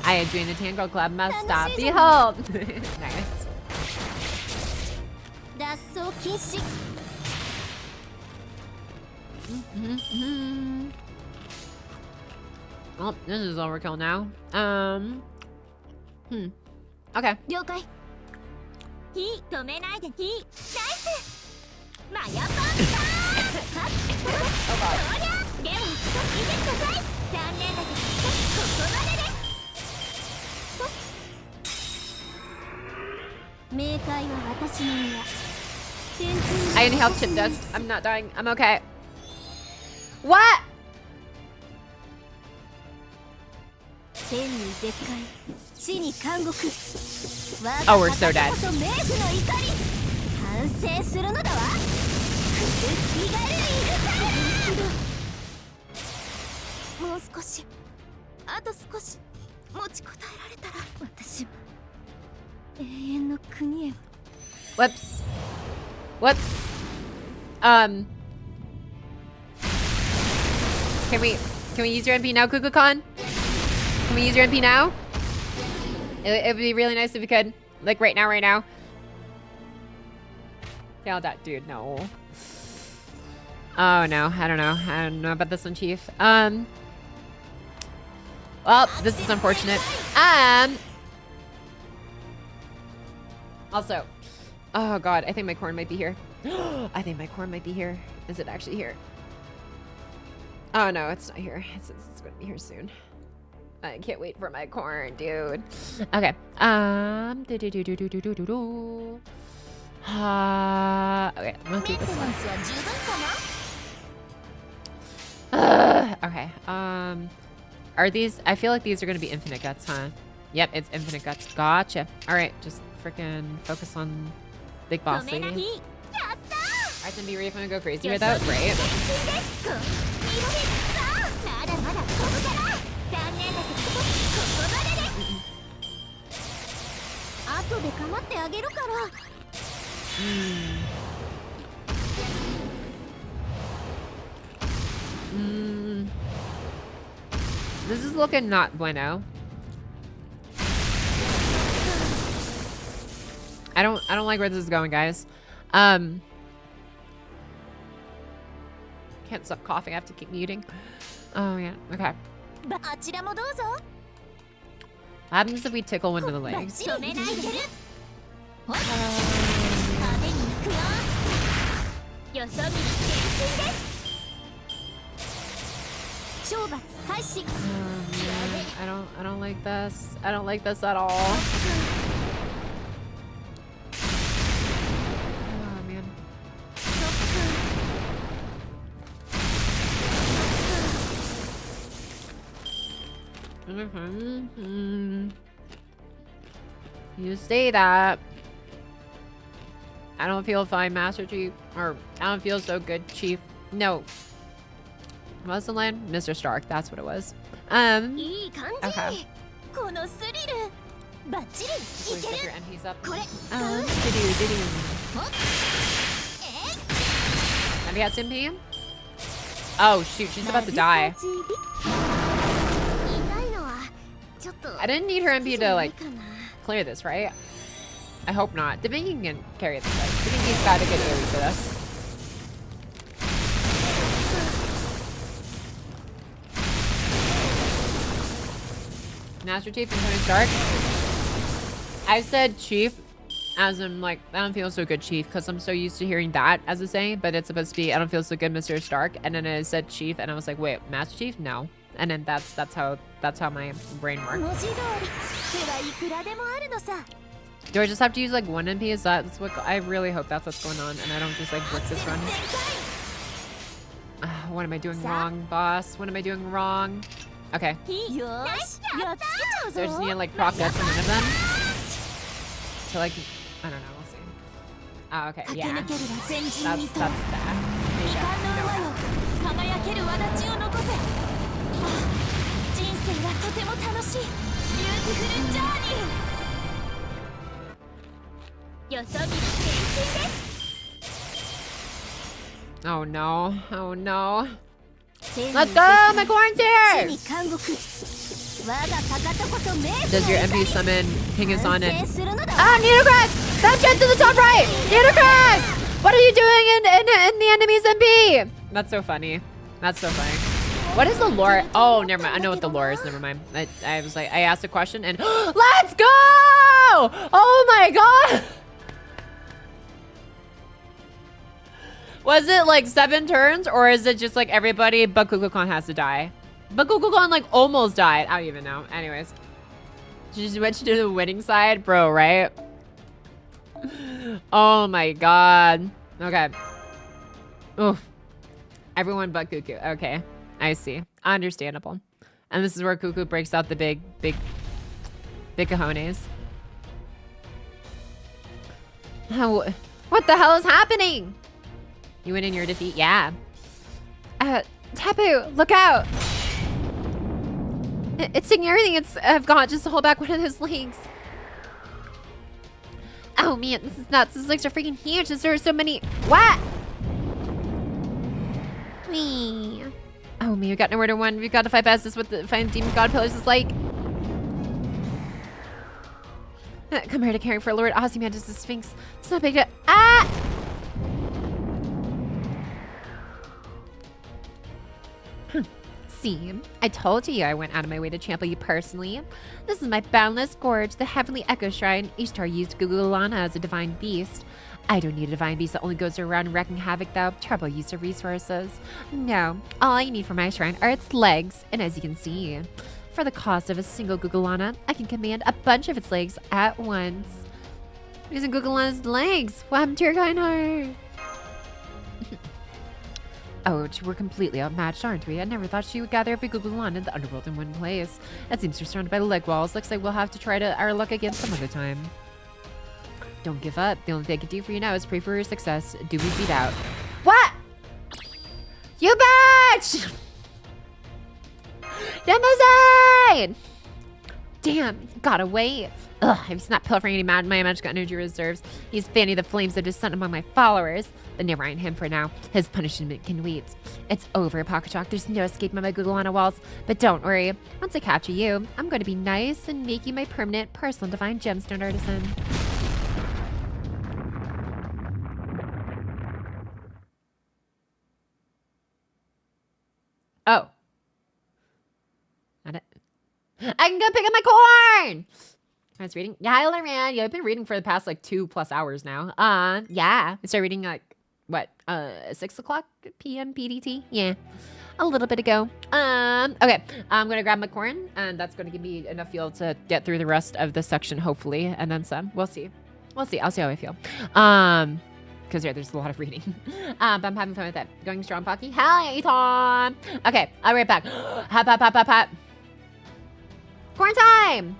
I joined the Tangirl Club. Must stop. Behold. Nice. Well, this is overkill now. Okay. Oh god. I inhaled chip dust. I'm not dying. I'm okay. What? Oh, we're so dead. Whoops. Whoops. Can we use your MP now, Kukulkan? Can we use your MP now? It would be really nice if we could. Like right now, Yeah, that dude, no. Oh no, I don't know about this one, Chief. Well, this is unfortunate. Also, oh god, I think my corn might be here. I think my corn might be here. Is it actually here? Oh no, it's not here. It's gonna be here soon. I can't wait for my corn, dude. Okay. Okay, let's do this one. Okay. Are these? I feel like these are gonna be infinite guts, huh? Yep, it's infinite guts. Gotcha. All right, just freaking focus on Big Boss Lady. SMB Reef, I'm gonna go crazy with that. Great. This is looking not bueno. I don't like where this is going, guys. Can't stop coughing. I have to keep muting. Oh yeah. Okay. What happens if we tickle one of the legs? I don't like this. I don't like this at all. Oh man. You say that. I don't feel fine, Master Chief. Or, I don't feel so good, Chief. No. What was the line? Mr. Stark, that's what it was. Okay. So you set your MPs up. Have you had MP? Oh shoot, she's about to die. I didn't need her MP to like clear this, right? I hope not. Divinky can carry this. Divinky's got a good AoE for this. Master Chief and Tony Stark. I said Chief as in like, I don't feel so good, Chief, because I'm so used to hearing that as a saying, but it's supposed to be, I don't feel so good, Mr. Stark. And then it said Chief, and I was like, wait, Master Chief? No. And then that's how my brain works. Do I just have to use like one MP? Is that's what I really hope that's what's going on, and I don't just like brick this run. What am I doing wrong, boss? What am I doing wrong? Okay. So I just need to like proc death to one of them. So like, I don't know, we'll see. Oh, okay, yeah. That's that. Oh no, oh no. Let's go, my quarantine! Does your MP summon Qiuhua and... Ah, Nidocrest! That shit to the top right! Nidocrest! What are you doing in the enemy's MP? That's so funny. That's so funny. What is the lore? Oh, never mind. I know what the lore is. Never mind. I was like, I asked a question and... Let's go! Oh my god! Was it like 7 turns, or is it just like everybody but Kukulkan has to die? But Kukulkan like almost died. I don't even know. Anyways. She just went to the winning side? Bro, right? Oh my god. Okay. Oof. Everyone but Cuckoo. Okay. I see. Understandable. And this is where Cuckoo breaks out the big cojones. What the hell is happening? You win in your defeat? Yeah. Tapu, look out! It's taking everything I've got just to hold back one of those legs. Oh man, this is nuts. These legs are freaking huge. There are so many. What? Wee. Oh man, we've got nowhere to run. We've got to fight past this with the find demon god pillars. It's like. Come here to caring for Lord Ozymandias the Sphinx. It's not big. Ah! See, I told you I went out of my way to trample you personally. This is my boundless gorge, the heavenly echo shrine. Ishtar used Gugulana as a divine beast. I don't need a divine beast that only goes around wrecking havoc, though. Trouble use of resources. No, all I need for my shrine are its legs, and as you can see, for the cost of a single Gugulana, I can command a bunch of its legs at once. Using Gugulana's legs. What happened to your kind heart? Oh, we're completely outmatched, aren't we? I never thought she would gather every Gugulana in the underworld in one place. It seems we're surrounded by leg walls. Looks like we'll have to try our luck again some other time. Don't give up. The only thing I can do for you now is pray for your success. Do we beat out? What? You bitch! Limousine! Damn, gotta wait. Ugh, he's not pilfering any my magic energy reserves. He's fanning the flames of dissent among my followers. But never mind him for now. His punishment can wait. It's over, Pocketchalk. There's no escaping my Googleana walls. But don't worry. Once I capture you, I'm going to be nice and make you my permanent personal divine gemstone artisan. Oh. Not it. I can go pick up my corn! I was reading. Yeah, hi, Lorraine. Yeah, I've been reading for the past like 2+ hours now. Yeah. I started reading like, what, 6 o'clock p.m. PDT? Yeah. A little bit ago. Okay. I'm going to grab my corn, and that's going to give me enough fuel to get through the rest of this section, hopefully, and then some. We'll see. We'll see. I'll see how I feel. Because yeah, there's a lot of reading. But I'm having fun with it. Going strong, Pocky. Hi, Tom. Okay, I'll be right back. Hop, hop, hop, hop, hop. Corn time!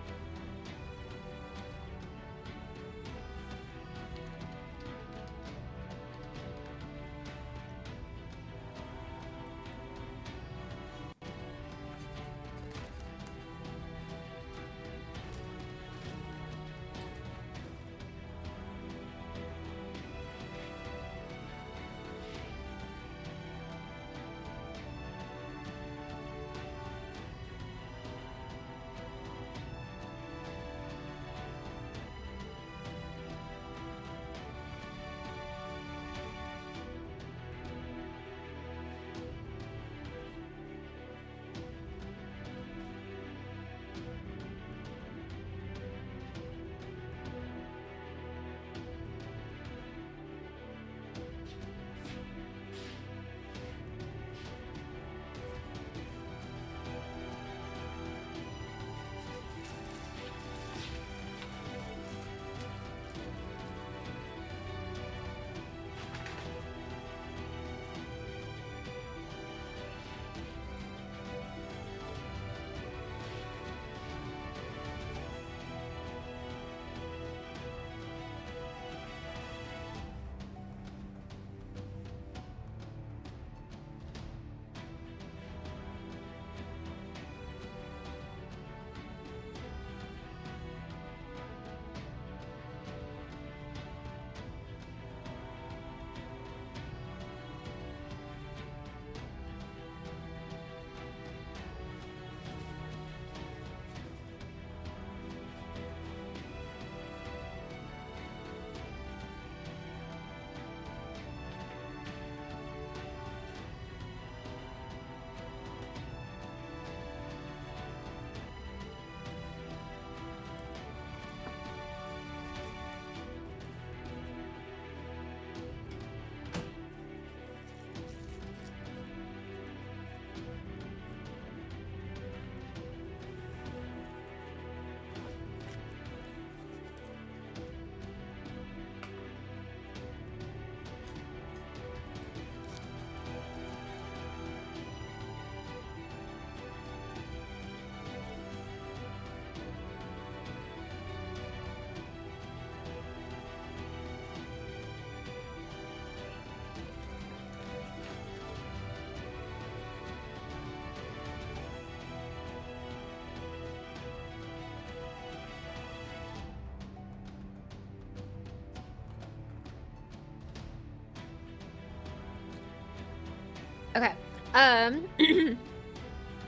Okay.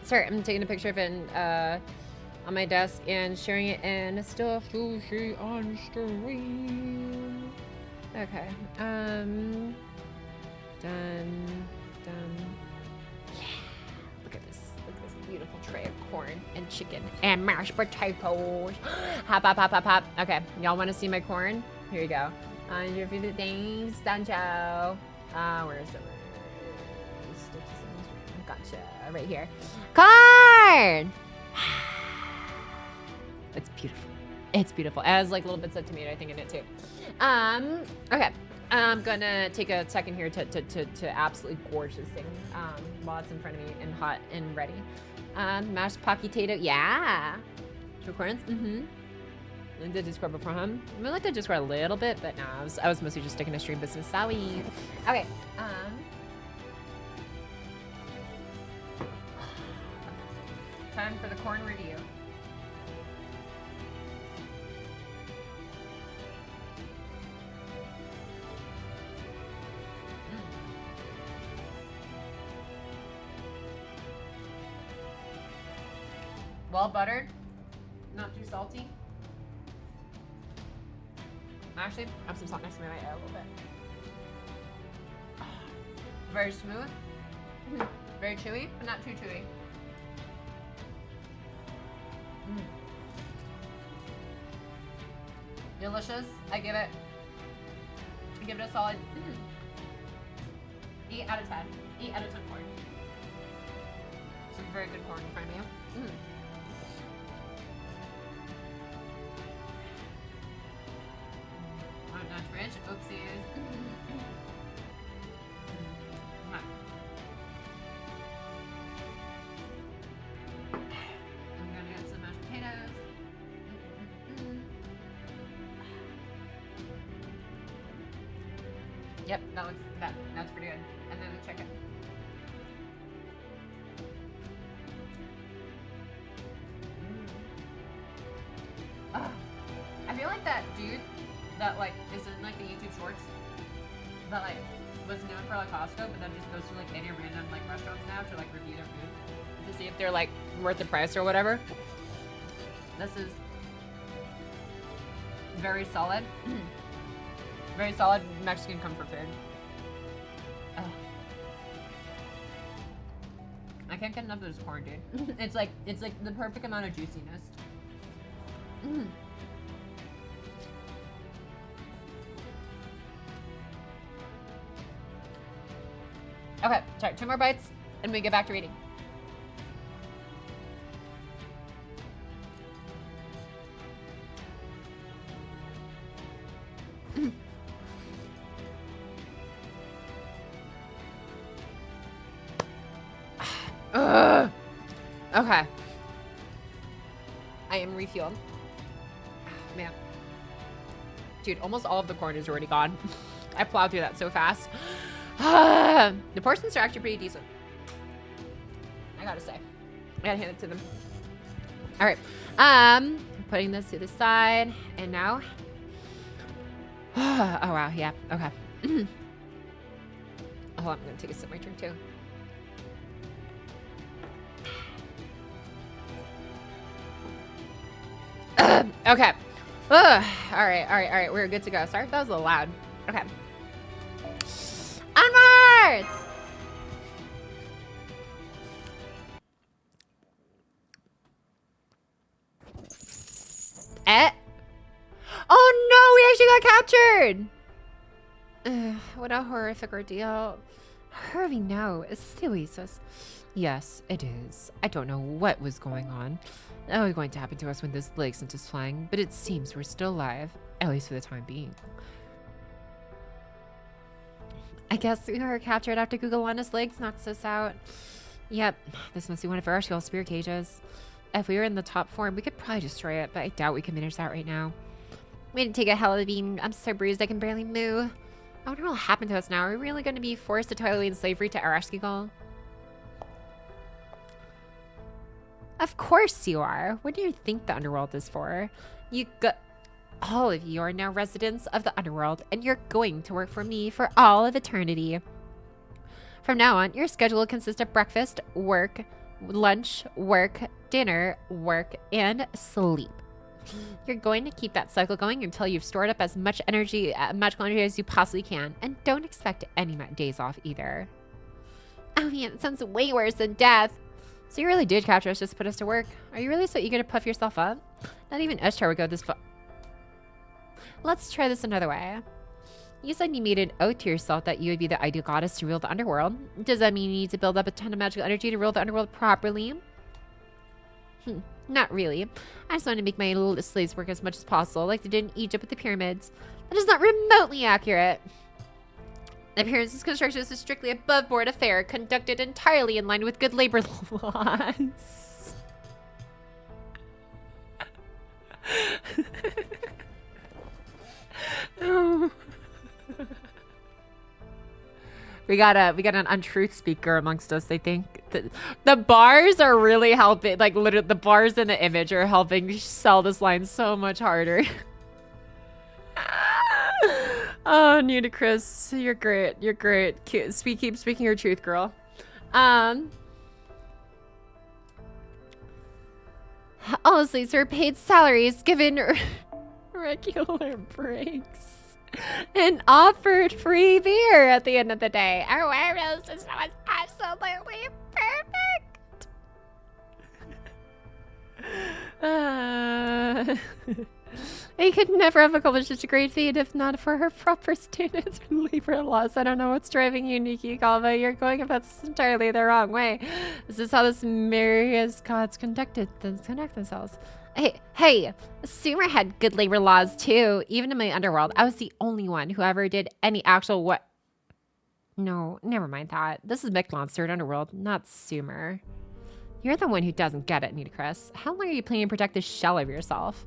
Sorry, I'm taking a picture of it on my desk and sharing it in stuff to see on stream. Okay. Done. Yeah. Look at this. Look at this beautiful tray of corn and chicken and mashed potatoes. Hop, hop, hop, hop, hop. Okay. Y'all want to see my corn? Here you go. Your favorite things, Sancho. Where is it? Gotcha. Right here. Corn! It's beautiful. It's beautiful. It has like little bits of tomato, I think, in it too. Okay. I'm gonna take a second here to absolutely gorge this thing while it's in front of me and hot and ready. Mashed pocky potato. Yeah. Two corns. Mm-hmm. I did Discord before him. I mean, I like to Discord a little bit, but no, I was mostly just sticking to stream business. Sorry. Okay. Time for the corn review. Well buttered. Not too salty. Actually, I have some salt next to me right a little bit. Very smooth. Very chewy, but not too chewy. Delicious. I give it a solid 8 out of 10. 8 out of 10 corn. Some very good corn in front of you. Oh, not rich. Oopsies. Okay. I'm gonna get some mashed potatoes. Yep, that's pretty good. And then the chicken. I feel like that dude that like is in like the YouTube shorts that like was known for like Costco, but then just goes to like any random like restaurants now to like review their food to see if they're like worth the price or whatever. This is very solid. Very solid Mexican comfort food. Ugh. I can't get enough of this corn, dude. It's like the perfect amount of juiciness. Okay, sorry, 2 more bites and we get back to reading. Okay. I am refueled. Man. Dude, almost all of the corn is already gone. I plowed through that so fast. The portions are actually pretty decent. I gotta say. I gotta hand it to them. Alright. Putting this to the side. And now. Oh, wow. Yeah. Okay. Hold on. I'm gonna take a sip of my drink, too. Okay. All right. We're good to go. Sorry if that was a little loud. Okay. Onwards! Oh no, we actually got captured! What a horrific ordeal. Harvey, no. Is this the Oasis? Yes, it is. I don't know what was going on. That was going to happen to us when this leg sent us flying, but it seems we're still alive, at least for the time being. I guess we were captured after Google Honest Legs knocks us out. Yep, this must be one of our Arknights spear cages. If we were in the top form, we could probably destroy it, but I doubt we can manage that right now. We didn't take a hell of a beating. I'm so bruised I can barely move. I wonder what will happen to us now. Are we really going to be forced to toil in slavery to Arknights? Of course you are. What do you think the underworld is for? All of you are now residents of the underworld, and you're going to work for me for all of eternity. From now on, your schedule will consist of breakfast, work, lunch, work, dinner, work, and sleep. You're going to keep that cycle going until you've stored up as much energy, magical energy as you possibly can, and don't expect any days off either. Oh man, it sounds way worse than death. So you really did capture us just to put us to work. Are you really so eager to puff yourself up? Not even Ishtar would go this far. Let's try this another way. You said you made an oath to yourself that you would be the ideal goddess to rule the underworld. Does that mean you need to build up a ton of magical energy to rule the underworld properly? Not really. I just want to make my little slaves work as much as possible, like they did in Egypt with the pyramids. That is not remotely accurate. The pyramids' construction is a strictly above-board affair, conducted entirely in line with good labor laws. No. We got an untruth speaker amongst us, I think. The bars are really helping, like literally the bars in the image are helping sell this line so much harder. Oh, Nudicrous, you're great. You're great. Keep speaking your truth, girl. policies were paid salaries, given regular breaks, and offered free beer at the end of the day. Our warehouse system was absolutely perfect. I could never have accomplished such a great feat if not for her proper standards and labor laws. I don't know what's driving you, Nikki Galva. You're going about this entirely the wrong way. This is how this myriad gods conduct themselves. Hey, Sumer had good labor laws too. Even in my underworld, I was the only one who ever did any actual what? No, never mind that. This is Mictlon's third underworld, not Sumer. You're the one who doesn't get it, Nitacris. How long are you planning to protect this shell of yourself?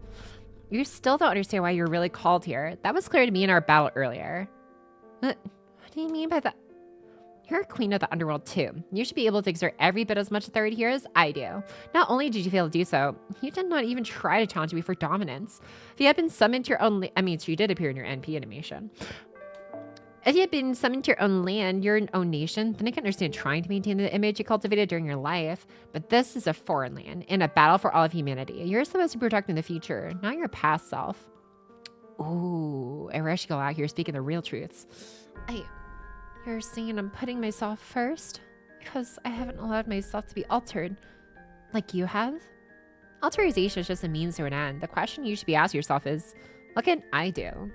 You still don't understand why you're really called here. That was clear to me in our battle earlier. What do you mean by that? You're a queen of the underworld too. You should be able to exert every bit as much authority here as I do. Not only did you fail to do so, you did not even try to challenge me for dominance. If you had been summoned to your own she did appear in your NP animation. If you had been summoned to your own land, your own nation, then I can understand trying to maintain the image you cultivated during your life. But this is a foreign land, in a battle for all of humanity. You're supposed to be protecting the future, not your past self. Ooh, I rush to go out here speaking the real truths. You're saying I'm putting myself first? Because I haven't allowed myself to be altered, like you have? Alterization is just a means to an end. The question you should be asking yourself is, what can I do?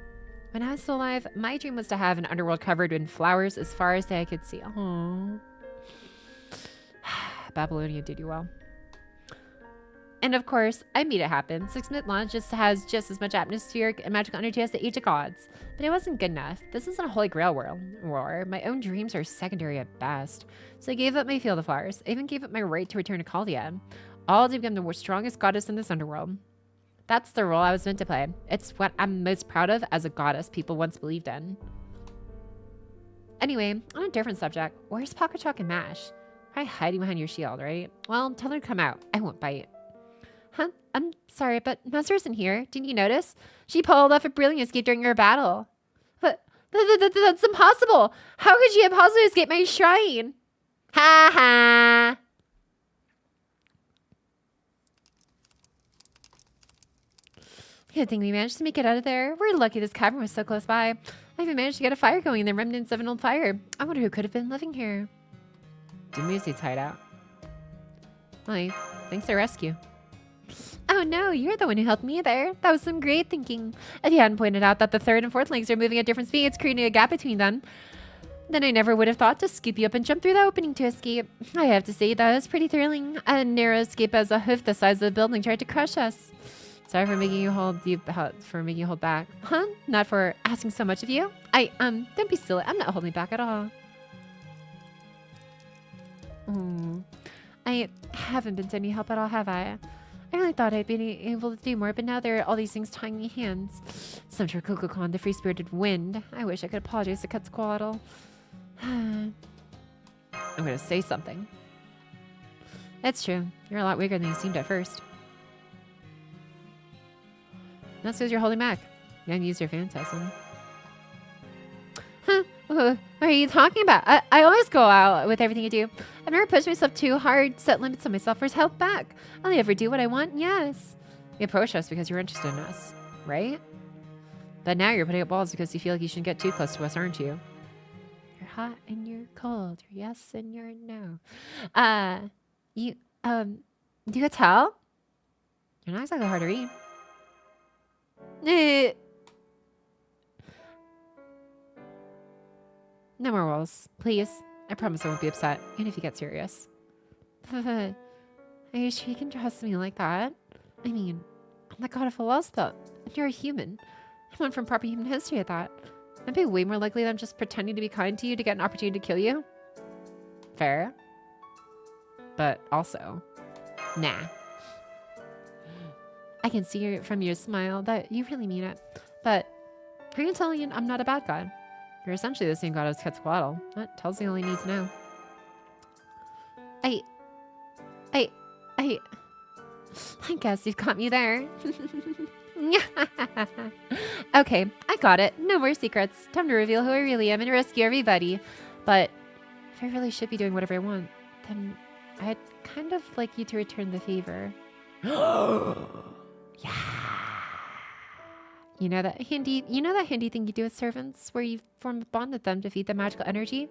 When I was still alive, my dream was to have an underworld covered in flowers as far as the eye could see. Aww. Babylonia did you well. And of course, I made it happen. 6 Mictlon has just as much atmospheric and magical energy as the Age of Gods. But it wasn't good enough. This isn't a Holy Grail war. My own dreams are secondary at best. So I gave up my field of flowers. I even gave up my right to return to Caldia. All to become the strongest goddess in this underworld. That's the role I was meant to play. It's what I'm most proud of as a goddess people once believed in. Anyway, on a different subject, where's Pocket Chalk and Mash? Probably hiding behind your shield, right? Well, tell her to come out. I won't bite. Huh? I'm sorry, but Master isn't here. Didn't you notice? She pulled off a brilliant escape during your battle. But that's impossible. How could she possibly escape my shrine? Ha ha. Good thing we managed to make it out of there. We're lucky this cavern was so close by. I even managed to get a fire going in the remnants of an old fire. I wonder who could have been living here. Dumuzi's hideout. Well, thanks for the rescue. Oh no, you're the one who helped me there. That was some great thinking. If you hadn't pointed out that the third and fourth legs are moving at different speeds, creating a gap between them, then I never would have thought to scoop you up and jump through the opening to escape. I have to say, that was pretty thrilling. A narrow escape as a hoof the size of the building tried to crush us. Sorry for making you hold back. Huh? Not for asking so much of you? Don't be silly. I'm not holding back at all. I haven't been to any help at all, have I? I really thought I'd be able to do more, but now there are all these things tying my hands. Some for Kokokon, the free-spirited wind. I wish I could apologize to Quetzalcoatl. I'm gonna say something. It's true. You're a lot weaker than you seemed at first. That's because you're holding back. You haven't used your phantasm. Huh? What are you talking about? I always go out with everything I do. I've never pushed myself too hard, set limits on myself, or held back. I'll ever do what I want, yes. You approached us because you're interested in us, right? But now you're putting up walls because you feel like you shouldn't get too close to us, aren't you? You're hot and you're cold. You're yes and you're no. Do you tell? You're not exactly hard to read. No more walls, please. I promise I won't be upset, even if you get serious. Are you sure you can trust me like that? I mean, I'm the god of Lostbelt, and you're a human. I'm one from proper human history at that. I'd be way more likely than just pretending to be kind to you to get an opportunity to kill you. Fair. But also, nah. I can see from your smile that you really mean it. But are you telling me I'm not a bad god? You're essentially the same god as Quetzalcoatl. That tells you all you need to know. I guess you've got me there. Okay, I got it. No more secrets. Time to reveal who I really am and rescue everybody. But if I really should be doing whatever I want, then I'd kind of like you to return the favor. Yeah. You know that Hindi thing you do with servants where you form a bond with them to feed the magical energy?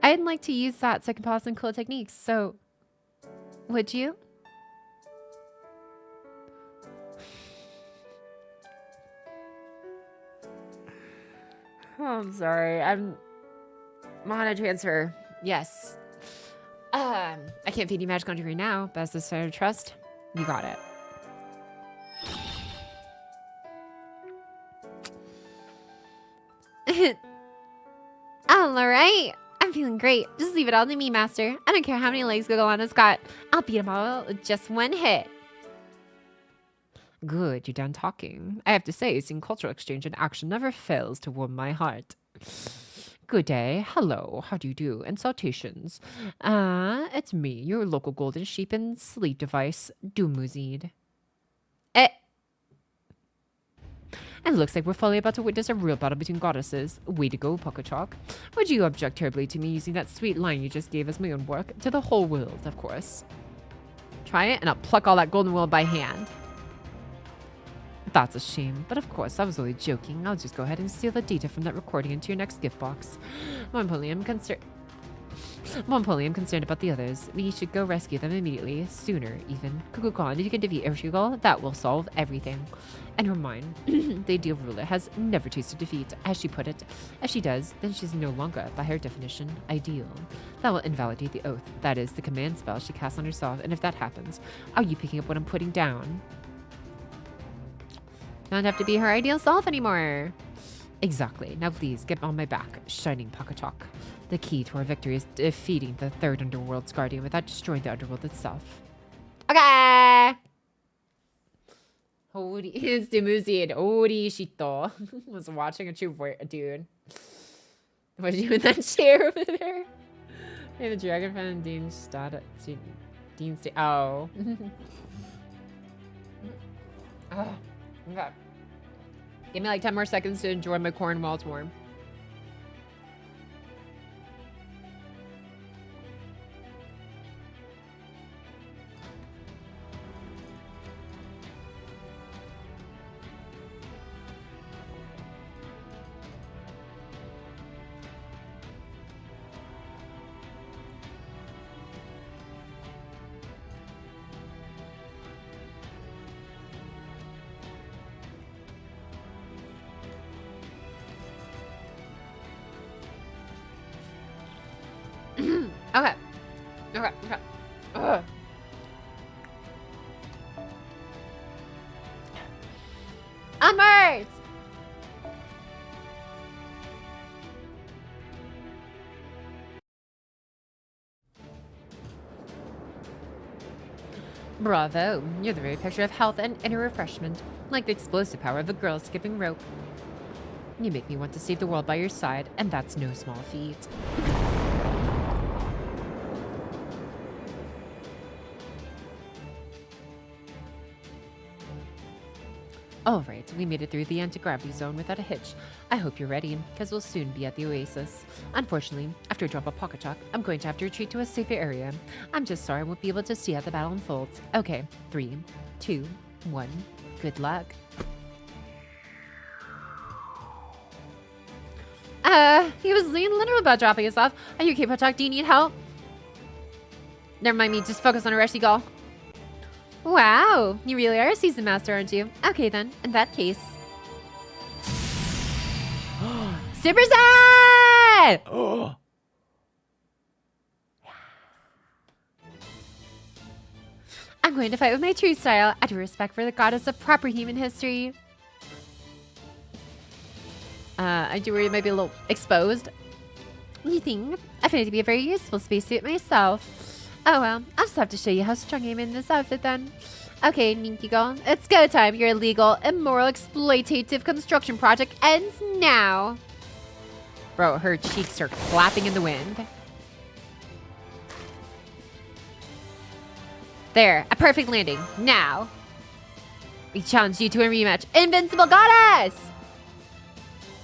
I'd like to use that so I can pass some cool techniques, so would you? Oh, I'm sorry. I'm mana transfer. Yes. I can't feed you magical energy right now, but as a sign of trust, you got it. All right. I'm feeling great. Just leave it all to me, Master. I don't care how many legs Gogolana has got. I'll beat him all with just one hit. Good, you're done talking. I have to say, seeing cultural exchange in action never fails to warm my heart. Good day. Hello. How do you do? And salutations. It's me, your local golden sheep and sleep device, Dumuzid. It looks like we're fully about to witness a real battle between goddesses. Way to go, Pockachok. Would you object terribly to me using that sweet line you just gave as my own work? To the whole world, of course. Try it, and I'll pluck all that golden wool by hand. That's a shame, but of course, I was only joking. I'll just go ahead and steal the data from that recording into your next gift box. More importantly, I'm concerned about the others. We should go rescue them immediately. Sooner, even. Kukulkan, if you can defeat FGO, that will solve everything. And remind, the ideal ruler has never tasted defeat, as she put it. If she does, then she's no longer, by her definition, ideal. That will invalidate the oath. That is, the command spell she casts on herself. And if that happens, are you picking up what I'm putting down? Don't have to be her ideal self anymore. Exactly. Now please, get on my back, shining Pockachok. The key to our victory is defeating the third Underworld's guardian without destroying the Underworld itself. Okay! Holy, it's Dumuzid. Holy shito. Was watching a true dude. What you in that chair over there? Hey, the dragon fan and Dean Stad. Dean Stad. Oh. Oh. Okay. Give me like 10 more seconds to enjoy my corn while it's warm. Okay. Okay. Okay. Ugh. Onwards! Bravo. You're the very picture of health and inner refreshment, like the explosive power of a girl skipping rope. You make me want to save the world by your side, and that's no small feat. Alright, we made it through the anti-gravity zone without a hitch. I hope you're ready, because we'll soon be at the oasis. Unfortunately, after a drop of Pockachok, I'm going to have to retreat to a safer area. I'm just sorry I won't be able to see how the battle unfolds. Okay, 3, 2, 1, good luck. He was being literal about dropping us off. Are you okay, Pockachok? Do you need help? Never mind me, just focus on a rusty goal. Wow, you really are a seasoned master, aren't you? Okay then, in that case. Super Saiyan! Oh. I'm going to fight with my true style, out of respect for the goddess of proper human history. I do worry it might be a little exposed. You think? I find it to be a very useful spacesuit myself. Oh well, I'll just have to show you how strong I am in this outfit then. Okay, Ninky Girl, it's go time. Your illegal, immoral, exploitative construction project ends now. Bro, her cheeks are flapping in the wind. There, a perfect landing. Now. We challenge you to a rematch. Invincible Goddess!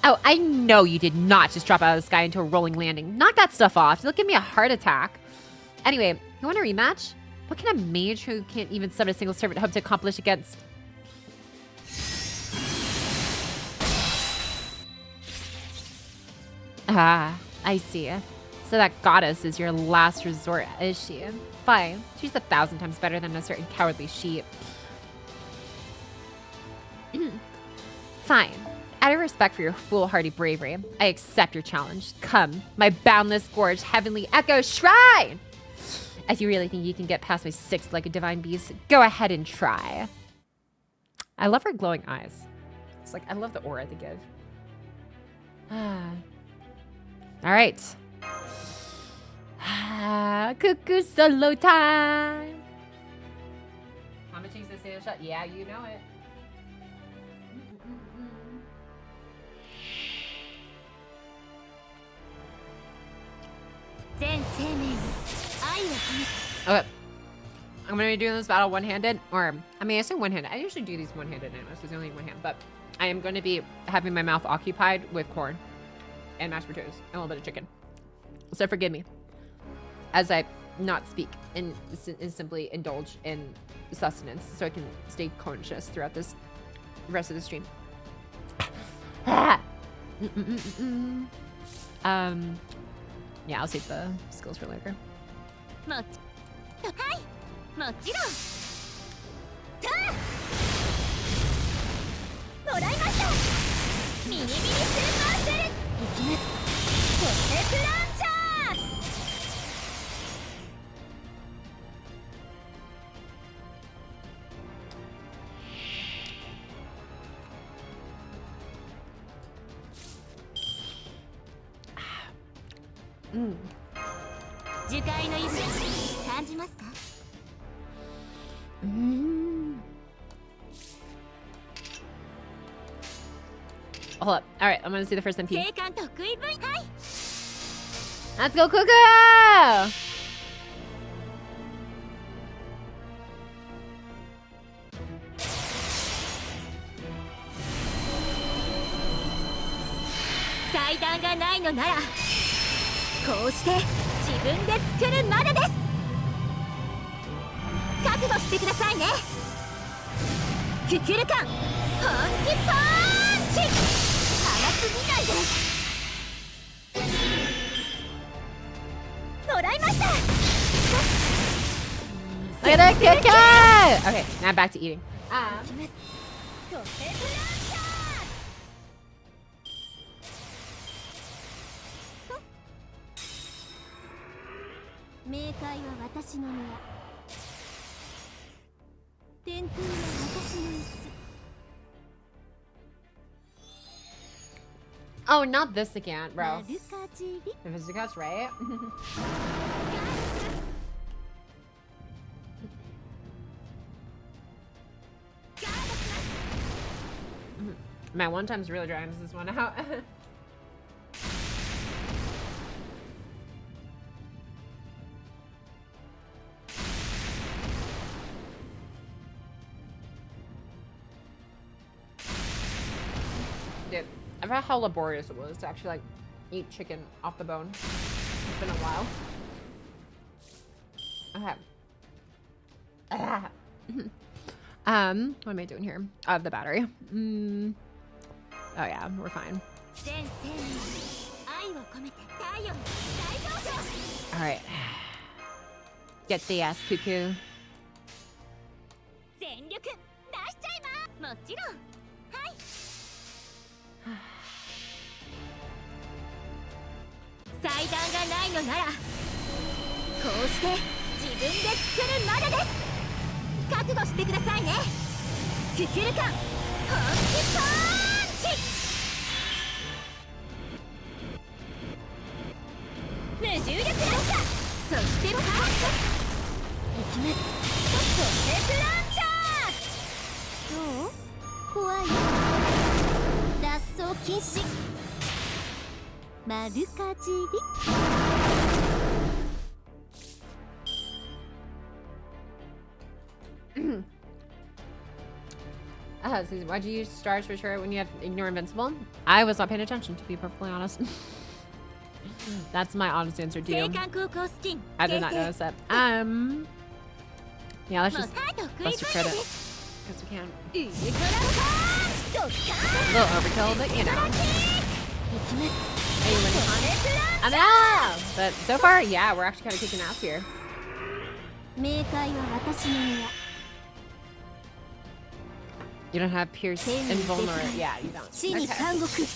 Oh, I know you did not just drop out of the sky into a rolling landing. Knock that stuff off. You'll give me a heart attack. Anyway, You want a rematch? What can a mage who can't even summon a single servant hope to accomplish against? Ah, I see. So that goddess is your last resort, is she? Fine. She's 1,000 times better than a certain cowardly sheep. Fine. Out of respect for your foolhardy bravery, I accept your challenge. Come, my boundless gorge, heavenly echo shrine! If you really think you can get past my six-legged divine beast, go ahead and try. I love her glowing eyes. It's like, I love the aura they give. All right. Cuckoo solo time. How much is this shot? Yeah, you know it. Okay. I'm gonna be doing this battle one-handed, or I mean, I say one-handed. I usually do these one-handed anyways, because I only have one hand. But I am going to be having my mouth occupied with corn and mashed potatoes and a little bit of chicken. So forgive me as I not speak and simply indulge in sustenance, so I can stay conscious throughout this rest of the stream. Yeah, I'll save the skills for later. Hold up. All right, I'm gonna see the first MP. Let's go, Cuckoo! Look at that, Cuckoo! Okay, now back to eating. Oh, not this again, bro. The Vizicat's right. Man, one time's really driving this one out. Dude, I forgot how laborious it was to actually like eat chicken off the bone. It's been a while. Okay. What am I doing here? The battery. Oh yeah, we're fine. All right. Get the ass, Cuckoo. Why'd you use stars for sure when you have ignore invincible? I was not paying attention, to be perfectly honest. That's my honest answer to you. I did not notice it. Yeah, let's just bust a credit. Because we can. A little overkill, but you know. I know! But so far, yeah, we're actually kind of kicking ass here. You don't have Pierce and Vulnerable. Yeah, you don't. Okay.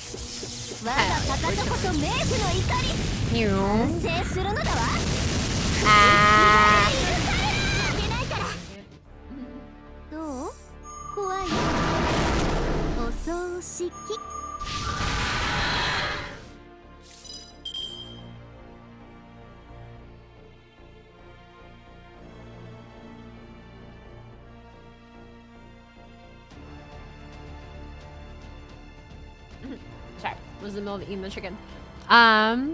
Sorry, was in the middle of eating the chicken. I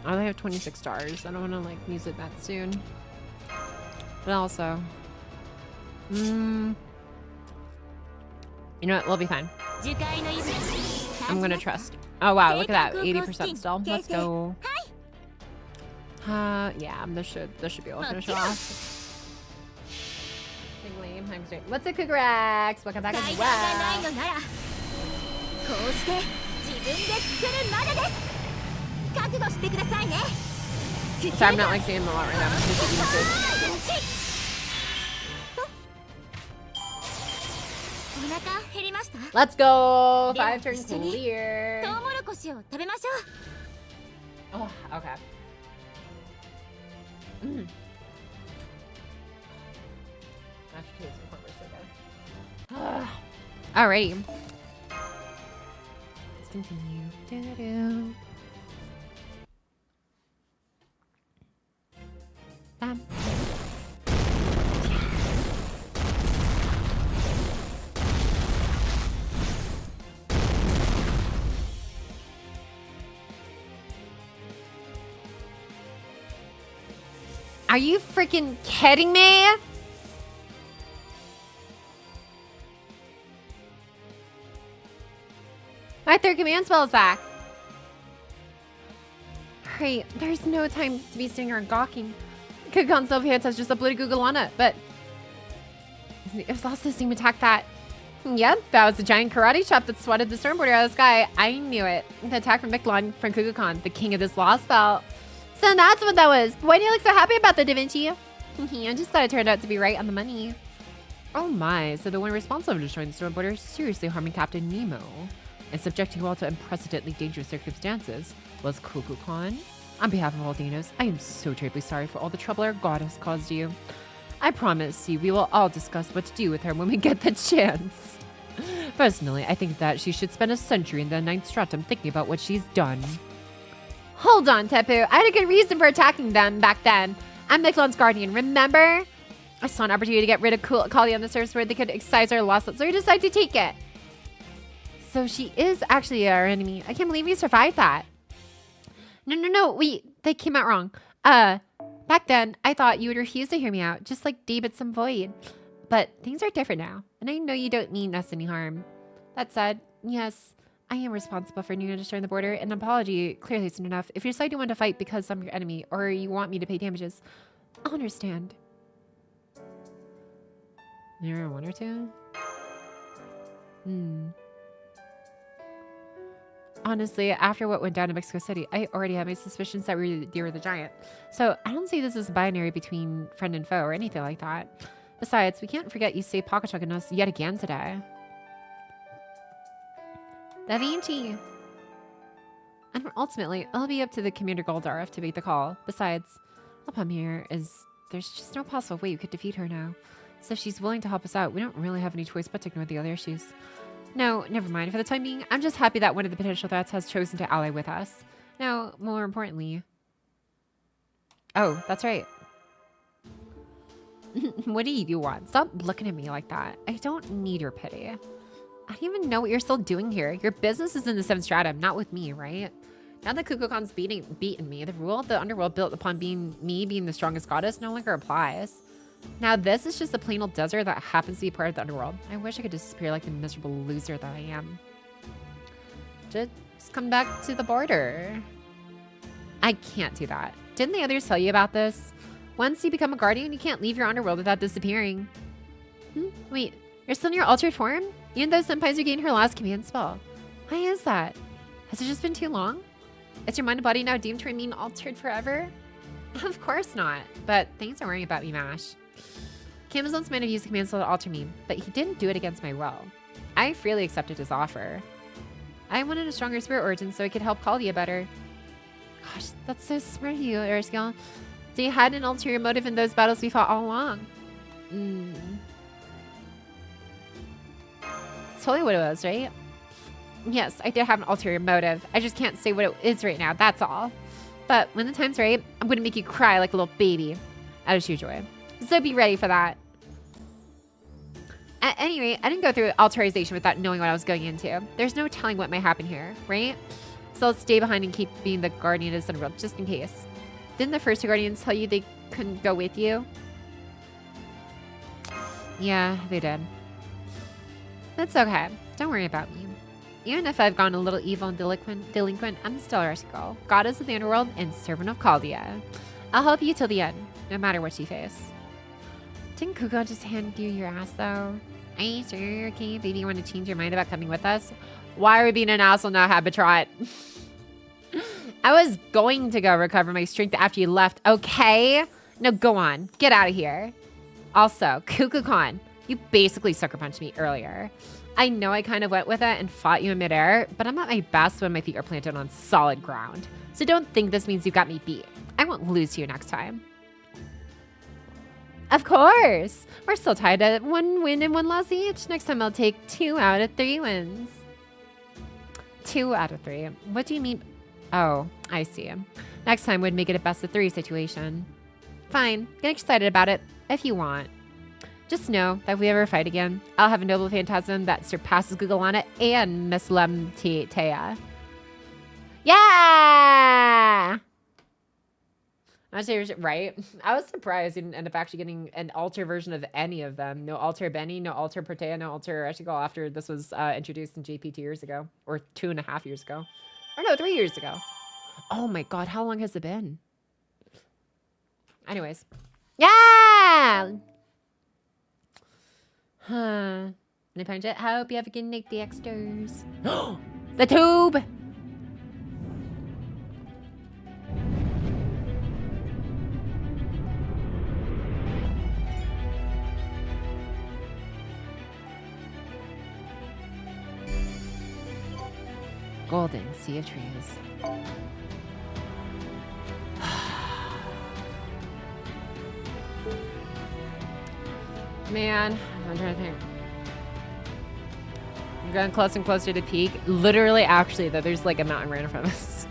only have 26 stars. I don't want to like use it that soon. But also, you know what? We'll be fine. I'm gonna trust. Oh wow, look at that, 80% still. Let's go. Yeah, this should be able to finish it off. What's a Qiuhua? Welcome back as well. So I'm not like saying a lot right now. Let's go. 5 turns clear. Oh, okay. Alrighty. Let's continue. Do-do-do. Bam. Are you freaking kidding me? My 3rd command spell is back. Great, there's no time to be sitting around gawking. Qiuhua Self-Hits has just uploaded Google on it, but it was also the same attack that... Yep, that was the giant karate chop that swatted the stormboarder out of the sky. I knew it. The attack from Miklon from Qiuhua, the king of this Lostbelt. So that's what that was. Why do you look so happy about the Da Vinci? I'm just glad it turned out to be right on the money. Oh my, so the one responsible for destroying the stormboarder seriously harming Captain Nemo and subjecting Walt to unprecedentedly dangerous circumstances was Qiuhua. On behalf of all Dinos, I am so terribly sorry for all the trouble our goddess caused you. I promise you we will all discuss what to do with her when we get the chance. Personally, I think that she should spend a century in the 9th stratum thinking about what she's done. Hold on, Tepu. I had a good reason for attacking them back then. I'm Miklon's guardian, remember? I saw an opportunity to get rid of Kali on the surface where they could excise our loss, so we decided to take it. So she is actually our enemy. I can't believe you survived that. No, wait, they came out wrong. Back then, I thought you would refuse to hear me out, just like David some void. But things are different now, and I know you don't mean us any harm. That said, yes, I am responsible for Nuna destroying the border, and an apology clearly isn't enough. If you decide you want to fight because I'm your enemy, or you want me to pay damages, I'll understand. You're 1 or 2? Honestly, after what went down in Mexico City, I already had my suspicions that you were the giant. So I don't see this as a binary between friend and foe or anything like that. Besides, we can't forget you saved Pocketchuck and us yet again today. Da Vinci! And ultimately, it'll be up to the Commander Goldarf to make the call. Besides, the problem here is there's just no possible way we could defeat her now. So if she's willing to help us out, we don't really have any choice but to ignore the other issues. No, never mind. For the time being, I'm just happy that one of the potential threats has chosen to ally with us. Now, more importantly... Oh, that's right. What do you want? Stop looking at me like that. I don't need your pity. I don't even know what you're still doing here. Your business is in the 7th stratum, not with me, right? Now that Qiuhua's beaten me, the rule of the underworld built upon me being the strongest goddess no longer applies. Now this is just a plain old desert that happens to be part of the underworld. I wish I could disappear like the miserable loser that I am. Just come back to the border. I can't do that. Didn't the others tell you about this? Once you become a guardian, you can't leave your underworld without disappearing. Wait, you're still in your altered form? Even though sometimes you gain her last command spell. Why is that? Has it just been too long? Is your mind and body now doomed to remain altered forever? Of course not, but thanks for worrying about me, Mash. Camazon's might have used the command spell to alter me, but he didn't do it against my will. I freely accepted his offer. I wanted a stronger spirit origin so I could help Qiuhua better. Gosh, that's so smart of you, Erskine. So you had an ulterior motive in those battles we fought all along. That's totally what it was, right? Yes, I did have an ulterior motive. I just can't say what it is right now, that's all. But when the time's right, I'm gonna make you cry like a little baby out of sheer joy. So be ready for that. At any rate, I didn't go through alterization without knowing what I was going into. There's no telling what might happen here, right? So I'll stay behind and keep being the guardian of the Sunworld, just in case. Didn't the first two guardians tell you they couldn't go with you? Yeah, they did. That's okay. Don't worry about me. Even if I've gone a little evil and delinquent, I'm still Arknights, goddess of the underworld and servant of Qiuhua. I'll help you till the end, no matter what you face. Didn't Kuko just hand you your ass, though? Are you sure, okay, baby, you want to change your mind about coming with us? Why are we being an asshole now, Habitrot? I was going to go recover my strength after you left, okay? No, go on. Get out of here. Also, Kukulkan, you basically sucker punched me earlier. I know I kind of went with it and fought you in midair, but I'm at my best when my feet are planted on solid ground. So don't think this means you got me beat. I won't lose to you next time. Of course. We're still tied at 1 win and 1 loss each. Next time I'll take 2 out of 3 wins. 2 out of 3. What do you mean? Oh, I see. Next time would make it a best of 3 situation. Fine. Get excited about it if you want. Just know that if we ever fight again, I'll have a noble phantasm that surpasses Gugalana and Miss Lemtea. Yeah! Actually, right? I was surprised I didn't end up actually getting an alter version of any of them. No alter Benny, no alter Protea, no alter Eshigal after this was introduced in JP 2 years ago. Or 2.5 years ago. Or no, 3 years ago. Oh my god, how long has it been? Anyways. Yeah! Huh. I hope you have a good night, the extras. The tube! Golden sea of trees. Man, I'm trying to think. I'm going closer and closer to peak. Literally, actually, though, there's like a mountain right in front of us.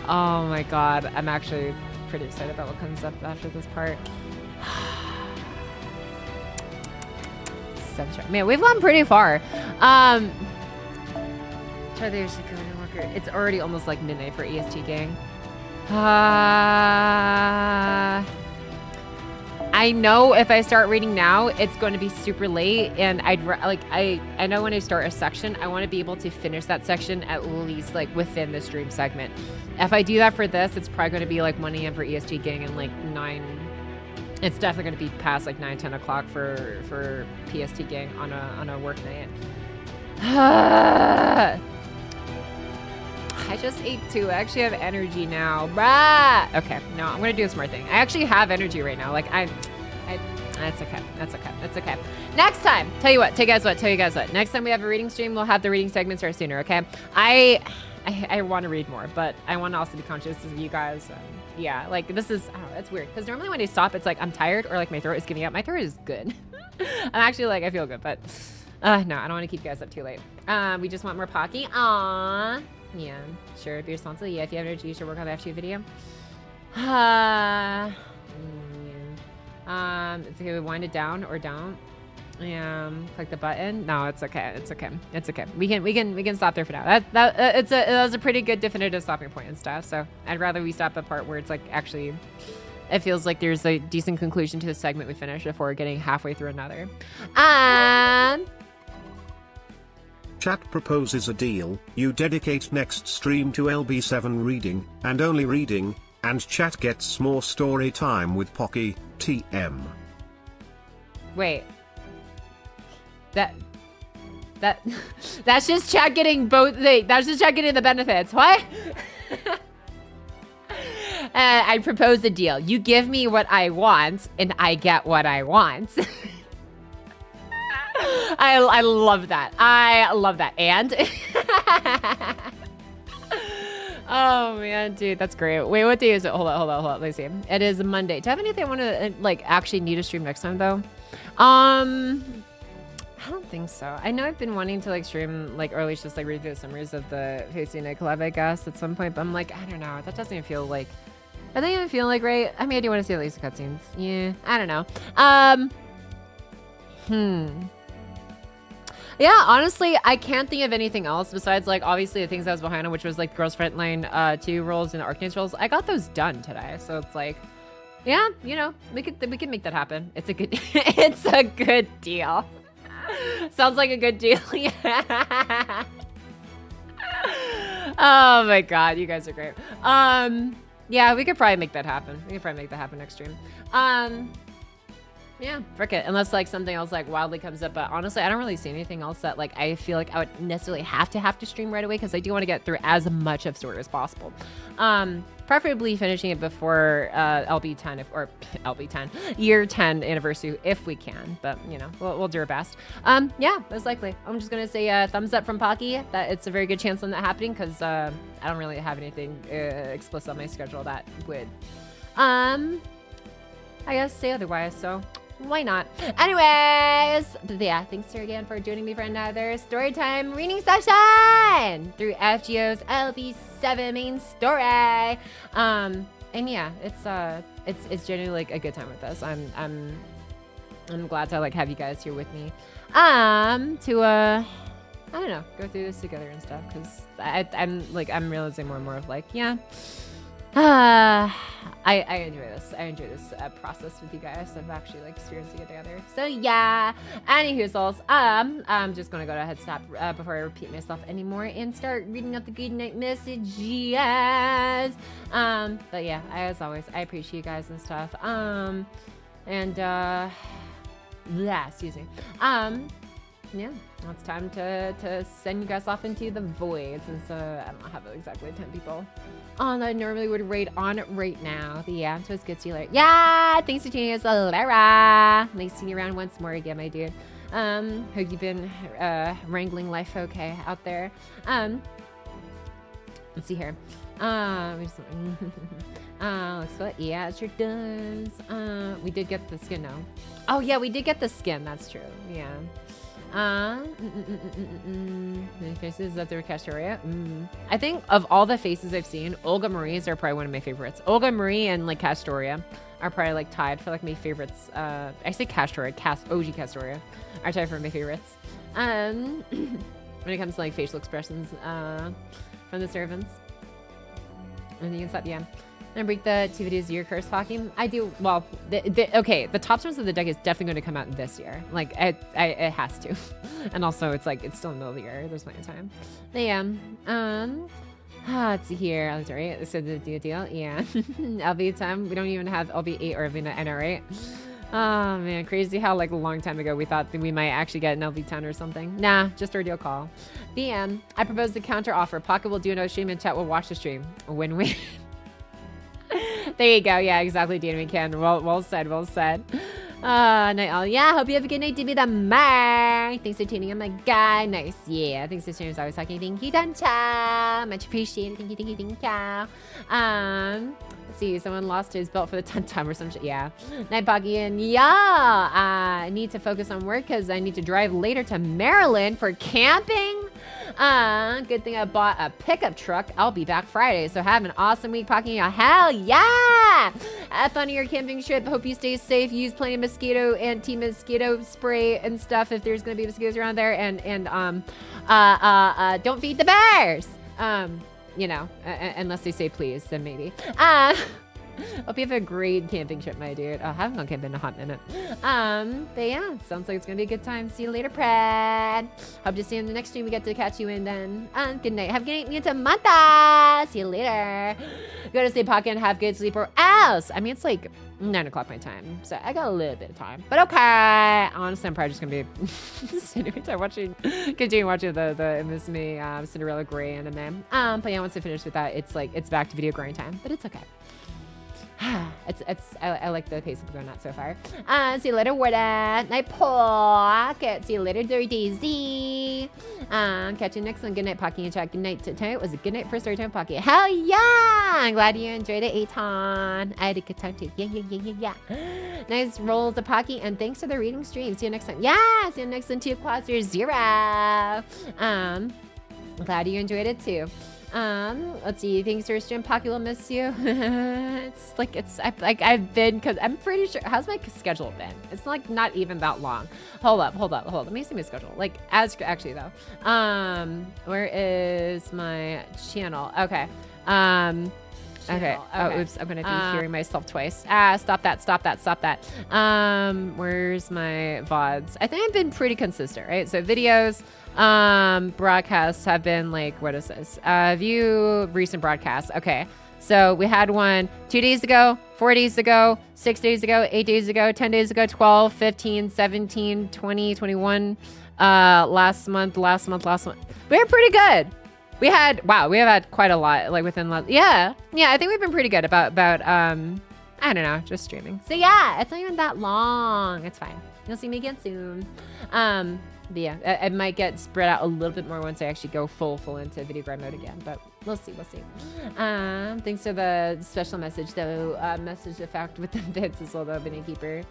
Oh my god, I'm actually pretty excited about what comes up after this part. Man, we've gone pretty far. It's already almost like midnight for EST gang. I know if I start reading now, it's going to be super late, and I know when I start a section, I want to be able to finish that section at least like within the stream segment. If I do that for this, it's probably going to be like 1 a.m. for EST gang and like 9. It's definitely going to be past like 9, 10 o'clock for PST gang on a work night. I just ate 2. I actually have energy now. Bruh! Okay, no, I'm gonna do a smart thing. I actually have energy right now. Like, that's okay. That's okay. That's okay. Next time, tell you guys what. Next time we have a reading stream, we'll have the reading segments start sooner, okay? I want to read more, but I want to also be conscious of you guys. Yeah, like, this is, I don't know, it's weird. Because normally when I stop, it's like I'm tired or like my throat is giving out. My throat is good. I'm actually like, I feel good, but no, I don't want to keep you guys up too late. We just want more Pocky. Aww. Yeah, sure, be responsible. Yeah, if you have energy, you should work on the FGO video. Yeah. It's okay, we wind it down or don't. Yeah, click the button. No, it's okay. It's okay. It's okay. We can stop there for now. That was a pretty good definitive stopping point and stuff. So I'd rather we stop at part where it's like actually, it feels like there's a decent conclusion to the segment we finished before getting halfway through another. Chat proposes a deal. You dedicate next stream to LB7 reading, and only reading, and chat gets more story time with Pocky, TM. Wait. That's just chat getting both. That's just chat getting the benefits. What? I propose a deal. You give me what I want, and I get what I want. I love that. I love that. And oh man, dude, that's great. Wait, what day is it? Hold on. Let me see. It is Monday. Do I have anything I want to like actually need to stream next time though? I don't think so. I know I've been wanting to like stream like early, just like read through the summaries of the Tasty Night collab, I guess, at some point. But I'm like, I don't know. That doesn't even feel like. I don't even feel like right. I mean, I do want to see at least the cutscenes. Yeah, I don't know. Yeah, honestly, I can't think of anything else besides like obviously the things I was behind on, which was like Girls Frontline 2 roles and the Arknights roles. I got those done today, so it's like, yeah, you know, we could make that happen. It's a good, it's a good deal. Sounds like a good deal. Yeah. Oh my god, you guys are great. Yeah, we could probably make that happen. We could probably make that happen next stream. Yeah, frick it. Unless like something else like wildly comes up. But honestly, I don't really see anything else that like I feel like I would necessarily have to stream right away, because I do want to get through as much of story as possible. Preferably finishing it before LB10 or LB10 year 10 anniversary if we can. But you know, we'll do our best. Yeah, most likely. I'm just gonna say thumbs up from Pocky that it's a very good chance on that happening, because I don't really have anything explicit on my schedule that would I guess say otherwise. So why not? Anyways, yeah, thanks again for joining me for another storytime reading session through FGO's LB7 main story. And yeah, it's genuinely like a good time with us. I'm glad to like have you guys here with me. To I don't know, go through this together and stuff, because I'm realizing more and more of like, yeah. I enjoy this. I enjoy this process with you guys of actually like experiencing it together. So yeah. Anywho, I'm just gonna go ahead and stop before I repeat myself anymore and start reading out the good night messages. But yeah, as always, I appreciate you guys and stuff. Yeah, excuse me. Yeah, now it's time to send you guys off into the void, since I don't have exactly 10 people on that I normally would raid on right now. But yeah, so it's good to see you later. Yeah, thanks for tuning us, Lara. Nice seeing you around once more again, my dude. Hope you've been wrangling life okay out there. Let's see here. Looks what? Yeah, it sure does. We did get the skin now. Oh yeah, we did get the skin. That's true. Yeah. The faces of the Castoria. I think of all the faces I've seen, Olga Marie's are probably one of my favorites. Olga Marie and like Castoria are probably like tied for like my favorites. I say Castoria, OG Castoria are tied for my favorites. When it comes to like facial expressions from the servants. And you can stop, yeah. And break the 2 videos of your curse talking. I do, well, okay, the top stones of the deck is definitely going to come out this year. Like, it has to. And also, it's like, it's still in the middle of the year. There's plenty of time. But yeah, let's see here. That's right. So the deal, yeah. LB time, we don't even have LB8 or LB9, I know, right? Oh man, crazy how like a long time ago we thought that we might actually get an LB10 or something. Nah, just our deal call. BM, I propose the counter offer. Pocket will do another stream and chat will watch the stream. Win-win. There you go. Yeah, exactly, Dan. We can. Well said. Well said. Night all. Yeah, hope you have a good night. Give me the mic. Thanks for tuning in, my guy. Nice. Yeah, thanks for streamers always talking. Thank you, Dancha. Much appreciated. Thank you. Let's see. Someone lost his belt for the 10th time or some shit. Yeah. Night, Pocky. And yeah, I need to focus on work because I need to drive later to Maryland for camping. Good thing I bought a pickup truck. I'll be back Friday, so have an awesome week, Pocky. Hell yeah! Have fun on your camping trip. Hope you stay safe. Use plenty of mosquito anti-mosquito spray and stuff if there's gonna be mosquitoes around there. And don't feed the bears. You know, unless they say please, then maybe. Hope you have a great camping trip, my dude. Oh, I haven't gone camping in a hot minute. But yeah, sounds like it's gonna be a good time. See you later, Brad. Hope to see you in the next stream. We get to catch you in then. Good night. Have a good night, me Samantha. See you later. Go to sleep, Pocky, and have good sleep or else. I mean, it's like 9 o'clock my time, so I got a little bit of time. But okay. Honestly, I'm probably just gonna be sitting continue watching the Miss Me Cinderella Grey anime. But yeah, once I finish with that, it's back to video grind time. But it's okay. I like the pace of going out so far. See you later, Warda. Night Pocket. See you later, Dirty Daisy. Catch you next one. Good night, Pocky and chat. Good night. Tonight was a good night for Storytime Pocky. Hell yeah! I'm glad you enjoyed it, Aton. I had a good time too. Yeah. Nice rolls of Pocky, and thanks for the reading stream. See you next time. Yeah, see you next one too. Quasar 0. Glad you enjoyed it too. Let's see. Thanks for stream. Pocky will miss you. I've been, because I'm pretty sure. How's my schedule been? It's like not even that long. Hold up. Let me see my schedule. Like actually though. Where is my channel? Okay. Okay. Oh, oops. I'm gonna be hearing myself twice. Stop that. Where's my VODs? I think I've been pretty consistent, right? So videos, broadcasts have been like, what is this? View recent broadcasts. Okay. So we had one 2 days ago, 4 days ago, 6 days ago, 8 days ago, 10 days ago, 12, 15, 17, 20, 21, last month. We're pretty good. We have had quite a lot, like within yeah, I think we've been pretty good about I don't know, just streaming. So yeah, it's not even that long. It's fine. You'll see me again soon. But yeah, it might get spread out a little bit more once I actually go full into video grind mode again, but we'll see. Thanks for the special message though. Message the fact with the bits as well though, Benny Keeper.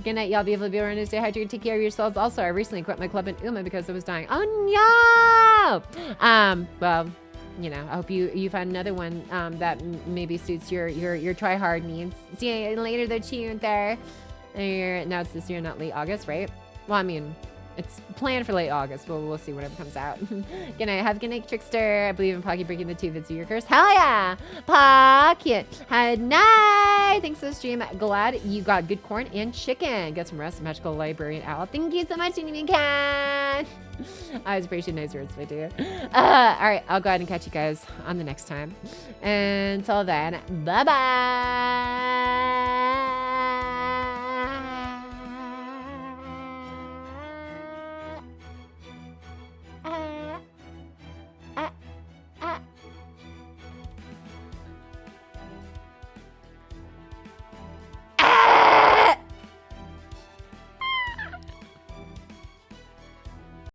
Good night, y'all. Be able to be around to stay hydrated, take care of yourselves. Also, I recently quit my club in Qiuhua because I was dying. Oh no! Well, you know, I hope you find another one that maybe suits your try hard needs. See you later though, Qiuhua there. Now it's this year, not late August, right? Well, I mean, it's planned for late August, but we'll see whenever it comes out. Good night. Have a good night, Trickster. I believe in Pocky breaking the 2 vids of your curse. Hell yeah! Pocky. Good night. Thanks for the stream. Glad you got good corn and chicken. Get some rest, Magical Librarian Owl. Thank you so much, Anyone Can. I always appreciate nice words, I do. All right, I'll go ahead and catch you guys on the next time. Until then, bye-bye.